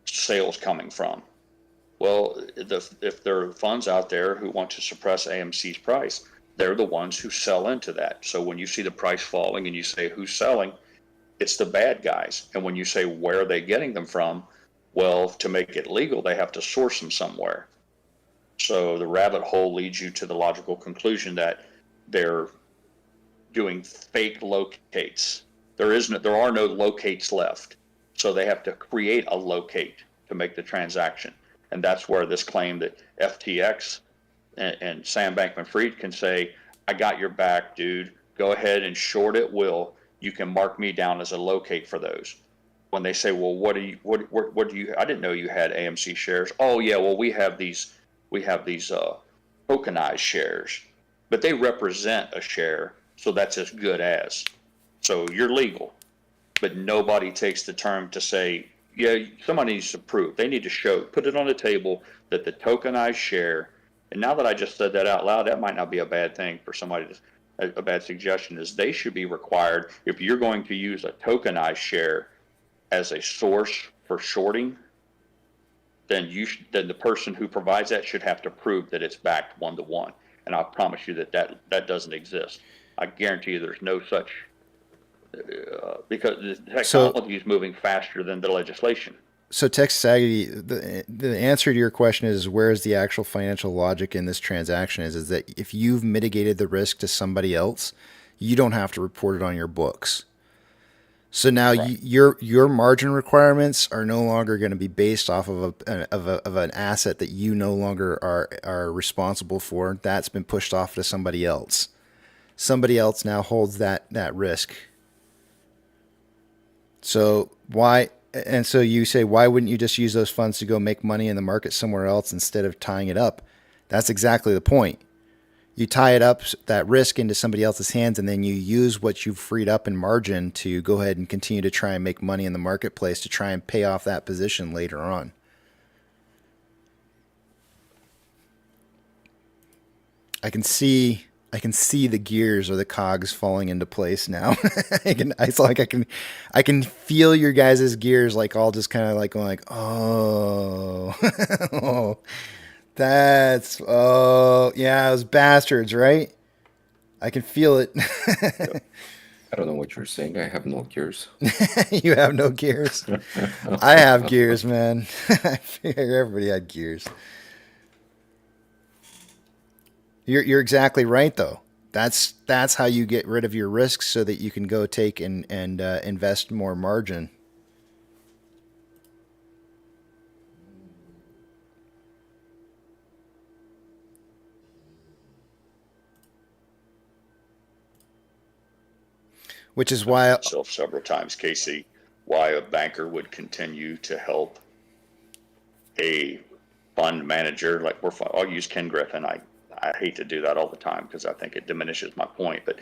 sales coming from? Well, if there are funds out there who want to suppress AMC's price, they're the ones who sell into that. So when you see the price falling and you say, who's selling? It's the bad guys. And when you say, where are they getting them from? Well, to make it legal, they have to source them somewhere. So the rabbit hole leads you to the logical conclusion that they're doing fake locates. There are no locates left. So they have to create a locate to make the transaction. And that's where this claim that FTX and Sam Bankman-Fried can say, I got your back, dude. Go ahead and short at will. You can mark me down as a locate for those. When they say, well, what do you, I didn't know you had AMC shares. Oh yeah, well, we have these tokenized shares, but they represent a share, so that's as good as. So you're legal, but nobody takes the term to say, yeah, somebody needs to prove. They need to put it on the table that the tokenized share, and now that I just said that out loud, that might not be a bad thing for somebody a bad suggestion is they should be required, if you're going to use a tokenized share as a source for shorting, then the person who provides that should have to prove that it's backed 1-to-1. And I promise you that doesn't exist. I guarantee you there's no such, because the technology is moving faster than the legislation. So Texas Aggie, the answer to your question is, where is the actual financial logic in this transaction is that if you've mitigated the risk to somebody else, you don't have to report it on your books. So now your margin requirements are no longer going to be based off of an asset that you no longer are responsible for. That's been pushed off to somebody else. Somebody else now holds that risk. So why? And so you say, why wouldn't you just use those funds to go make money in the market somewhere else instead of tying it up? That's exactly the point. You tie it up, that risk, into somebody else's hands, and then you use what you've freed up in margin to go ahead and continue to try and make money in the marketplace to try and pay off that position later on. I can see the gears or the cogs falling into place now. I can feel your guys' gears like all just kind of like going like, oh, oh, that's, oh yeah, those bastards, right? I can feel it. I don't know what you're saying. I have no gears. You have no gears. I have gears, man. I figure everybody had gears. You're exactly right, though. That's how you get rid of your risks so that you can go take and invest more margin. Which is why myself several times, Casey, why a banker would continue to help a fund manager like I'll use Ken Griffin. I hate to do that all the time because I think it diminishes my point, but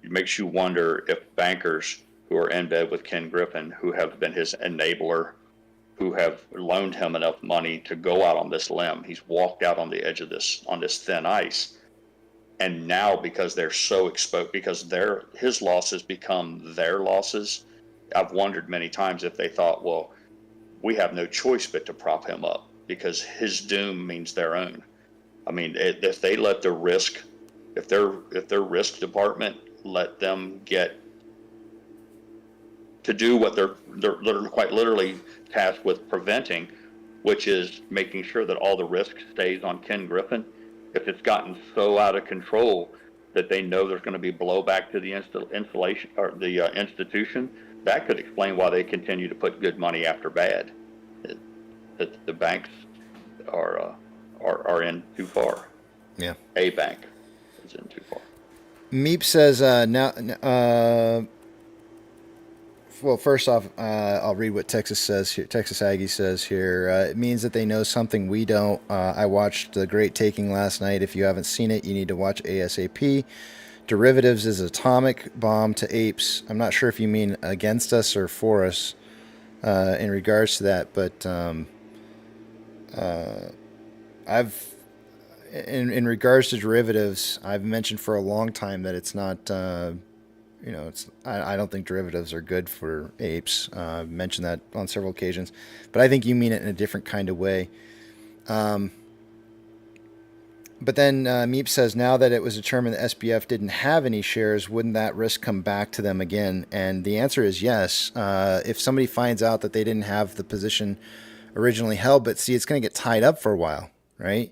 it makes you wonder if bankers who are in bed with Ken Griffin, who have been his enabler, who have loaned him enough money to go out on this limb, he's walked out on the edge of on this thin ice. And now, because they're so exposed, because his losses become their losses, I've wondered many times if they thought, well, we have no choice but to prop him up because his doom means their own. I mean, if they let the risk, if their risk department let them get to do what they're quite literally tasked with preventing, which is making sure that all the risk stays on Ken Griffin. If it's gotten so out of control that they know there's going to be blowback to the installation or the institution, that could explain why they continue to put good money after bad. That the banks are in too far. Yeah. A bank is in too far. Meep says well, first off, I'll read what Texas says here. Texas Aggie says here, it means that they know something we don't. I watched The Great Taking last night. If you haven't seen it, you need to watch ASAP. Derivatives is atomic bomb to apes. I'm not sure if you mean against us or for us in regards to that, but in regards to derivatives, I've mentioned for a long time that it's not. I don't think derivatives are good for apes. I've mentioned that on several occasions, but I think you mean it in a different kind of way. But then Meep says, now that it was determined that SBF didn't have any shares, wouldn't that risk come back to them again? And the answer is yes. If somebody finds out that they didn't have the position originally held, but see, it's going to get tied up for a while, right?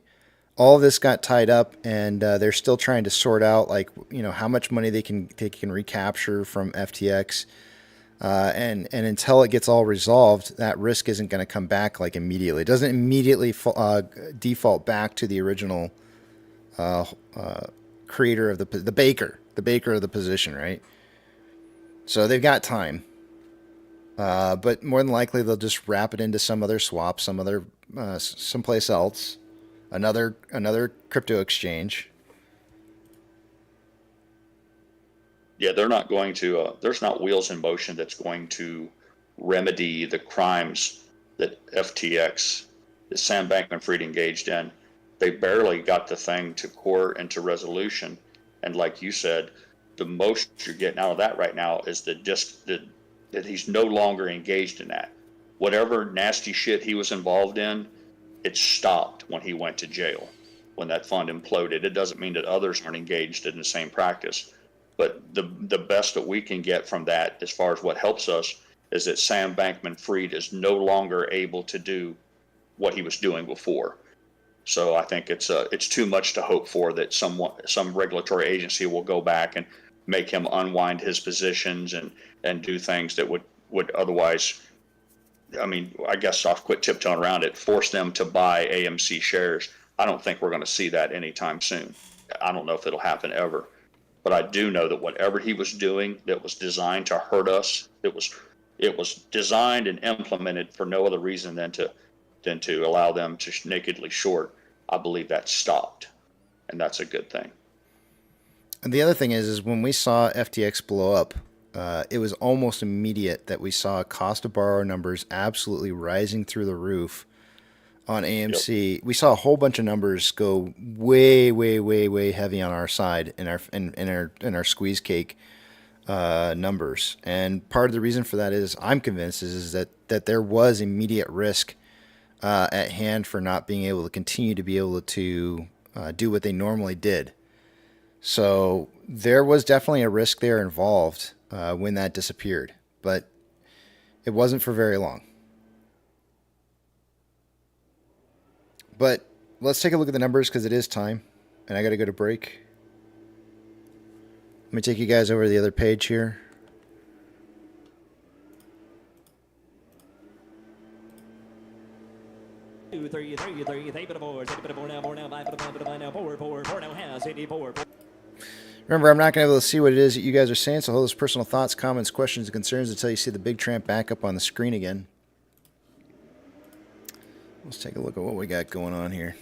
All of this got tied up, and they're still trying to sort out, like, how much money they can recapture from FTX. And until it gets all resolved, that risk isn't going to come back like immediately. It doesn't immediately default back to the original creator of the baker of the position, right? So they've got time, but more than likely they'll just wrap it into some other swap, someplace else, another crypto exchange. Yeah, they're not going to. There's not wheels in motion that's going to remedy the crimes that FTX, that Sam Bankman-Fried engaged in. They barely got the thing to court and to resolution. And like you said, the most you're getting out of that right now is that he's no longer engaged in that. Whatever nasty shit he was involved in, it stopped when he went to jail, when that fund imploded. It doesn't mean that others aren't engaged in the same practice. But the best that we can get from that, as far as what helps us, is that Sam Bankman-Fried is no longer able to do what he was doing before. So I think it's too much to hope for that some regulatory agency will go back and make him unwind his positions and do things that would otherwise, I mean, I guess I'll quit tiptoeing around it, force them to buy AMC shares. I don't think we're going to see that anytime soon. I don't know if it'll happen ever. But I do know that whatever he was doing that was designed to hurt us, it was designed and implemented for no other reason than to allow them to nakedly short. I believe that stopped. and that's a good thing. And the other thing is when we saw FTX blow up, it was almost immediate that we saw cost of borrow numbers absolutely rising through the roof on AMC. Yep. We saw a whole bunch of numbers go way heavy on our side in our squeeze cake numbers. And part of the reason for that is I'm convinced is that there was immediate risk at hand for not being able to continue to be able to do what they normally did. So there was definitely a risk there involved when that disappeared, but it wasn't for very long. But let's take a look at the numbers because it is time, and I got to go to break. Let me take you guys over to the other page here. Remember, I'm not going to be able to see what it is that you guys are saying, so hold those personal thoughts, comments, questions, and concerns until you see the big tramp back up on the screen again. Let's take a look at what we got going on here.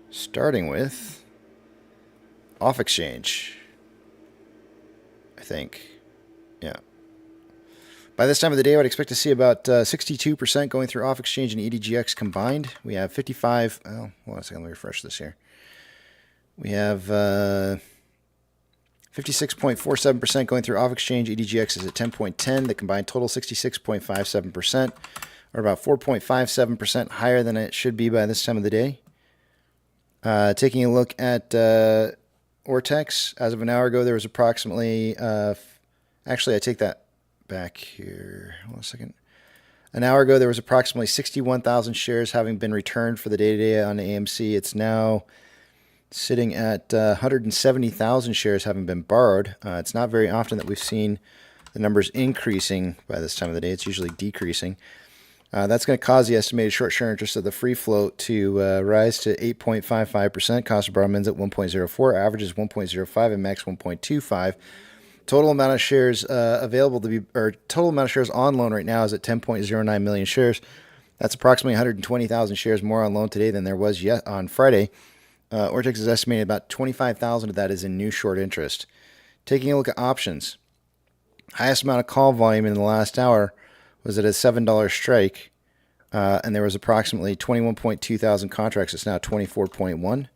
Starting with off exchange, I think. Yeah. By this time of the day, I would expect to see about 62% going through off exchange and EDGX combined. We have 55. Oh, hold on a second. Let me refresh this here. We have 56.47% going through off exchange. EDGX is at 10.10. The combined total 66.57%. Or about 4.57% higher than it should be by this time of the day. Taking a look at Ortex, as of an hour ago, there was approximately, actually, I take that back here. Hold on a second. An hour ago, there was approximately 61,000 shares having been returned for the day-to-day on AMC. It's now sitting at 170,000 shares having been borrowed. It's not very often that we've seen the numbers increasing by this time of the day. It's usually decreasing. That's going to cause the estimated short share interest of the free float to rise to 8.55%. Cost of borrow ends at 1.04, average is 1.05, and max 1.25. Total amount of shares available to be, or total amount of shares on loan right now is at 10.09 million shares. That's approximately 120,000 shares more on loan today than there was yet on Friday. Ortex is estimating about 25,000 of that is in new short interest. Taking a look at options, highest amount of call volume in the last hour was at a $7 strike, and there was approximately 21.2 thousand contracts. It's now 24.1.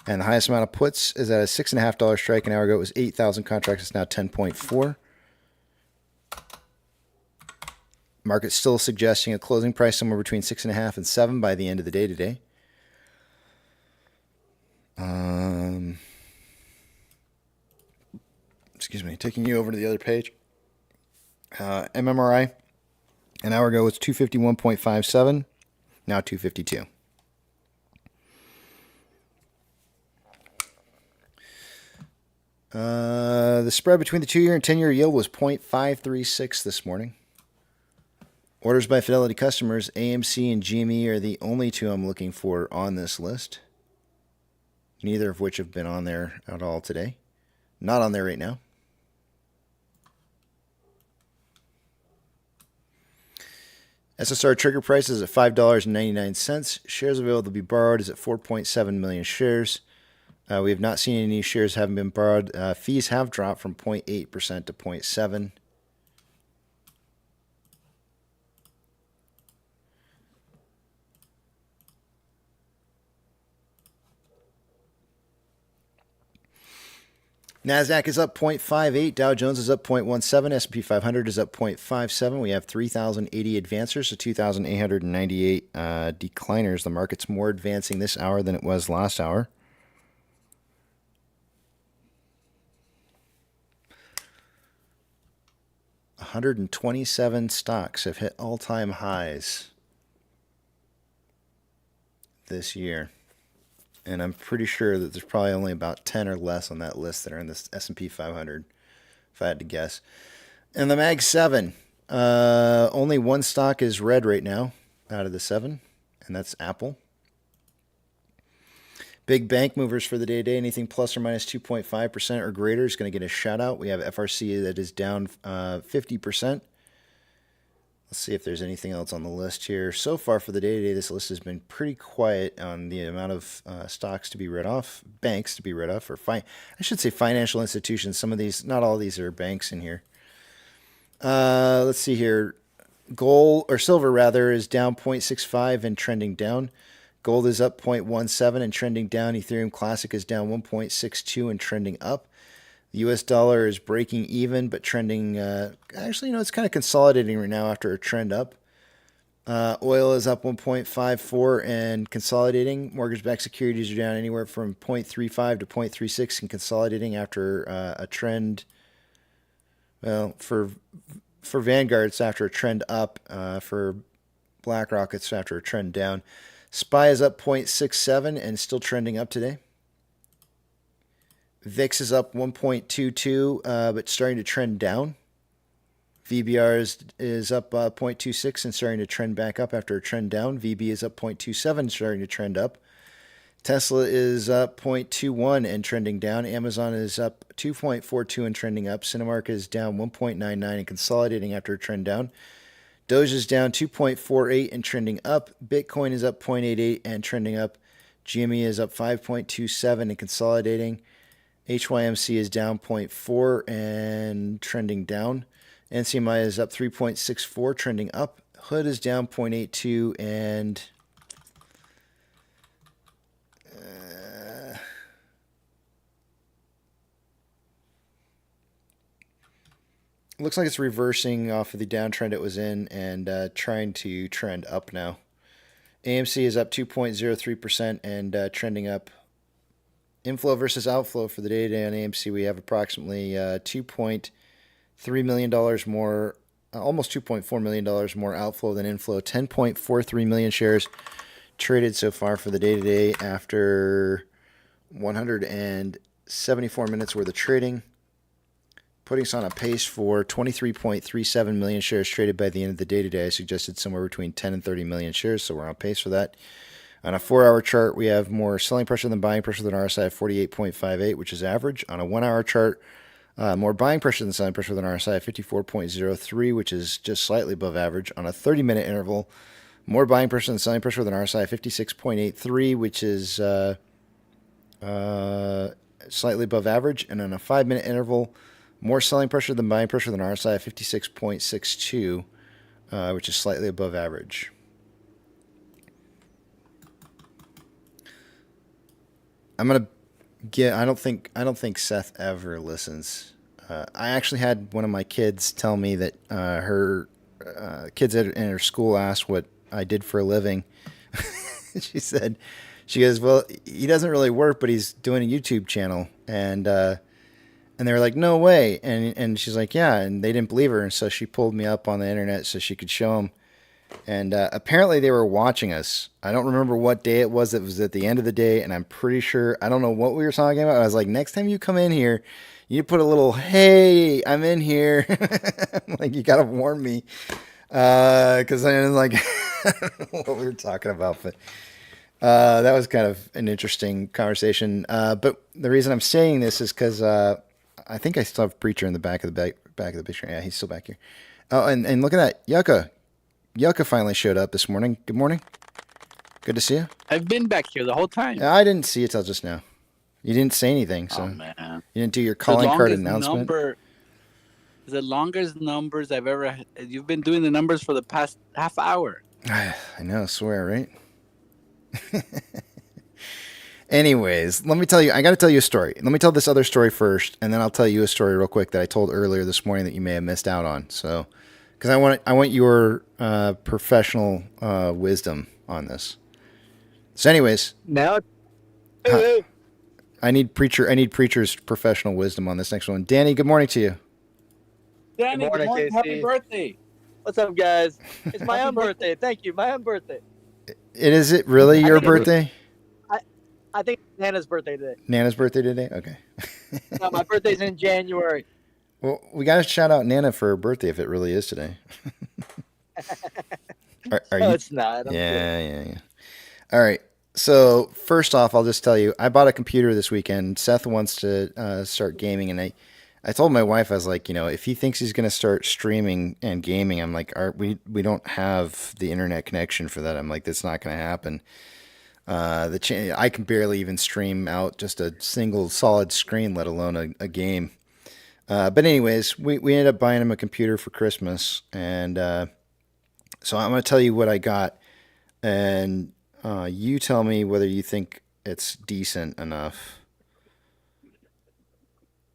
And the highest amount of puts is at a $6.50 strike. An hour ago, it was 8,000 contracts. It's now 10.4. Market's still suggesting a closing price somewhere between 6.5 and 7 by the end of the day today. Excuse me, taking you over to the other page. MMRI. An hour ago, it was 251.57, now 252. The spread between the 2-year and 10-year yield was 0.536 this morning. Orders by Fidelity customers, AMC and GME are the only two I'm looking for on this list. Neither of which have been on there at all today. Not on there right now. SSR trigger price is at $5.99. Shares available to be borrowed is at 4.7 million shares. We have not seen any shares having been borrowed. Fees have dropped from 0.8% to 0.7%. NASDAQ is up 0.58, Dow Jones is up 0.17, S&P 500 is up 0.57. We have 3,080 advancers to 2,898 decliners. The market's more advancing this hour than it was last hour. $127 stocks have hit all-time highs this year. And I'm pretty sure that there's probably only about 10 or less on that list that are in this S&P 500, if I had to guess. And the Mag 7, only one stock is red right now out of the 7, and that's Apple. Big bank movers for the day-to-day, anything plus or minus 2.5% or greater is going to get a shout-out. We have FRC that is down 50%. Let's see if there's anything else on the list here. So far for the day today, this list has been pretty quiet on the amount of stocks to be read off, banks to be read off, or I should say financial institutions. Some of these, not all of these are banks in here. Let's see here. Gold, or silver rather, is down 0.65 and trending down. Gold is up 0.17 and trending down. Ethereum Classic is down 1.62 and trending up. The US dollar is breaking even, but trending, actually, it's kind of consolidating right now after a trend up. Oil is up 1.54 and consolidating. Mortgage-backed securities are down anywhere from 0.35 to 0.36 and consolidating after a trend. Well, for Vanguard, it's after a trend up. For BlackRock, it's after a trend down. SPY is up 0.67 and still trending up today. VIX is up 1.22, but starting to trend down. VBR is up 0.26 and starting to trend back up after a trend down. VB is up 0.27, starting to trend up. Tesla is up 0.21 and trending down. Amazon is up 2.42 and trending up. Cinemark is down 1.99 and consolidating after a trend down. Doge is down 2.48 and trending up. Bitcoin is up 0.88 and trending up. GME is up 5.27 and consolidating. HYMC is down 0.4 and trending down. NCMI is up 3.64, trending up. Hood is down 0.82 and looks like it's reversing off of the downtrend it was in and trying to trend up now. AMC is up 2.03% and trending up. Inflow versus outflow for the day today on AMC, we have approximately $2.3 million more, almost $2.4 million more outflow than inflow. 10.43 million shares traded so far for the day today after 174 minutes worth of trading, putting us on a pace for 23.37 million shares traded by the end of the day today. I suggested somewhere between 10 and 30 million shares, so we're on pace for that. On a 4-hour chart, we have more selling pressure than buying pressure than RSI of 48.58, which is average. On a 1-hour chart, more buying pressure than selling pressure than RSI of 54.03, which is just slightly above average. On a 30-minute interval, more buying pressure than selling pressure than RSI of 56.83, which is slightly above average. And on a 5-minute interval, more selling pressure than buying pressure than RSI of 56.62, which is slightly above average. I'm gonna get. I don't think Seth ever listens. I actually had one of my kids tell me that her kids in her school asked what I did for a living. She goes, well, he doesn't really work, but he's doing a YouTube channel, and they were like, no way, and she's like, yeah, and they didn't believe her, and so she pulled me up on the internet so she could show them. And apparently they were watching us. I don't remember what day it was. It was at the end of the day, and I'm pretty sure, I don't know what we were talking about. I was like, next time you come in here, you put a little, hey, I'm in here. Like, you got to warn me. Because I was like, I don't know what we were talking about. But that was kind of an interesting conversation. But the reason I'm saying this is because I think I still have Preacher in the back of the picture. Yeah, he's still back here. Oh, and look at that. Yucca finally showed up this morning. Good morning. Good to see you. I've been back here the whole time. Yeah, I didn't see you till just now. You didn't say anything, so man. You didn't do your calling card announcement. The longest numbers I've ever had. You've been doing the numbers for the past half hour. I know, I swear, right? Anyways, let me tell you, I got to tell you a story. Let me tell this other story first, and then I'll tell you a story real quick that I told earlier this morning that you may have missed out on. So, because I want your professional wisdom on this. So, anyways, now I need Preacher's professional wisdom on this next one. Danny, good morning to you. Danny, good morning. Happy birthday. What's up, guys? It's my own birthday. Thank you. My own birthday. Is it really your birthday? I think it's Nana's birthday today. Nana's birthday today? Okay. No, my birthday's in January. Well, we got to shout out Nana for her birthday if it really is today. Are No, you? it's not. I'm Yeah. All right. So first off, I'll just tell you, I bought a computer this weekend. Seth wants to start gaming, and I told my wife, I was like, if he thinks he's going to start streaming and gaming, I'm like, we don't have the internet connection for that. I'm like, that's not going to happen. I can barely even stream out just a single solid screen, let alone a game. But anyways, we ended up buying him a computer for Christmas, and so I'm going to tell you what I got, and you tell me whether you think it's decent enough.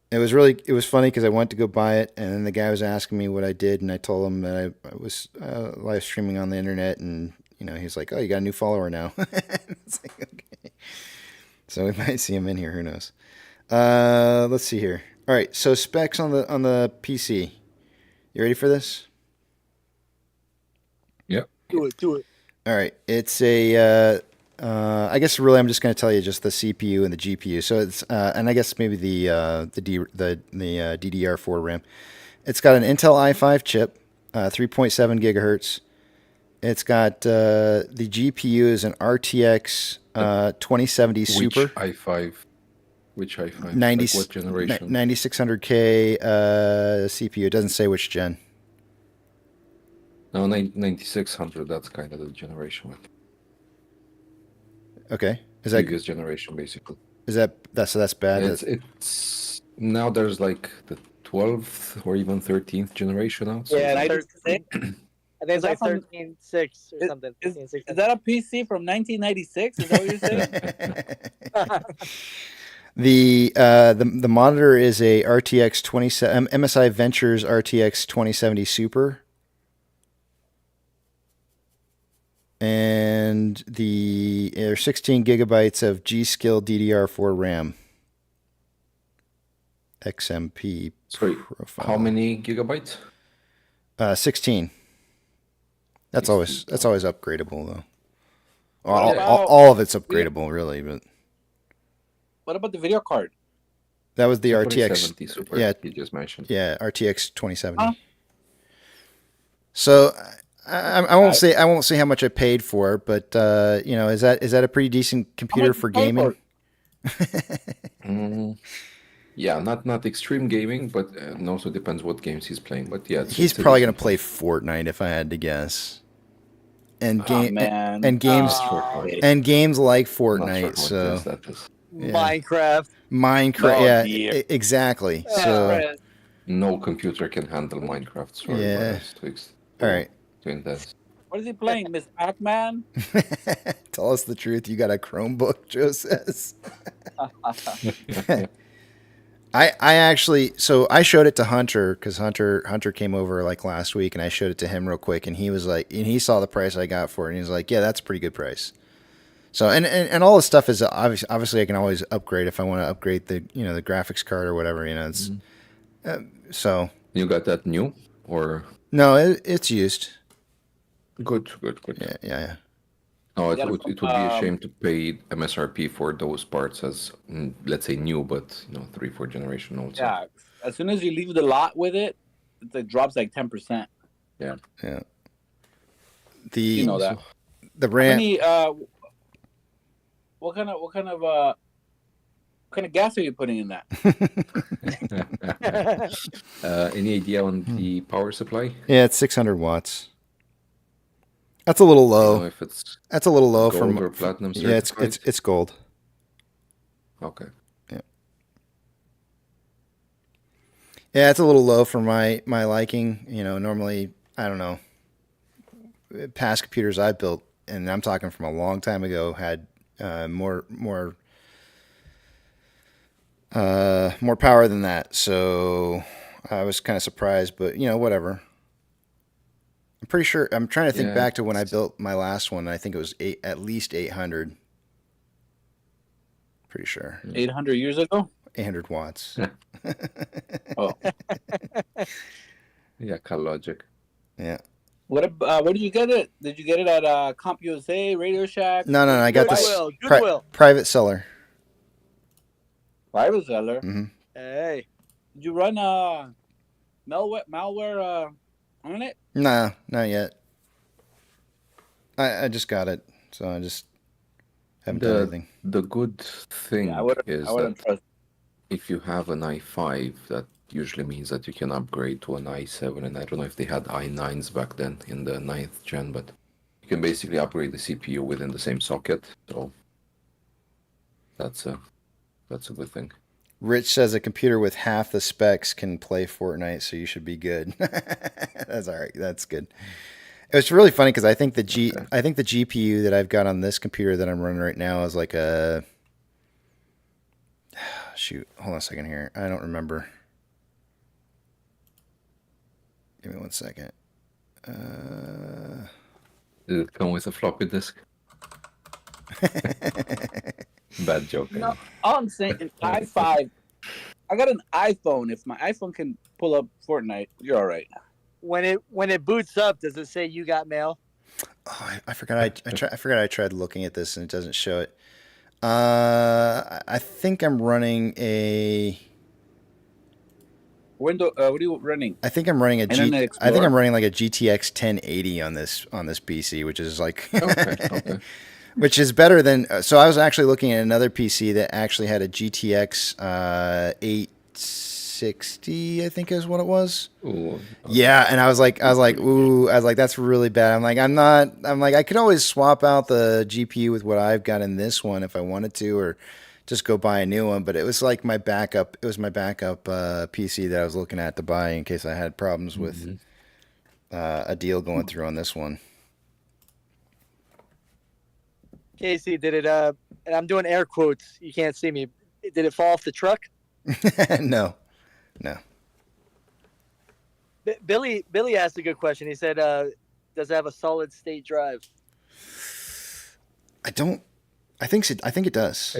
It was funny because I went to go buy it, and then the guy was asking me what I did, and I told him that I was live streaming on the internet, and he's like, "Oh, you got a new follower now." It's like, okay. So we might see him in here. Who knows? Let's see here. All right, so specs on the PC. You ready for this? Yep. Do it. All right, it's a. I guess really, I'm just going to tell you just the CPU and the GPU. So it's and I guess maybe the DDR4 RAM. It's got an Intel i5 chip, 3.7 gigahertz. It's got the GPU is an RTX 2070 Super. Which i5? 90, Like what generation? 9600K CPU. It doesn't say which gen. No, 9600. That's kind of the generation. Okay. Is previous generation basically? Is that's bad? It's now there's like the 12th or even 13th generation out. So Yeah, I 13. I think it's like 13.6 or something. Is that a PC from 1996? Is that what you're saying? The monitor is a RTX 27 MSI Ventures RTX 2070 Super. And there's 16 gigabytes of G.Skill DDR4 RAM. XMP Sorry, profile. how many gigabytes? 16. That's always upgradable though. What All of it's upgradable really, but what about the video card? that was the The RTX. 2070 Super Yeah, you just mentioned. Yeah, RTX 2070. Huh? So I won't say how much I paid for it, but is that a pretty decent computer for gaming? Yeah, not extreme gaming, but it also depends what games he's playing. But yeah, He's probably gonna play Fortnite if I had to guess. And man. and games and games like Fortnite. Sure So that is. yeah. Minecraft. Oh, yeah, dear. Exactly. So No computer can handle Minecraft. Sorry, Yeah. it's all right. too intense. What is he playing, Miss Pac-Man? Tell us the truth. You got a Chromebook, Joe says. I actually, so I showed it to Hunter because Hunter came over like last week, and I showed it to him real quick, and he was like, and he saw the price I got for it, and he was like, yeah, that's a pretty good price. So and all this stuff is obviously I can always upgrade if I want to upgrade the the graphics card or whatever. It's so. You got that new or No, it's used. Good. Yeah. No, it would be a shame to pay MSRP for those parts as, let's say, new, but 3-4 generation old. Yeah, as soon as you leave the lot with it, it drops like 10%. Yeah. You know that. The RAM. What kind of gas are you putting in that? Any idea on the power supply? Yeah, it's 600 watts. That's a little low. If it's That's a little low gold for or platinum Yeah, certified? it's gold. Okay. Yeah, it's a little low for my liking. Normally I don't know. Past computers I built, and I'm talking from a long time ago, had more power than that. So I was kind of surprised, but whatever. I'm pretty sure. I'm trying to think back to when I built my last one. I think it was at least 800. Pretty sure. 800 years ago? 800 watts. Oh. Yeah, CalLogic. Yeah. Where did you get it? Did you get it at CompUSA, Radio Shack? No. I got this Goodwill. private seller. Private seller? Mm-hmm. Hey. Did you run malware on it? Nah, not yet. I just got it, so I just haven't done anything. The good thing is that if you have an i5 that usually means that you can upgrade to an i7, and I don't know if they had i9s back then in the 9th gen, but you can basically upgrade the CPU within the same socket, so that's a good thing. Rich says a computer with half the specs can play Fortnite, so you should be good. That's all right. That's good. It was really funny because I think the GPU that I've got on this computer that I'm running right now is like a shoot. Hold on a second here. I don't remember. Give me 1 second. Did it come with a floppy disk? Bad joke. No, all I'm saying, an i5. I got an iPhone. If my iPhone can pull up Fortnite, you're all right. When it boots up, does it say you got mail? Oh, I forgot. I forgot. I tried looking at this and it doesn't show it. I think I'm running a Window. What are you running? I think I'm running a Internet I Explorer? think I'm running like a GTX 1080 on this PC, which is like Okay. which is better than. So I was actually looking at another PC that actually had a GTX 860, I think is what it was. Ooh. Yeah, and I was like, ooh, I was like, that's really bad. I'm like, I could always swap out the GPU with what I've got in this one if I wanted to, or just go buy a new one. But it was like my backup. It was my backup PC that I was looking at to buy in case I had problems with a deal going through on this one. Casey, did it? And I'm doing air quotes. You can't see me. Did it fall off the truck? No. Billy asked a good question. He said, "Does it have a solid state drive?" I think it does.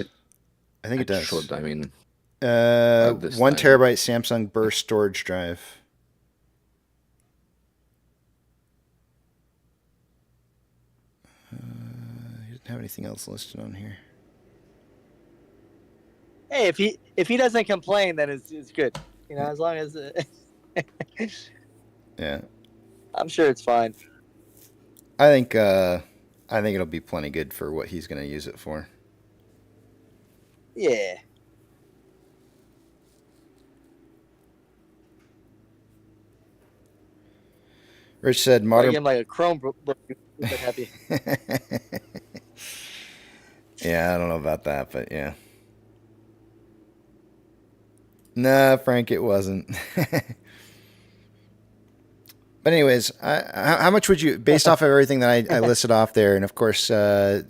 I think it does. Should, I mean, 1 time. terabyte Samsung burst storage drive. He doesn't have anything else listed on here. Hey, if he doesn't complain, then it's good. You know, as long as Yeah, I'm sure it's fine. I think it'll be plenty good for what he's going to use it for. Yeah. Rich said Like modern. him like a Chromebook. We'll be happy. Yeah, I don't know about that, but yeah. Nah, Frank, it wasn't. But anyways, how much would you, based off of everything that I listed off there, and of course,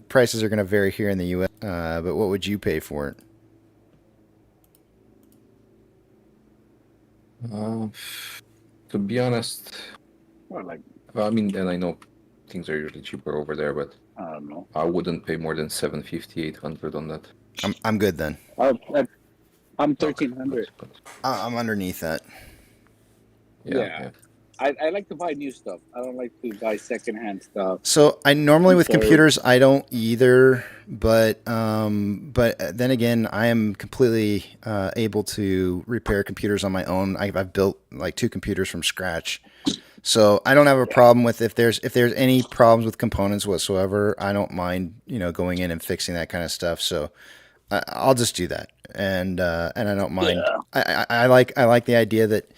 prices are going to vary here in the U.S., but what would you pay for it? To be honest, Or like, I mean, and I know things are usually cheaper over there, but I don't know. I wouldn't pay more than 750, 800 on that. I'm good then. I'm 1,300. I'm underneath that. Yeah. I like to buy new stuff. I don't like to buy secondhand stuff. So I normally with So- computers I don't either, but then again I am completely able to repair computers on my own. I've built like 2 computers from scratch, so I don't have a problem with if there's any problems with components whatsoever. I don't mind going in and fixing that kind of stuff. So I'll just do that, and I don't mind. Yeah. I like the idea that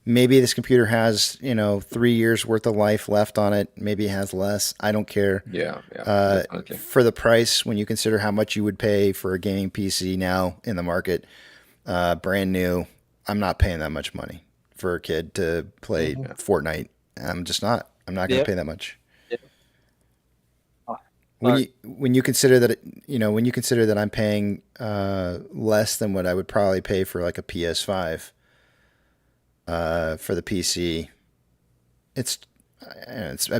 maybe this computer has 3 years worth of life left on it. Maybe it has less. I don't care. Yeah, definitely. For the price, when you consider how much you would pay for a gaming PC now in the market, brand new, I'm not paying that much money for a kid to play Fortnite. I'm just not. I'm not going to pay that much. When you consider that when you consider that I'm paying less than what I would probably pay for like a PS5 for the PC, it's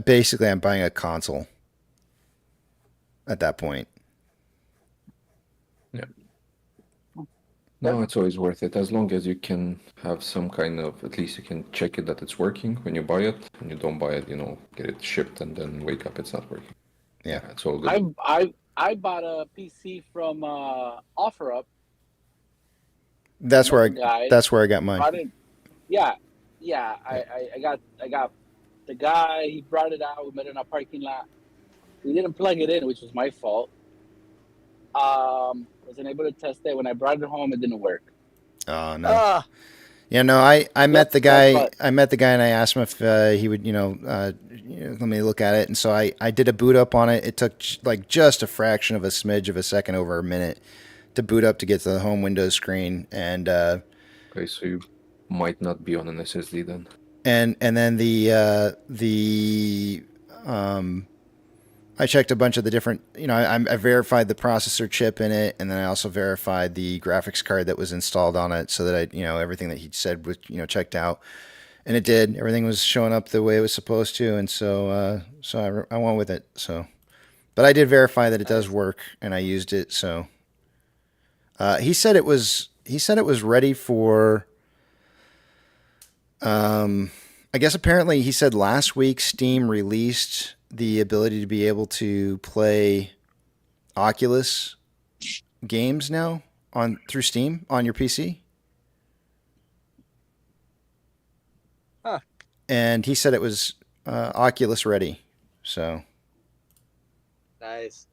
basically I'm buying a console at that point. Yeah. No, it's always worth it as long as you can have some kind of, at least you can check it that it's working when you buy it. When you don't buy it, get it shipped and then wake up it's not working. Yeah, it's all good. I bought a PC from OfferUp. That's where I got mine. Yeah. I got the guy. He brought it out. We met in a parking lot. We didn't plug it in, which was my fault. Wasn't able to test it. When I brought it home, it didn't work. Oh no. Yeah, no, I met the that's guy. what- I met the guy, and I asked him if he would, let me look at it. And so I did a boot up on it. It took like just a fraction of a smidge of a second, over a minute, to boot up to get to the home Windows screen. And Okay, so you might not be on an SSD then. and then I checked a bunch of the different, I verified the processor chip in it, and then I also verified the graphics card that was installed on it, so that everything that he said was, checked out, and it did. Everything was showing up the way it was supposed to, and so I went with it. So, but I did verify that it does work, and I used it. So, he said it was ready for. I guess apparently he said last week Steam released the ability to be able to play Oculus games now through Steam on your PC. Huh. And he said it was Oculus ready. So Nice.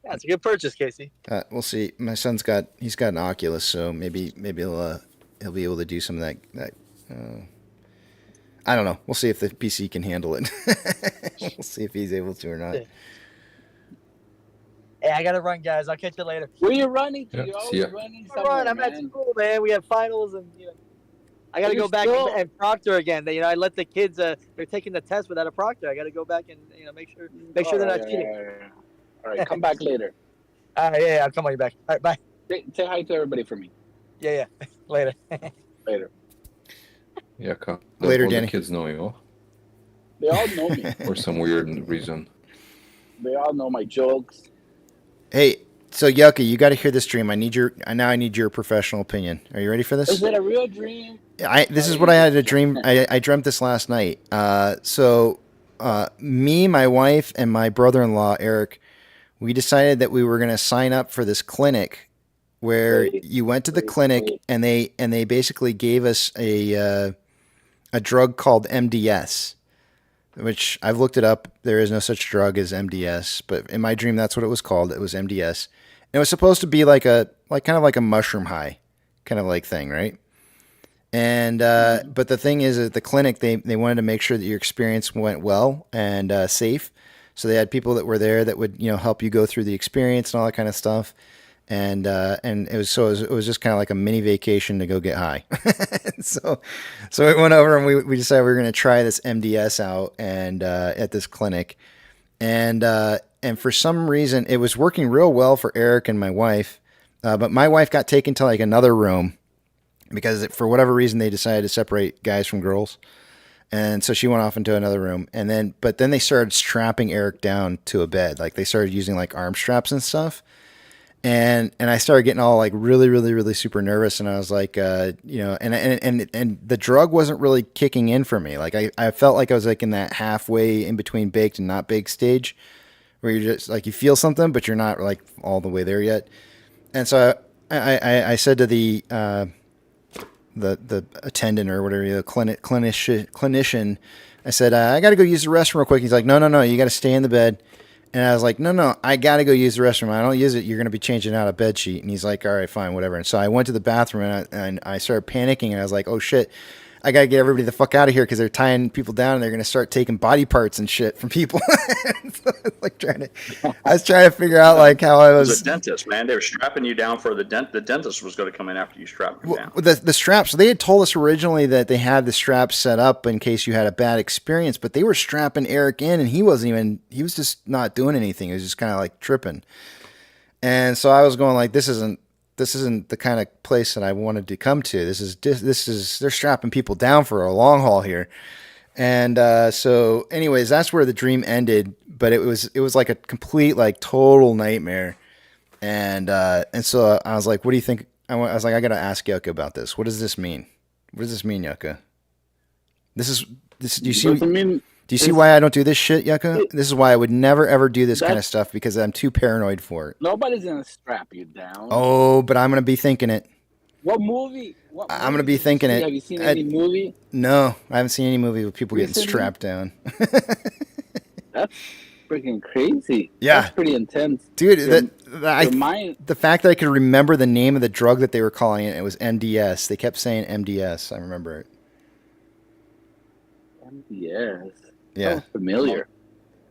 Yeah, it's a good purchase, Casey. we'll see. My son's got an Oculus, so maybe he'll be able to do some of that. I don't know. We'll see if the PC can handle it. We'll see if he's able to or not. Hey, I gotta run, guys. I'll catch you later. Where you running to? Yeah, You're see always ya. running I'm somewhere, at man. school, man. We have finals, and I gotta You're go back still- and proctor again. I let the kids. They're taking the test without a proctor. I gotta go back and make sure they're not cheating. Yeah. All right, come back later. All right, yeah, I'll come on you back. All right, bye. Say hi to everybody for me. Yeah. Later. Later. Yeah, Later, all Danny. The kids know you, They all know me. for some weird reason. They all know my jokes. Hey, so Yucca, you got to hear this dream. I need your professional opinion. Are you ready for this? Is it a real dream? This is what I had a dream. I dreamt this last night. Me, my wife, and my brother-in-law Eric, we decided that we were going to sign up for this clinic where you went to the clinic and they basically gave us a drug called MDS, which I've looked it up. There is no such drug as MDS, but in my dream, that's what it was called. It was MDS. And it was supposed to be kind of like a mushroom high kind of like thing, right? And but the thing is, at the clinic, they wanted to make sure that your experience went well and safe. So they had people that were there that would help you go through the experience and all that kind of stuff. And it was just kind of like a mini vacation to go get high. so we went over and we decided we were going to try this MDS out and at this clinic. And for some reason it was working real well for Eric and my wife. But my wife got taken to like another room because for whatever reason they decided to separate guys from girls. And so she went off into another room, but then they started strapping Eric down to a bed. Like they started using like arm straps and stuff. And I started getting all like really, really, really super nervous. And I was like, and the drug wasn't really kicking in for me. Like I felt like I was like in that halfway in between baked and not baked stage where you're just like, you feel something, but you're not like all the way there yet. And so I said to the attendant or whatever, the clinician, I said, I got to go use the restroom real quick. He's like, no, you got to stay in the bed. And I was like, no, I got to go use the restroom. I don't use it. You're going to be changing out a bed sheet. And he's like, all right, fine, whatever. And so I went to the bathroom and I started panicking. And I was like, oh shit, I got to get everybody the fuck out of here because they're tying people down and they're going to start taking body parts and shit from people. So I was trying to figure out like how I It was. was a dentist, man. They were strapping you down for the dentist was going to come in after you strapped him down. The straps. So they had told us originally that they had the straps set up in case you had a bad experience, but they were strapping Eric in, and he was just not doing anything. He was just kind of like tripping. And so I was going like, this isn't the kind of place that I wanted to come to. This is they're strapping people down for a long haul here. And so anyways, that's where the dream ended, but it was like a complete, like total nightmare. And so I was like, what do you think? I was like, I got to ask Yucca about this. What does this mean? What does this mean, Yucca? Do you see why I don't do this shit, Yucca? This is why I would never, ever do this kind of stuff because I'm too paranoid for it. Nobody's gonna strap you down. Oh, but I'm going to be thinking it. What movie? I'm going to be thinking it. Have you seen any movie? No, I haven't seen any movie with people getting Recently? strapped down. freaking crazy. Yeah. That's pretty intense. Dude, Your mind. the fact that I could remember the name of the drug that they were calling it was MDS. They kept saying MDS. I remember it. Yes. Yeah. Sounds familiar.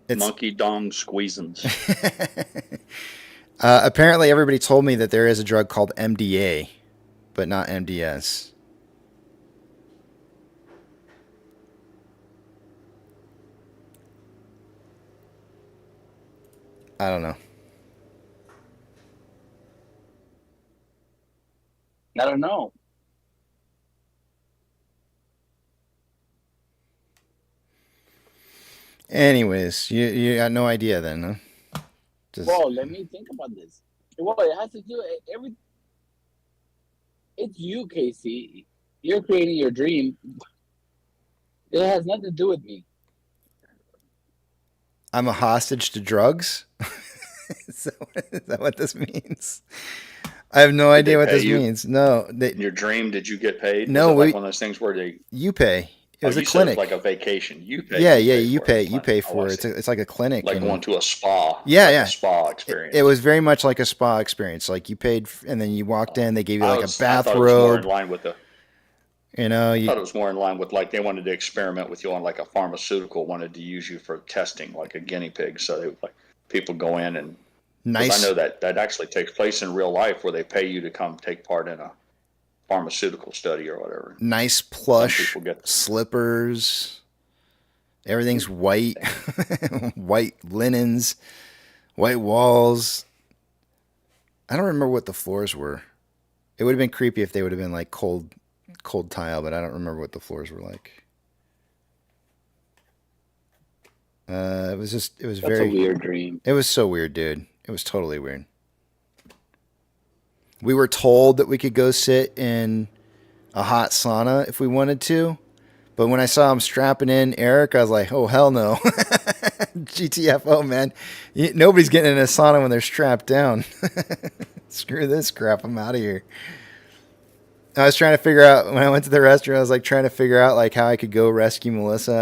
It's monkey dong squeezins. apparently everybody told me that there is a drug called MDA, but not MDS. I don't know. I don't know. Anyways, you got no idea then, huh? Just, Well, let me think about this. Well, it has to do every. It's you, Casey. You're creating your dream. It has nothing to do with me. I'm a hostage to drugs? Is that what this means? I have no idea what this means. No. In your dream, did you get paid? No, was it like one of those things where they... You pay. It was a you said clinic. it was like a vacation. You pay. Yeah, you pay. for You pay for it. It's like a clinic. Like going to a spa. Yeah, like yeah. A spa experience. It was very much like a spa experience. Like you paid, and then you walked in. They gave you like a I thought it was more bathrobe. in line with the... You know, I thought it was more in line with like they wanted to experiment with you on like a pharmaceutical, wanted to use you for testing, like a guinea pig. So they like people go in and nice. I know that actually takes place in real life where they pay you to come take part in a pharmaceutical study or whatever. Nice plush slippers. Everything's white, white linens, white walls. I don't remember what the floors were. It would have been creepy if they would have been like cold tile, but I don't remember what the floors were like. It was That's very a weird dream. It was so weird, dude. It was totally weird. We were told that we could go sit in a hot sauna if we wanted to, but when I saw him strapping in Eric, I was like, oh, hell no. GTFO, man. Nobody's getting in a sauna when they're strapped down. Screw this crap. I'm out of here. I was trying to figure out when I went to the restaurant. I was like trying to figure out like how I could go rescue Melissa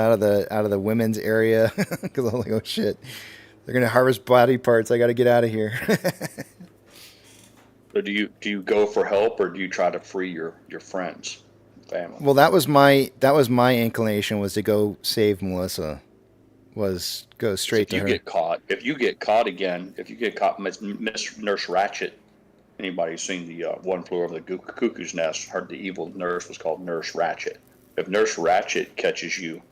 out of the women's area because I was like, oh shit, they're gonna harvest body parts. I got to get out of here. So do you go for help or do you try to free your friends, family? Well, that was my inclination was to go save Melissa. Was go straight to her. If you get caught again, Miss Nurse Ratchet. Anybody who's seen the One Flew Over the Cuckoo's Nest heard the evil nurse was called Nurse Ratchet. If Nurse Ratchet catches you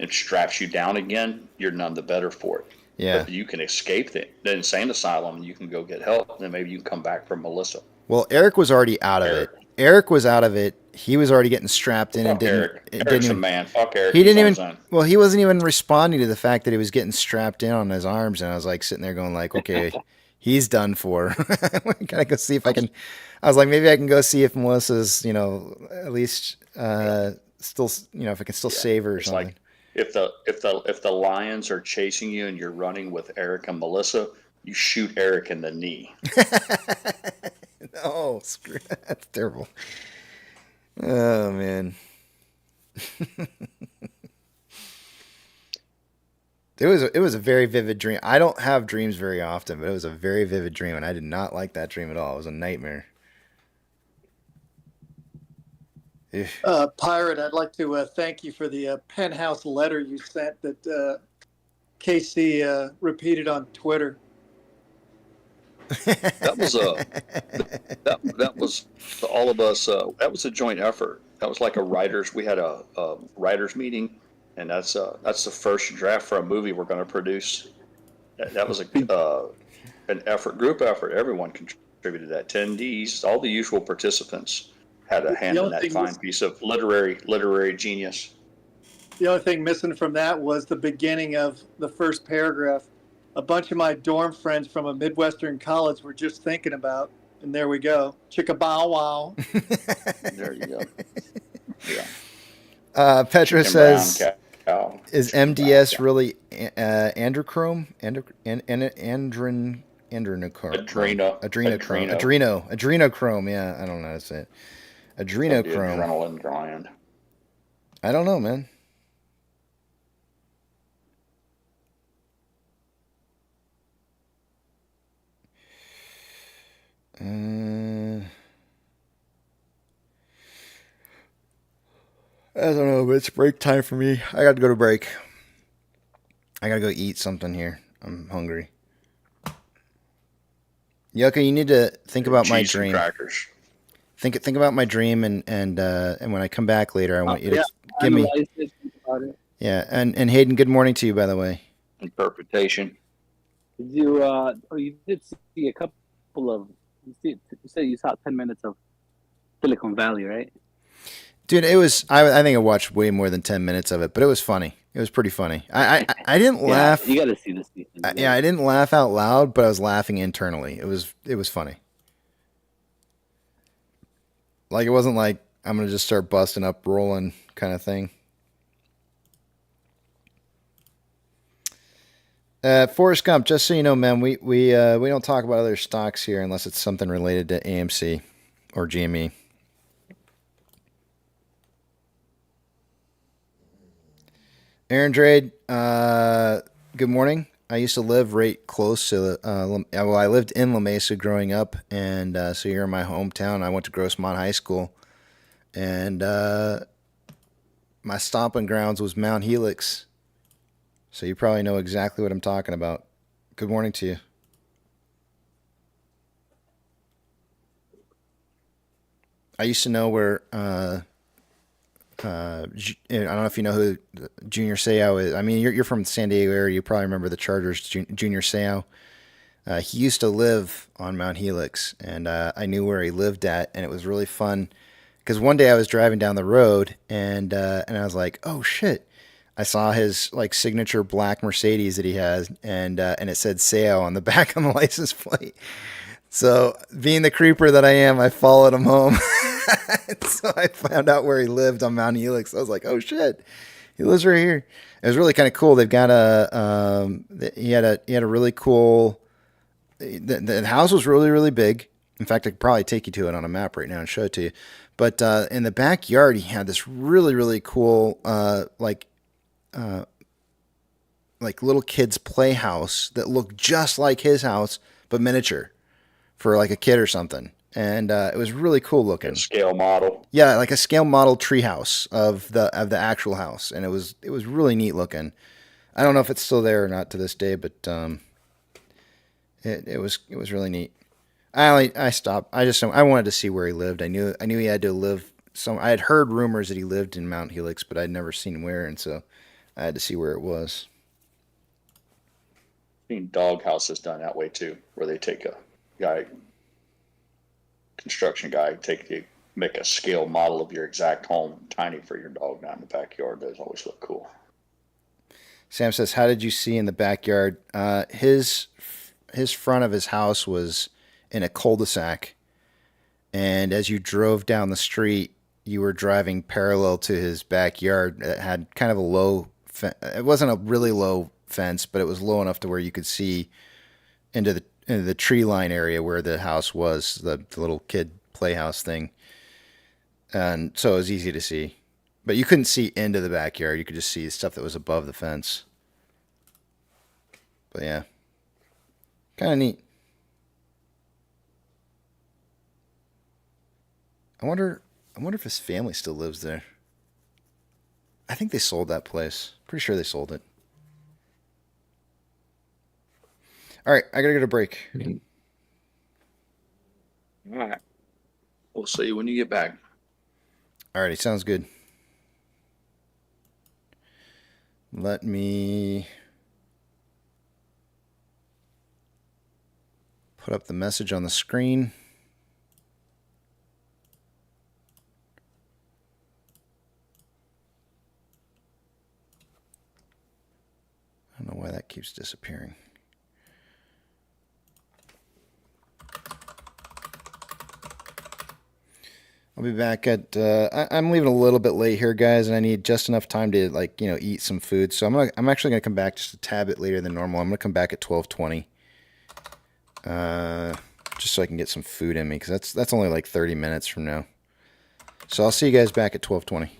and straps you down again, you're none the better for it. Yeah. But you can escape the insane asylum and you can go get help, and then maybe you can come back for Melissa. Well, Eric was already out of it. Eric was out of it. He was already getting strapped in and didn't. Eric's a man. Fuck Eric. He didn't even. Well, he wasn't even responding to the fact that he was getting strapped in on his arms, and I was like sitting there going like, okay. He's done for. Can I go see if I can? I was like, maybe I can go see if Melissa's, at least still, if I can still save her or something. Like if the lions are chasing you and you're running with Eric and Melissa, you shoot Eric in the knee. No, screw that. That's terrible. Oh man. It was a very vivid dream. I don't have dreams very often, but it was a very vivid dream, and I did not like that dream at all. It was a nightmare. Pirate, I'd like to thank you for the penthouse letter you sent that Casey repeated on Twitter. That was that was all of us. That was a joint effort. That was like a writers. We had a writers meeting. And that's the first draft for a movie we're going to produce. That was an effort, group effort. Everyone contributed that. Attendees, all the usual participants had a hand in that fine piece of literary genius. The only thing missing from that was the beginning of the first paragraph. A bunch of my dorm friends from a Midwestern college were just thinking about, and there we go. Chicka bow wow. There you go. Yeah. Petra says, is MDS really androchrome? Adrenochrome. Adrenochrome. Yeah, I don't know how to say it. Adrenochrome. Adrenaline gland. I don't know, man. I don't know, but it's break time for me. I got to go to break. I got to go eat something here. I'm hungry. Yucca, you need to think about my Cheese and dream. crackers. Think about my dream, and when I come back later, I want you to give me. Analyze it, think about it. Yeah, and Hayden, good morning to you, by the way. Interpretation. Did you? You did see a couple of. You said you saw 10 minutes of Silicon Valley, right? Dude, it was. I think I watched way more than 10 minutes of it, but it was funny. It was pretty funny. I didn't laugh. You got to see this season. Yeah, I didn't laugh out loud, but I was laughing internally. It was funny. Like, it wasn't like I'm gonna just start busting up, rolling kind of thing. Forrest Gump, just so you know, man, we don't talk about other stocks here unless it's something related to AMC or GME. Aaron Drade, good morning. I used to live right close to, I lived in La Mesa growing up, and so you're in my hometown. I went to Grossmont High School, and my stomping grounds was Mount Helix. So you probably know exactly what I'm talking about. Good morning to you. I used to know where, I don't know if you know who Junior Seau is. I mean, you're from San Diego area. You probably remember the Chargers, Junior Seau. He used to live on Mount Helix, and I knew where he lived at, and it was really fun. Because one day I was driving down the road, and I was like, oh, shit. I saw his like signature black Mercedes that he has, and it said Seau on the back of the license plate. So, being the creeper that I am, I followed him home. So I found out where he lived on Mount Helix. I was like, "Oh shit, he lives right here." It was really kind of cool. They've got he had a really cool. The house was really, really big. In fact, I could probably take you to it on a map right now and show it to you. But in the backyard, he had this really, really cool like little kid's playhouse that looked just like his house but miniature for like a kid or something. And it was really cool looking. A scale model. Yeah, like a scale model treehouse of the actual house, and it was really neat looking. I don't know if it's still there or not to this day, but it was really neat. I stopped. I wanted to see where he lived. I knew he had to live. I had heard rumors that he lived in Mount Helix, but I'd never seen where, and so I had to see where it was. I've seen dog houses done that way too, where they take a construction guy, make a scale model of your exact home, tiny for your dog down in the backyard. Those always look cool. Sam says, "How did you see in the backyard?" His front of his house was in a cul-de-sac, and as you drove down the street, you were driving parallel to his backyard. It had kind of a low. It wasn't a really low fence, but it was low enough to where you could see into the tree line area where the house was, the little kid playhouse thing. And so it was easy to see. But you couldn't see into the backyard. You could just see stuff that was above the fence. But yeah. Kind of neat. I wonder if his family still lives there. I think they sold that place. Pretty sure they sold it. All right, I gotta go to break. All right. We'll see you when you get back. All righty, sounds good. Let me put up the message on the screen. I don't know why that keeps disappearing. I'll be back at, I'm leaving a little bit late here, guys, and I need just enough time to, eat some food. So I'm actually going to come back just a tad bit later than normal. I'm going to come back at 12:20. Just so I can get some food in me, because that's only like 30 minutes from now. So I'll see you guys back at 12:20.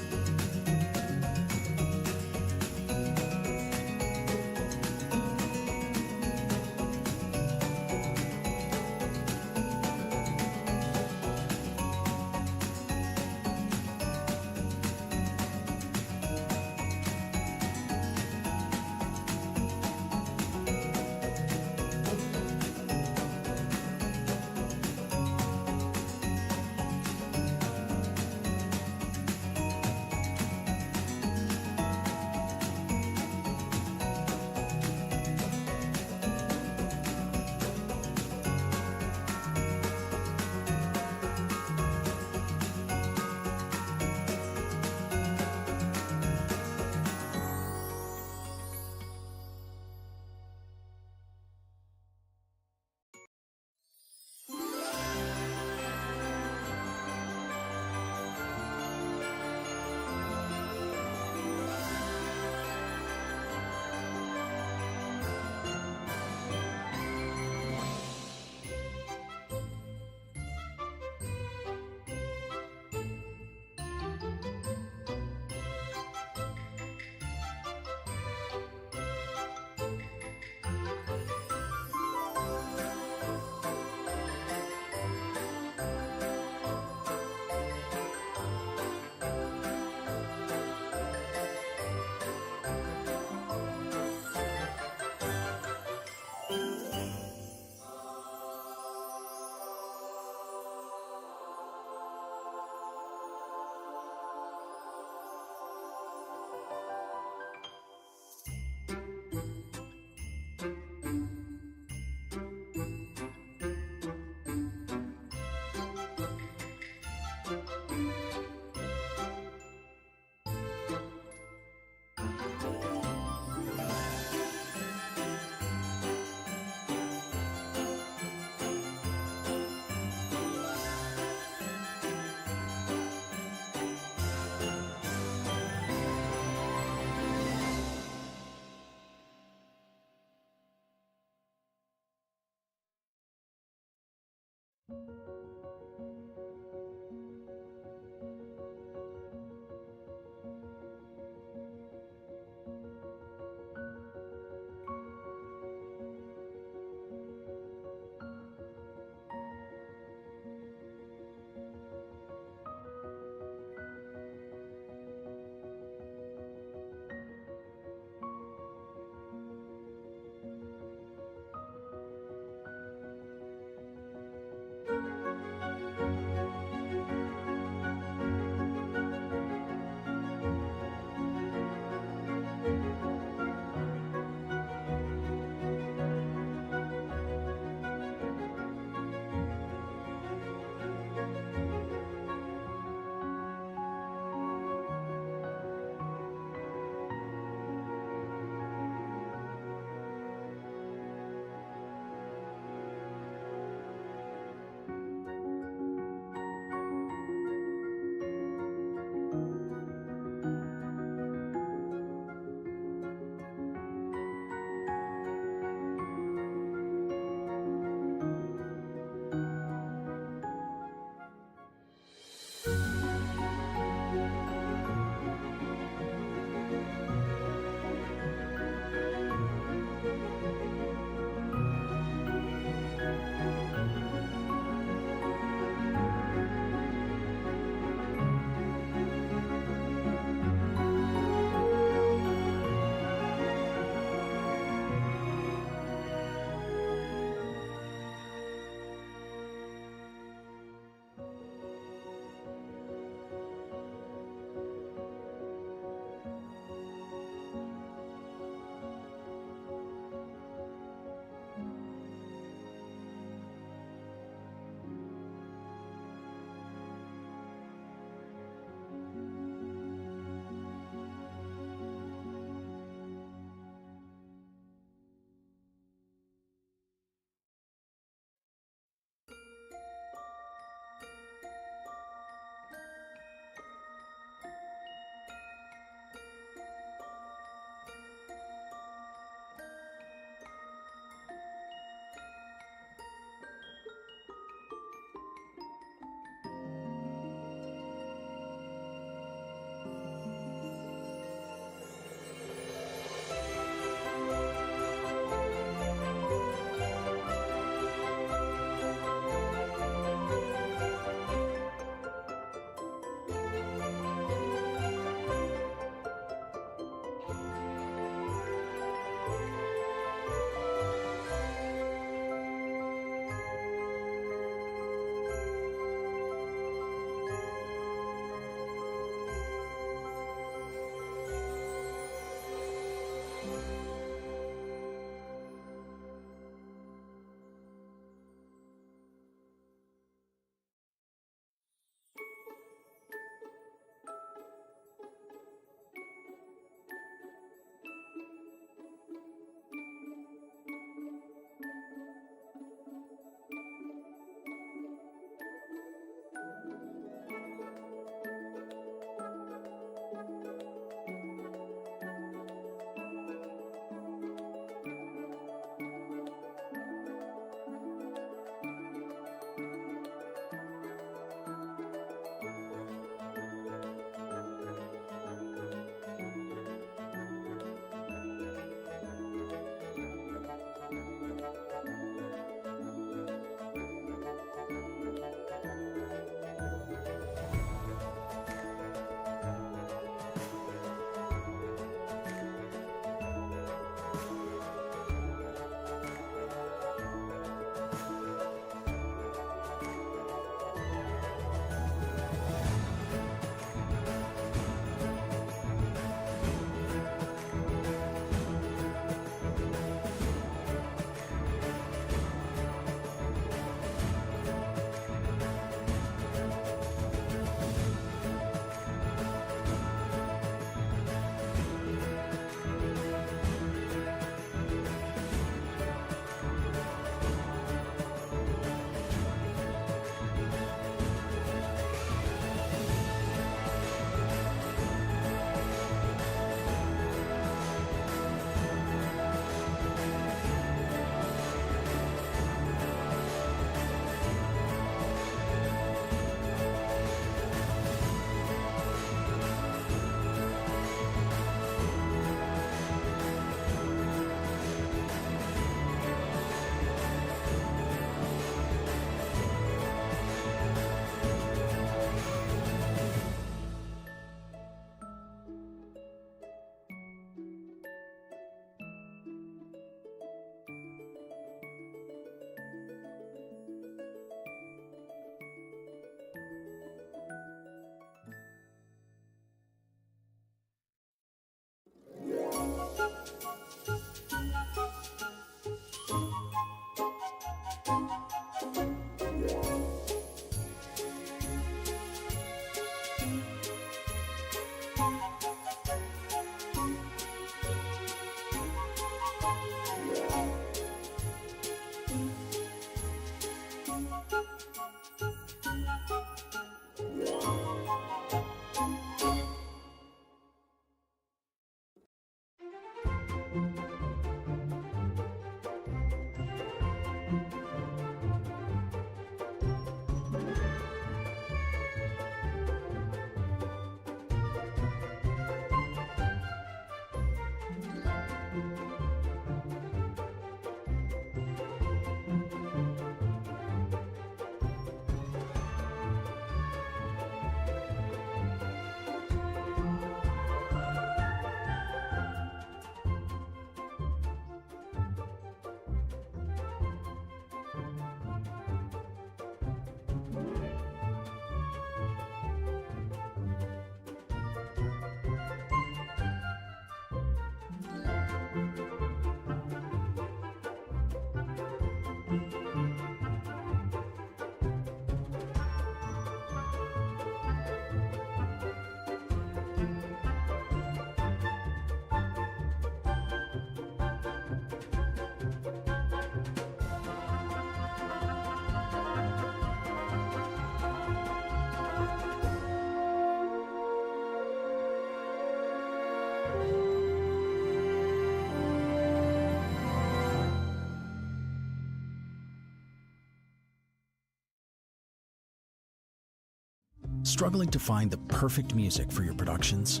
Struggling to find the perfect music for your productions?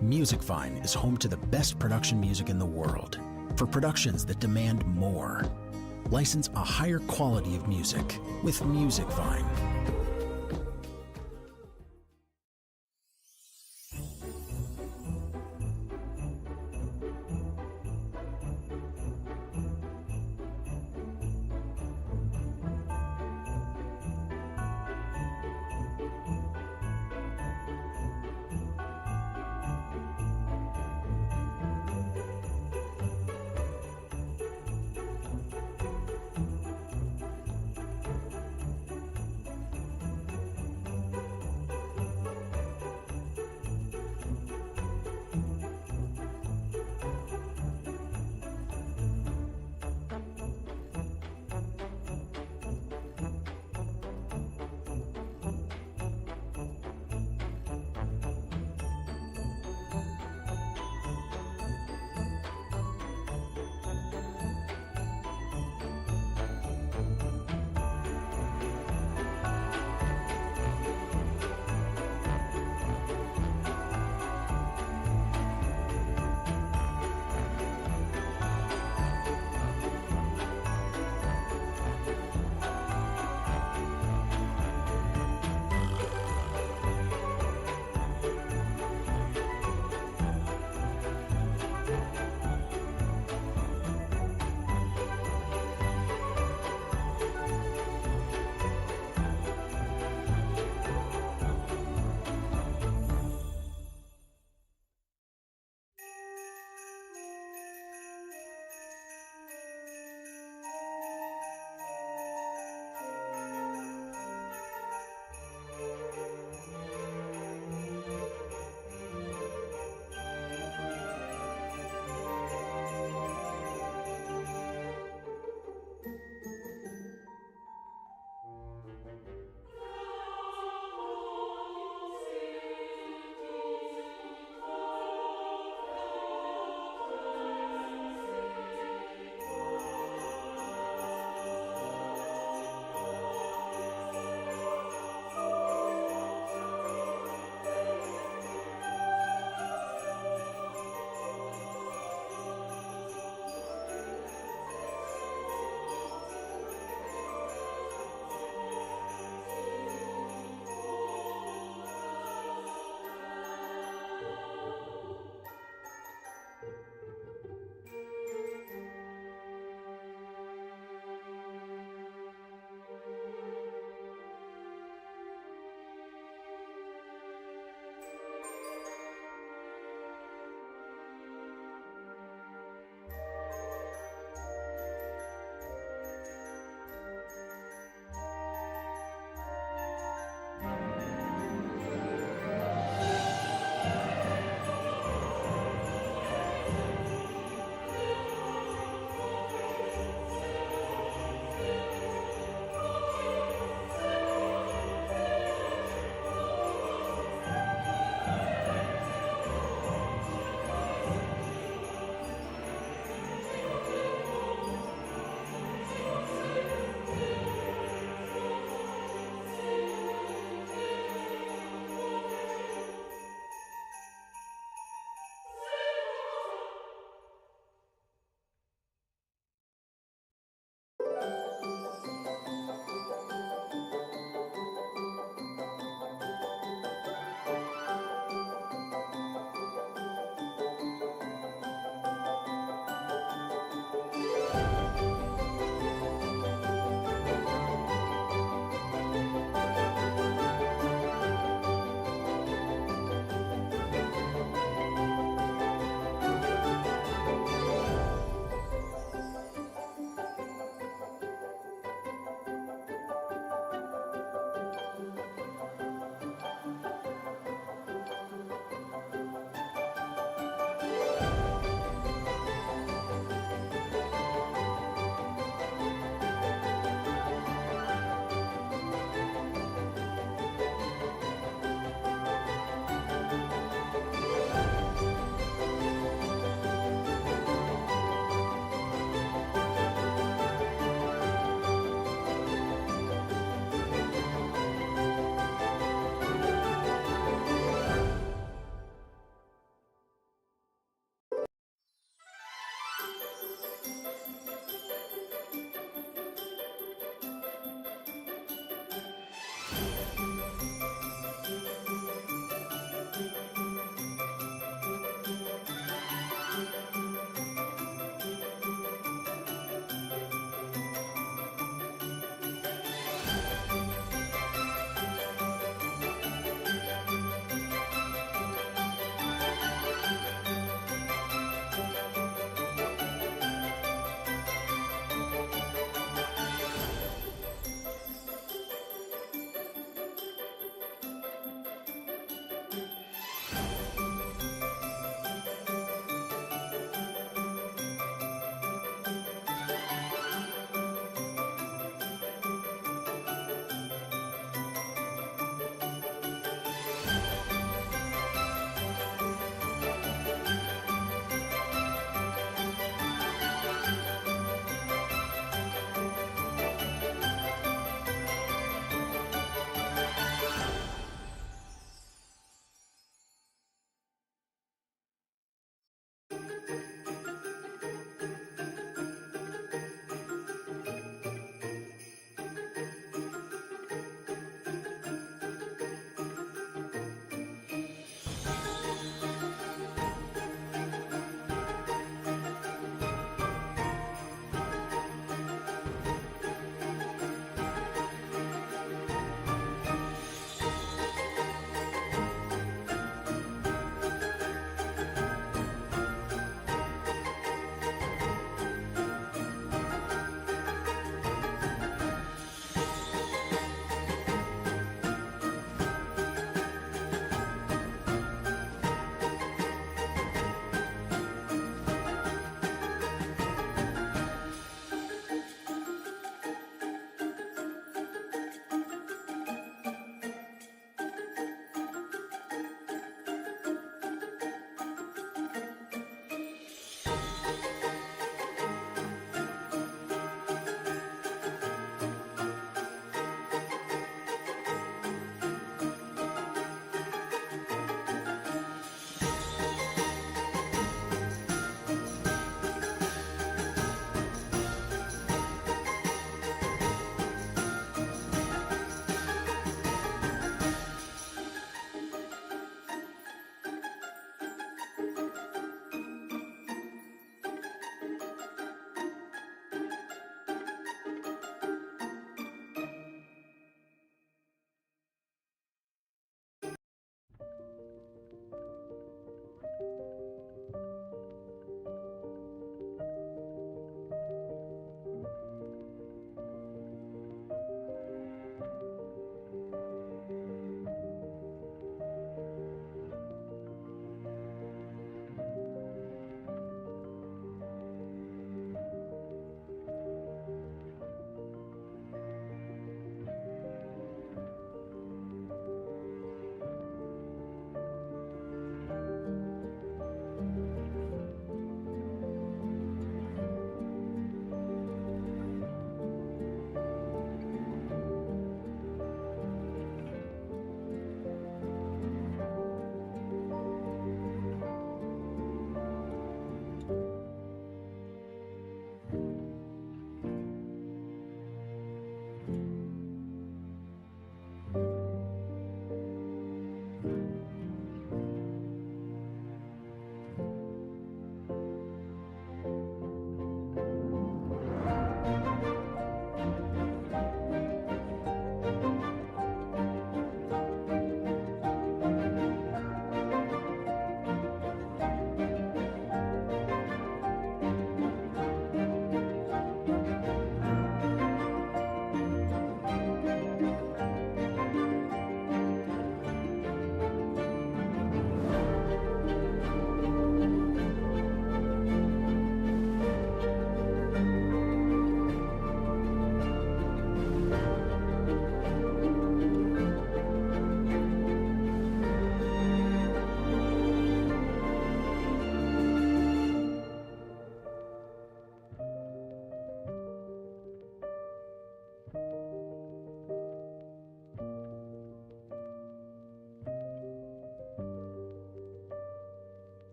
Musicvine is home to the best production music in the world for productions that demand more. License a higher quality of music with Musicvine.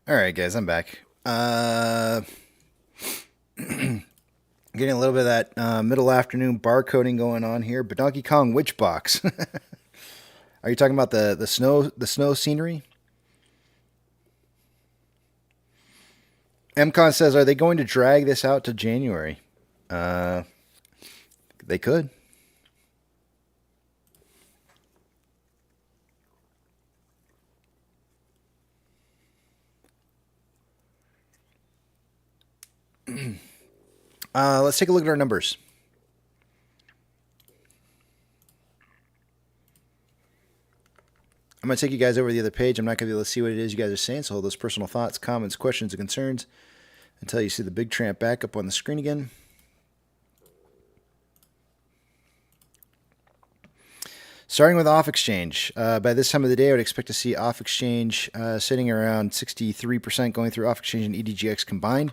All right, guys, I'm back. Getting a little bit of that middle afternoon barcoding going on here. But Donkey Kong Witch Box. Are you talking about the snow scenery? MCon says, are they going to drag this out to January? They could. Let's take a look at our numbers. I'm going to take you guys over to the other page. I'm not going to be able to see what it is you guys are saying, so hold those personal thoughts, comments, questions, and concerns until you see the big tramp back up on the screen again. Starting with off exchange. By this time of the day, I would expect to see off exchange sitting around 63% going through off exchange and EDGX combined.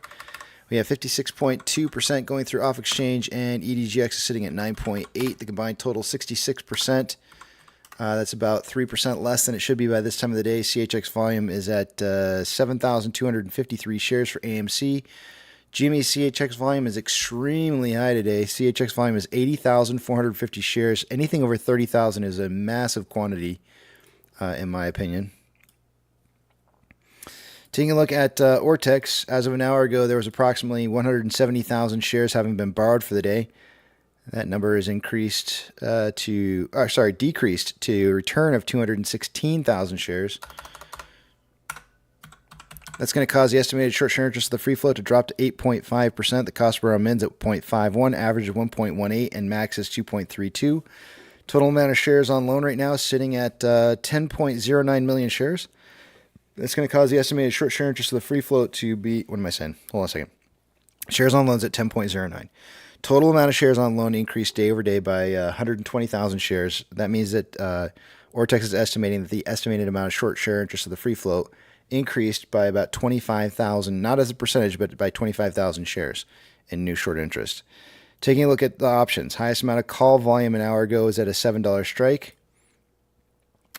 We have 56.2% going through off exchange, and EDGX is sitting at 9.8. The combined total 66%. That's about 3% less than it should be by this time of the day. CHX volume is at 7,253 shares for AMC. GME CHX volume is extremely high today. CHX volume is 80,450 shares. Anything over 30,000 is a massive quantity, in my opinion. Taking a look at Ortex, as of an hour ago, there was approximately 170,000 shares having been borrowed for the day. That number is decreased to a return of 216,000 shares. That's going to cause the estimated short-term interest of the free float to drop to 8.5%. The cost per hour mins at 0.51, average of 1.18, and max is 2.32. Total amount of shares on loan right now is sitting at 10.09 million shares. That's going to cause the estimated short-term interest of the free float to be, what am I saying? Hold on a second. Shares on loans at 10.09. Total amount of shares on loan increased day over day by 120,000 shares. That means that Ortex is estimating that the estimated amount of short share interest of the free float increased by about 25,000, not as a percentage, but by 25,000 shares in new short interest. Taking a look at the options, highest amount of call volume an hour ago is at a $7 strike.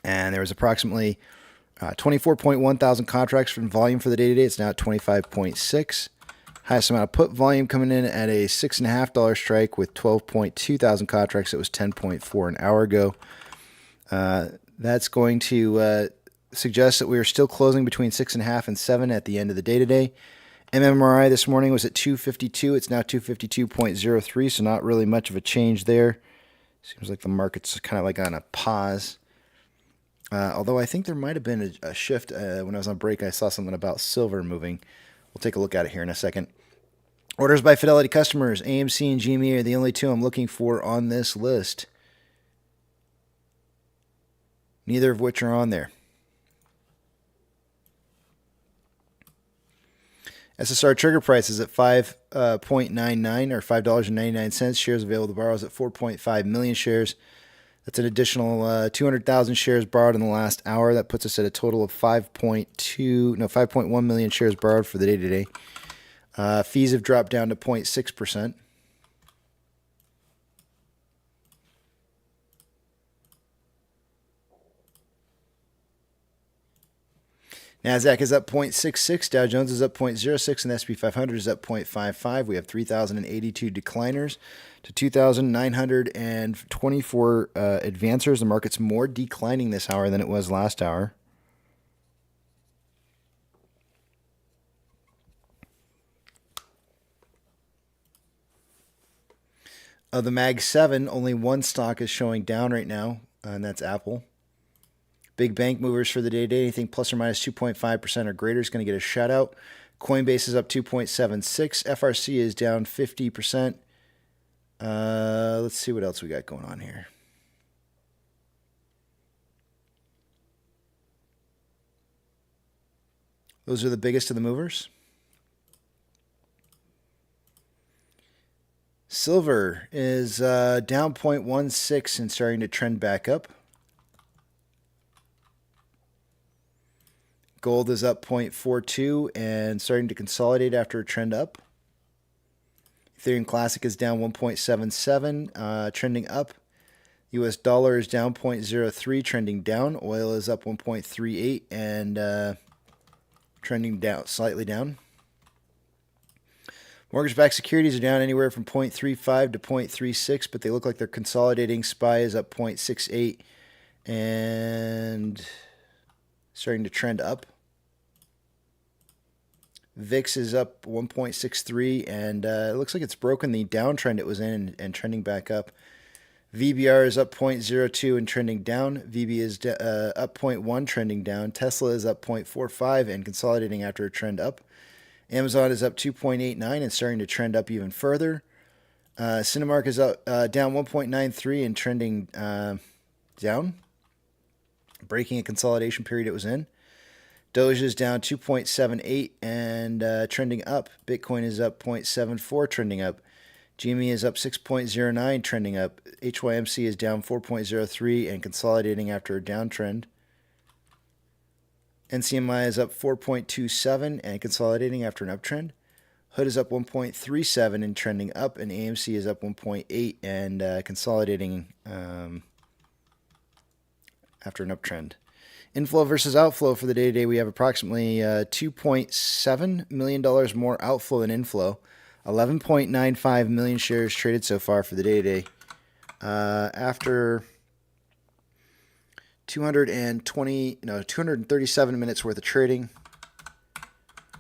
And there was approximately 24.1 thousand contracts from volume for the day today. It's now at 25.6. Highest amount of put volume coming in at a $6.50 strike with 12.2 thousand contracts. It was 10.4 an hour ago. That's going to suggest that we are still closing between 6.5 and 7 at the end of the day today. MMRI this morning was at 252. It's now 252.03, so not really much of a change there. Seems like the market's kind of like on a pause. Although I think there might have been a shift. When I was on break, I saw something about silver moving. We'll take a look at it here in a second. Orders by Fidelity customers, AMC and GME are the only two I'm looking for on this list. Neither of which are on there. SSR trigger price is at 5.99 or $5.99. Shares available to borrow is at 4.5 million shares. That's an additional 200,000 shares borrowed in the last hour. That puts us at a total of 5.1 million shares borrowed for the day today. Fees have dropped down to 0.6%. NASDAQ is up 0.66, Dow Jones is up 0.06, and the S&P 500 is up 0.55. We have 3,082 decliners to 2,924 advancers. The market's more declining this hour than it was last hour. Of the Mag 7, only one stock is showing down right now, and that's Apple. Big bank movers for the day today. Anything plus or minus 2.5% or greater is going to get a shout out. Coinbase is up 2.76. FRC is down 50%. Let's see what else we got going on here. Those are the biggest of the movers. Silver is down 0.16 and starting to trend back up. Gold is up 0.42 and starting to consolidate after a trend up. Ethereum Classic is down 1.77, trending up. US dollar is down 0.03, trending down. Oil is up 1.38 and trending down, slightly down. Mortgage-backed securities are down anywhere from 0.35 to 0.36, but they look like they're consolidating. SPY is up 0.68 and starting to trend up. VIX is up 1.63, and it looks like it's broken the downtrend it was in and trending back up. VBR is up 0.02 and trending down. VB is up 0.1, trending down. Tesla is up 0.45 and consolidating after a trend up. Amazon is up 2.89 and starting to trend up even further. Cinemark is up down 1.93 and trending down, breaking a consolidation period it was in. Doge is down 2.78 and trending up. Bitcoin is up 0.74, trending up. GME is up 6.09, trending up. HYMC is down 4.03 and consolidating after a downtrend. NCMI is up 4.27 and consolidating after an uptrend. Hood is up 1.37 and trending up, and AMC is up 1.8 and consolidating after an uptrend. Inflow versus outflow for the day today, we have approximately $2.7 million more outflow than inflow. 11.95 million shares traded so far for the day today. After 237 minutes worth of trading,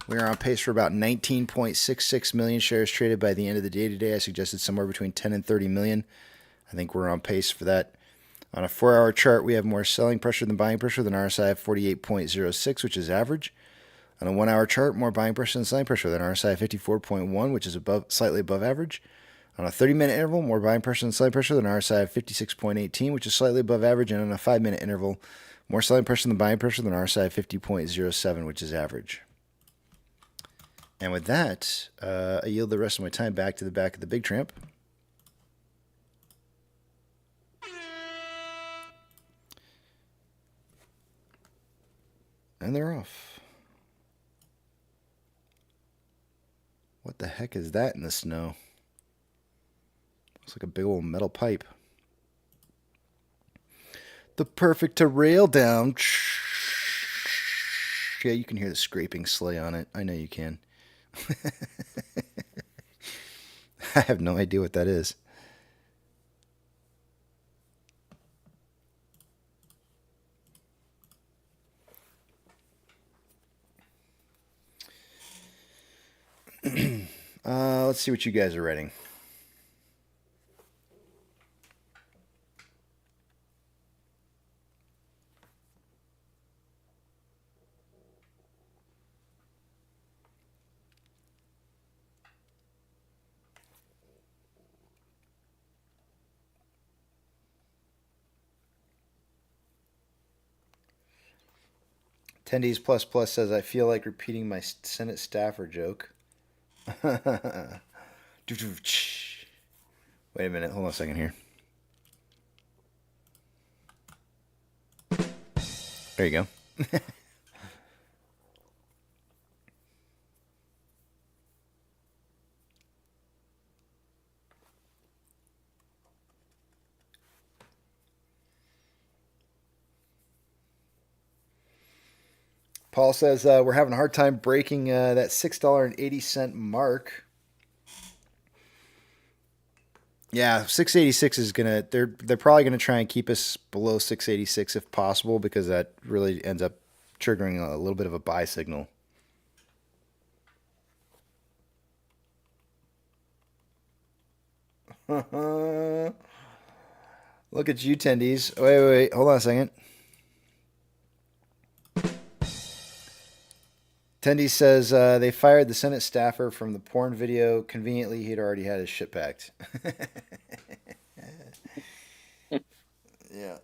we are on pace for about 19.66 million shares traded by the end of the day today. I suggested somewhere between 10 and 30 million. I think we're on pace for that. On a 4-hour chart, we have more selling pressure than buying pressure than RSI of 48.06, which is average. On a 1-hour chart, more buying pressure than selling pressure than RSI of 54.1, which is slightly above average. On a 30-minute interval, more buying pressure than selling pressure than RSI of 56.18, which is slightly above average. And on a 5-minute interval, more selling pressure than buying pressure than RSI of 50.07, which is average. And with that, I yield the rest of my time back to the back of the Big Tramp. And they're off. What the heck is that in the snow? Looks like a big old metal pipe. The perfect to rail down. Yeah, you can hear the scraping sleigh on it. I know you can. I have no idea what that is. Let's see what you guys are writing. Attendees plus plus says, I feel like repeating my Senate staffer joke. Wait a minute. Hold on a second here. There you go. Paul says, we're having a hard time breaking that $6.80 mark. Yeah, 686 is gonna. They're probably gonna try and keep us below 686 if possible, because that really ends up triggering a little bit of a buy signal. Look at you, tendies. Wait. Hold on a second. Tendy says they fired the Senate staffer from the porn video. Conveniently, he'd already had his shit packed. Yeah.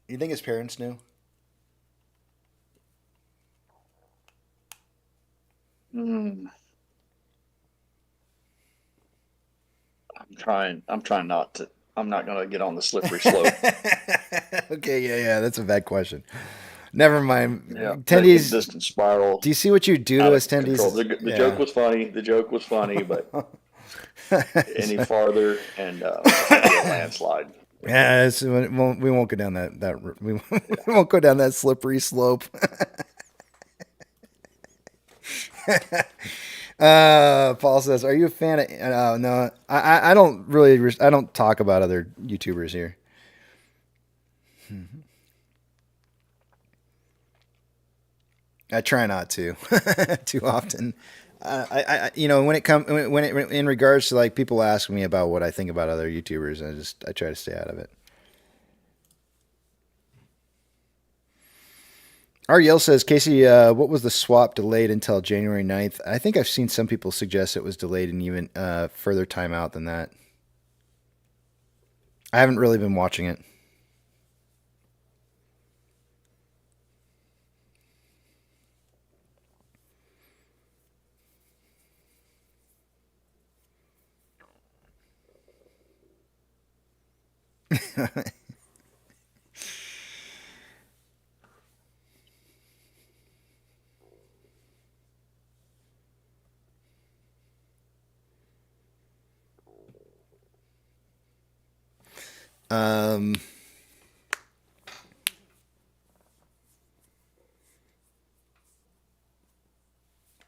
You think his parents knew? I'm trying not to. I'm not going to get on the slippery slope. Okay, yeah, that's a bad question. Never mind. Yeah, Attendees, this can spiral. do you see what you do out to of attendees? control. The joke was funny. The joke was funny, but any farther and it's gonna be a landslide. Yeah, we won't go down we won't go down that slippery slope. Paul says, "Are you a fan of?" No, I don't really. I don't talk about other YouTubers here. I try not to too often. When it comes when it in regards to like people ask me about what I think about other YouTubers, I try to stay out of it. Ariel says, Casey, what was the swap delayed until January 9th? I think I've seen some people suggest it was delayed and even further time out than that. I haven't really been watching it.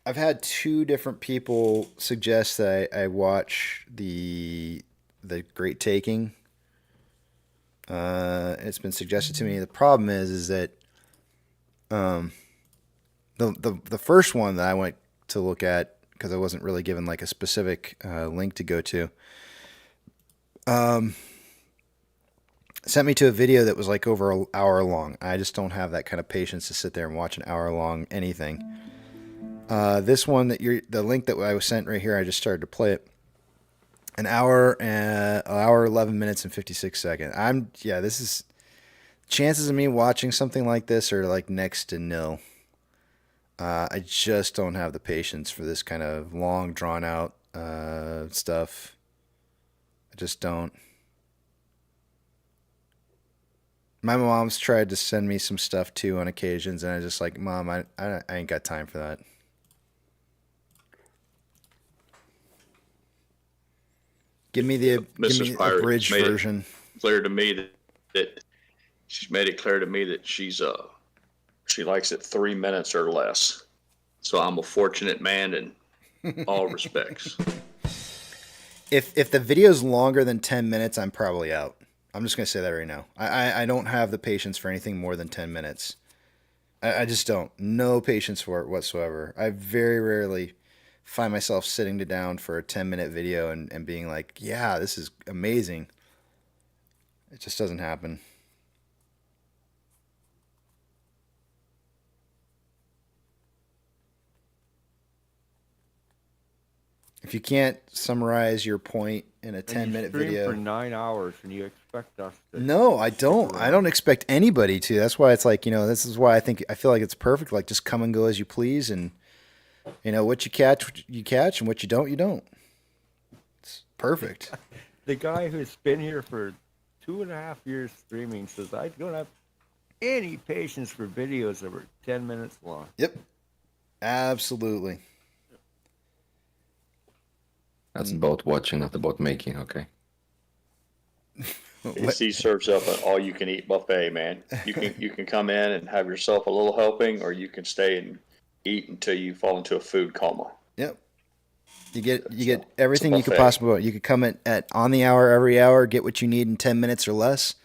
I've had two different people suggest that I watch the Great Taking. It's been suggested to me. The problem is that the first one that I went to look at, because I wasn't really given like a specific link to go to, sent me to a video that was like over an hour long. I just don't have that kind of patience to sit there and watch an hour long anything. This one the link that I was sent right here, I just started to play it. An hour 11 minutes and 56 seconds. This is chances of me watching something like this are like next to nil. I just don't have the patience for this kind of long drawn out stuff. I just don't. My mom's tried to send me some stuff too on occasions, and I just like, Mom, I ain't got time for that. Give me the abridged version. Clear to me that she's made it clear to me that she likes it 3 minutes or less. So I'm a fortunate man in all respects. If the video's longer than 10 minutes, I'm probably out. I'm just gonna say that right now. I don't have the patience for anything more than 10 minutes. I just don't. No patience for it whatsoever. I very rarely find myself sitting down for a 10-minute video and being like, yeah, this is amazing. It just doesn't happen. If you can't summarize your point in a 10-minute video for 9 hours, and you expect us to... No, I don't. I don't expect anybody to. That's why it's like, this is why I feel like it's perfect. Like, just come and go as you please, and what you catch, and what you don't, you don't. It's perfect. The guy who's been here for 2.5 years streaming says, I don't have any patience for videos that are 10 minutes long. Yep. Absolutely. That's about watching, not about making, okay? AC serves up an all-you-can-eat buffet, man. You can come in and have yourself a little helping, or you can stay and eat until you fall into a food coma. Yep. You get everything you could possibly want. You could come at on the hour every hour, get what you need in 10 minutes or less,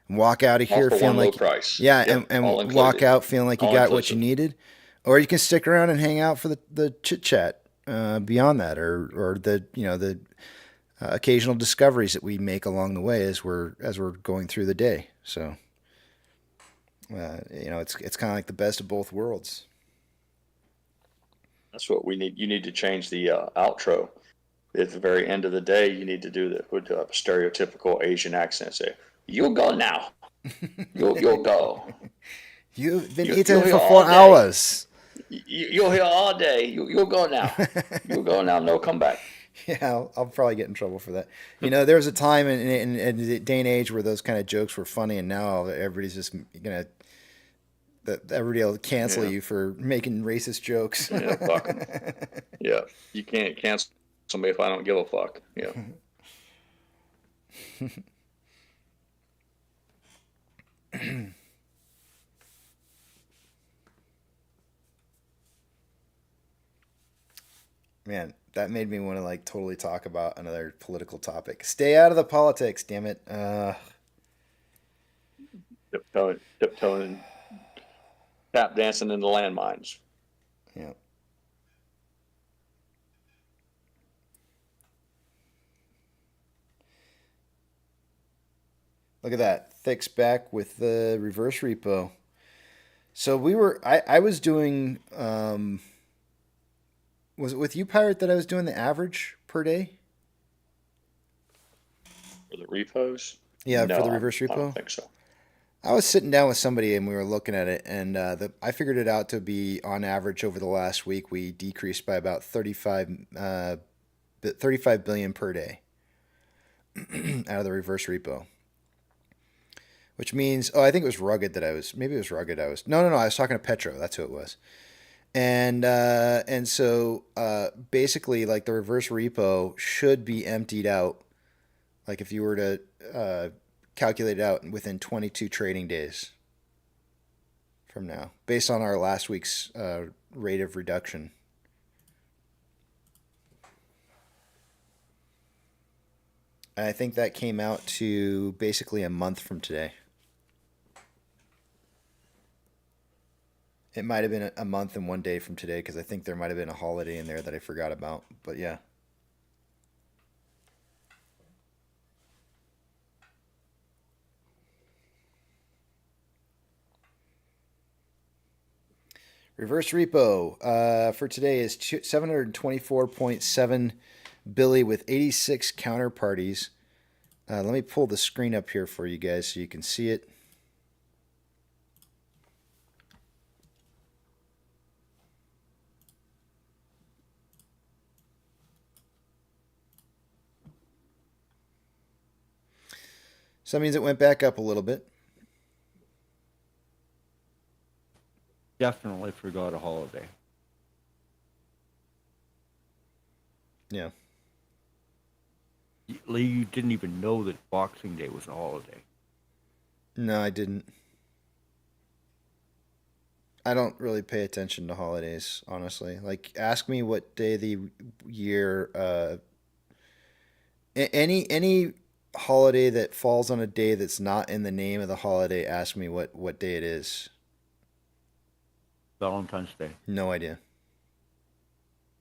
and walk out of here feeling like price. Yeah, Yep, and walk out feeling like you got what you needed. Or you can stick around and hang out for the chit chat beyond that, or the occasional discoveries that we make along the way as we're going through the day. So it's kind of like the best of both worlds. That's what we need. You need to change the outro. At the very end of the day, you need to do the stereotypical Asian accent. Say, "You'll go now. You'll go. You've been eating for 4 hours. You'll hear all day. You'll go now. You'll go now. No, come back." Yeah, I'll probably get in trouble for that. There was a time in the day and age where those kind of jokes were funny, and now everybody's just that everybody will cancel Yeah. you for making racist jokes. Yeah, fuck 'em. Yeah, you can't cancel me if I don't give a fuck. Yeah. Man, that made me want to like totally talk about another political topic. Stay out of the politics, damn it. Tiptoeing, tap dancing in the landmines. Yeah. Look at that. Thick's back with the reverse repo. So I was doing, was it with you, Pirate, that I was doing the average per day? For the repos? Yeah, No, for the reverse repo? I don't think so. I was sitting down with somebody and we were looking at it, and I figured it out to be on average over the last week we decreased by about 35 billion per day out of the reverse repo. Which means, I think it was Rugged that I was, maybe it was Rugged I was, no, I was talking to Petro, that's who it was. And so basically, like, the reverse repo should be emptied out, like if you were to calculate it out within 22 trading days from now, based on our last week's rate of reduction. And I think that came out to basically a month from today. It might have been a month and 1 day from today, because I think there might have been a holiday in there that I forgot about. But yeah. Reverse repo for today is 724.7 billy with 86 counterparties. Let me pull the screen up here for you guys so you can see it. So that means it went back up a little bit. Definitely forgot a holiday. Yeah. You didn't even know that Boxing Day was a holiday. No, I didn't. I don't really pay attention to holidays, honestly. Like, ask me what day of the year, any holiday that falls on a day that's not in the name of the holiday, ask me what day it is. Valentine's Day. No idea.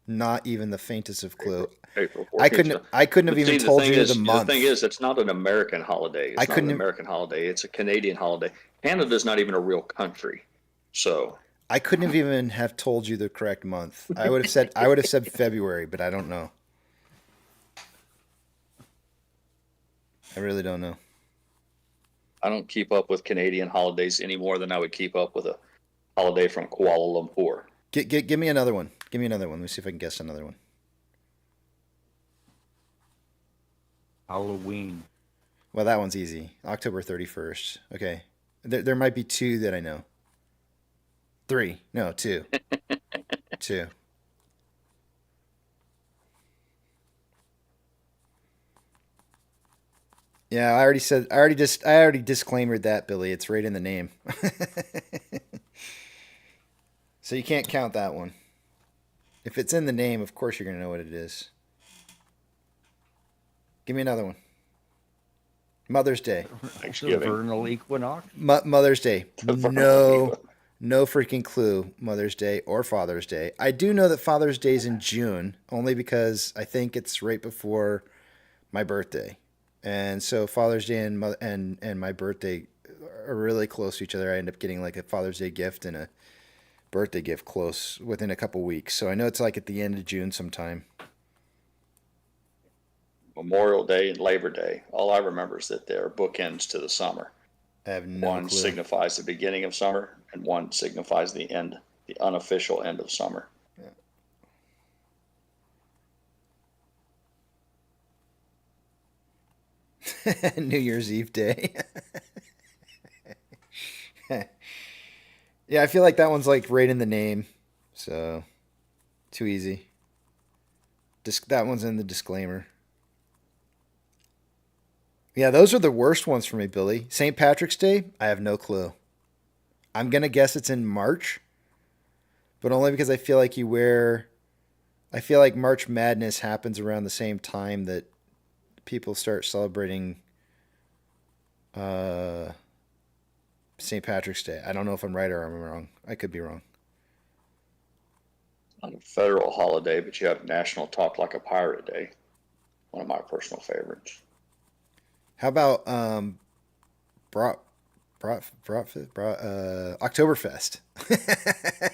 Not even the faintest of clue. April 14th. I couldn't have even told you the month. The thing is, it's not an American holiday. It's not an American holiday. It's a Canadian holiday. Canada's not even a real country. So I couldn't have even have told you the correct month. I would have said February, but I don't know. I really don't know. I don't keep up with Canadian holidays any more than I would keep up with a holiday from Kuala Lumpur. Give me another one. Give me another one. Let me see if I can guess another one. Halloween. Well, that one's easy. October 31st. Okay. There might be two that I know. Three. No, two. Two. Yeah, I already disclaimered that, Billy. It's right in the name. So you can't count that one. If it's in the name, of course you're going to know what it is. Give me another one. Mother's Day. Thanksgiving. The vernal equinox. Mother's Day. No freaking clue. Mother's Day or Father's Day. I do know that Father's Day is in June, only because I think it's right before my birthday. And so Father's Day and my birthday are really close to each other. I end up getting like a Father's Day gift and a birthday gift close within a couple weeks. So I know it's like at the end of June sometime. Memorial Day and Labor Day. All I remember is that they're bookends to the summer. I have no One clue. signifies the beginning of summer, and one signifies the end, the unofficial end of summer. New Year's Eve day. Yeah, I feel like that one's like right in the name, so too easy. That one's in the disclaimer. Yeah, those are the worst ones for me, Billy. St. Patrick's Day, I have no clue. I'm gonna guess it's in March, but only because I feel like I feel like March Madness happens around the same time that people start celebrating St. Patrick's Day. I don't know if I'm right or I'm wrong. I could be wrong. On a federal holiday, but you have National Talk Like a Pirate Day. One of my personal favorites. How about Oktoberfest?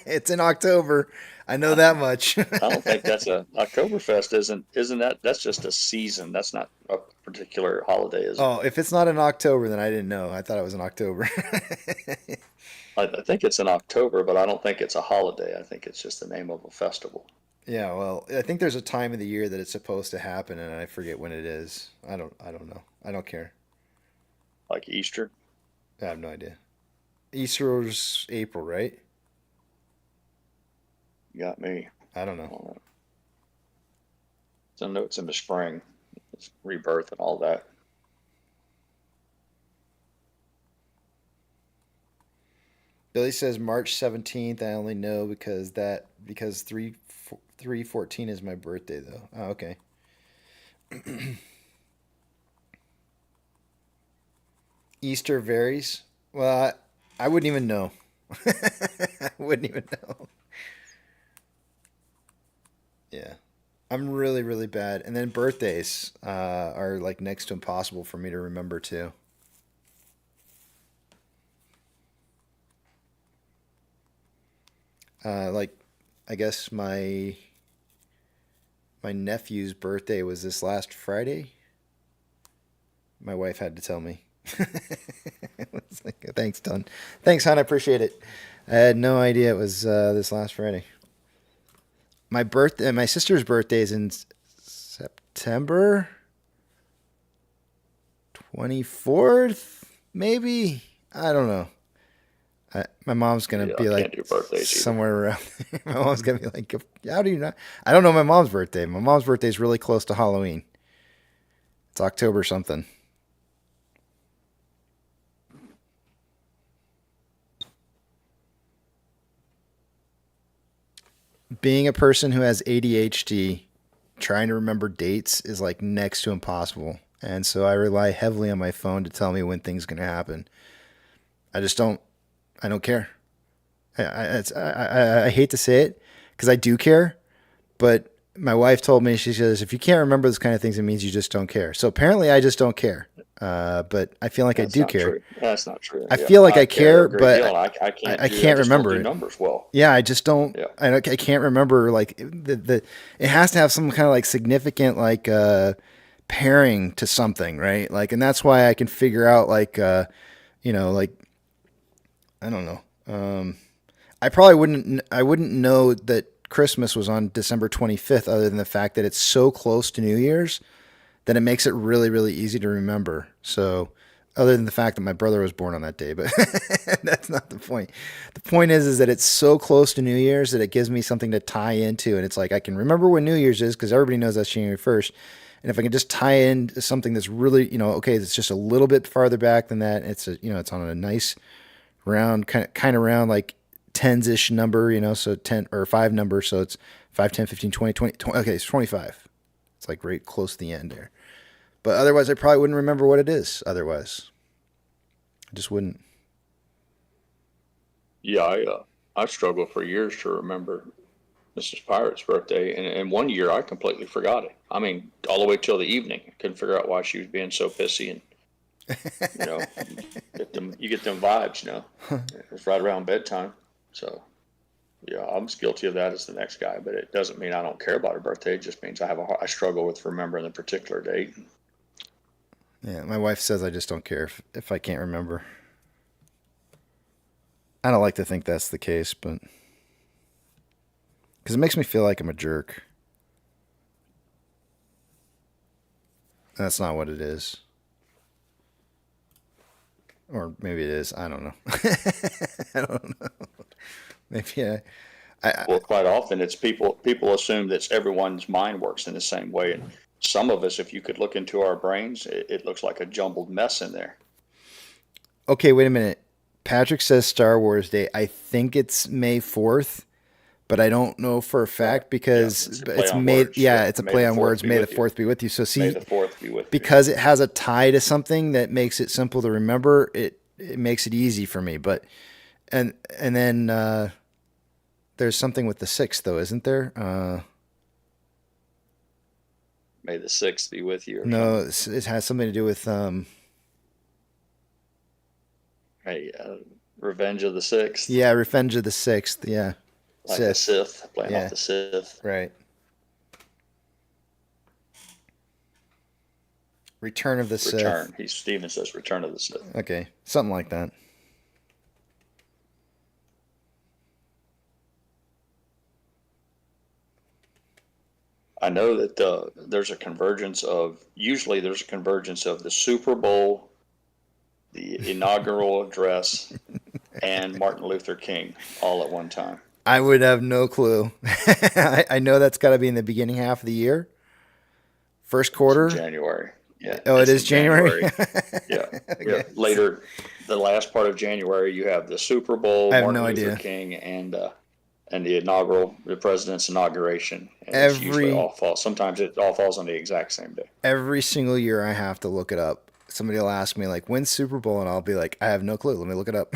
It's in October. I know that much. I don't think that's Oktoberfest isn't that, that's just a season. That's not a particular holiday, is it? Oh, if it's not in October, then I didn't know. I thought it was in October. I think it's in October, but I don't think it's a holiday. I think it's just the name of a festival. Yeah, well, I think there's a time of the year that it's supposed to happen, and I forget when it is. I don't know. I don't care. Like Easter? I have no idea. Easter's April, right? You got me. I don't know. So I know it's in the spring. It's rebirth and all that. Billy says March 17th. I only know because 3/14 is my birthday though. Oh, okay. Easter varies. Well, I wouldn't even know. I wouldn't even know. Yeah. I'm really, really bad. And then birthdays are like next to impossible for me to remember too. Like, I guess my nephew's birthday was this last Friday. My wife had to tell me. It's like, thanks, Don. Thanks, hon. I appreciate it. I had no idea it was this last Friday. My sister's birthday is in September 24th, maybe. I don't know. My mom's gonna be like somewhere around. My mom's gonna be like, "How do you not?" I don't know my mom's birthday. My mom's birthday is really close to Halloween. It's October something. Being a person who has ADHD, trying to remember dates is like next to impossible. And so I rely heavily on my phone to tell me when things are going to happen. I don't care. I hate to say it because I do care, but my wife told me, she says, if you can't remember those kind of things, it means you just don't care. So apparently I just don't care. But I feel like I do care. True. That's not true. I feel like I care, but I can't remember it. Numbers well. Yeah, I just don't. Yeah. I can't remember like the. It has to have some kind of like significant like pairing to something, right? Like, and that's why I can figure out like like I don't know. I probably wouldn't know that Christmas was on December 25th, other than the fact that it's so close to New Year's that it makes it really, really easy to remember. So, other than the fact that my brother was born on that day, but that's not the point. The point is that it's so close to New Year's that it gives me something to tie into, and it's like I can remember when New Year's is because everybody knows that's January 1st. And if I can just tie in to something that's really, okay, it's just a little bit farther back than that. It's it's on a nice round, kind of round, like tens-ish number, so 10 or 5 number. So it's 5, 10, 15, 20, 20. Okay, it's 25. It's like right close to the end there. But otherwise, I probably wouldn't remember what it is. Otherwise, I just wouldn't. Yeah, I struggled for years to remember Mrs. Pirate's birthday, and one year I completely forgot it. I mean, all the way till the evening. I couldn't figure out why she was being so pissy, and you get them vibes. It was right around bedtime, so yeah, I'm as guilty of that as the next guy. But it doesn't mean I don't care about her birthday. It just means I struggle with remembering the particular date. Yeah, my wife says I just don't care if I can't remember. I don't like to think that's the case, but because it makes me feel like I'm a jerk. That's not what it is. Or maybe it is. I don't know. I don't know. Maybe, yeah. Well, quite often it's people assume that everyone's mind works in the same way. And some of us, if you could look into our brains, it looks like a jumbled mess in there. Okay, wait a minute. Patrick says Star Wars Day. I think it's May 4th, but I don't know for a fact because it's May. Yeah, it's a play on words. May the 4th be with you. So see, May the 4th be with you. because it has a tie to something that makes it simple to remember, it makes it easy for me. But and then there's something with the 6th though, isn't there? May the 6th be with you. No, it has something to do with Hey, Revenge of the 6th. yeah, Revenge of the 6th. Yeah, Like the Sith, playing off the Sith. Right. Return of the Return. Sith. Steven says Return of the Sith. Okay, something like that. I know that there's a convergence of the Super Bowl, the inaugural address, and Martin Luther King all at one time. I would have no clue. I know that's got to be in the beginning half of the year. First quarter? January. Yeah. Oh, it is January? Yeah. Okay. Yeah. Later, the last part of January, you have the Super Bowl, I have Martin no Luther idea. King, and the president's inauguration. And it's usually sometimes it all falls on the exact same day. Every single year I have to look it up. Somebody will ask me, like, when's Super Bowl? And I'll be like, I have no clue. Let me look it up.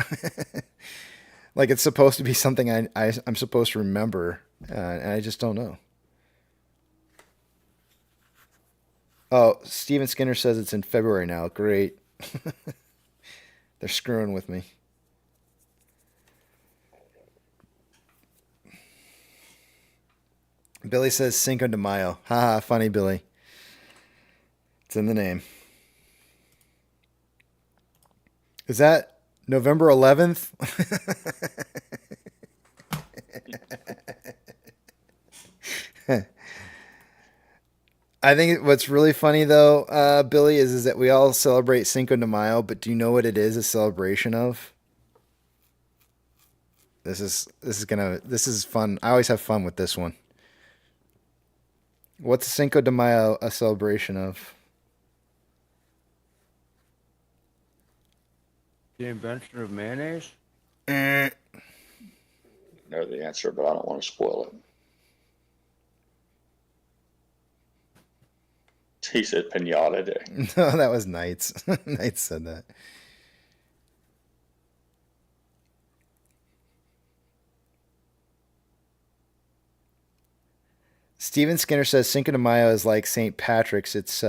Like, it's supposed to be something I'm supposed to remember, and I just don't know. Oh, Steven Skinner says it's in February now. Great. They're screwing with me. Billy says Cinco de Mayo. Haha, funny, Billy. It's in the name. Is that November 11th? I think what's really funny though, Billy, is that we all celebrate Cinco de Mayo, but do you know what it is a celebration of? This is fun. I always have fun with this one. What's Cinco de Mayo a celebration of? The invention of mayonnaise? Know the answer, but I don't want to spoil it. He said Pinata Day. No, that was Knights. Knights said that. Steven Skinner says Cinco de Mayo is like St. Patrick's. It's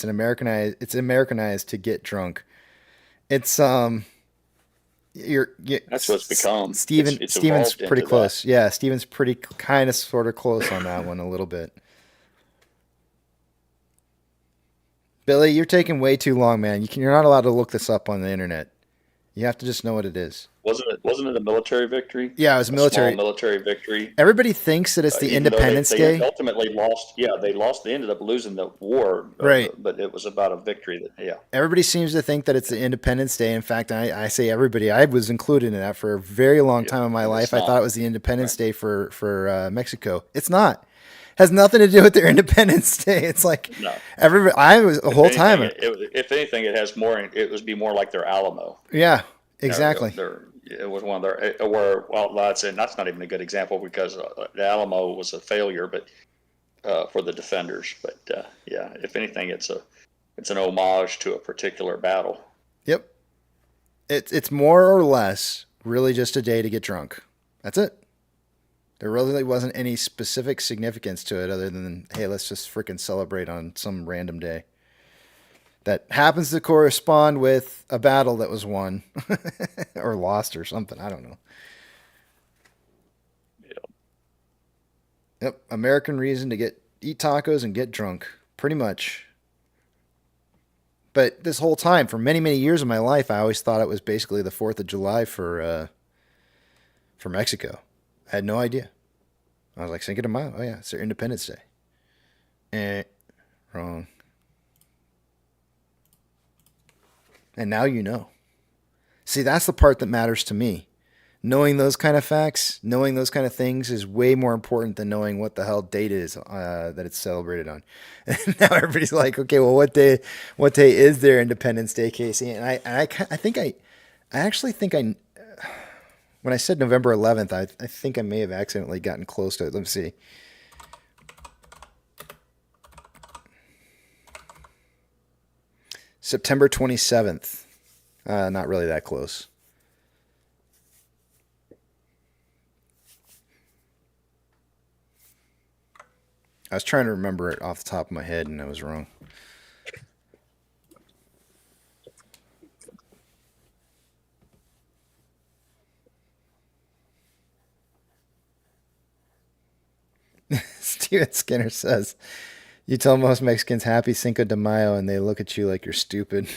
Americanized to get drunk. It's that's what it's become. Steven's pretty close. That. Yeah, Steven's pretty kind of sort of close on that one a little bit. Billy, you're taking way too long, man. You're not allowed to look this up on the internet. You have to just know what it is. Wasn't it a military victory? Yeah, it was a military victory. Everybody thinks that it's the Independence Day. They ultimately lost. Yeah, they lost. They ended up losing the war. Right. But it was about a victory. Everybody seems to think that it's the Independence Day. In fact, I say everybody. I was included in that for a very long time in my life. I thought it was the Independence Day for Mexico. It's not. Has nothing to do with their Independence Day. It's like everybody. I was the whole time. If anything, it has more. It would be more like their Alamo. Yeah, exactly. It was one of their. Well, that's not even a good example because the Alamo was a failure, but for the defenders. But yeah, if anything, it's an homage to a particular battle. Yep. It's more or less really just a day to get drunk. That's it. There really wasn't any specific significance to it other than, hey, let's just freaking celebrate on some random day that happens to correspond with a battle that was won or lost or something. I don't know. Yep. American reason to eat tacos and get drunk. Pretty much. But this whole time, for many, many years of my life, I always thought it was basically the 4th of July for Mexico. I had no idea. I was like, Cinco de Mayo. Oh, yeah, it's their Independence Day. Wrong. And now you know. See, that's the part that matters to me. knowing those kind of facts, knowing those kind of things is way more important than knowing what the hell date is that it's celebrated on. And now everybody's like, okay, well, what day is their Independence Day, Casey? And I actually think when I said November 11th, I think I may have accidentally gotten close to it. Let me see. September 27th. Not really that close. I was trying to remember it off the top of my head, and I was wrong. Steven Skinner says, you tell most Mexicans happy Cinco de Mayo, and they look at you like you're stupid.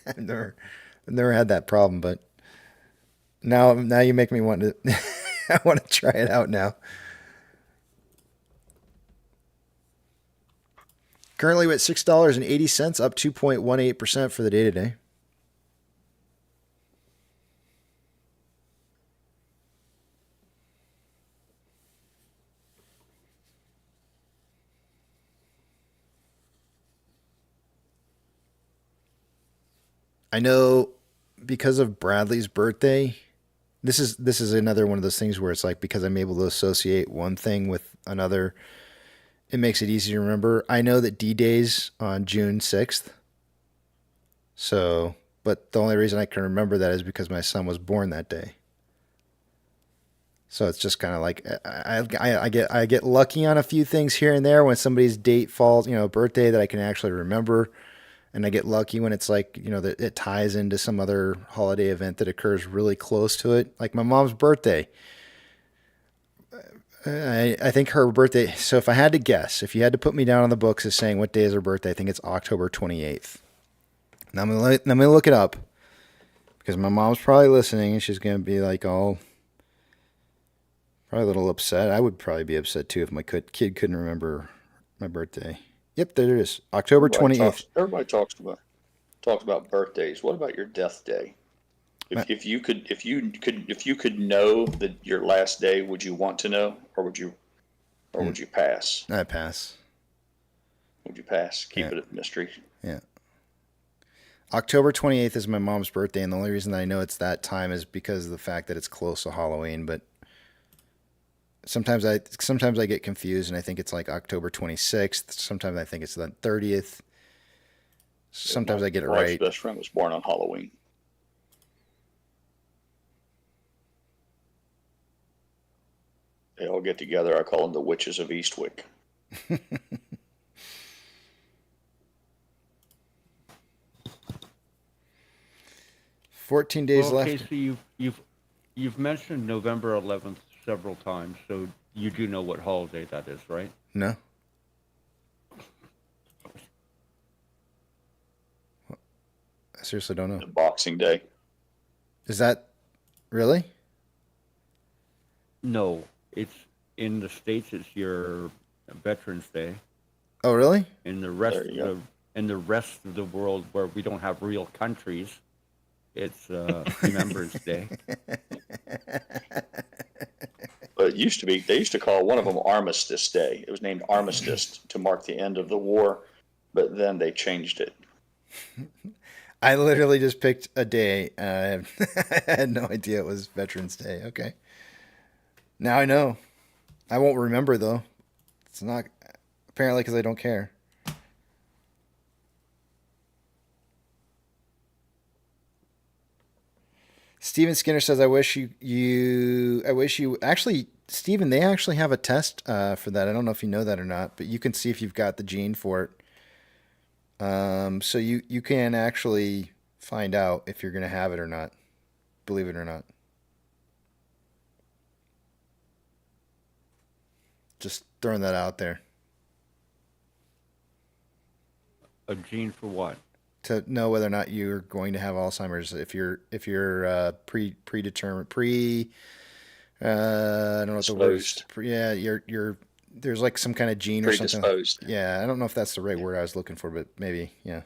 I've never had that problem, but now you make me want to. I want to try it out now. Currently we're at $6.80, up 2.18% for the day today. I know because of Bradley's birthday, this is another one of those things where it's like, because I'm able to associate one thing with another, it makes it easy to remember. I know that D-Day's on June 6th. So, but the only reason I can remember that is because my son was born that day. So it's just kind of like I get lucky on a few things here and there when somebody's date falls, birthday that I can actually remember. And I get lucky when it's like, that it ties into some other holiday event that occurs really close to it. Like my mom's birthday. I think her birthday. So if I had to guess, if you had to put me down on the books as saying what day is her birthday, I think it's October 28th. Now I'm gonna look it up because my mom's probably listening and she's gonna be like probably a little upset. I would probably be upset too if my kid couldn't remember my birthday. Yep, there it is. October 28th. Everybody talks about birthdays. What about your death day? If you could know that your last day, would you want to know, or would you pass? I pass. Would you pass? Keep it a mystery. Yeah. October 28th is my mom's birthday, and the only reason that I know it's that time is because of the fact that it's close to Halloween. But sometimes I get confused, and I think it's like October 26th. Sometimes I think it's the 30th. Sometimes I get it right. My best friend was born on Halloween. They all get together. I call them the Witches of Eastwick. 14 days left. Casey, you've mentioned November 11th several times, so you do know what holiday that is, right? No. I seriously don't know. Boxing Day. Is that really? No, it's in the States. It's your Veterans Day. Oh, really? In the rest of the world, where we don't have real countries, it's Remembrance Day. But it used to be. They used to call one of them Armistice Day. It was named Armistice to mark the end of the war, but then they changed it. I literally just picked a day. I had no idea it was Veterans Day. Okay. Now I know. I won't remember, though. It's not, apparently, because I don't care. Steven Skinner says, I wish you actually, Steven, they actually have a test for that. I don't know if you know that or not, but you can see if you've got the gene for it. So you can actually find out if you're going to have it or not, believe it or not. Just throwing that out there. A gene for what? To know whether or not you're going to have Alzheimer's. If you're predetermined, I don't know what the word is. Yeah, you're there's like some kind of gene or something. Predisposed. Yeah, I don't know if that's the right word I was looking for, but maybe, yeah.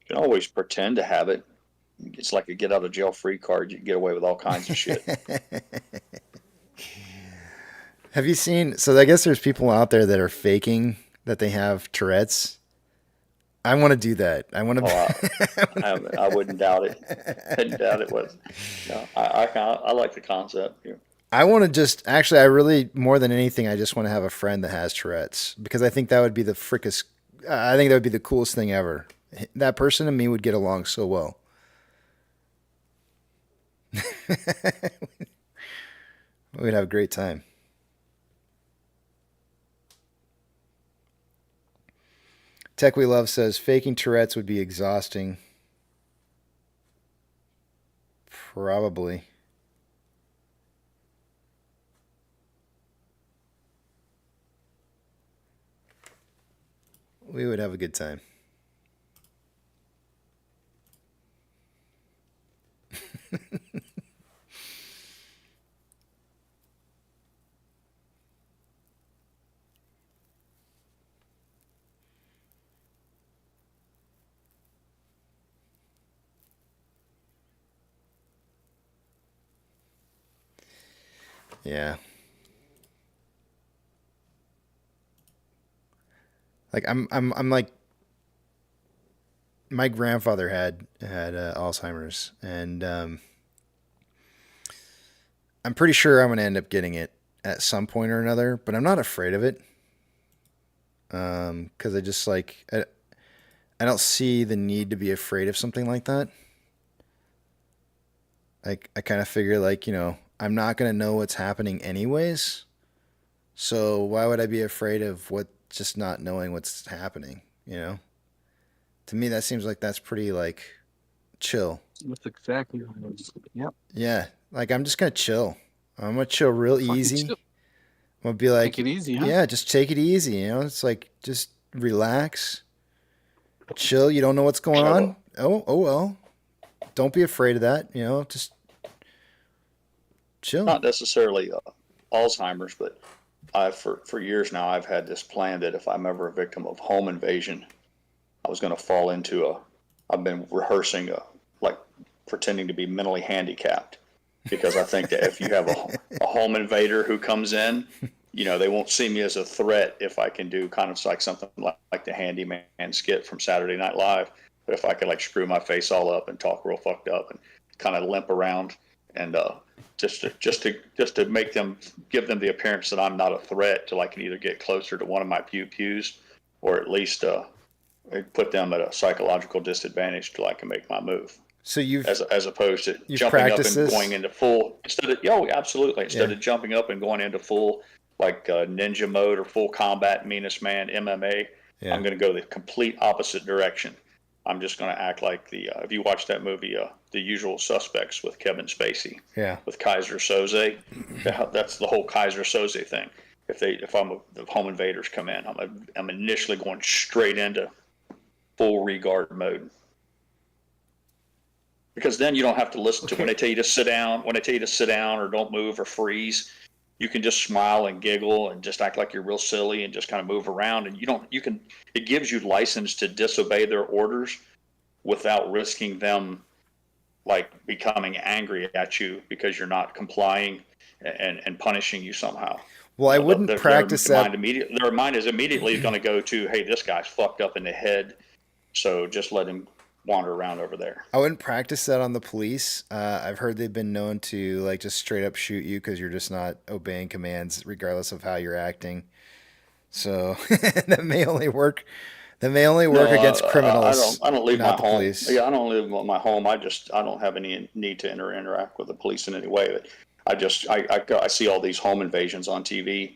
You can always pretend to have it it's like a get out of jail free card. You can get away with all kinds of shit. Have you seen? So I guess there's people out there that are faking that they have Tourette's. I want to do that. I want to. I wouldn't doubt it. I wouldn't doubt it was. No, I like the concept. Yeah. I want to just actually. I really more than anything. I just want to have a friend that has Tourette's because I think that would be the frickest. I think that would be the coolest thing ever. That person and me would get along so well. We'd have a great time. Tech We Love says faking Tourette's would be exhausting. Probably. We would have a good time. Yeah. Like I'm like my grandfather had Alzheimer's, and I'm pretty sure I'm gonna end up getting it at some point or another. But I'm not afraid of it, because I just like I don't see the need to be afraid of something like that. Like I kind of figure like I'm not gonna know what's happening anyways, so why would I be afraid of what just not knowing what's happening? To me, that seems like that's pretty like chill. That's exactly what it is. Yep. Yeah, like I'm just gonna chill. I'm gonna chill real Fucking easy. chill. I'm gonna be like, Take it easy, huh? yeah, just take it easy. It's like just relax, chill. You don't know what's going on. Oh well. Don't be afraid of that. Just chill. Not necessarily Alzheimer's, but for years now I've had this plan that if I'm ever a victim of home invasion, I was going to fall into I've been rehearsing like pretending to be mentally handicapped, because I think that if you have a home invader who comes in, they won't see me as a threat if I can do kind of like something like the handyman skit from Saturday Night Live. But if I could like screw my face all up and talk real fucked up and kind of limp around and just to make them, give them the appearance that I'm not a threat, till I can either get closer to one of my pews or at least put them at a psychological disadvantage till I can make my move. So as opposed to jumping up and this? going into full absolutely instead of jumping up and going into full like ninja mode or full combat meanest man MMA. Yeah. I'm going to go the complete opposite direction. I'm just going to act like if you watch that movie, The Usual Suspects with Kevin Spacey, with Kaiser Soze, that's the whole Kaiser Soze thing. If the home invaders come in, I'm initially going straight into full regard mode, because then you don't have to listen to when they tell you to sit down. When they tell you to sit down or don't move or freeze, you can just smile and giggle and just act like you're real silly and just kind of move around. And it gives you license to disobey their orders without risking them like becoming angry at you because you're not complying and punishing you somehow. Well, I wouldn't practice that. Their mind is immediately going to go to, hey, this guy's fucked up in the head, so just let him wander around over there. I wouldn't practice that on the police. I've heard they've been known to like just straight up shoot you because you're just not obeying commands, regardless of how you're acting. So that may only work. That may only work against criminals. I don't leave my home. Police. Yeah, I don't live in my home. I don't have any need to interact with the police in any way. But I see all these home invasions on TV,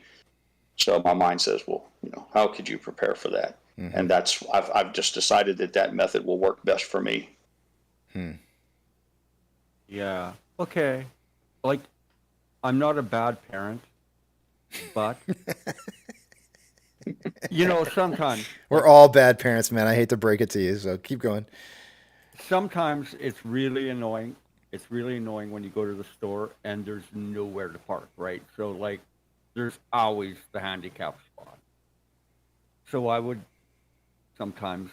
so my mind says, well, how could you prepare for that? Mm-hmm. And I've just decided that method will work best for me. Yeah. Okay. Like, I'm not a bad parent, but sometimes we're all bad parents, man. I hate to break it to you, so keep going. Sometimes it's really annoying. It's really annoying when you go to the store and there's nowhere to park, right? So like, there's always the handicap spot. So I would sometimes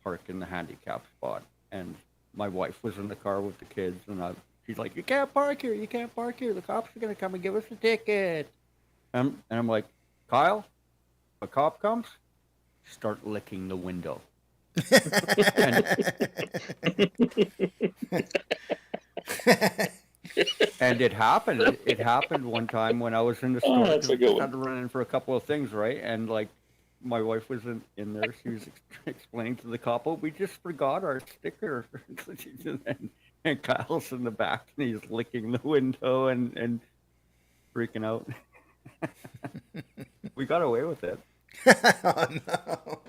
park in the handicap spot and my wife was in the car with the kids, and she's like, "You can't park here. You can't park here. The cops are gonna come and give us a ticket." And I'm like, "Kyle, if a cop comes, start licking the window." And it happened. It happened one time when I was in the store. That's a I good one. had to run in for a couple of things, right? And like, my wife was in there. She was explaining to the cop, "Oh, we just forgot our sticker." and Kyle's in the back, and he's licking the window and freaking out. We got away with it. Oh, no.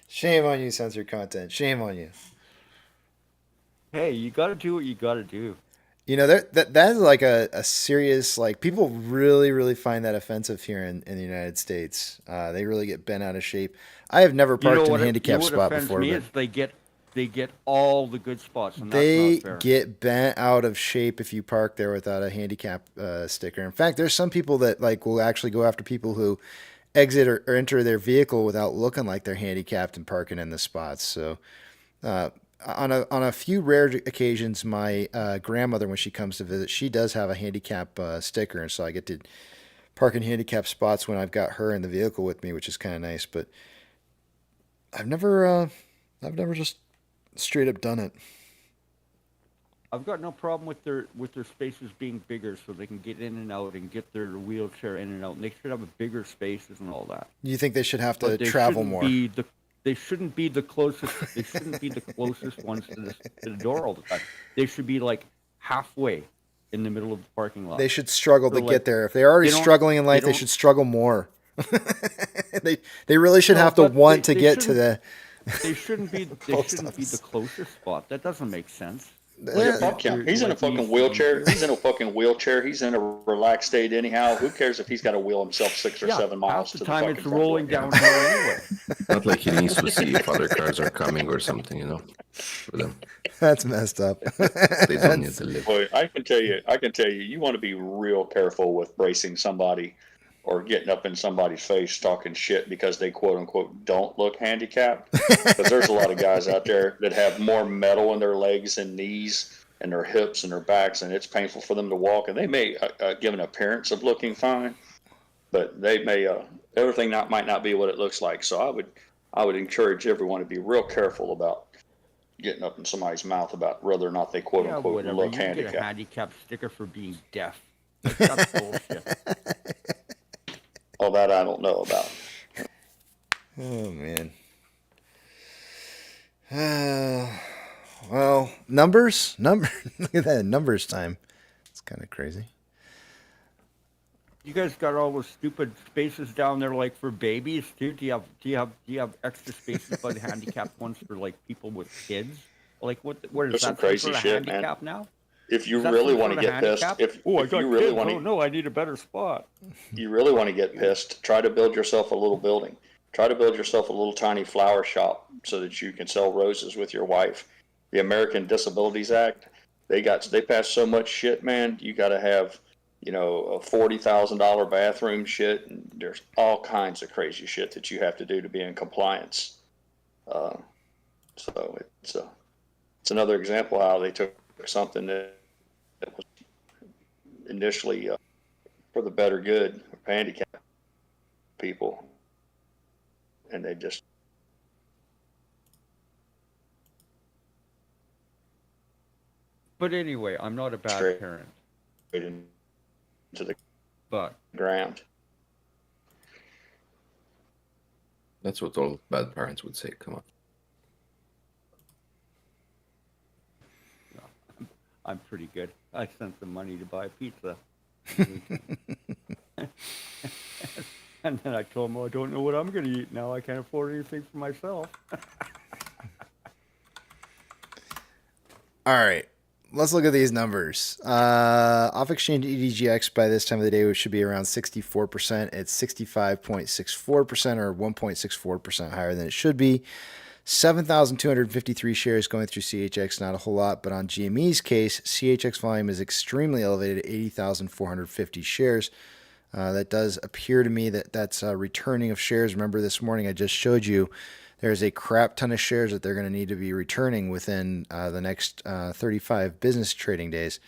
Shame on you, censored content. Shame on you. Hey, you got to do what you got to do. You know, that is like a serious, like, people really find that offensive here in the United States. They really get bent out of shape. I have never parked in a handicapped spot before. Me but is they get all the good spots, and they that's not fair. get bent out of shape if you park there without a handicap sticker. In fact, there's some people that like will actually go after people who exit or enter their vehicle without looking like they're handicapped and parking in the spots. So, on a few rare occasions, my grandmother, when she comes to visit, she does have a handicap sticker, and so I get to park in handicap spots when I've got her in the vehicle with me, which is kind of nice. But I've never just straight up done it. I've got no problem with their spaces being bigger, so they can get in and out and get their wheelchair in and out. And they should have bigger spaces and all that. You think they should have to But travel more? They shouldn't be the closest. They shouldn't be the closest ones to the door all the time. They should be like halfway in the middle of the parking lot. They should struggle to get there. If they're already struggling in life, they should struggle more. They really should have to want to get to the. They shouldn't be. They shouldn't be the closest spot. That doesn't make sense. Yeah, fuck him. He's in a fucking wheelchair. He's in a fucking wheelchair. He's in a relaxed state anyhow. Who cares if he's got to wheel himself 6 or 7 miles half the to time the it's fucking rolling downhill anyway. Not like he needs to see if other cars are coming or something, you know. For them. That's messed up. They don't need to live. Boy, I can tell you, you want to be real careful with bracing somebody or getting up in somebody's face talking shit because they quote unquote don't look handicapped. Because there's a lot of guys out there that have more metal in their legs and knees and their hips and their backs, and it's painful for them to walk. And they may give an appearance of looking fine, but they may everything might not be what it looks like. So I would encourage everyone to be real careful about getting up in somebody's mouth about whether or not they quote unquote whatever. look You can handicapped. get a handicap sticker for being deaf. That's bullshit. Oh, that I don't know about. Oh man. Well, numbers. Look at that, numbers time. It's kind of crazy. You guys got all those stupid spaces down there, like for babies too. Do you have extra spaces by the handicapped ones for like people with kids? Like what is There's that some crazy sort of shit, handicap man. now? If you Is that really some want to sort of get pissed, handicap? if I you got really kids. want Oh to, no, I need a better spot. you really want to get pissed, try to build yourself a little building. Try to build yourself a little tiny flower shop so that you can sell roses with your wife. The American Disabilities Act, they passed so much shit, man. You got to have, a $40,000 bathroom shit, and there's all kinds of crazy shit that you have to do to be in compliance. So it's another example how they took something that was initially for the better good of handicapped people, and they just But anyway, I'm not a bad parent. into the But ground. That's what all bad parents would say. Come on. I'm pretty good. I sent some money to buy pizza. And then I told him, I don't know what I'm going to eat now. I can't afford anything for myself. All right. Let's look at these numbers. Off-exchange EDGX by this time of the day, which should be around 64%. It's 65.64% or 1.64% higher than it should be. 7,253 shares going through CHX, not a whole lot, but on GME's case, CHX volume is extremely elevated at 80,450 shares. That does appear to me that that's a returning of shares. Remember this morning I just showed you there's a crap ton of shares that they're going to need to be returning within the next 35 business trading days.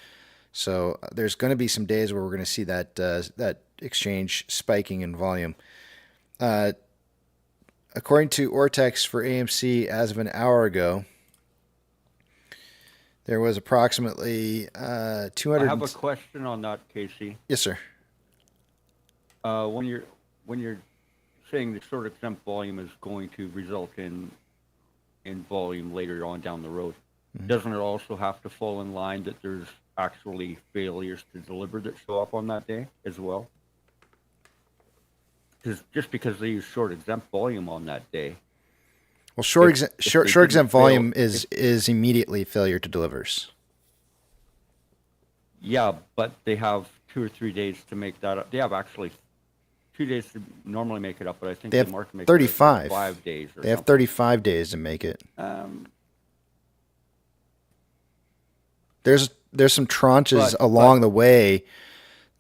So there's going to be some days where we're going to see that exchange spiking in volume. According to Ortex for AMC, as of an hour ago, there was approximately 200. I have a question on that, Casey. Yes, sir. When you're saying the short exempt volume is going to result in volume later on down the road, doesn't it also have to fall in line that there's actually failures to deliver that show up on that day as well? Just because they use short exempt volume on that day. Well, short exempt volume is immediately failure to delivers. Yeah, but they have 2 or 3 days to make that up. They have actually 2 days to normally make it up, but I think They have market makes 35. It 5 days. They have 35 days to make it. There's some tranches along the way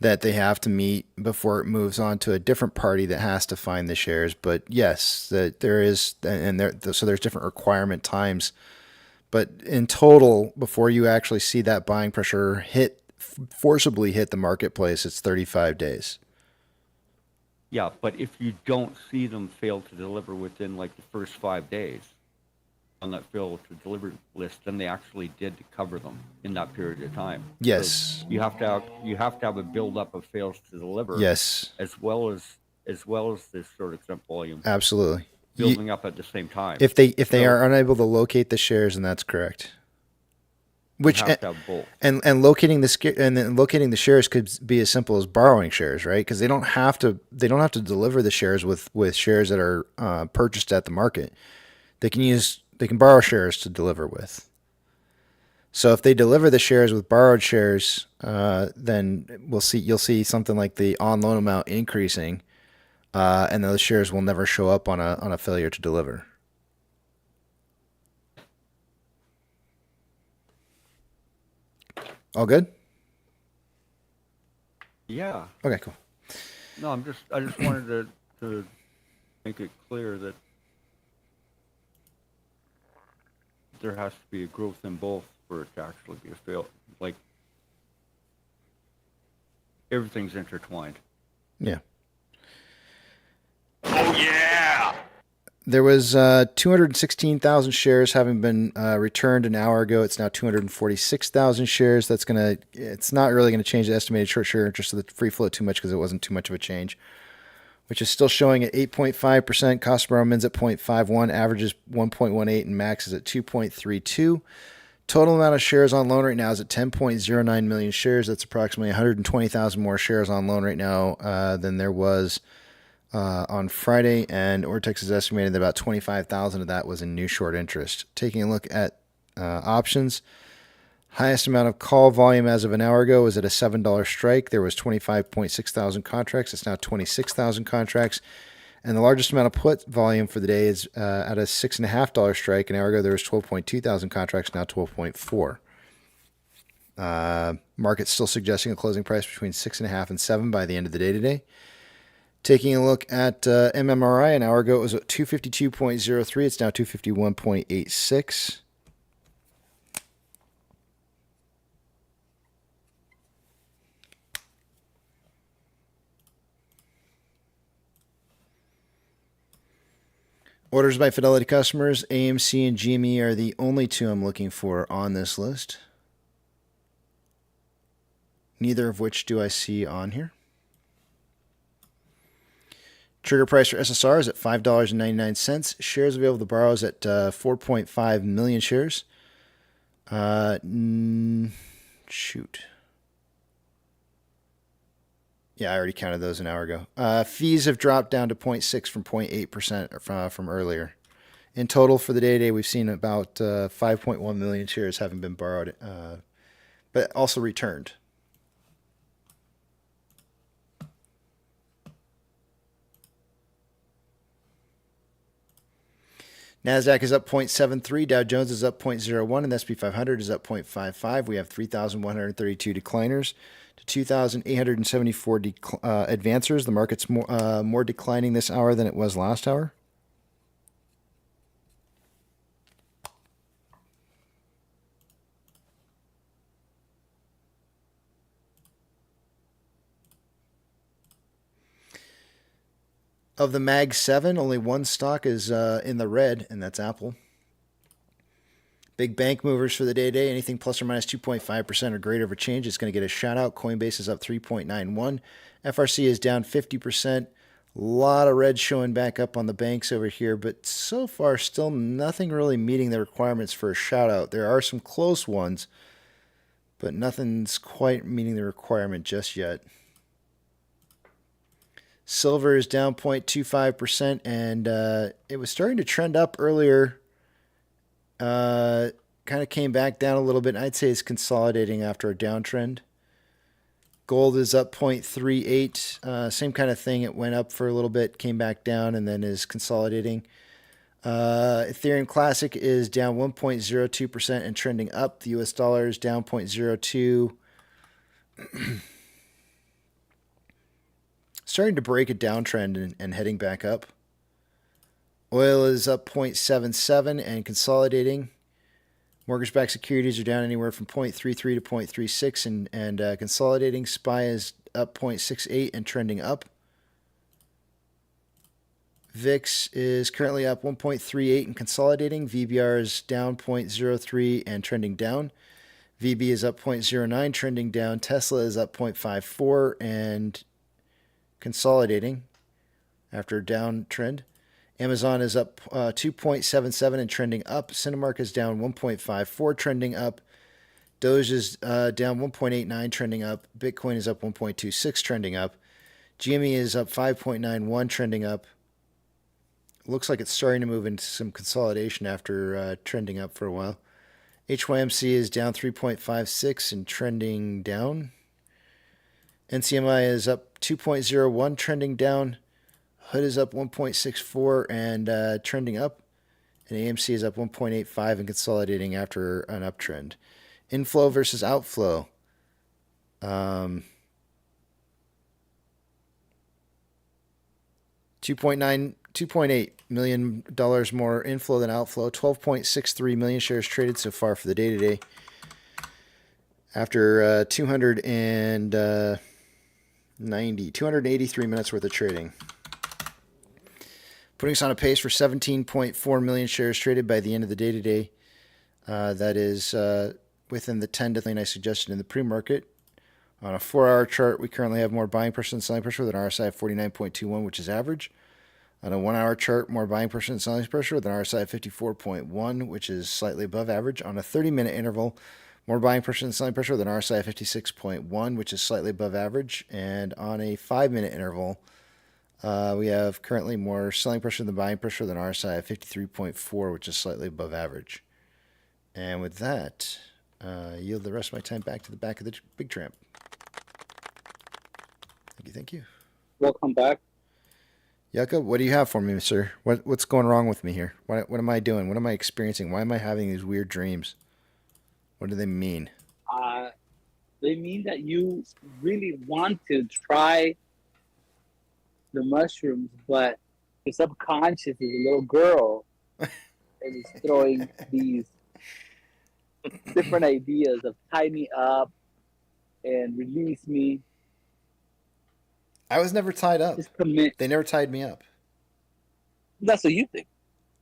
that they have to meet before it moves on to a different party that has to find the shares. But yes, there is, so there's different requirement times. But in total, before you actually see that buying pressure forcibly hit the marketplace, it's 35 days. Yeah, but if you don't see them fail to deliver within like the first 5 days on that fail to deliver list, then they actually did cover them in that period of time. Yes. So you have to have a buildup of fails to deliver. Yes. As well as this short exempt volume. Absolutely. Building up at the same time. If they are unable to locate the shares, then that's correct. Which you have to have both. And locating the shares could be as simple as borrowing shares, right? Because they don't have to deliver the shares with shares that are purchased at the market. They can borrow shares to deliver with. So if they deliver the shares with borrowed shares, then you'll see something like the on loan amount increasing, and those shares will never show up on a failure to deliver. All good? Yeah. Okay, cool. No, I just wanted to make it clear that there has to be a growth in both for it to actually be a fail. Like, everything's intertwined. Yeah. Oh yeah! There was 216,000 shares having been returned an hour ago. It's now 246,000 shares. It's not really gonna change the estimated short share interest of the free float too much because it wasn't too much of a change, which is still showing at 8.5%. Cost per min's at 0.51, averages 1.18, and max is at 2.32. Total amount of shares on loan right now is at 10.09 million shares. That's approximately 120,000 more shares on loan right now than there was on Friday, and Ortex is estimating that about 25,000 of that was in new short interest. Taking a look at options, highest amount of call volume as of an hour ago was at a $7 strike. There was 25.6 thousand contracts. It's now 26,000 contracts. And the largest amount of put volume for the day is at a $6.50 strike. An hour ago, there was 12.2 thousand contracts, now 12.4. Market's still suggesting a closing price between 6.5 and 7 by the end of the day today. Taking a look at MMRI, an hour ago it was at 252.03. It's now 251.86. Orders by Fidelity customers, AMC and GME are the only two I'm looking for on this list. Neither of which do I see on here. Trigger price for SSR is at $5.99. Shares available to borrow is at 4.5 million shares. Shoot. Yeah, I already counted those an hour ago. Fees have dropped down to 0.6 from 0.8% from earlier. In total for the day-to-day, we've seen about 5.1 million shares having been borrowed, but also returned. NASDAQ is up 0.73, Dow Jones is up 0.01, and the S&P 500 is up 0.55. We have 3,132 decliners to 2,874 advancers. The market's more declining this hour than it was last hour. Of the Mag 7, only one stock is in the red, and that's Apple. Big bank movers for the day. Anything plus or minus 2.5% or greater of a change is going to get a shout out. Coinbase is up 3.91. FRC is down 50%. A lot of red showing back up on the banks over here, but so far still nothing really meeting the requirements for a shout out. There are some close ones, but nothing's quite meeting the requirement just yet. Silver is down 0.25%, and it was starting to trend up earlier. Kind of came back down a little bit. I'd say it's consolidating after a downtrend. Gold is up 0.38. Same kind of thing. It went up for a little bit, came back down, and then is consolidating. Ethereum Classic is down 1.02% and trending up. The US dollar is down 0.02. Starting to break a downtrend and heading back up. Oil is up 0.77 and consolidating. Mortgage-backed securities are down anywhere from 0.33 to 0.36 and consolidating. SPY is up 0.68 and trending up. VIX is currently up 1.38 and consolidating. VBR is down 0.03 and trending down. VB is up 0.09, trending down. Tesla is up 0.54 and consolidating after a downtrend. Amazon is up 2.77 and trending up. Cinemark is down 1.54, trending up. Doge is down 1.89, trending up. Bitcoin is up 1.26, trending up. GME is up 5.91, trending up. Looks like it's starting to move into some consolidation after trending up for a while. HYMC is down 3.56 and trending down. NCMI is up 2.01, trending down. HUD is up 1.64 and trending up. And AMC is up 1.85 and consolidating after an uptrend. Inflow versus outflow. $2.8 million more inflow than outflow. 12.63 million shares traded so far for the day today. After 283 minutes worth of trading. Putting us on a pace for 17.4 million shares traded by the end of the day today. That is within the 10 to 20 I suggested in the pre-market. On a 4-hour chart, we currently have more buying pressure than selling pressure with an RSI of 49.21, which is average. On a 1-hour chart, more buying pressure than selling pressure with an RSI of 54.1, which is slightly above average. On a 30-minute interval, more buying pressure than selling pressure with an RSI of 56.1, which is slightly above average. And on a 5-minute interval, we have currently more selling pressure than buying pressure with an RSI of 53.4, which is slightly above average. And with that, yield the rest of my time back to the back of the Big Tramp. Thank you. Welcome back. Yucca, what do you have for me, sir? What's going wrong with me here? What am I doing? What am I experiencing? Why am I having these weird dreams? What do they mean? They mean that you really want to try the mushrooms, but your subconscious is a little girl and is throwing these different ideas of tie me up and release me. I was never tied up. They never tied me up. That's what you think.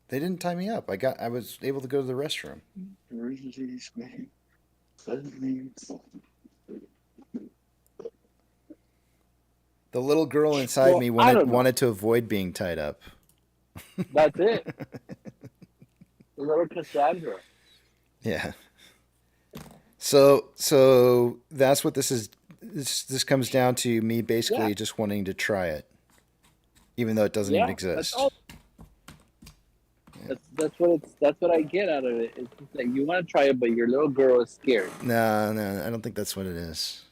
They didn't tie me up. I was able to go to the restroom. Release me. The little girl inside me wanted to avoid being tied up. That's it. The little Cassandra. Yeah. So that's what this is. This comes down to me basically just wanting to try it, even though it doesn't even exist. That's what I get out of it. It's just like you want to try it, but your little girl is scared. No, I don't think that's what it is.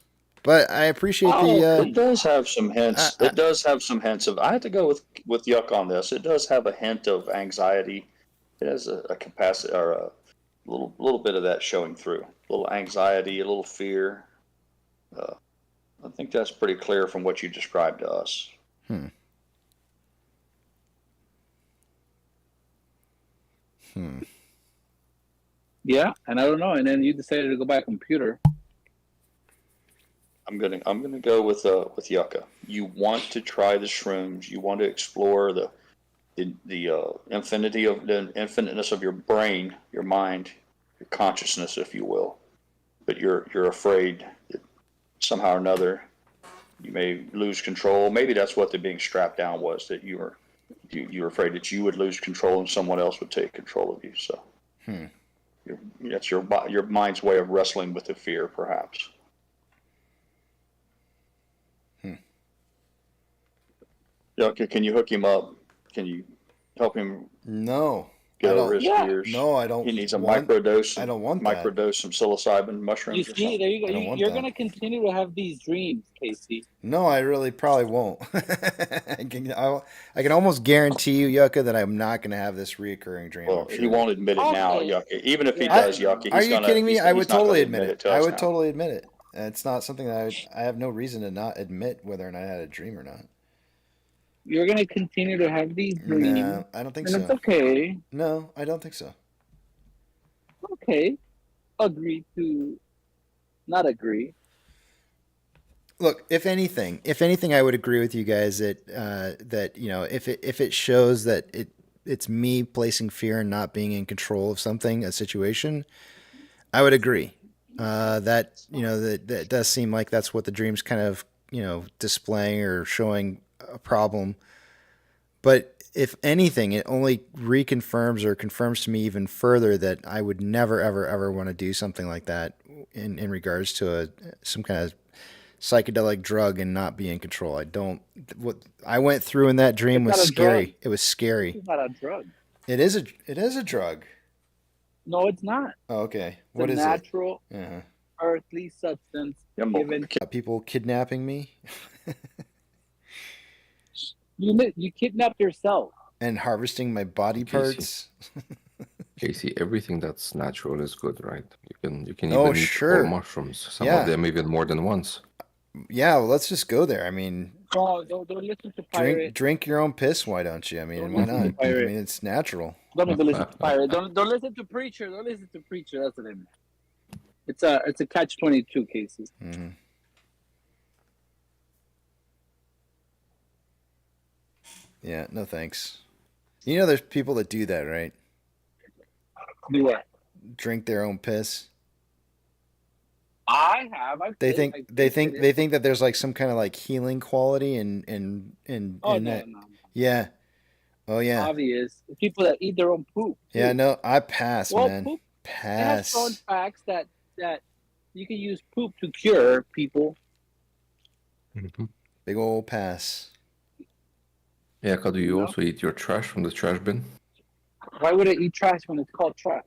But I appreciate It does have some hints. It does have some hints of. I have to go with Yuck on this. It does have a hint of anxiety. It has a capacity or a little bit of that showing through. A little anxiety, a little fear. I think that's pretty clear from what you described to us. Yeah, and I don't know. And then you decided to go buy a computer. I'm gonna go with Yucca. You want to try the shrooms. You want to explore the infiniteness of your brain, your mind, your consciousness, if you will. But you're afraid that somehow or another you may lose control. Maybe that's what the being strapped down was, that you were afraid that you would lose control and someone else would take control of you. So that's your mind's way of wrestling with the fear, perhaps. Yucca, can you hook him up? Can you help him? No. Get over his fears. No, I don't. He needs a microdose. I don't want that. Microdose some psilocybin mushrooms. You or see, something. there you go. I don't want You're that. going to continue to have these dreams, Casey. No, I really probably won't. I can almost guarantee you, Yucca, that I'm not going to have this reoccurring dream. Well, he won't admit it now, Yucca. Even if he I- does, Yucca, Are he's you gonna, kidding me? he's- I he's would not gonna totally admit it. to I us would now. totally admit it. It's not something that I have no reason to not admit whether or not I had a dream or not. You're going to continue to have these dreams. No, I don't think and so. it's okay. No, I don't think so. Okay. Agree to not agree. Look, if anything, I would agree with you guys that that if it shows that it's me placing fear and not being in control of something, a situation, I would agree. That does seem like that's what the dream's kind of displaying or showing a problem. But if anything, it only reconfirms or confirms to me even further that I would never, ever, ever want to do something like that in regards to some kind of psychedelic drug and not be in control. What I went through in that dream It's was not a scary. drug. It was scary. It's not a drug. It is a drug. No, it's not. Oh, okay. It's What a is natural, it? Uh-huh. earthly substance given. People kidnapping me You kidnapped yourself. and harvesting my body Casey. parts. Casey, everything that's natural is good, right? You can Oh, even eat sure. all mushrooms. Some Yeah. of them even more than once. Yeah, well, let's just go there. I mean, No, don't listen to Pirate. drink your own piss. Why don't you? I mean, Don't why listen to not? I Pirate. mean, it's natural. Don't even listen to Pirate. Don't listen to Preacher. Don't listen to Preacher. That's what I meant. It's a catch-22, Casey. Mm-hmm. Yeah, no thanks. There's people that do that, right? Do what? Drink their own piss. I have. I've They tasted- think I've they tasted think it. they think that there's like some kind of like healing quality in Oh, in no, that. no. Yeah. Oh yeah. Obvious. People that eat their own poop. Yeah. No, I pass, Well, man. poop. They have Pass. shown facts that you can use poop to cure people. Big old pass. Yeah, do you also eat your trash from the trash bin? Why would I eat trash when it's called trash?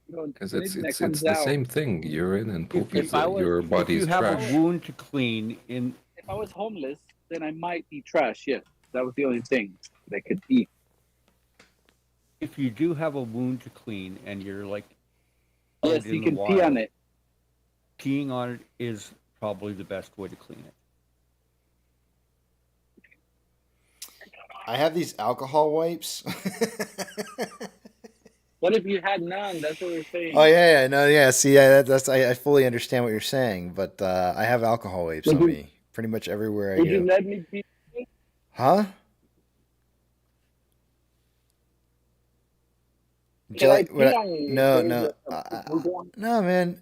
Because it's anything that it's comes the out- same thing. Urine and poop is your If body's you have trash. a wound to clean in If I was homeless, then I might eat trash. Yes, that was the only thing that I could eat. if you do have a wound to clean and you're like Yes, out in you the can pee wild, on it. peeing on it is probably the best way to clean it. I have these alcohol wipes. What if you had none? That's what we're saying. Oh yeah, no, yeah. See, that's I fully understand what you're saying, but I have alcohol wipes on me pretty much everywhere I Would you go. let me pee? Huh? Can I Jelly? pee on you? No, There's no, no, man.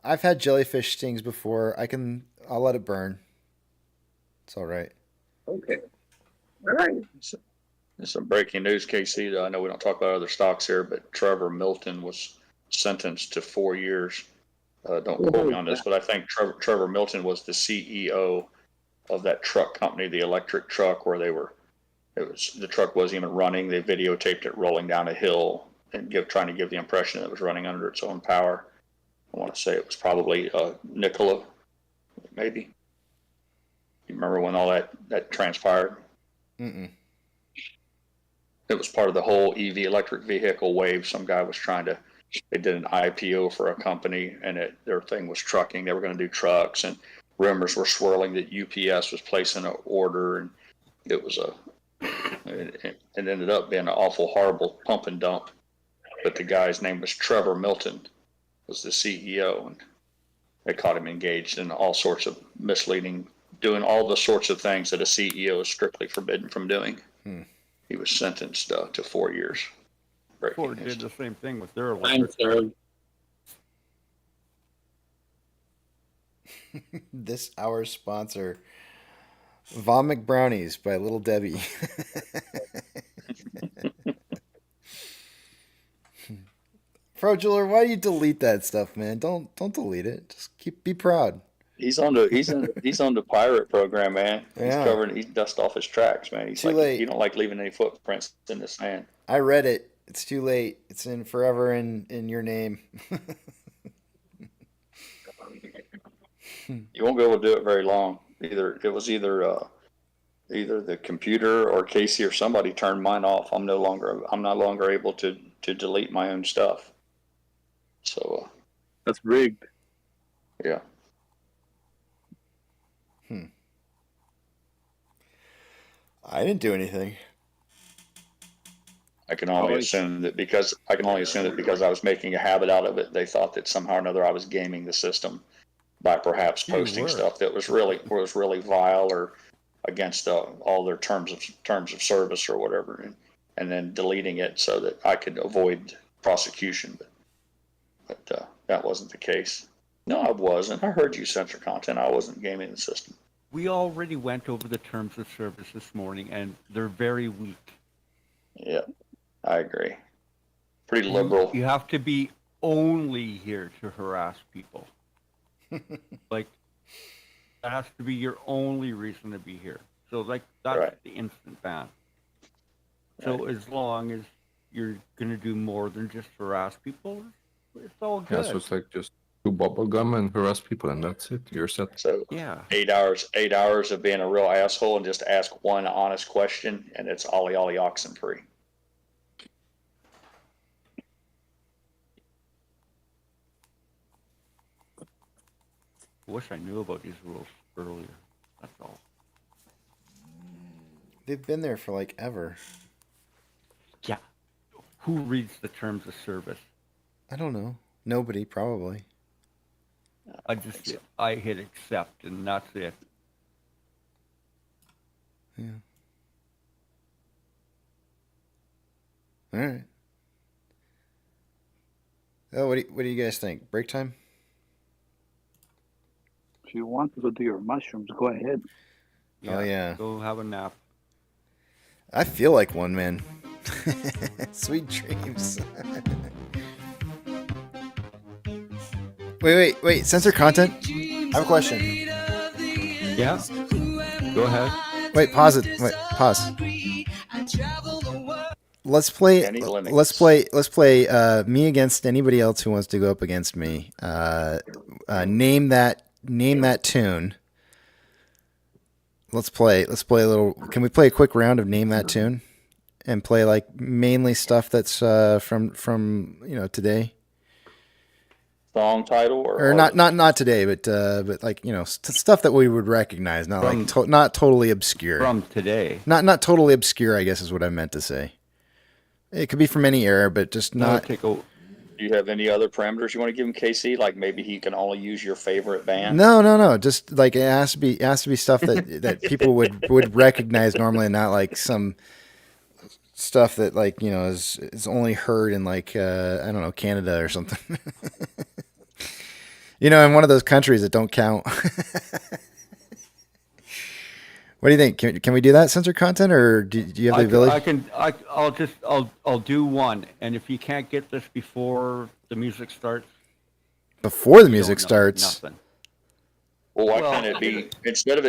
I've had jellyfish stings before. I'll let it burn. It's all right. Okay. All right. There's some breaking news, Casey. I know we don't talk about other stocks here, but Trevor Milton was sentenced to 4 years. Don't quote me on this, but I think Trevor Milton was the CEO of that truck company, the electric truck, where the truck wasn't even running. They videotaped it rolling down a hill and trying to give the impression that it was running under its own power. I want to say it was probably Nikola, maybe. You remember when all that transpired? Mm-mm. It was part of the whole EV electric vehicle wave. Some guy was they did an IPO for a company, and their thing was trucking. They were going to do trucks, and rumors were swirling that UPS was placing an order, and it ended up being an awful, horrible pump and dump. But the guy's name was Trevor Milton, was the CEO, and They caught him engaged in all sorts of misleading, doing all the sorts of things that a CEO is strictly forbidden from doing. He was sentenced to 4 years. Ford did the same thing with their Thanks, liquor. Aron. This hour's sponsor, Vomit Brownies by Little Debbie. Fraudulent, why do you delete that stuff, man? Don't delete it. Just be proud. He's on the pirate program, man. Yeah. He's dust off his tracks, man. He's Too like late. he don't like leaving any footprints in the sand. I read it. It's too late. It's in forever in your name. You won't be able to do it very long. Either the computer or Casey or somebody turned mine off. I'm no longer able to delete my own stuff. So that's rigged. Yeah. I didn't do anything. I can only assume that because I was making a habit out of it, they thought that somehow or another I was gaming the system by perhaps posting stuff that was really vile or against all their terms of service or whatever, and then deleting it so that I could avoid prosecution. But that wasn't the case. No, I wasn't. I heard you censor content. I wasn't gaming the system. We already went over the terms of service this morning, and they're very weak. Yeah, I agree. Pretty liberal. You have to be only here to harass people. Like, that has to be your only reason to be here. So, like, that's the instant ban. So, as long as you're going to do more than just harass people, it's all good. Yeah, so it's like just do bubble gum and harass people, and that's it. You're set. So yeah, 8 hours of being a real asshole and just ask one honest question, and it's ollie ollie oxen free. I wish I knew about these rules earlier. That's all. They've been there for like ever. Yeah. Who reads the terms of service? I don't know. Nobody, probably. I hit accept, and that's it. Yeah. All right. Oh, what do you guys think? Break time? If you want to go do your mushrooms, go ahead. Oh, yeah. Go have a nap. I feel like one, man. Sweet dreams. Wait. Censor content? I have a question. Yeah? Go ahead. Wait, pause it. Wait, pause. Let's play me against anybody else who wants to go up against me. Name that tune. Let's play a little. Can we play a quick round of name that tune and play like mainly stuff that's from today? Song title or not today, but like stuff that we would recognize, not not totally obscure. From today. Not totally obscure, I guess is what I meant to say. It could be from any era, but just not. Do you have any other parameters you want to give him, KC? Like maybe he can only use your favorite band? No. Just like it has to be stuff that people would recognize normally, and not like some stuff that is only heard in like I don't know, Canada or something. In one of those countries that don't count. What do you think? Can we do that, censor content, or do you have the ability? I'll do one, and if you can't get this before the music starts. Before the music starts. Nothing. Well, why can't it be instead of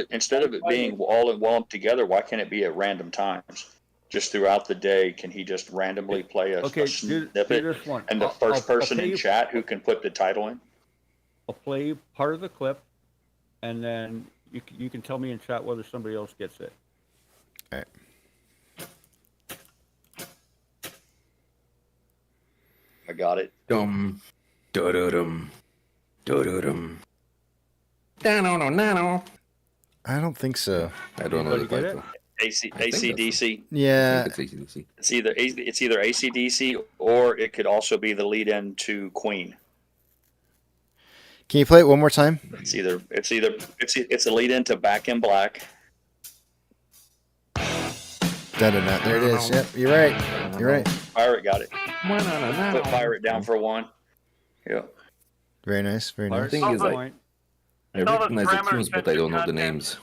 it being all lumped together? Why can't it be at random times? Just throughout the day, can he just randomly play a snippet? And the first person in chat who can put the title in? I'll play part of the clip, and then you can tell me in chat whether somebody else gets it. All right. I got it. Dum, da-da-dum, da-da-dum. Da-no-no-no-no. I don't think so. I don't know the title. AC/DC. Yeah. It's AC/DC. It's either AC/DC or it could also be the lead-in to Queen. Can you play it one more time? It's a lead into Back in Black. Da-da-da. There it is. Yep, you're right. You're right. Pirate got it. Put Pirate down for 1. Yeah. Very nice. Very nice. The thing is, I recognize the tunes, but I don't know the names.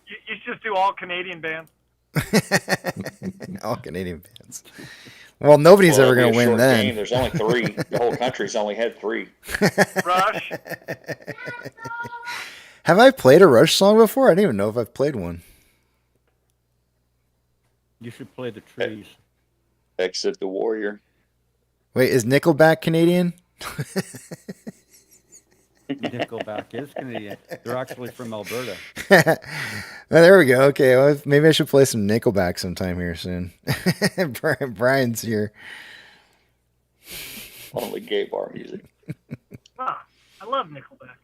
You should just do all Canadian bands. All Canadian bands. Well, nobody's ever going to win then. Game. There's only 3. The whole country's only had 3. Rush. Have I played a Rush song before? I don't even know if I've played one. You should play the trees. Exit the Warrior. Wait, is Nickelback Canadian? Nickelback is Canadian. They're actually from Alberta. Well, there we go. Okay, well, maybe I should play some Nickelback sometime here soon. Brian's here. Only gay bar music. Ah, I love Nickelback.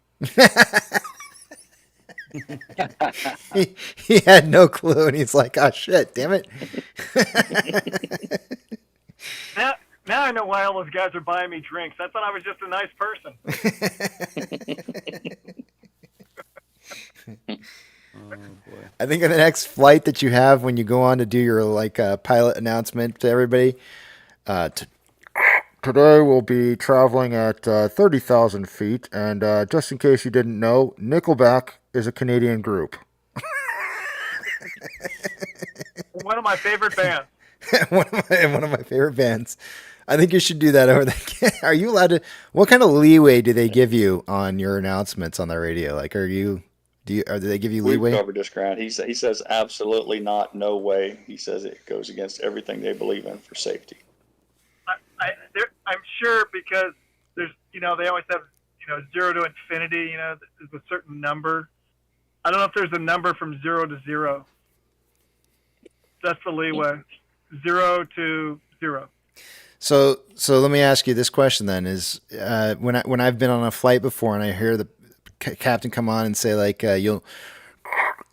he had no clue, and he's like, "Oh shit, damn it!" Now I know why all those guys are buying me drinks. I thought I was just a nice person. Oh boy! I think on the next flight that you have, when you go on to do your pilot announcement to everybody, today we'll be traveling at 30,000 feet, and just in case you didn't know, Nickelback is a Canadian group. One of my favorite bands. one of my favorite bands. I think you should do that over there. Are you allowed to? What kind of leeway do they give you on your announcements on the radio? Like, do they give you leeway? We've covered this ground. He says absolutely not, no way. He says it goes against everything they believe in for safety. I'm sure because there's, they always have, 0 to infinity. There's a certain number. I don't know if there's a number from 0 to 0. That's the leeway. 0 to 0. So let me ask you this question then: is when I've been on a flight before and I hear the captain come on and say you'll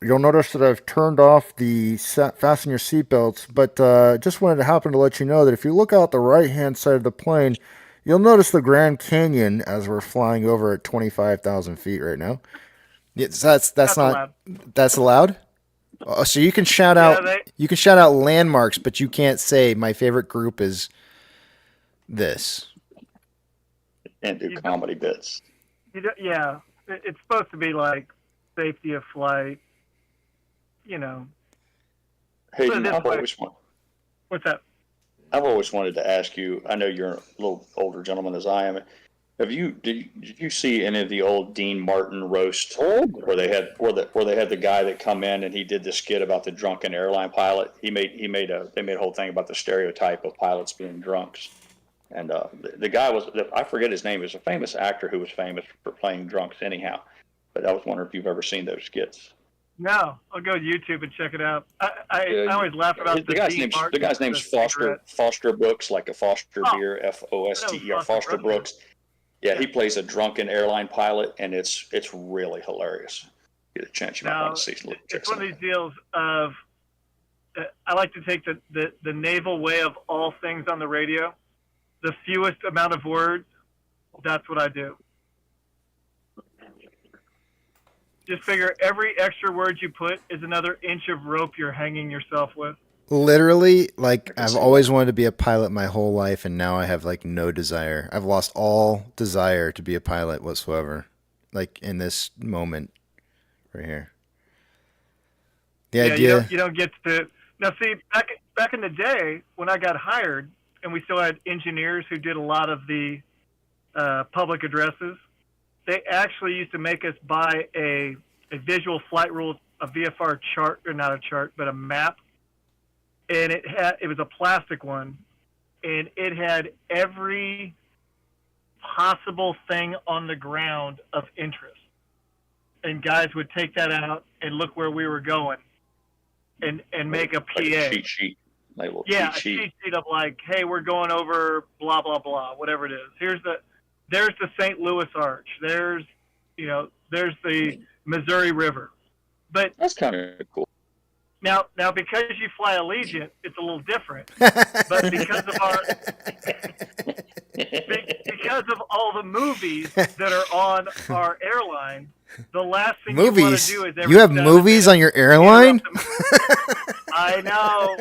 notice that I've turned off the fasten your seatbelts, but just wanted to happen to let you know that if you look out the right hand side of the plane, you'll notice the Grand Canyon as we're flying over at 25,000 feet right now. Yes, that's not allowed. That's allowed. Oh, so you can shout out landmarks, but you can't say my favorite group is this. And do comedy bits. Yeah, it's supposed to be like safety of flight. Hey, I've always wanted. What's that? I've always wanted to ask you. I know you're a little older gentleman as I am. Did you see any of the old Dean Martin roast where they had the guy that come in and he did the skit about the drunken airline pilot? They made a whole thing about the stereotype of pilots being drunks, and the guy I forget his name. He was a famous actor who was famous for playing drunks anyhow. But I was wondering if you've ever seen those skits. No, I'll go to YouTube and check it out. I always laugh about the guy's name's Foster Brooks, like a Foster beer, Foster Foster Brooks. Yeah, he plays a drunken airline pilot, and it's really hilarious. Get a chance, you might want to see. It's one of these deals of I like to take the naval way of all things on the radio, the fewest amount of words. That's what I do. Just figure every extra word you put is another inch of rope you're hanging yourself with. Literally, I've always wanted to be a pilot my whole life, and now I have no desire. I've lost all desire to be a pilot whatsoever. In this moment right here. The idea you don't get to now. See, back in the day when I got hired, and we still had engineers who did a lot of the public addresses. They actually used to make us buy a visual flight rule, a VFR chart, or not a chart, but a map. And it was a plastic one, and it had every possible thing on the ground of interest. And guys would take that out and look where we were going, and make a PA. A cheat sheet. A cheat sheet of hey, we're going over blah blah blah, whatever it is. There's the St. Louis Arch. There's the Missouri River. But that's kind of cool. Now, because you fly Allegiant, it's a little different. But because because of all the movies that are on our airline, the last thing you want Movies? to do is You have movies on your airline? I know.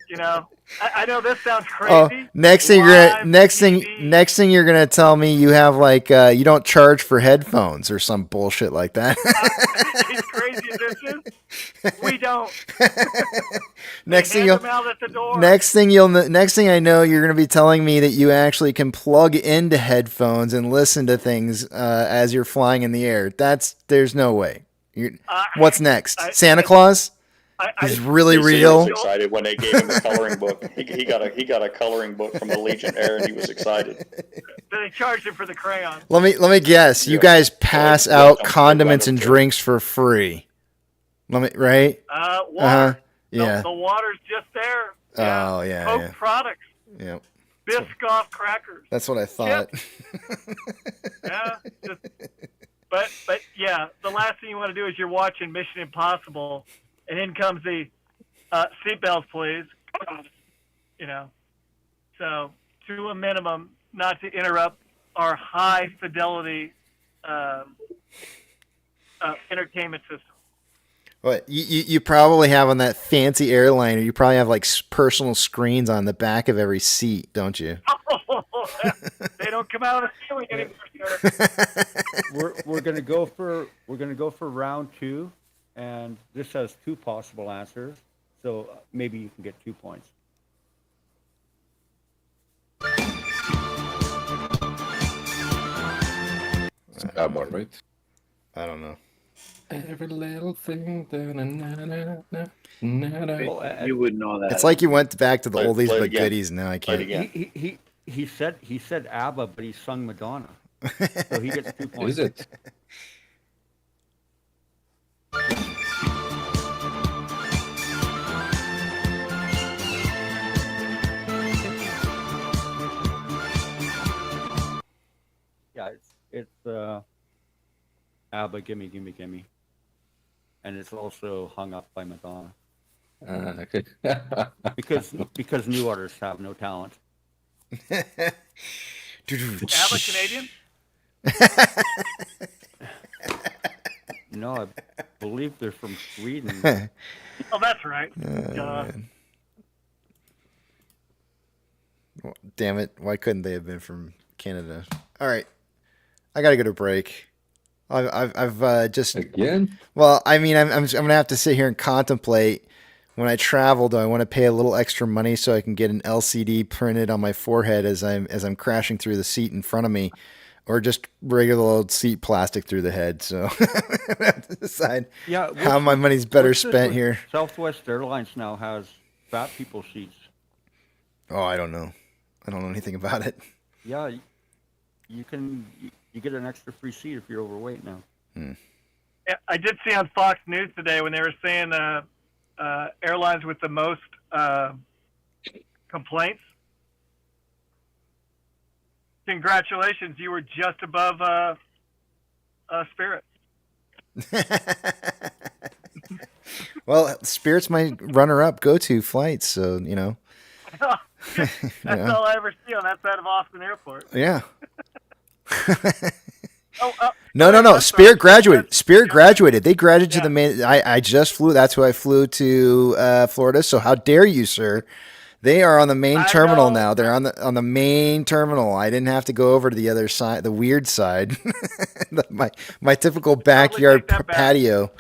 You know, I know this sounds Oh, crazy. next thing you're gonna tell me you have like you don't charge for headphones or some bullshit like that. As crazy as this is, we don't. next They thing hand them out at the door. next thing I know, you're gonna be telling me that you actually can plug into headphones and listen to things as you're flying in the air. There's no way. What's next? Santa Claus? He's really real. He was excited when they gave him the coloring book. He got a coloring book from the Legion Air, and he was excited. They charged him for the crayon. Let me guess. You guys pass out condiments and drinks for free. Right? Water. Yeah. The water's just there. Oh yeah. Coke Yeah. products. Yeah. Biscoff crackers. That's what I thought. Yeah. But yeah, the last thing you want to do is you're watching Mission Impossible, and in comes the seatbelts, please. You know, so to a minimum, not to interrupt our high fidelity entertainment system. What you probably have on that fancy airliner? You probably have like personal screens on the back of every seat, don't you? They don't come out of the ceiling anymore, sir. We're gonna go for round 2, and this has 2 possible answers, so maybe you can get 2 points. It's a bad one, right? I don't know. Every little thing. You would know that. It's like you went back to the oldies play it but again. goodies. Now I can't. He said ABBA, but he sung Madonna, so he gets 2 points. Is it? Yeah, it's ABBA, Gimme, Gimme, Gimme, and it's also Hung Up by Madonna. Okay. because new artists have no talent. ABBA Canadian? No, I believe they're from Sweden. Oh, that's right. Well, damn it! Why couldn't they have been from Canada? All right, I gotta go to break. I've just again. Well, I mean, I'm gonna have to sit here and contemplate when I travel. Do I want to pay a little extra money so I can get an LCD printed on my forehead as I'm crashing through the seat in front of me, or just regular old seat plastic through the head? So I have to decide how my money's better spent here. Southwest Airlines now has fat people seats. Oh, I don't know. I don't know anything about it. Yeah, you get an extra free seat if you're overweight now. Yeah, I did see on Fox News today when they were saying airlines with the most complaints. Congratulations, you were just above Spirit. Well, Spirit's my runner-up go-to flight, so you know. That's all I ever see on that side of Austin Airport. Yeah. No. Spirit graduated. Spirit graduated. They graduated to the main. I just flew. That's who I flew to Florida. So how dare you, sir? They are on the main terminal now. They're on the main terminal. I didn't have to go over to the other side, the weird side, my typical backyard patio.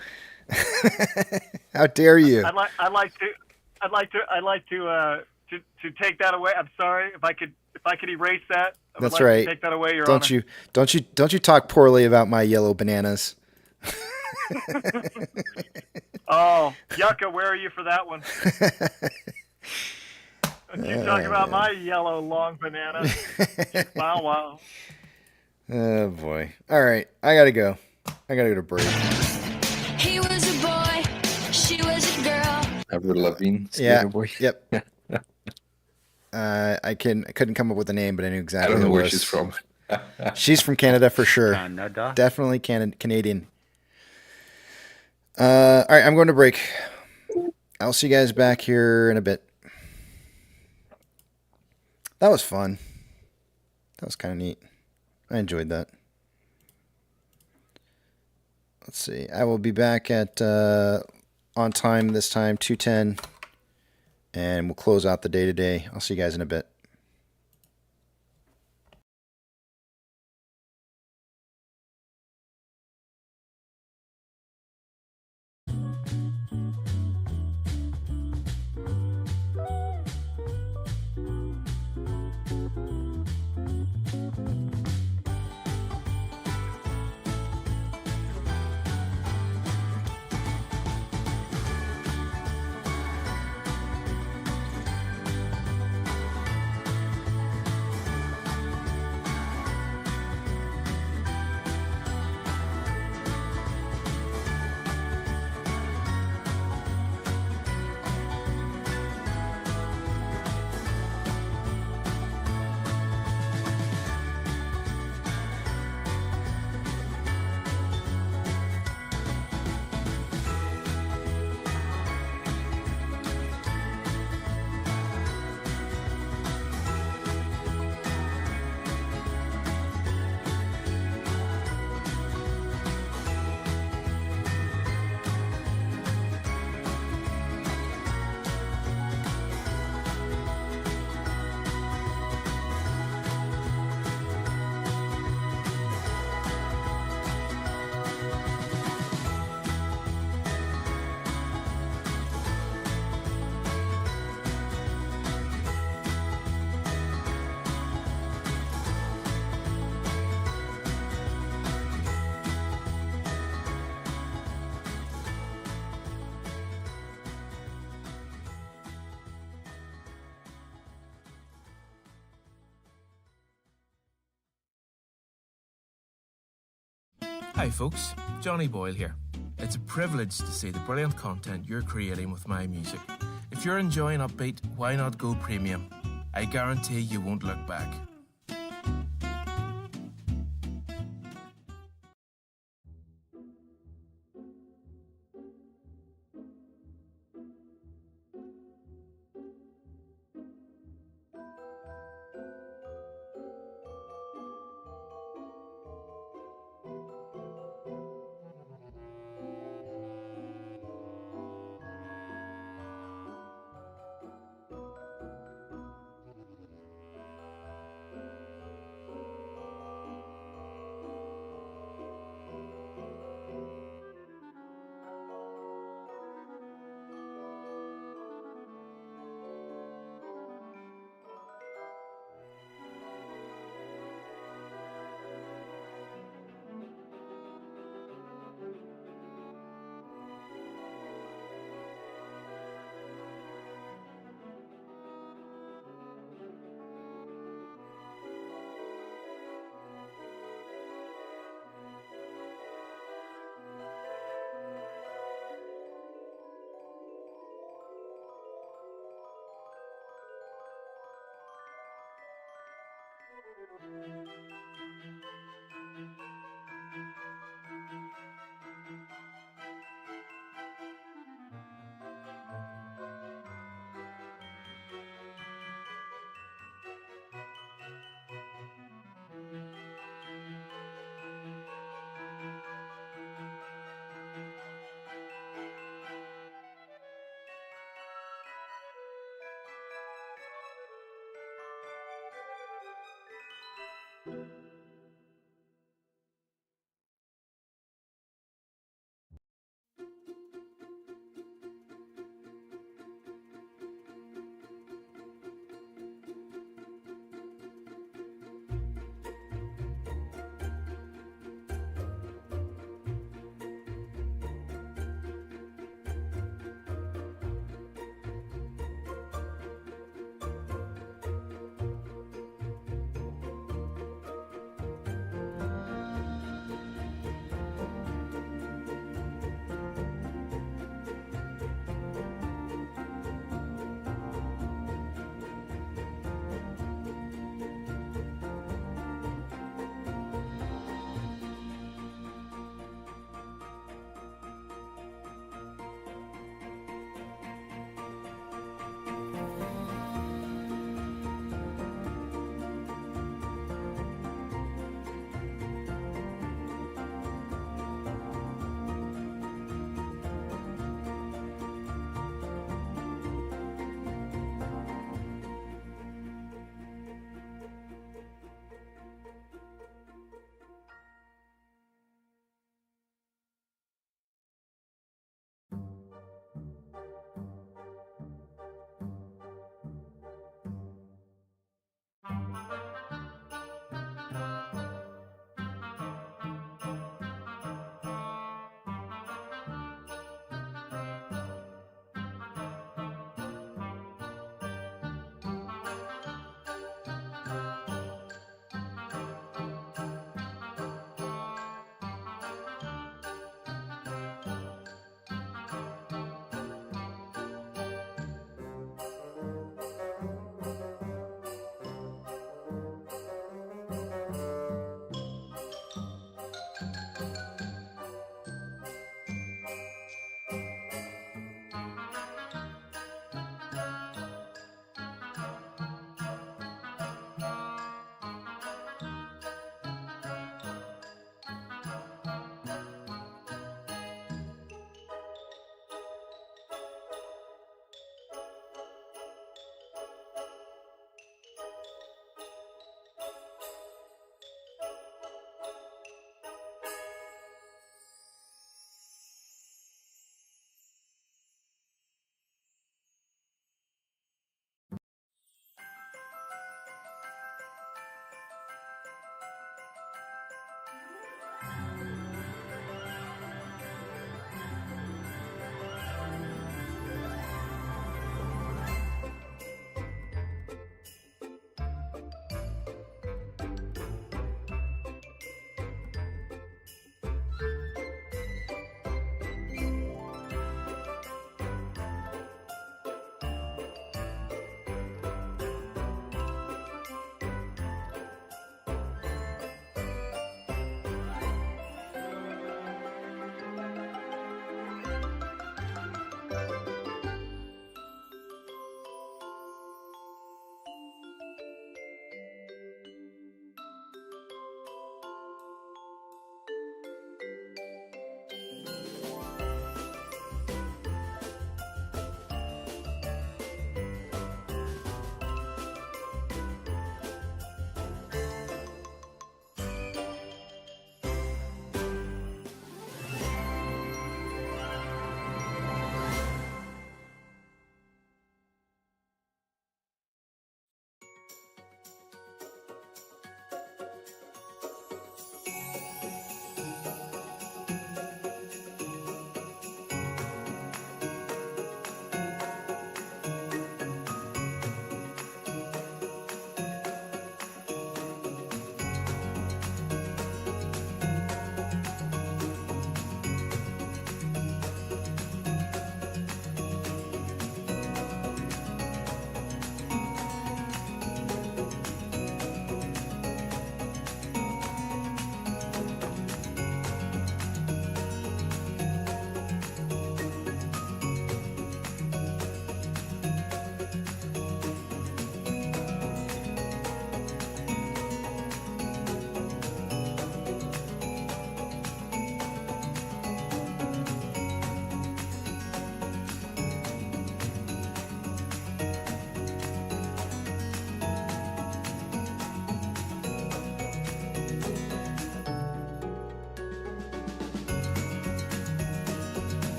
How dare you? I'd like to take that away. I'm sorry if I could erase that. I would That's like to right. take that away, Your Don't Honor. you talk poorly about my yellow bananas. Oh, Yucca, where are you for that one? You talk about my yellow long banana. Wow. Oh boy. All right, I gotta go to break. He was a boy, she was a girl. Avril Lavigne, Yeah. Skater Boy. Yep. I couldn't come up with a name, but I knew exactly. I don't know who it where was. she's from. She's from Canada for sure. Canada. Definitely Canadian. All right, I'm going to break. I'll see you guys back here in a bit. That was fun. That was kind of neat. I enjoyed that. Let's see. I will be back at on time this time, 2:10, and we'll close out the day today. I'll see you guys in a bit. Hi folks, Johnny Boyle here. It's a privilege to see the brilliant content you're creating with my music. If you're enjoying Upbeat, why not go premium? I guarantee you won't look back.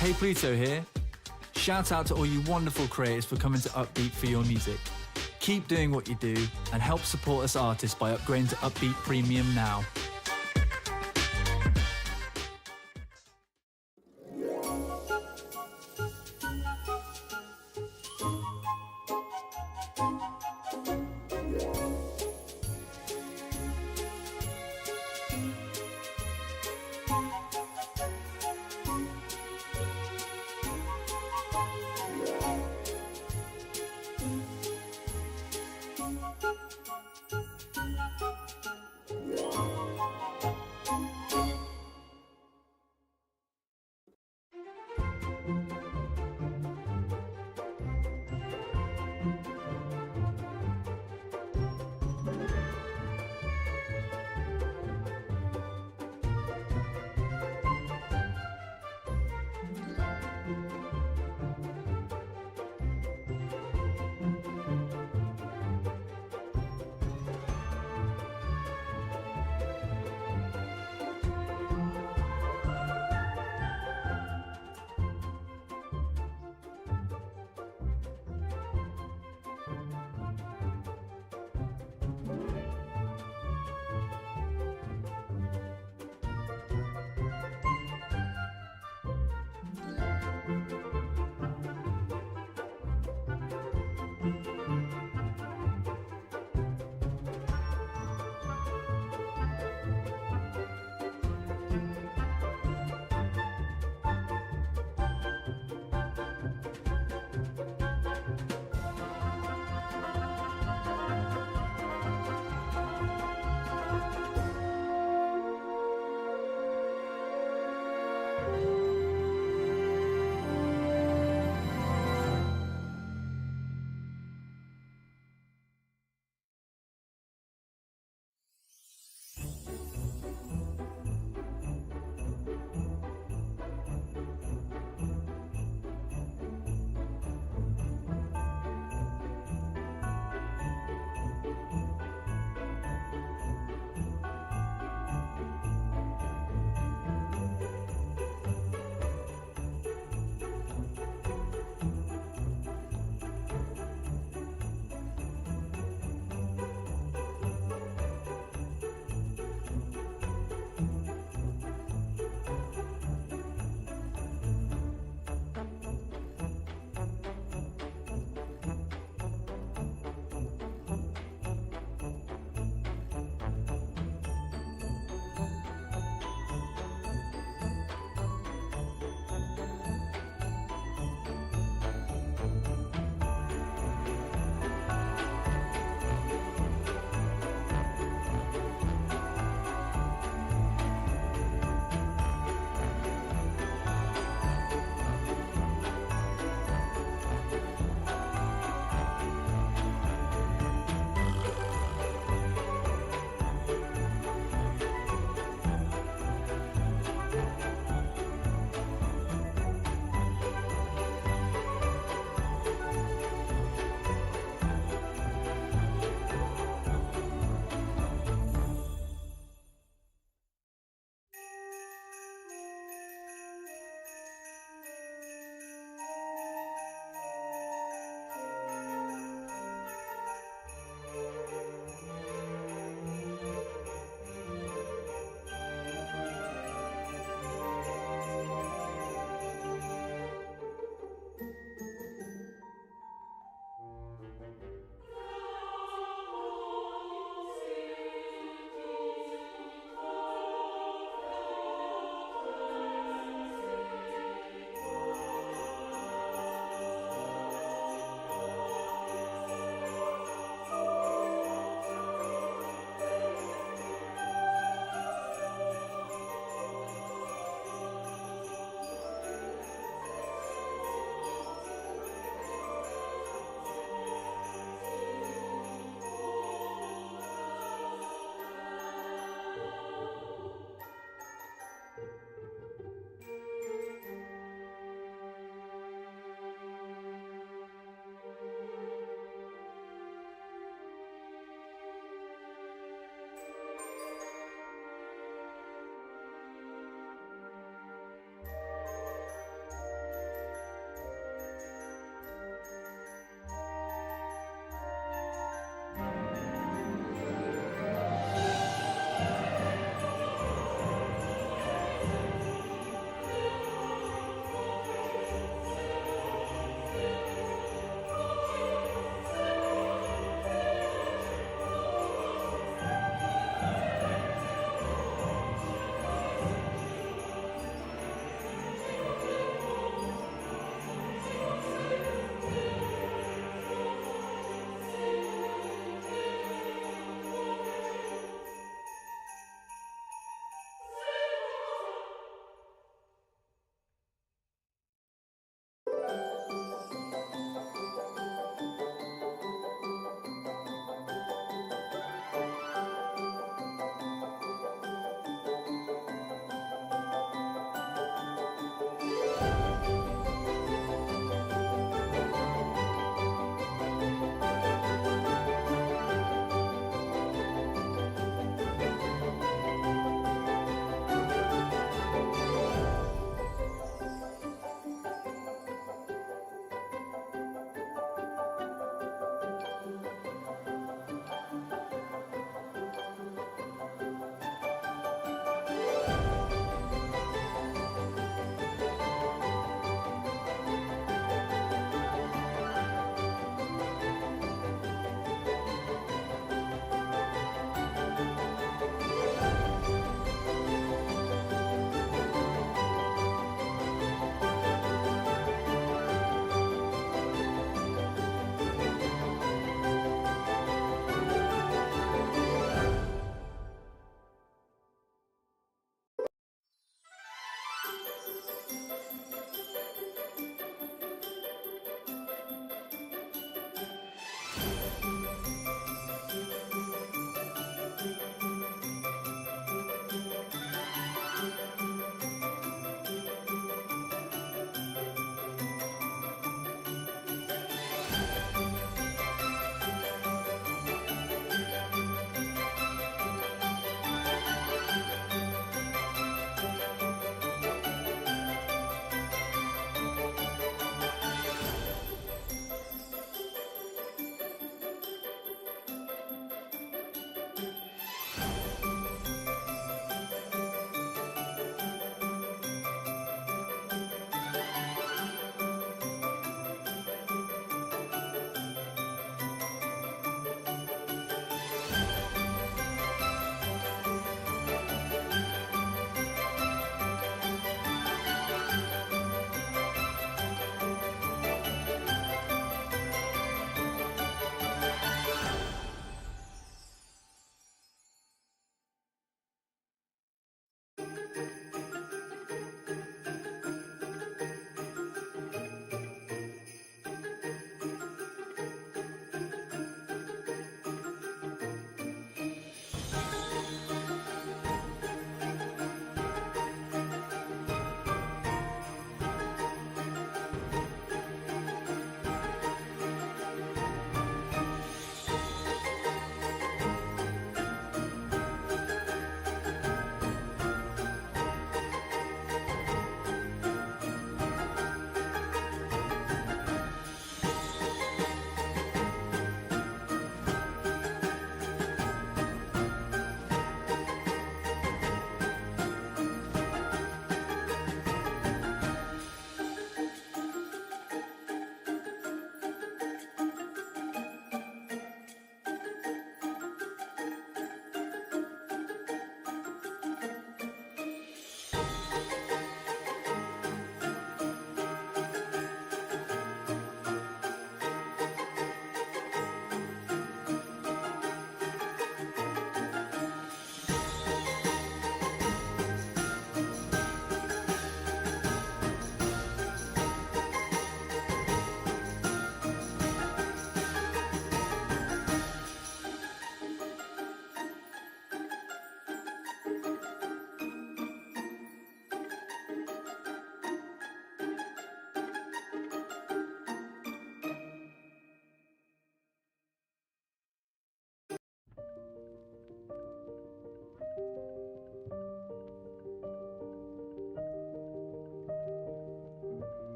Hey Pluto here. shout out to all you wonderful creators for coming to Upbeat for your music. Keep doing what you do and help support us artists by upgrading to Upbeat Premium now.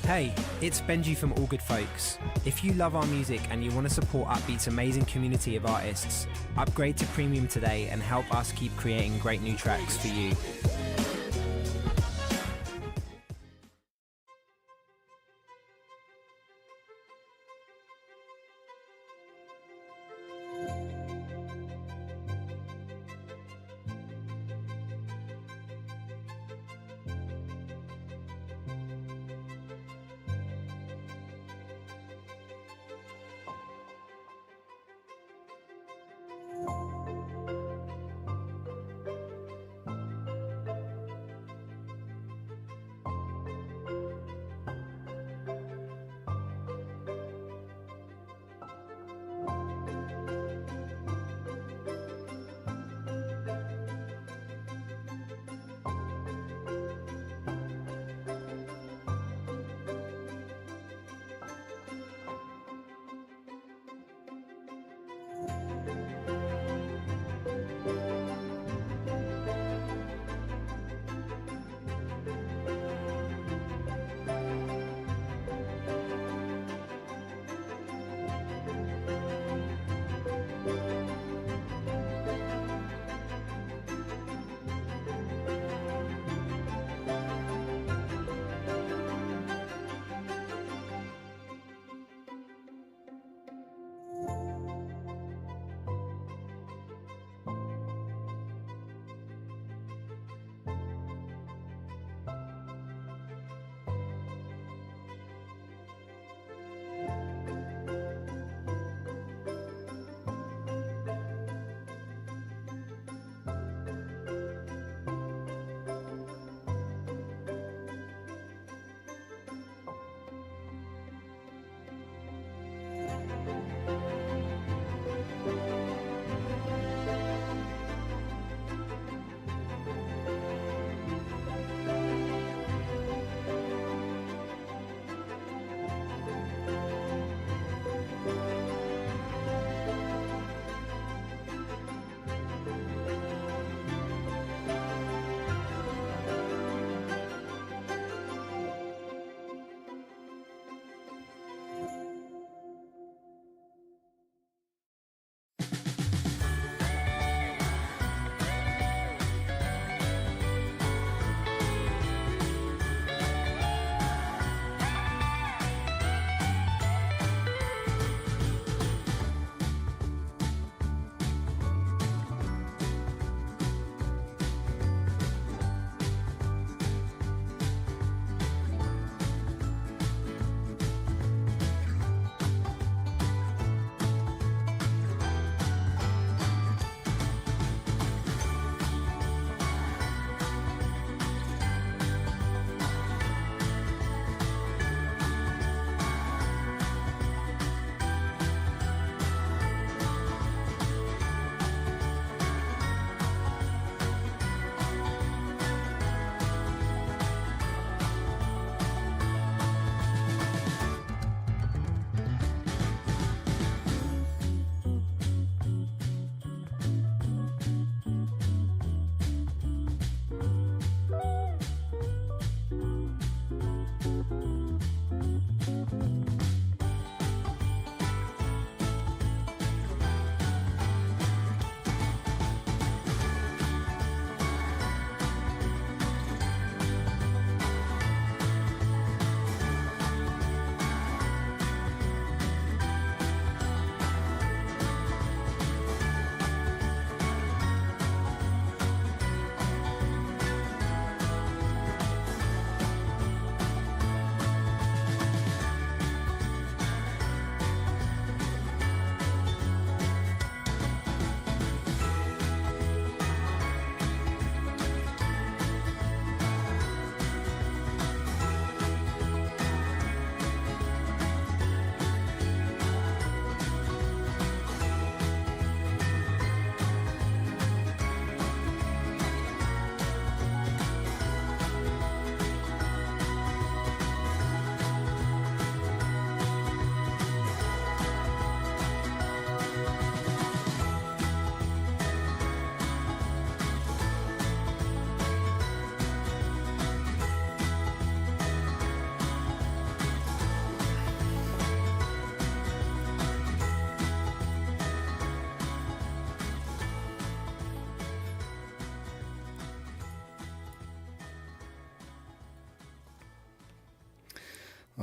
Hey, it's Benji from All Good Folks. If you love our music and you want to support Upbeat's amazing community of artists, upgrade to Premium today and help us keep creating great new tracks for you.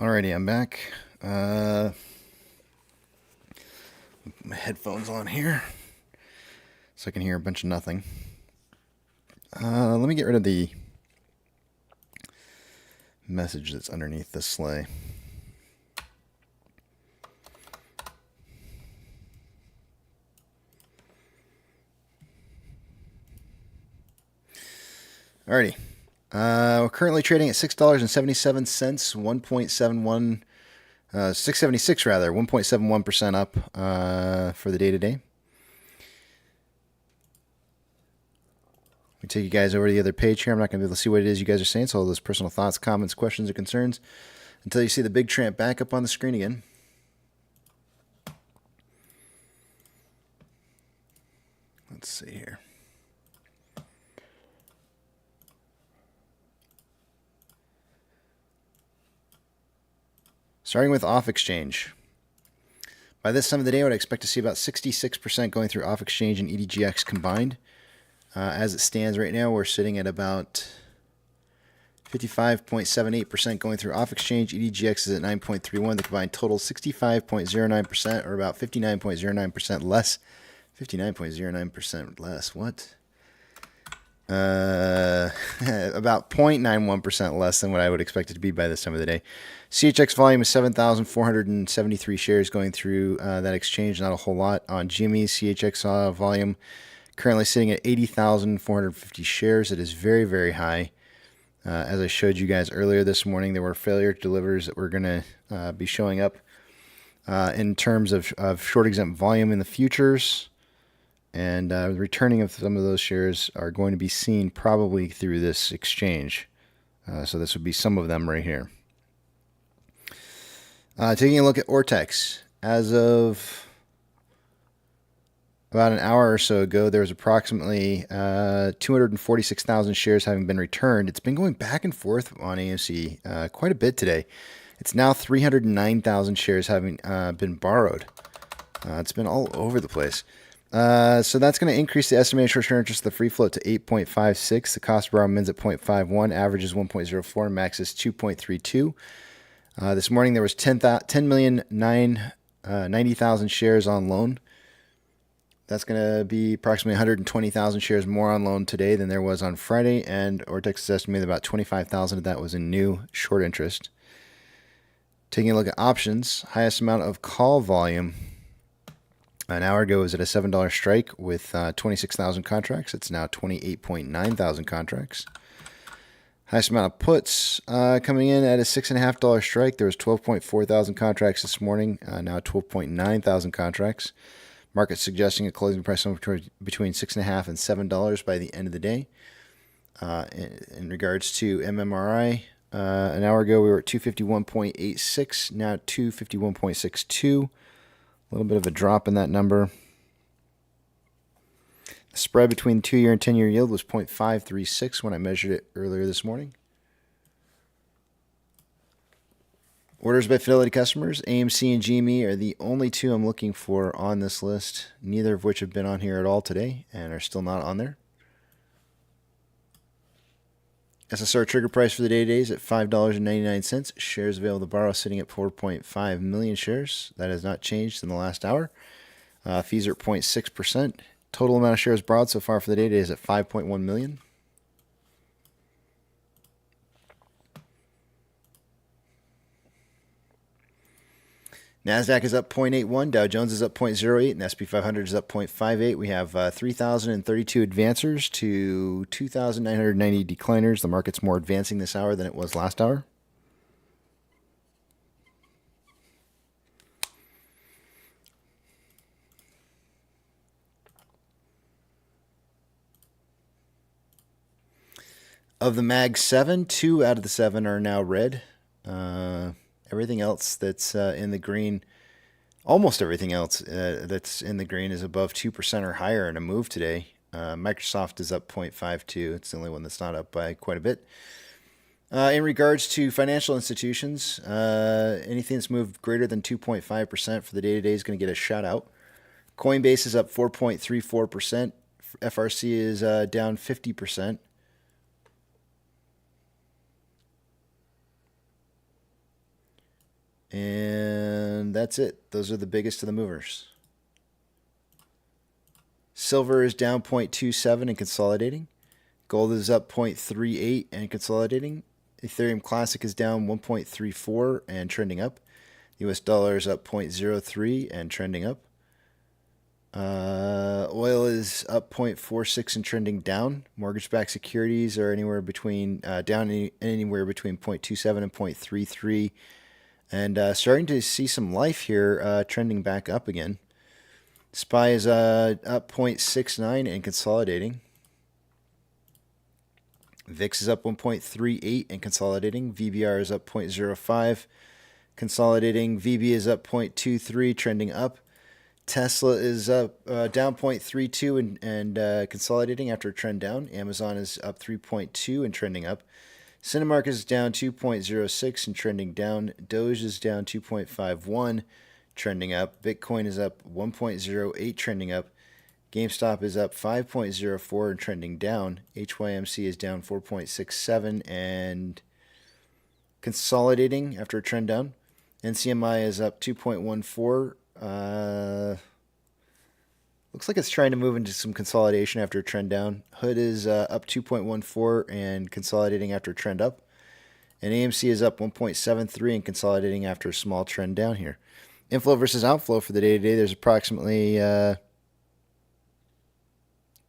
Alrighty, I'm back. My headphones on here so I can hear a bunch of nothing. Let me get rid of the message that's underneath the sleigh. Alrighty. We're currently trading at $6.77, 1.71, 676 rather, 1.71% up for the day today. We take you guys over to the other page here. I'm not going to be able to see what it is you guys are saying, so all those personal thoughts, comments, questions, or concerns until you see the big tramp back up on the screen again. Let's see here. Starting with off exchange. By this time of the day, I would expect to see about 66% going through off exchange and EDGX combined. As it stands right now, we're sitting at about 55.78% going through off exchange. EDGX is at 9.31. The combined total 65.09%, or about 59.09% less. 59.09% less. What? About 0.91% less than what I would expect it to be by this time of the day. CHX volume is 7,473 shares going through that exchange. Not a whole lot. On GME's CHX volume currently sitting at 80,450 shares. It is very, very high. As I showed you guys earlier this morning, there were failure delivers that were going to be showing up in terms of short exempt volume in the futures. And the returning of some of those shares are going to be seen probably through this exchange. So this would be some of them right here. Taking a look at Ortex. As of about an hour or so ago, there was approximately 246,000 shares having been returned. It's been going back and forth on AMC quite a bit today. It's now 309,000 shares having been borrowed. It's been all over the place. So that's going to increase the estimated short-term interest of the free float to 8.56. The cost of borrow mins at 0.51, average is 1.04, max is 2.32. This morning there was 10,090,000 shares on loan. That's going to be approximately 120,000 shares more on loan today than there was on Friday, and Ortex is estimated about 25,000 of that was in new short interest. Taking a look at options, highest amount of call volume an hour ago was at a $7 strike with 26,000 contracts. It's now 28.9 thousand contracts. Highest amount of puts coming in at a $6.50 strike. There was 12.4 thousand contracts this morning. Now 12.9 thousand contracts. Market suggesting a closing price somewhere between $6.50 and $7 by the end of the day. In regards to MMRI, an hour ago we were at 251.86. Now 251.62. A little bit of a drop in that number. The spread between the 2-year and 10-year yield was 0.536 when I measured it earlier this morning. Orders by Fidelity customers, AMC and GME are the only two I'm looking for on this list, neither of which have been on here at all today and are still not on there. SSR trigger price for the day today is at $5.99. Shares available to borrow sitting at 4.5 million shares. That has not changed in the last hour. Fees are at 0.6%. Total amount of shares borrowed so far for the day today is at 5.1 million. NASDAQ is up 0.81, Dow Jones is up 0.08, and SP 500 is up 0.58. We have 3,032 advancers to 2,990 decliners. The market's more advancing this hour than it was last hour. Of the Mag 7, 2 out of the 7 are now red. Everything else that's in the green, almost everything else that's in the green is above 2% or higher in a move today. Microsoft is up 0.52. It's the only one that's not up by quite a bit. In regards to financial institutions, anything that's moved greater than 2.5% for the day-to-day is going to get a shout out. Coinbase is up 4.34%. FRC is down 50%. And that's it. Those are the biggest of the movers. Silver is down 0.27 and consolidating. Gold is up 0.38 and consolidating. Ethereum Classic is down 1.34 and trending up. US dollar is up 0.03 and trending up. Oil is up 0.46 and trending down. Mortgage-backed securities are anywhere between anywhere between 0.27 and 0.33, and starting to see some life here, trending back up again. SPY is up 0.69 and consolidating. VIX is up 1.38 and consolidating. VBR is up 0.05, consolidating. VB is up 0.23, trending up. Tesla is up down 0.32 and consolidating after a trend down. Amazon is up 3.2 and trending up. Cinemark is down 2.06 and trending down. Doge is down 2.51, trending up. Bitcoin is up 1.08, trending up. GameStop is up 5.04 and trending down. HYMC is down 4.67 and consolidating after a trend down. NCMI is up 2.14. Looks like it's trying to move into some consolidation after a trend down. Hood is up 2.14 and consolidating after a trend up. And AMC is up 1.73 and consolidating after a small trend down here. Inflow versus outflow for the day today. There's approximately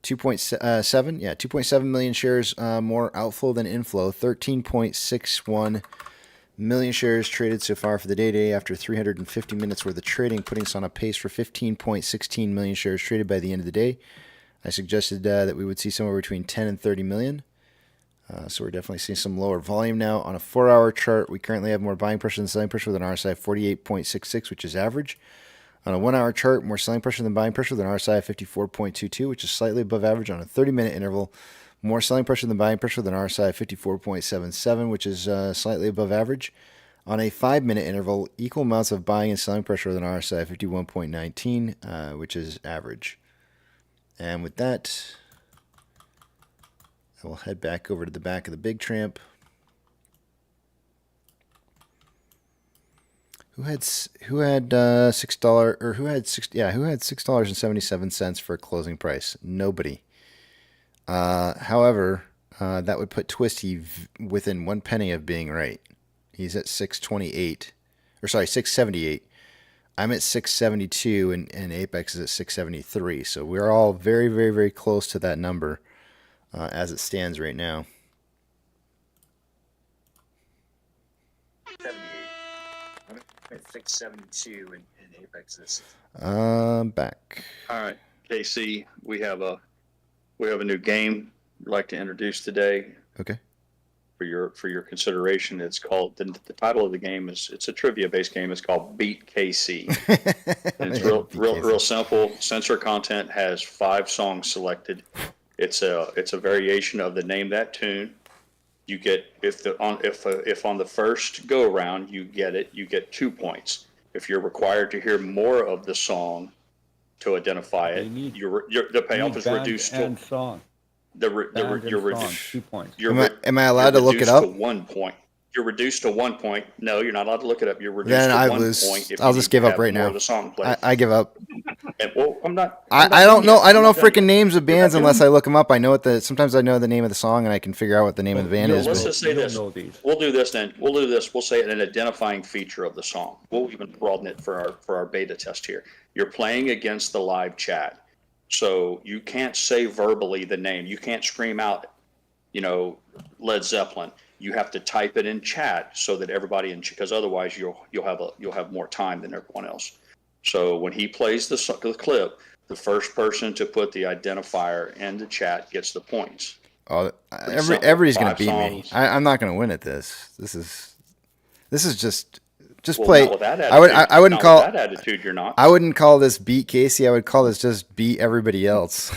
2.7 million shares more outflow than inflow. 13.61 million shares traded so far for the day after 350 minutes worth of trading, putting us on a pace for 15.16 million shares traded by the end of the day. I suggested that we would see somewhere between 10 and 30 million. So we're definitely seeing some lower volume now. On a 4-hour chart, we currently have more buying pressure than selling pressure with an RSI of 48.66, which is average. On a 1-hour chart, more selling pressure than buying pressure with an RSI of 54.22, which is slightly above average. On a 30-minute interval, more selling pressure than buying pressure with an RSI of 54.77, which is slightly above average. On a 5-minute interval, equal amounts of buying and selling pressure with an RSI of 51.19, which is average. And with that, I will head back over to the back of the Big Tramp. Who had $6.77 for a closing price? Nobody. However, that would put Twisty within 1 penny of being right. He's at 678. I'm at 672, and Apex is at 673. So we're all very, very, very close to that number as it stands right now. 672 and Apex is. Back. All right, KC, we have a new game we'd like to introduce today. Okay. For your consideration, it's called the title of the game it's a trivia based game. It's called Beat KC. And it's real simple. Censor content has 5 songs selected. It's a variation of the Name That Tune. You get if on the first go around you get 2 points. If you're required to hear more of the song to identify it, the payoff is reduced to song. You're reduced 2 points. Am I allowed to look it up? To 1 point. You're reduced to 1 point. No, you're not allowed to look it up. You're reduced then to I 1 lose. point. If I'll just give up right now. The song plays. I give up. And, well, I'm not. I don't know. I don't know freaking names of bands unless I look them up. I know sometimes I know the name of the song and I can figure out what the name of the band is. Let's just say this. We'll do this then. We'll do this. We'll say an identifying feature of the song. We'll even broaden it for our beta test here. You're playing against the live chat, so you can't say verbally the name. You can't scream out, Led Zeppelin. You have to type it in chat so that everybody because otherwise you'll have more time than everyone else. So when he plays the clip, the first person to put the identifier in the chat gets the points. Oh, everybody's gonna beat me. I'm not gonna win at this. This is just play. Not with that attitude. I wouldn't call with that attitude. You're not. I wouldn't call this beat Casey. I would call this just beat everybody else.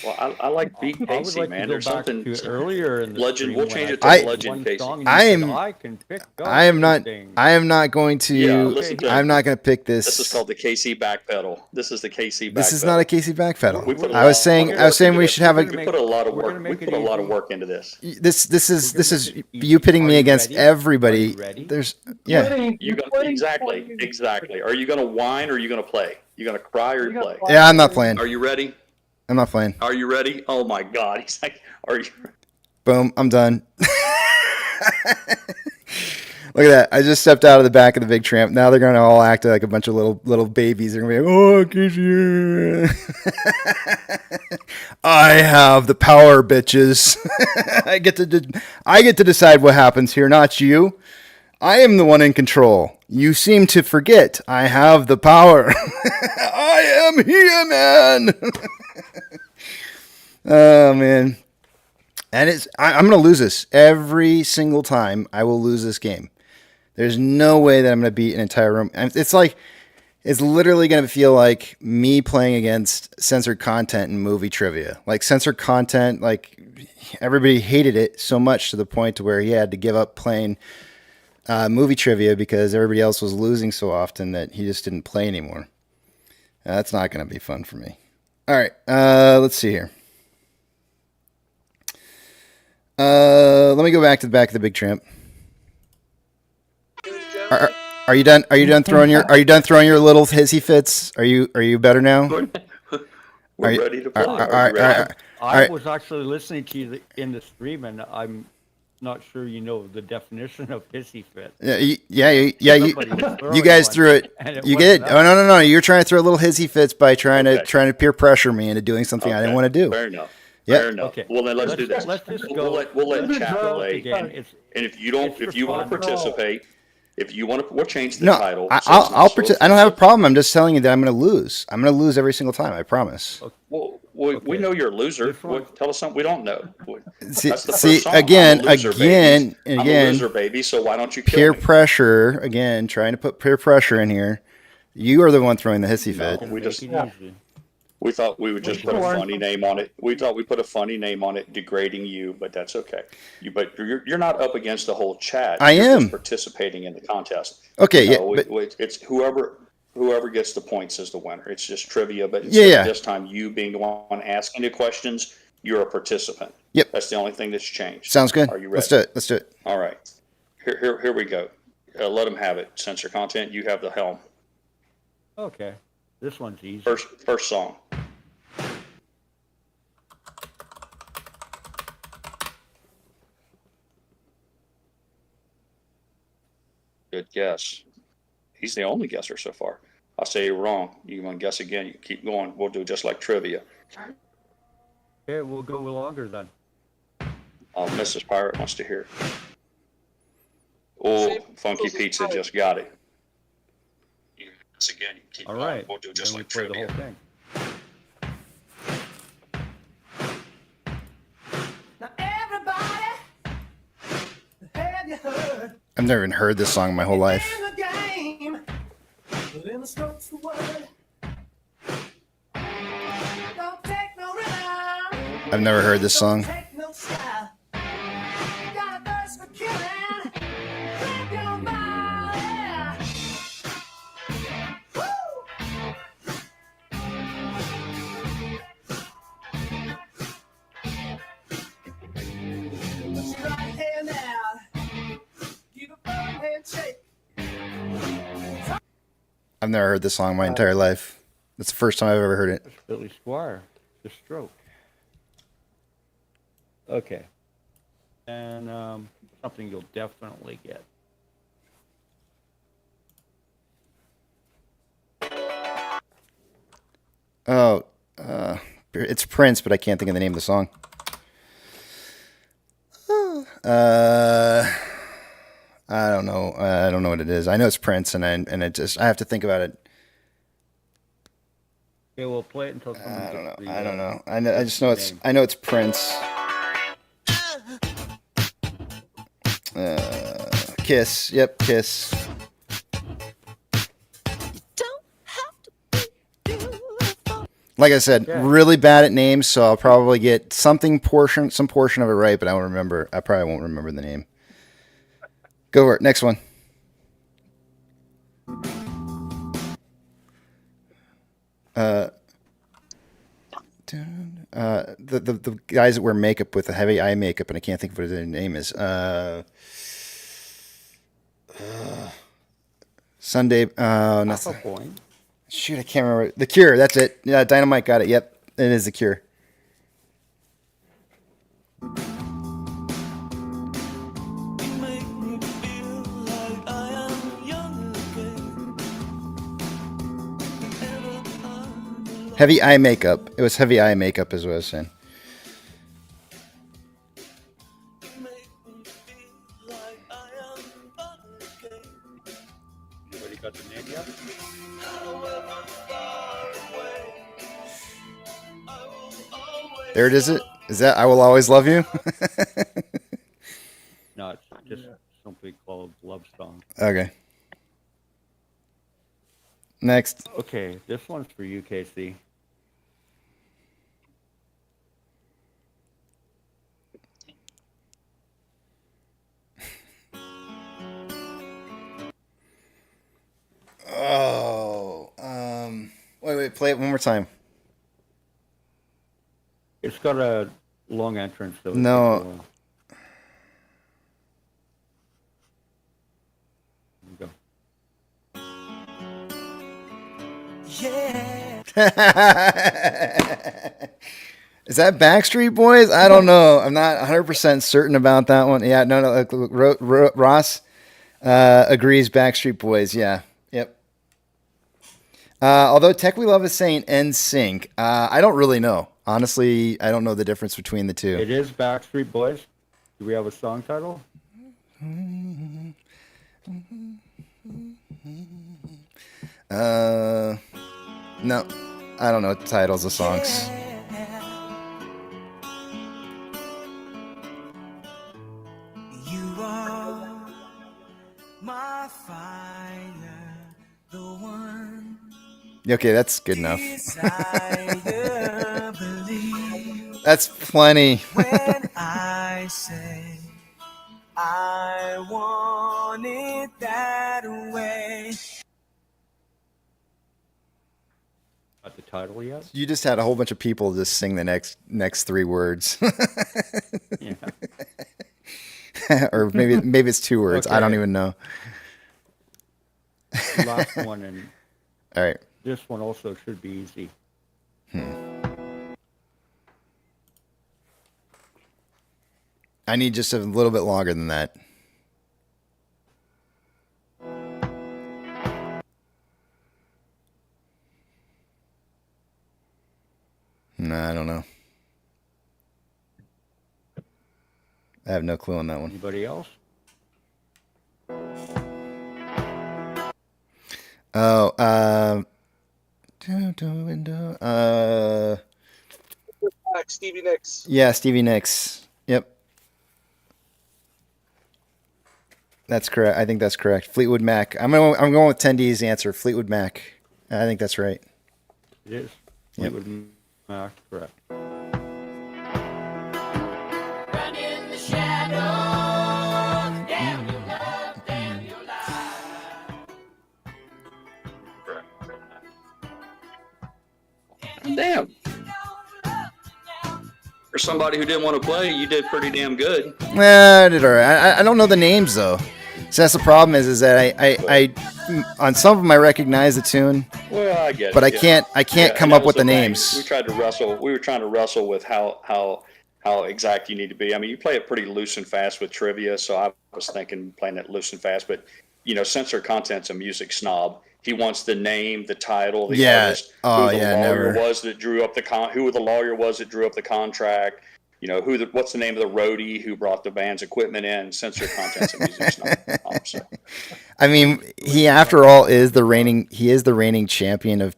Well, I like Beat I would Casey, like man. to go There's back something to earlier in the legend. stream We'll when change I it to played Legend one Casey. song and I you am. said, I can pick up I am not. anything." I am not going to. Yeah, listen to I'm not going to pick this. This is called the KC backpedal. This is the KC backpedal. This is not a Casey backpedal. We put a I was lot saying. of I was work saying into we this. should have a. We put a lot of work. We put a lot of work into this. This is you pitting me against everybody. There's yeah. You got exactly. Are you going to whine or are you going to play? You going to cry or you play? Yeah, I'm not playing. Are you ready? I'm not playing. Are you ready? Oh my God! He's like, are you? Boom! I'm done. Look at that! I just stepped out of the back of the big tramp. Now they're gonna all act like a bunch of little babies. They're gonna be like, "Oh, Casey, I have the power, bitches. I get to decide what happens here, not you. I am the one in control. You seem to forget. I have the power. I am here, man." Oh man. And I'm going to lose this every single time. I will lose this game. There's no way that I'm going to beat an entire room. It's literally going to feel like me playing against censored content in movie trivia. Like censored content, like everybody hated it so much to the point to where he had to give up playing movie trivia because everybody else was losing so often that he just didn't play anymore. That's not going to be fun for me. All right, let's see here. Let me go back to the back of the big tramp. Are you done? Are you done throwing your little hissy fits? Are you better now? We're ready to play. I was actually listening to you in the stream, and I'm not sure you know the definition of hissy fit. Yeah. You guys threw it. You did. Oh no. You're trying to throw little hissy fits by trying to peer pressure me into doing something I didn't want to do. Fair enough. Yeah. Fair enough. Okay. Well, then let's do this. Let's just go. We'll let chat play. Again. And if you want to participate, we'll change the No, title. I'll pretend. I don't have a problem. I'm just telling you that I'm going to lose. I'm going to lose every single time. I promise. Well, we know you're a loser. Tell us something we don't know. See, That's the first song. again, I'm a loser, again. baby. So why don't you kill peer me? pressure again? Trying to put peer pressure in here. You are the one throwing the hissy fit. We thought we would just put a funny name on it. We thought we put a funny name on it, degrading you, but that's okay. But you're not up against the whole chat. I You're am just participating in the contest. Okay, It's whoever gets the points is the winner. It's just trivia, but Yeah. this time you being the one asking the questions, you're a participant. Yep. That's the only thing that's changed. Sounds good. Are you ready? Let's do it. All right. Here we go. Let them have it. Censor content. You have the helm. Okay. This one's easy. First song. Good guess. He's the only guesser so far. I'll say you're wrong. You want to guess again? You keep going. We'll do just like trivia. Okay, we'll go longer then. Mrs. Pirate wants to hear. Oh, Funky Pizza just got it. You guess again. You keep All going. right. We'll do just Then we like play trivia. the whole thing. I've never even heard this song in my whole life. I've never heard this song. I've never heard this song in my entire life. That's the first time I've ever heard it. That's Billy Squire, The Stroke. Okay. And something you'll definitely get. Oh, it's Prince, but I can't think of the name of the song. I don't know. I don't know what it is. I know it's Prince, and I have to think about it. Okay, we'll play it until someone I don't know. gets the, I don't know. I just know it's. I know it's Prince. Kiss. Yep, Kiss. Like I said, Yeah. really bad at names, so I'll probably get some portion of it right, but I won't remember. I probably won't remember the name. Go for it. Next one. The guys that wear makeup with the heavy eye makeup, and I can't think of what their name is. Sunday. Half a point. Shoot, I can't remember. The Cure. That's it. Yeah, Dynamite got it. Yep, it is The Cure. Heavy eye makeup. It was heavy eye makeup, is what I was saying. Anybody got the name yet? There it is. Is that I Will Always Love You? No, it's just something called Love Song. Okay. Next. Okay, this one's for you, Casey. Oh. Wait. Play it one more time. It's got a long entrance, though. No. Go. Yeah. Is that Backstreet Boys? I don't know. I'm not 100% certain about that one. Yeah, no. Ross agrees. Backstreet Boys. Yeah. Yep. Although Tech We Love is saying NSYNC, I don't really know. Honestly, I don't know the difference between the two. It is Backstreet Boys. Do we have a song title? No, I don't know the titles of songs. You are my fire, the one Okay, that's good enough. desire, believe That's plenty. when I say I want it that way. Got the title yet? You just had a whole bunch of people just sing the next three words. Yeah. Or maybe it's two words. I don't Okay. even know. Last one, and All right. this one also should be easy. I need just a little bit longer than that. No, I don't know. I have no clue on that one. Anybody else? Oh, Stevie Nicks. yeah, Stevie Nicks. Yep. That's correct. I think that's correct. Fleetwood Mac. I'm going with 10D's answer. Fleetwood Mac. I think that's right. It is. Yep. Fleetwood Mac, correct. Run in the shadows, damn your love, damn your Damn. For somebody who didn't want to play, you did pretty damn good. I did all right. I don't know the names though. So that's the problem is that I on some of them I recognize the tune, Well, I get it. but I yeah. can't Yeah, come and that up was with the thing. names. We were trying to wrestle with how exact you need to be. I mean, you play it pretty loose and fast with trivia, so I was thinking playing it loose and fast. But censor content's a music snob. He wants the name, the title, the Yeah. artist, Oh, who the yeah, lawyer never. was that drew up who the lawyer was that drew up the contract. What's the name of the roadie who brought the band's equipment in? Censor content's a music snob. Honestly. I mean, he after all is the reigning champion of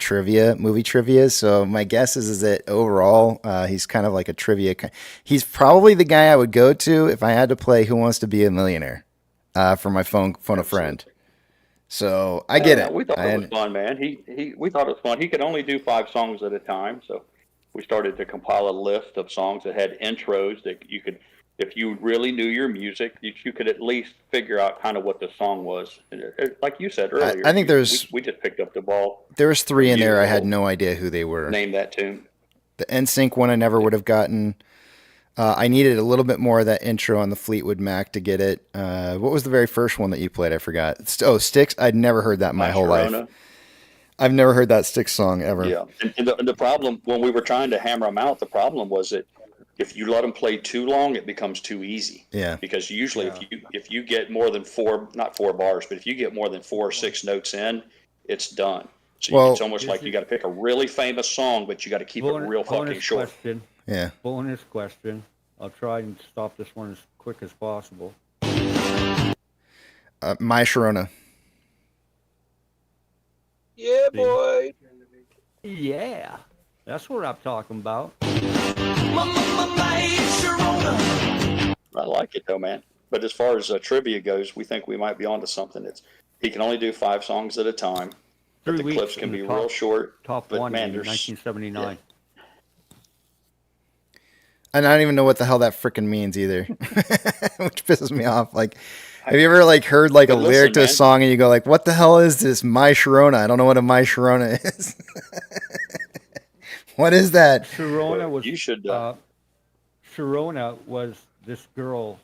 movie trivia. So my guess is that overall, he's kind of like a trivia. He's probably the guy I would go to if I had to play Who Wants to Be a Millionaire for my phone a friend. So I get it. We thought it was fun, man. We thought it was fun. He could only do 5 songs at a time, so we started to compile a list of songs that had intros that you could, if you really knew your music, you could at least figure out kind of what the song was. And like you said earlier, I think we just picked up the ball. There was 3 in there. I had no idea who they were. Name that tune. The NSYNC one I never would have gotten. I needed a little bit more of that intro on the Fleetwood Mac to get it. What was the very first one that you played? I forgot. Oh, Styx. I'd never heard that in my whole life. I've never heard that Styx song ever. Yeah, and the problem when we were trying to hammer them out, the problem was that if you let them play too long, it becomes too easy. Yeah. Because usually, if you get more than 4, not 4 bars, but if you get more than 4 or 6 notes in, it's done. So it's almost like you got to pick a really famous song, but you got to keep it real fucking short. Question. Yeah. Bonus question. I'll try and stop this one as quick as possible. My Sharona. Yeah, boy. Yeah. That's what I'm talking about. I like it though, man. But as far as trivia goes, we think we might be onto something. He can only do 5 songs at a time. But the clips can be real short. Top but 1 man, in 1979. Yeah. And I don't even know what the hell that frickin' means either, which pisses me off. Like, have you ever heard a lyric to a song and you go like, "What the hell is this? My Sharona? I don't know what a My Sharona is." What is that? Sharona was. You should. Sharona was this girl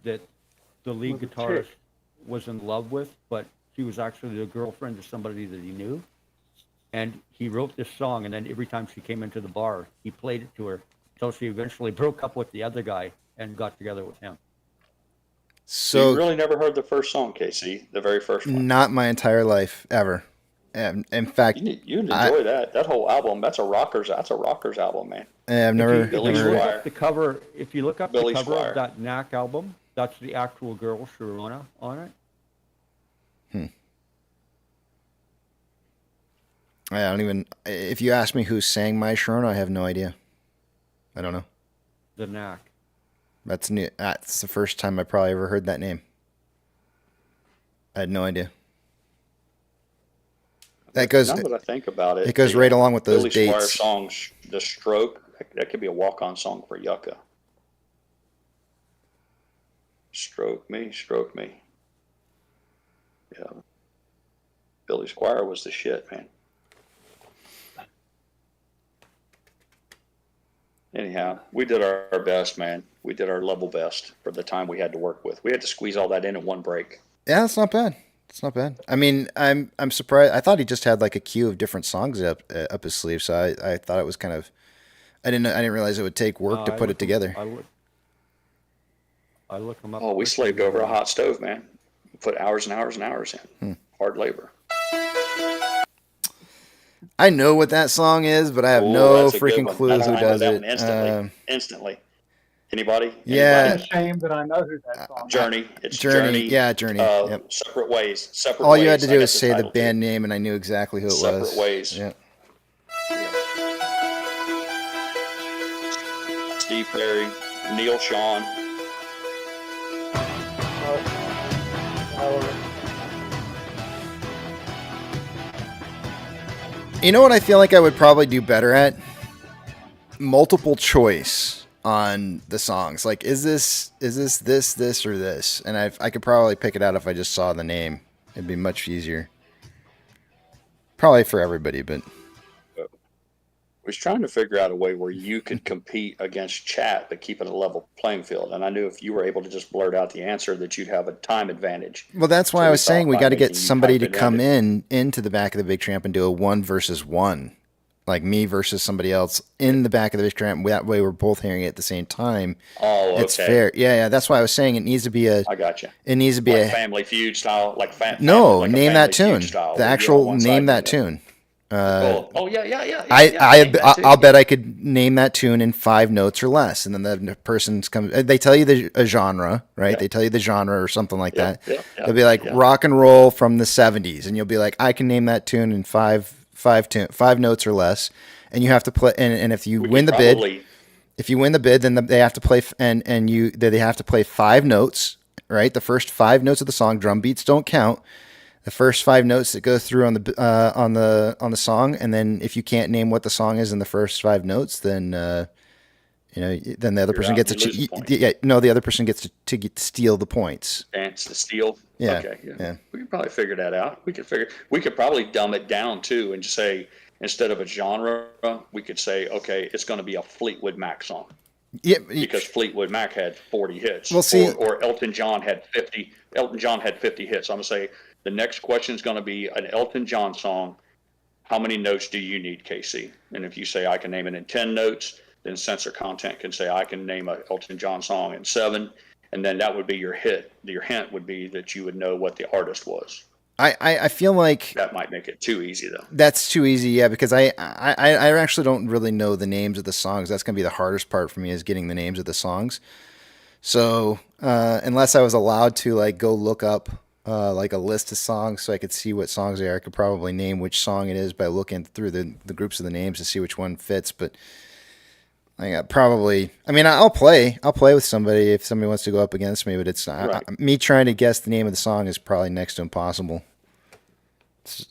that the lead guitarist was in love with, but she was actually the girlfriend of somebody that he knew. And he wrote this song, and then every time she came into the bar, he played it to her. So she eventually broke up with the other guy and got together with him. So you really never heard the first song, Casey? The very first one? Not my entire life, ever. In fact, you'd enjoy that. That whole album. That's a rockers album, man. I've never. If you look up the cover, Billy of Squire. that Knack album, that's the actual girl Sharona on it. I don't even. If you ask me who sang My Sharona, I have no idea. I don't know. The Knack. That's new. That's the first time I probably ever heard that name. I had no idea. That goes. Now that I think about it, it goes right along with those Billy dates. Squire songs, "The Stroke," that could be a walk-on song for Yucca. Stroke me. Yeah, Billy Squire was the shit, man. Anyhow, we did our best, man. We did our level best for the time we had to work with. We had to squeeze all that in one break. Yeah, that's not bad. It's not bad. I mean, I'm surprised. I thought he just had like a queue of different songs up his sleeve, so I thought it was kind of. I didn't realize it would take work to put it together. I look them up. Oh, we slaved over a hot stove, man. Put hours and hours and hours in. Hard labor. I know what that song is, but I have no freaking clue who does it. Instantly. Anybody? Yeah. It's a shame that I know who that song is. Journey. It's Journey. Yeah, Journey. Yep. Separate Ways. All you had to do is say the band name, and I knew exactly who it was. Separate Ways. Yeah. Steve Perry, Neil Sean. You know what I feel like I would probably do better at? Multiple choice on the songs. Like, is this, or this? And I could probably pick it out if I just saw the name. It'd be much easier. Probably for everybody, but... I was trying to figure out a way where you could compete against chat, but keep it a level playing field. And I knew if you were able to just blurt out the answer, that you'd have a time advantage. Well, that's why I was saying we got to get somebody to come into the back of the Big Tramp and do a 1-versus-1, like me versus somebody else in the back of the Big Tramp. That way, we're both hearing it at the same time. Oh, okay. It's fair. Yeah. That's why I was saying it needs to be a. I got you. It needs to be like a Family Feud style, like name that tune. The actual name that tune. Oh yeah. I'll bet I could name that tune in 5 notes or less, and then the person's come. They tell you a genre, right? Yeah. They tell you the genre or something like that. Yeah. They'll be like rock and roll from the 70s, and you'll be like, I can name that tune in 5 notes or less, and you have to play. And if you win the bid, then they have to play, they have to play 5 notes, right? The first 5 notes of the song, drum beats don't count. the first 5 notes that go through on the song, and then if you can't name what the song is in the first 5 notes, then then the other person gets the other person gets to steal the points. Chance to steal. Yeah. Okay. Yeah. We could probably figure that out. We could probably dumb it down too, and just say instead of a genre, we could say, okay, it's going to be a Fleetwood Mac song. Yeah. Because Fleetwood Mac had 40 hits. Well, see, or Elton John had 50. Elton John had 50 hits. I'm gonna say the next question is going to be an Elton John song. How many notes do you need, Casey? And if you say I can name it in 10 notes, then Censor Content can say I can name a Elton John song in 7, and then that would be your hit. Your hint would be that you would know what the artist was. I feel like that might make it too easy though. That's too easy, yeah, because I actually don't really know the names of the songs. That's gonna be the hardest part for me, is getting the names of the songs. So unless I was allowed to like go look up like a list of songs so I could see what songs they are, I could probably name which song it is by looking through the groups of the names to see which one fits. But I'll play with somebody if somebody wants to go up against me, but it's me trying to guess the name of the song is probably next to impossible.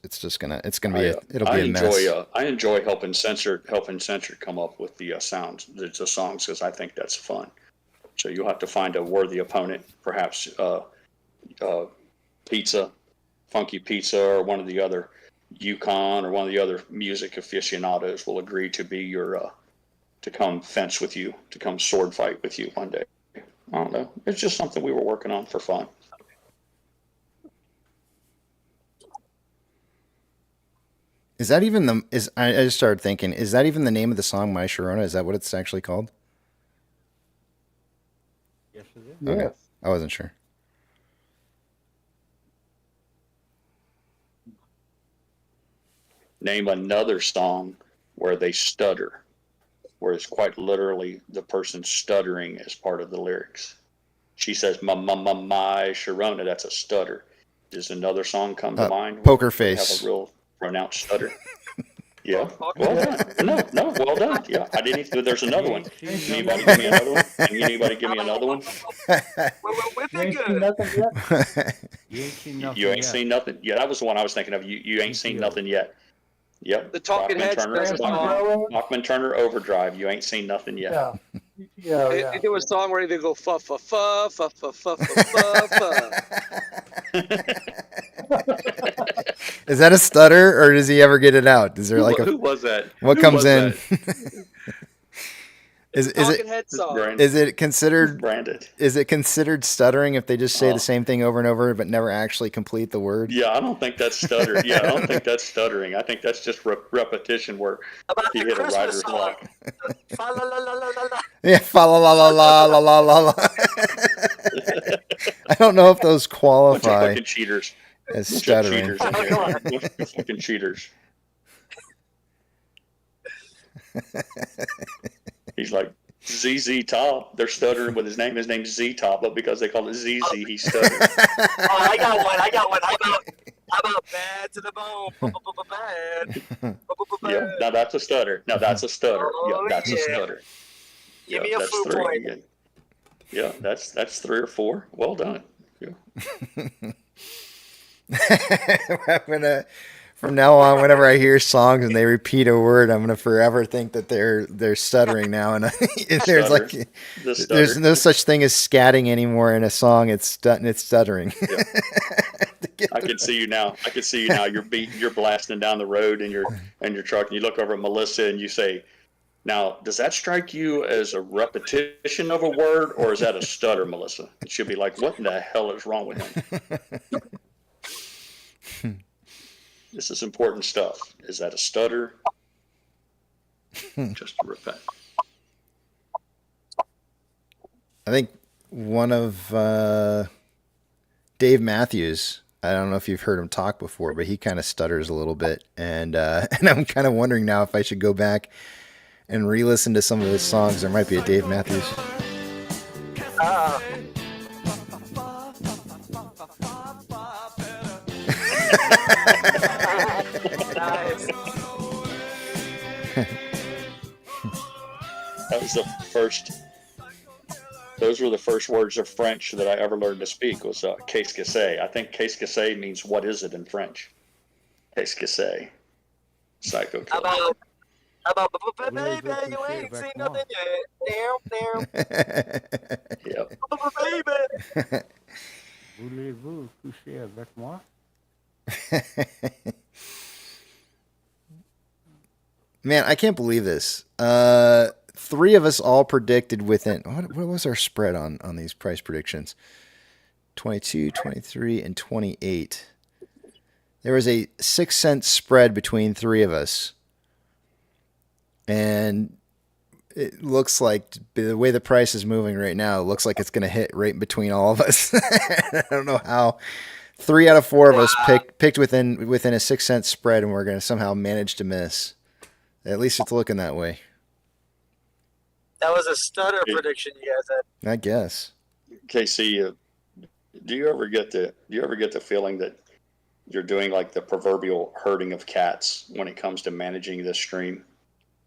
It'll be a mess. I enjoy helping Censor come up with the sounds, the songs, because I think that's fun. So you'll have to find a worthy opponent, perhaps Pizza, Funky Pizza, or one of the other Yukon, or one of the other music aficionados will agree to be your to come fence with you, to come sword fight with you one day. I don't know. It's just something we were working on for fun. Is that even I just started thinking, is that even the name of the song, My Sharona? Is that what it's actually called? Yes, it is. Okay. Yes. I wasn't sure. Name another song where they stutter, where it's quite literally the person stuttering as part of the lyrics. She says, my Sharona, that's a stutter. Does another song come to mind? Poker Have Face. a real pronounced stutter. Yeah. Well done. No, well done. Yeah. I didn't even, there's another one. Anybody give me another one? Can anybody give me another one? You ain't seen nothing. Yeah, that was the one I was thinking of. You ain't seen nothing yet. Yep. The Talking Heads. Bachman Turner Overdrive. You ain't seen nothing yet. Yeah. They do a song where they go fa fa fa fa fa fa fa fa. Is that a stutter, or does he ever get it out? Is there Who was that? What Who comes was in? That? Is it considered branded? Is it considered stuttering if they just say the same thing over and over but never actually complete the word? Yeah, I don't think that's stuttering. Yeah, I don't think that's stuttering. I think that's just repetition where he hit a writer's block. Yeah, fa la la la la la la la la. I don't know if those qualify fucking cheaters. As stuttering. Fucking cheaters. He's like ZZ Top. They're stuttering with his name. His name's Z Top, but because they call it ZZ, he's stuttering. I got one. How about bad to the bone? Bad. Yeah, now that's a stutter. Yeah, that's a stutter. Give me a food point. Yeah, that's 3 or 4. Well done. Yeah. I'm gonna, from now on, whenever I hear songs and they repeat a word, I'm gonna forever think that they're stuttering now. And there's no such thing as scatting anymore in a song. It's stuttering. Yeah. I can see you now. You're blasting down the road in your truck, and you look over at Melissa and you say, "Now, does that strike you as a repetition of a word, or is that a stutter, Melissa?" It should be like, "What in the hell is wrong with him?" This is important stuff. Is that a stutter? Just to repent. I think one of Dave Matthews, I don't know if you've heard him talk before, but he kind of stutters a little bit. And I'm kind of wondering now if I should go back and re-listen to some of his songs. There might be a Dave Matthews. That was the those were the first words of French that I ever learned to speak was qu'est-ce que c'est. I think qu'est-ce que c'est means what is it in French. Qu'est-ce que c'est? Psycho killer. How about baby, you ain't seen nothing yet. Damn. Yep. Baby. Voulez-vous coucher avec moi? Man, I can't believe this. 3 of us all predicted within... What was our spread on these price predictions? 22, 23, and 28. There was a 6-cent spread between 3 of us. And it looks like the way the price is moving right now, it looks like it's going to hit right between all of us. I don't know how. 3 out of 4 of us picked within a 6-cent spread, and we're going to somehow manage to miss. At least it's looking that way. That was a stutter prediction you guys had. I guess. KC, do you ever get the feeling that you're doing like the proverbial herding of cats when it comes to managing this stream?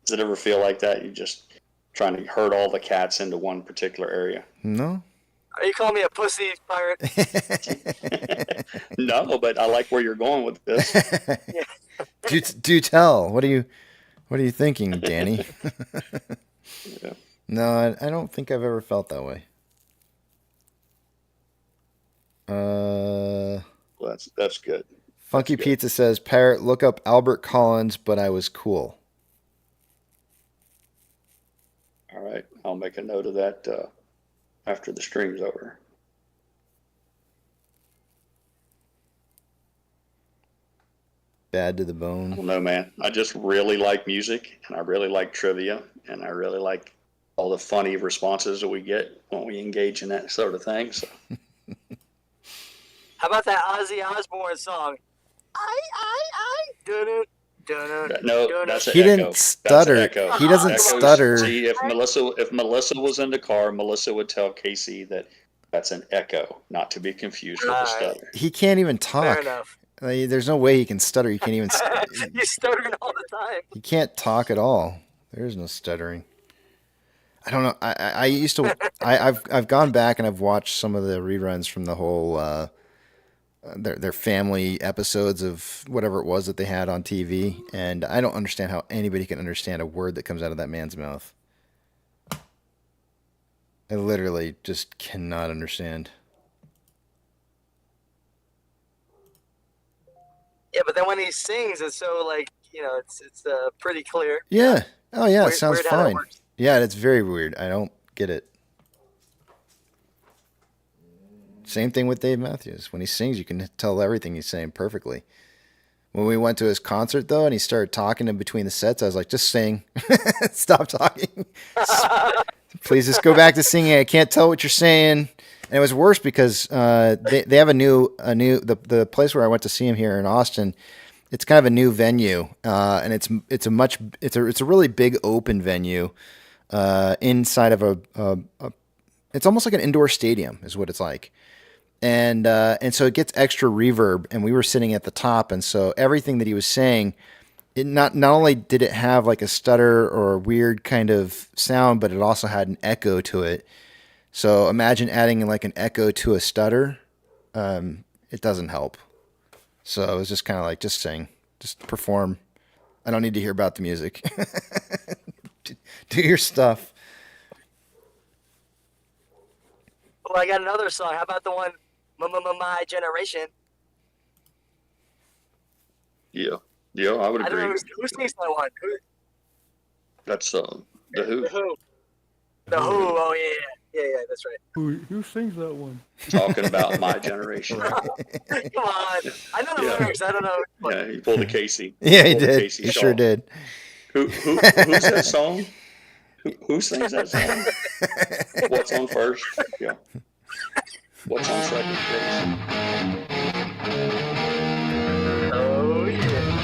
Does it ever feel like that? You're just trying to herd all the cats into one particular area? No. Are you calling me a pussy pirate? No, but I like where you're going with this. Do tell. What are you thinking, Danny? Yeah. No, I don't think I've ever felt that way. Well, that's good. Funky Pizza says, Parrot, look up Albert Collins, but I was cool. All right, I'll make a note of that after the stream's over. Bad to the bone. I don't know, man. I just really like music, and I really like trivia, and I really like all the funny responses that we get when we engage in that sort of thing. So. How about that Ozzy Osbourne song? No, that's an He echo. didn't stutter. That's an echo. He doesn't Echoes. stutter. See, if Melissa was in the car, Melissa would tell Casey that that's an echo, not to be confused with a stutter. He can't even talk. Fair enough. Like, there's no way he can stutter. He can't even. You're stuttering all the time. He can't talk at all. There's no stuttering. I don't know. I used to. I've gone back and I've watched some of the reruns from the whole their family episodes of whatever it was that they had on TV, and I don't understand how anybody can understand a word that comes out of that man's mouth. I literally just cannot understand. Yeah, but then when he sings, it's so like it's pretty clear. Yeah. Oh yeah, it sounds weird how that fine. works. Yeah, it's very weird. I don't get it. Same thing with Dave Matthews. When he sings, you can tell everything he's saying perfectly. When we went to his concert, though, and he started talking in between the sets, I was like, just sing. Stop talking. Please just go back to singing. I can't tell what you're saying. And it was worse because they have the place where I went to see him here in Austin. It's kind of a new venue, and it's a really big open venue inside of a it's almost like an indoor stadium is what it's like. And so it gets extra reverb, and we were sitting at the top, and so everything that he was saying, it not only did it have like a stutter or a weird kind of sound, but it also had an echo to it. So imagine adding like an echo to a stutter. It doesn't help. So it was just kind of like, just sing, just perform. I don't need to hear about the music. Do your stuff. Well, I got another song. How about the one, My Generation? Yeah, I would I don't agree. know who sings that one. That's the Who. The Who. The Who. Oh yeah, that's right. Who sings that one? Talking about My Generation. Come on, I know the lyrics. I don't know. Yeah, he pulled a Casey. Yeah, he pulled a did. Casey He Shaw. sure did. Who's that song? Who sings that song? What's on first? Yeah. What's on second, please? Oh yeah.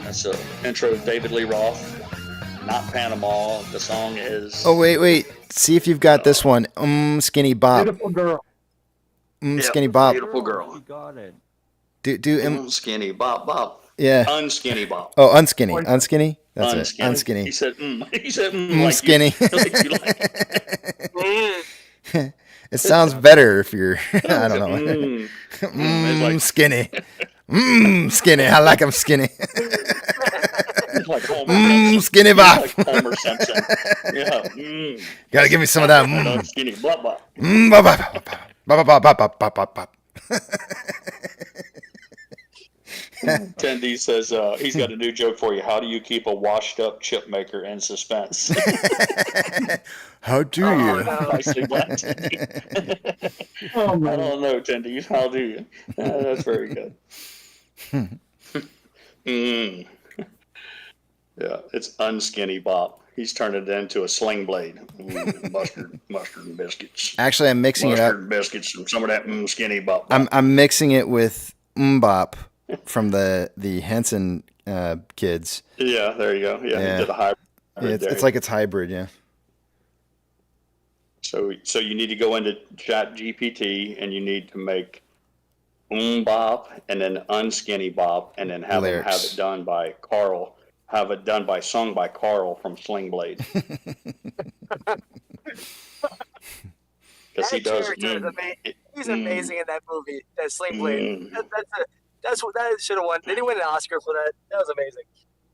That's the intro of David Lee Roth. Not Panama. The song is. Oh, wait. See if you've got this one. Skinny Bop. Beautiful girl. Skinny Bop. Beautiful girl. You got it. Skinny bop bop. Yeah. Unskinny bop. Oh, unskinny. That's it. Unskinny. He said, He said, Mm, like skinny. like you like it. It sounds better if you're. I don't know. It's like Skinny. Skinny. I like 'em skinny. It's like Skinny bop. Like Homer Simpson. Yeah. Gotta give me some of that. Skinny bop bop. Bop bop bop bop bop bop bop bop bop. Tendy says he's got a new joke for you. How do you keep a washed up chip maker in suspense? How do you? Nicely done, Tendy. I don't know, Tendy. How do you? That's very good. Yeah, it's unskinny bop. He's turned it into a sling blade. Mustard and biscuits. Actually, I'm mixing it up. Mustard and biscuits and some of that skinny bop. I'm mixing it with bop from the Henson kids. Yeah, there you go. Yeah, he did a hybrid. It's like it's hybrid, yeah. So you need to go into Chat GPT and you need to make bop and then unskinny bop and then have it done by Carl. Have it done sung by Carl from Sling Blade. Because he does. He's amazing in that movie, that Sling Blade. That's what that should have won. Did he win an Oscar for that? That was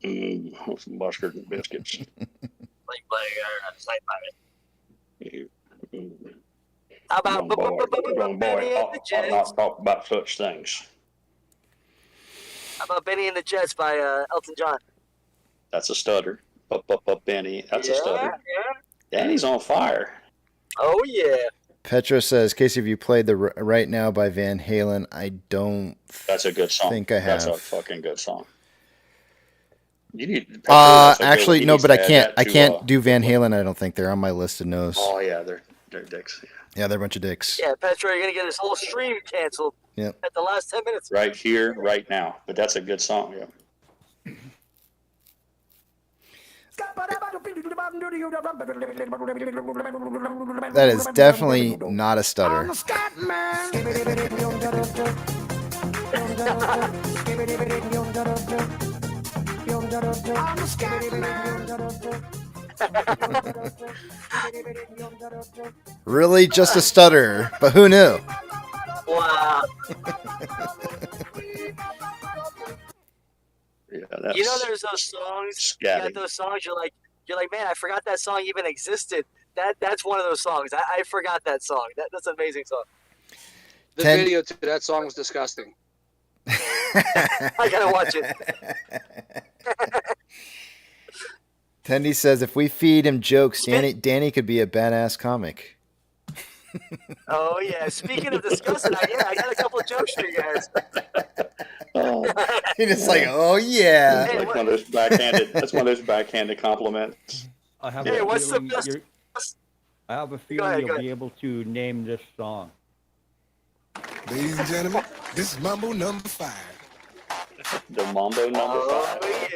amazing. Mustard and biscuits. How about Benny and the I'll not Jets? talk about such things. How about Benny and the Jets by Elton John? That's a stutter. Benny. That's a stutter. Yeah. Danny's on fire. Oh yeah. Petro says, Casey, have you played the Right Now by Van Halen? I don't. That's a good song. Think I have. That's a fucking good song. You need. Actually, no, but I can't. I can't do Van Halen. I don't think they're on my list of no's. Oh yeah, they're dicks. Yeah, they're a bunch of dicks. Yeah, Petro, you're gonna get this whole stream canceled. Yep. At the last 10 minutes. Right here, right now. But that's a good song. Yeah. That is definitely not a stutter. Really, just a stutter, but who knew? Wow. Yeah, you know, there's those songs. You got those songs. You're like, man, I forgot that song even existed. That's one of those songs. I forgot that song. That's an amazing song. The video to that song was disgusting. I gotta watch it. Tendy says if we feed him jokes, Danny could be a badass comic. Oh yeah. Speaking of disgusting, I got a couple of jokes for you guys. He just like, oh yeah. Like one of those backhanded. That's one of those backhanded compliments. I have Hey, a what's the feeling best? I have a feeling ahead, you'll go ahead. be able to name this song. Ladies and gentlemen, this is Mambo number 5. The Mambo number 5. Yeah.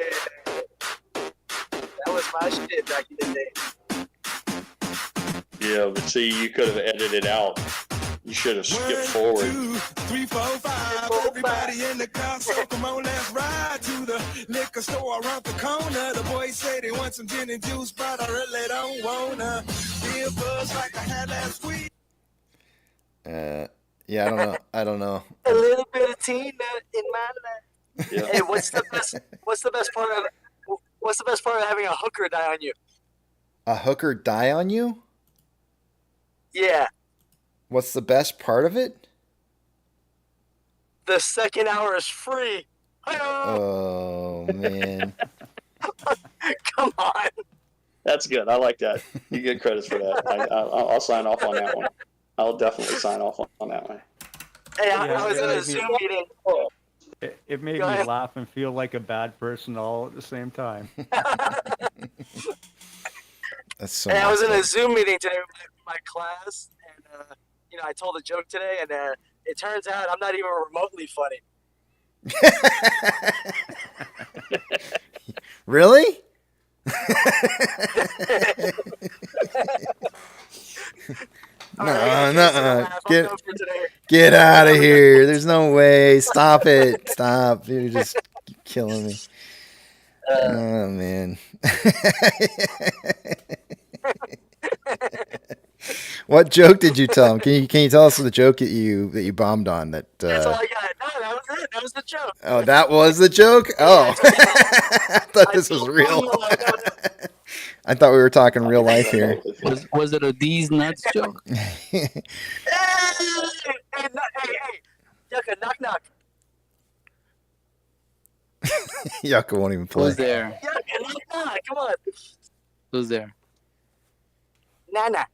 That was my shit back in the day. Yeah, but see, you could have edited it out. You should have skipped forward. 2, 3, 4, 5. Everybody in the car, so come on, let's ride to the liquor store around the corner. The boys say they want some gin and juice, but I really don't wanna be a buzz like I had last week. Yeah, I don't know. A little bit of tea in my life. Yeah. Hey, what's the best part of having a hooker die on you? A hooker die on you? Yeah, What's the best part of it? the second hour is free. Oh man. Come on. That's good. I like that. You get credits for that. I'll sign off on that one. I'll definitely sign off on that one. Hey, I was in a Zoom meeting. It made Go me ahead. laugh and feel like a bad person all at the same time. That's so Hey, I was in a messed Zoom meeting today with my class, and I told a joke today, and it turns out I'm not even remotely funny. Really? All right, Nuh-uh. I'm done for today. Get out of here. There's no way. Stop it. Stop. You're just killing me. Oh, man. What joke did you tell him? Can you tell us the joke that you bombed on? That's all I got. No, that was it. That was the joke. Oh, that was the joke? Oh. I thought this was real. I thought we were talking real life here. Was it a D's nuts joke? Hey, Yucca, knock, knock. Yucca won't even play. Who's there? Yucca, knock, knock. Come on. Who's there? Nana.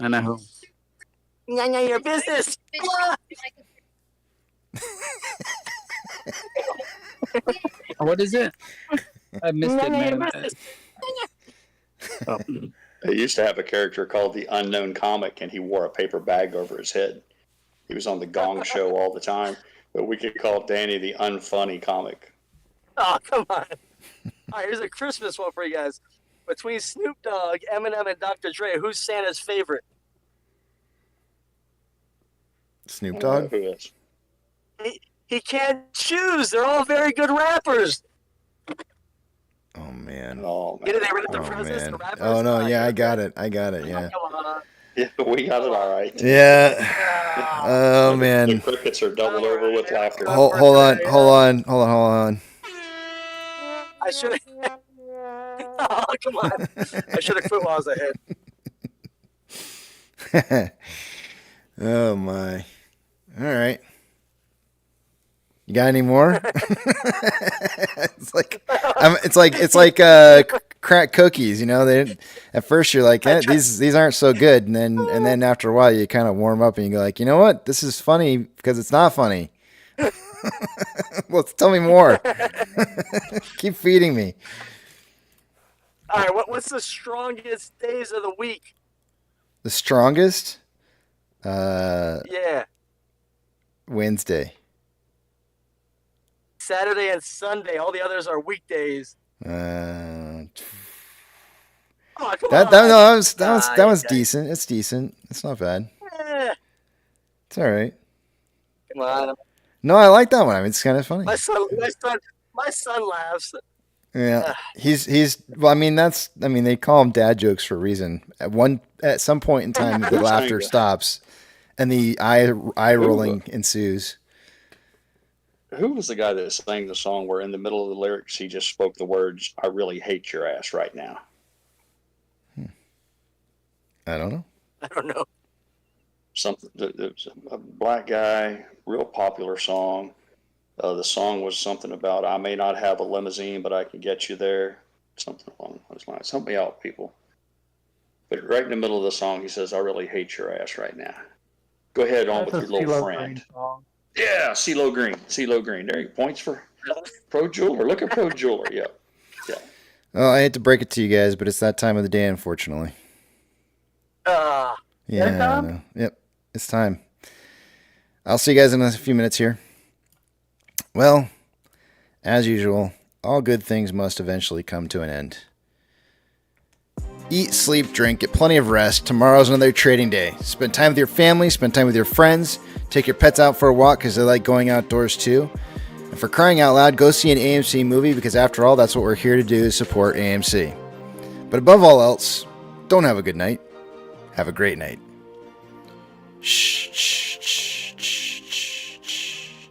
Nana who? Nana, your business. What is it? I missed it, man. Oh. They used to have a character called the Unknown Comic, and he wore a paper bag over his head. He was on the Gong Show all the time, but we could call Danny the Unfunny Comic. Oh, come on. All right, here's a Christmas one for you guys. Between Snoop Dogg, Eminem, and Dr. Dre, who's Santa's favorite? Snoop Dogg? Who is? He can't choose. They're all very good rappers. Oh, man. Oh, man. They read the presents, the rappers. Oh, no. Yeah, I got it. Yeah. Yeah, we got it all right. Yeah. Oh, man. The crickets are doubled over with laughter. Hold on. I should have. Oh, come on. I should have quit while I was ahead. Oh, my. All right. You got any more? it's like crack cookies, you know. They at first you're like, these aren't so good, and then after a while you kind of warm up and you go like, you know what, this is funny because it's not funny. Well, tell me more. Keep feeding me. All right, what's the strongest days of the week? The strongest? Yeah. Wednesday. Saturday and Sunday. All the others are weekdays. That was decent. It's decent. It's not bad. It's all right. Come on. No, I like that one. I mean, it's kind of funny. My son laughs. Yeah, he's. Well, I mean, they call them dad jokes for a reason. At some point in time, the laughter stops, and the eye rolling ensues. Who was the guy that sang the song where in the middle of the lyrics he just spoke the words, "I really hate your ass right now"? I don't know. Something. There's a black guy, real popular song. The song was something about, "I may not have a limousine, but I can get you there." Something along those lines. Help me out, people. But right in the middle of the song, he says, "I really hate your ass right now." Go ahead on with your little friend. Yeah, CeeLo Green. There you go. Points for Pro Jeweler. Look at Pro Jeweler. Yeah. Oh, I hate to break it to you guys, but it's that time of the day, unfortunately. Yeah, I know. Yep, it's time. I'll see you guys in a few minutes here. Well, as usual, all good things must eventually come to an end. Eat, sleep, drink, get plenty of rest. Tomorrow's another trading day. Spend time with your family, spend time with your friends. Take your pets out for a walk because they like going outdoors too. And for crying out loud, go see an AMC movie because after all, that's what we're here to do, is support AMC. But above all else, don't have a good night. Have a great night. Shh, shh, shh, shh, shh, shh.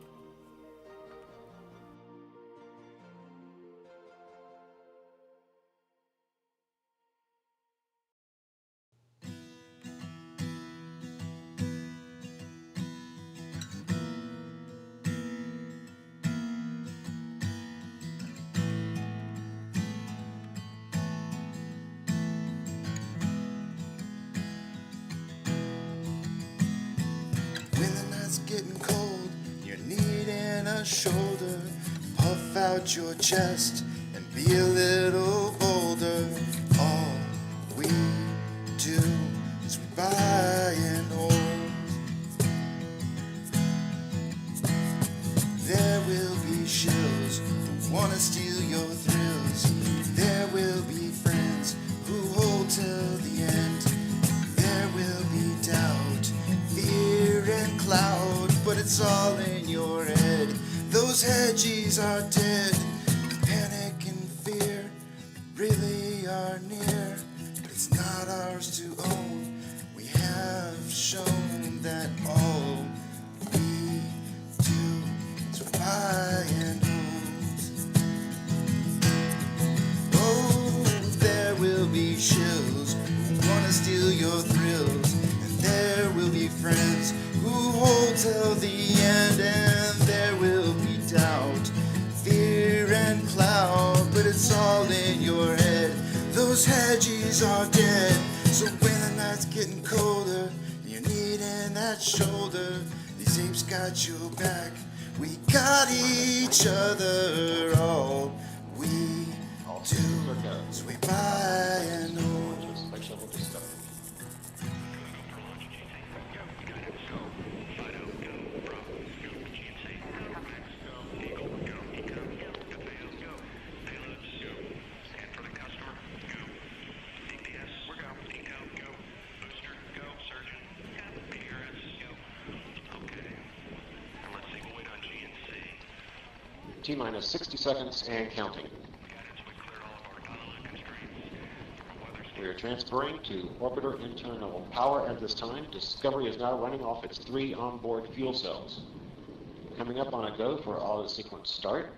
When the night's getting cold, you're needing a shoulder. Puff out your chest and be a little bolder. All we do is we buy and hold. There will be shills who wanna steal your thrills. There will be friends who hold till the end. There will be doubt, fear, it's all in your head. Those hedgies are dead. Panic and fear really are near, but it's not ours to own. We have shown that all we do is buy and own. Oh, there will be shills who wanna steal your thrills, and there will be friends who hold till the end, and there will be doubt, fear and cloud, but it's all in your head. Those hedgies are dead. So when the night's getting colder, you're needing that shoulder, these apes got your back. We got each other. All we do is we buy and own. T-minus 60 seconds and counting. We are transferring to orbiter internal power at this time. Discovery is now running off its 3 onboard fuel cells. Coming up on a go for auto sequence start.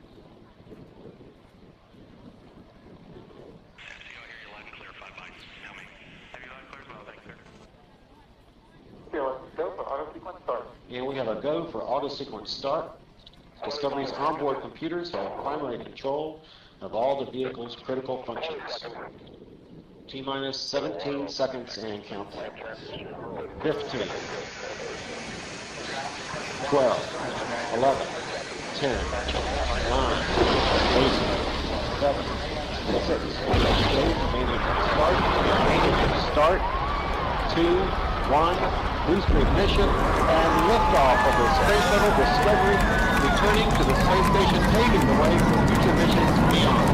And we have a go for auto sequence start. Discovery's onboard computers have primary control of all the vehicle's critical functions. T-minus 17 seconds and counting. 15, 12, 11, 10, 9, 8, 7, 6, start, 2, 1, booster ignition, and liftoff of the Space Shuttle Discovery, returning to the space station, paving the way for future missions beyond.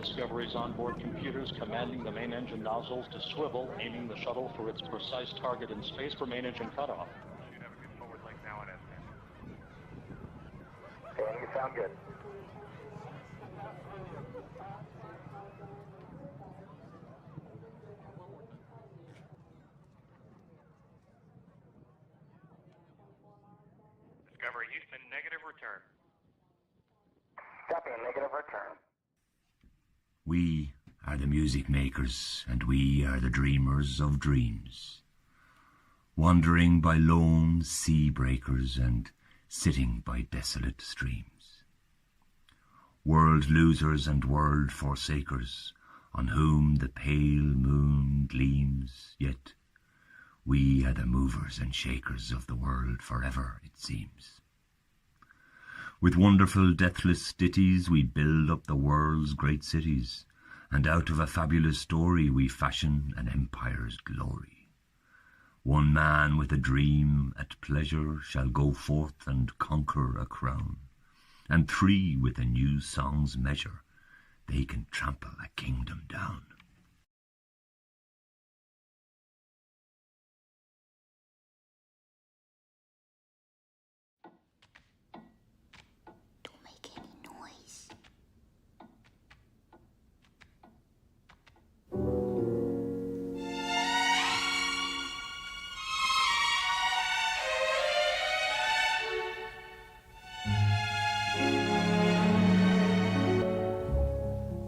Discovery's onboard computers commanding the main engine nozzles to swivel, aiming the shuttle for its precise target in space for main engine cutoff. Should have a good forward link now in SM. You sound good. Discovery Houston, negative return. Copy, negative return. We are the music makers, and we are the dreamers of dreams, wandering by lone sea breakers and sitting by desolate streams. World losers and world forsakers, on whom the pale moon gleams, yet we are the movers and shakers of the world forever, it seems. With wonderful deathless ditties we build up the world's great cities, and out of a fabulous story we fashion an empire's glory. One man with a dream at pleasure shall go forth and conquer a crown, and 3 with a new song's measure. They can trample a kingdom down.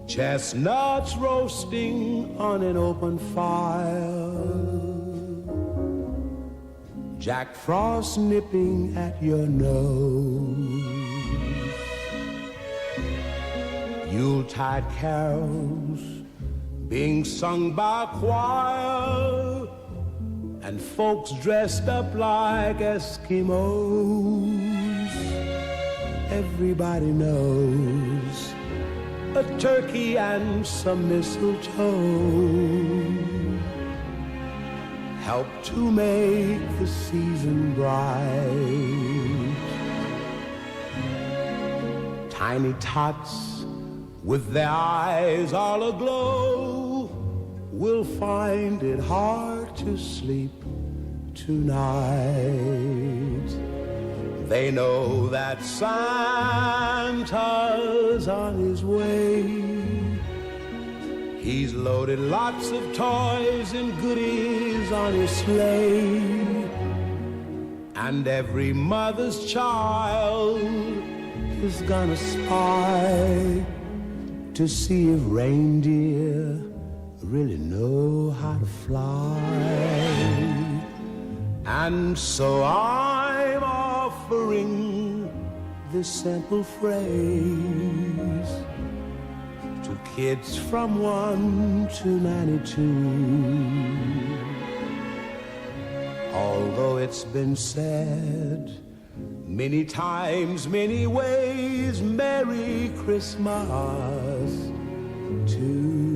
Chestnuts roasting on an open fire, Jack Frost nipping at your nose, Yuletide carols being sung by a choir, and folks dressed up like Eskimos. Everybody knows a turkey and some mistletoe help to make the season bright. Tiny tots with their eyes all aglow will find it hard to sleep tonight. They know that Santa's on his way. He's loaded lots of toys and goodies on his sleigh. And every mother's child is gonna spy to see if reindeer really know how to fly. And so I'm offering this simple phrase to kids from 1 to 92. Although it's been said many times, many ways, Merry Christmas to you.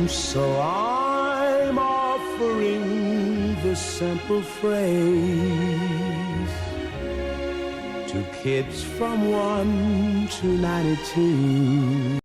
So I'm offering this simple phrase to kids from 1 to 92.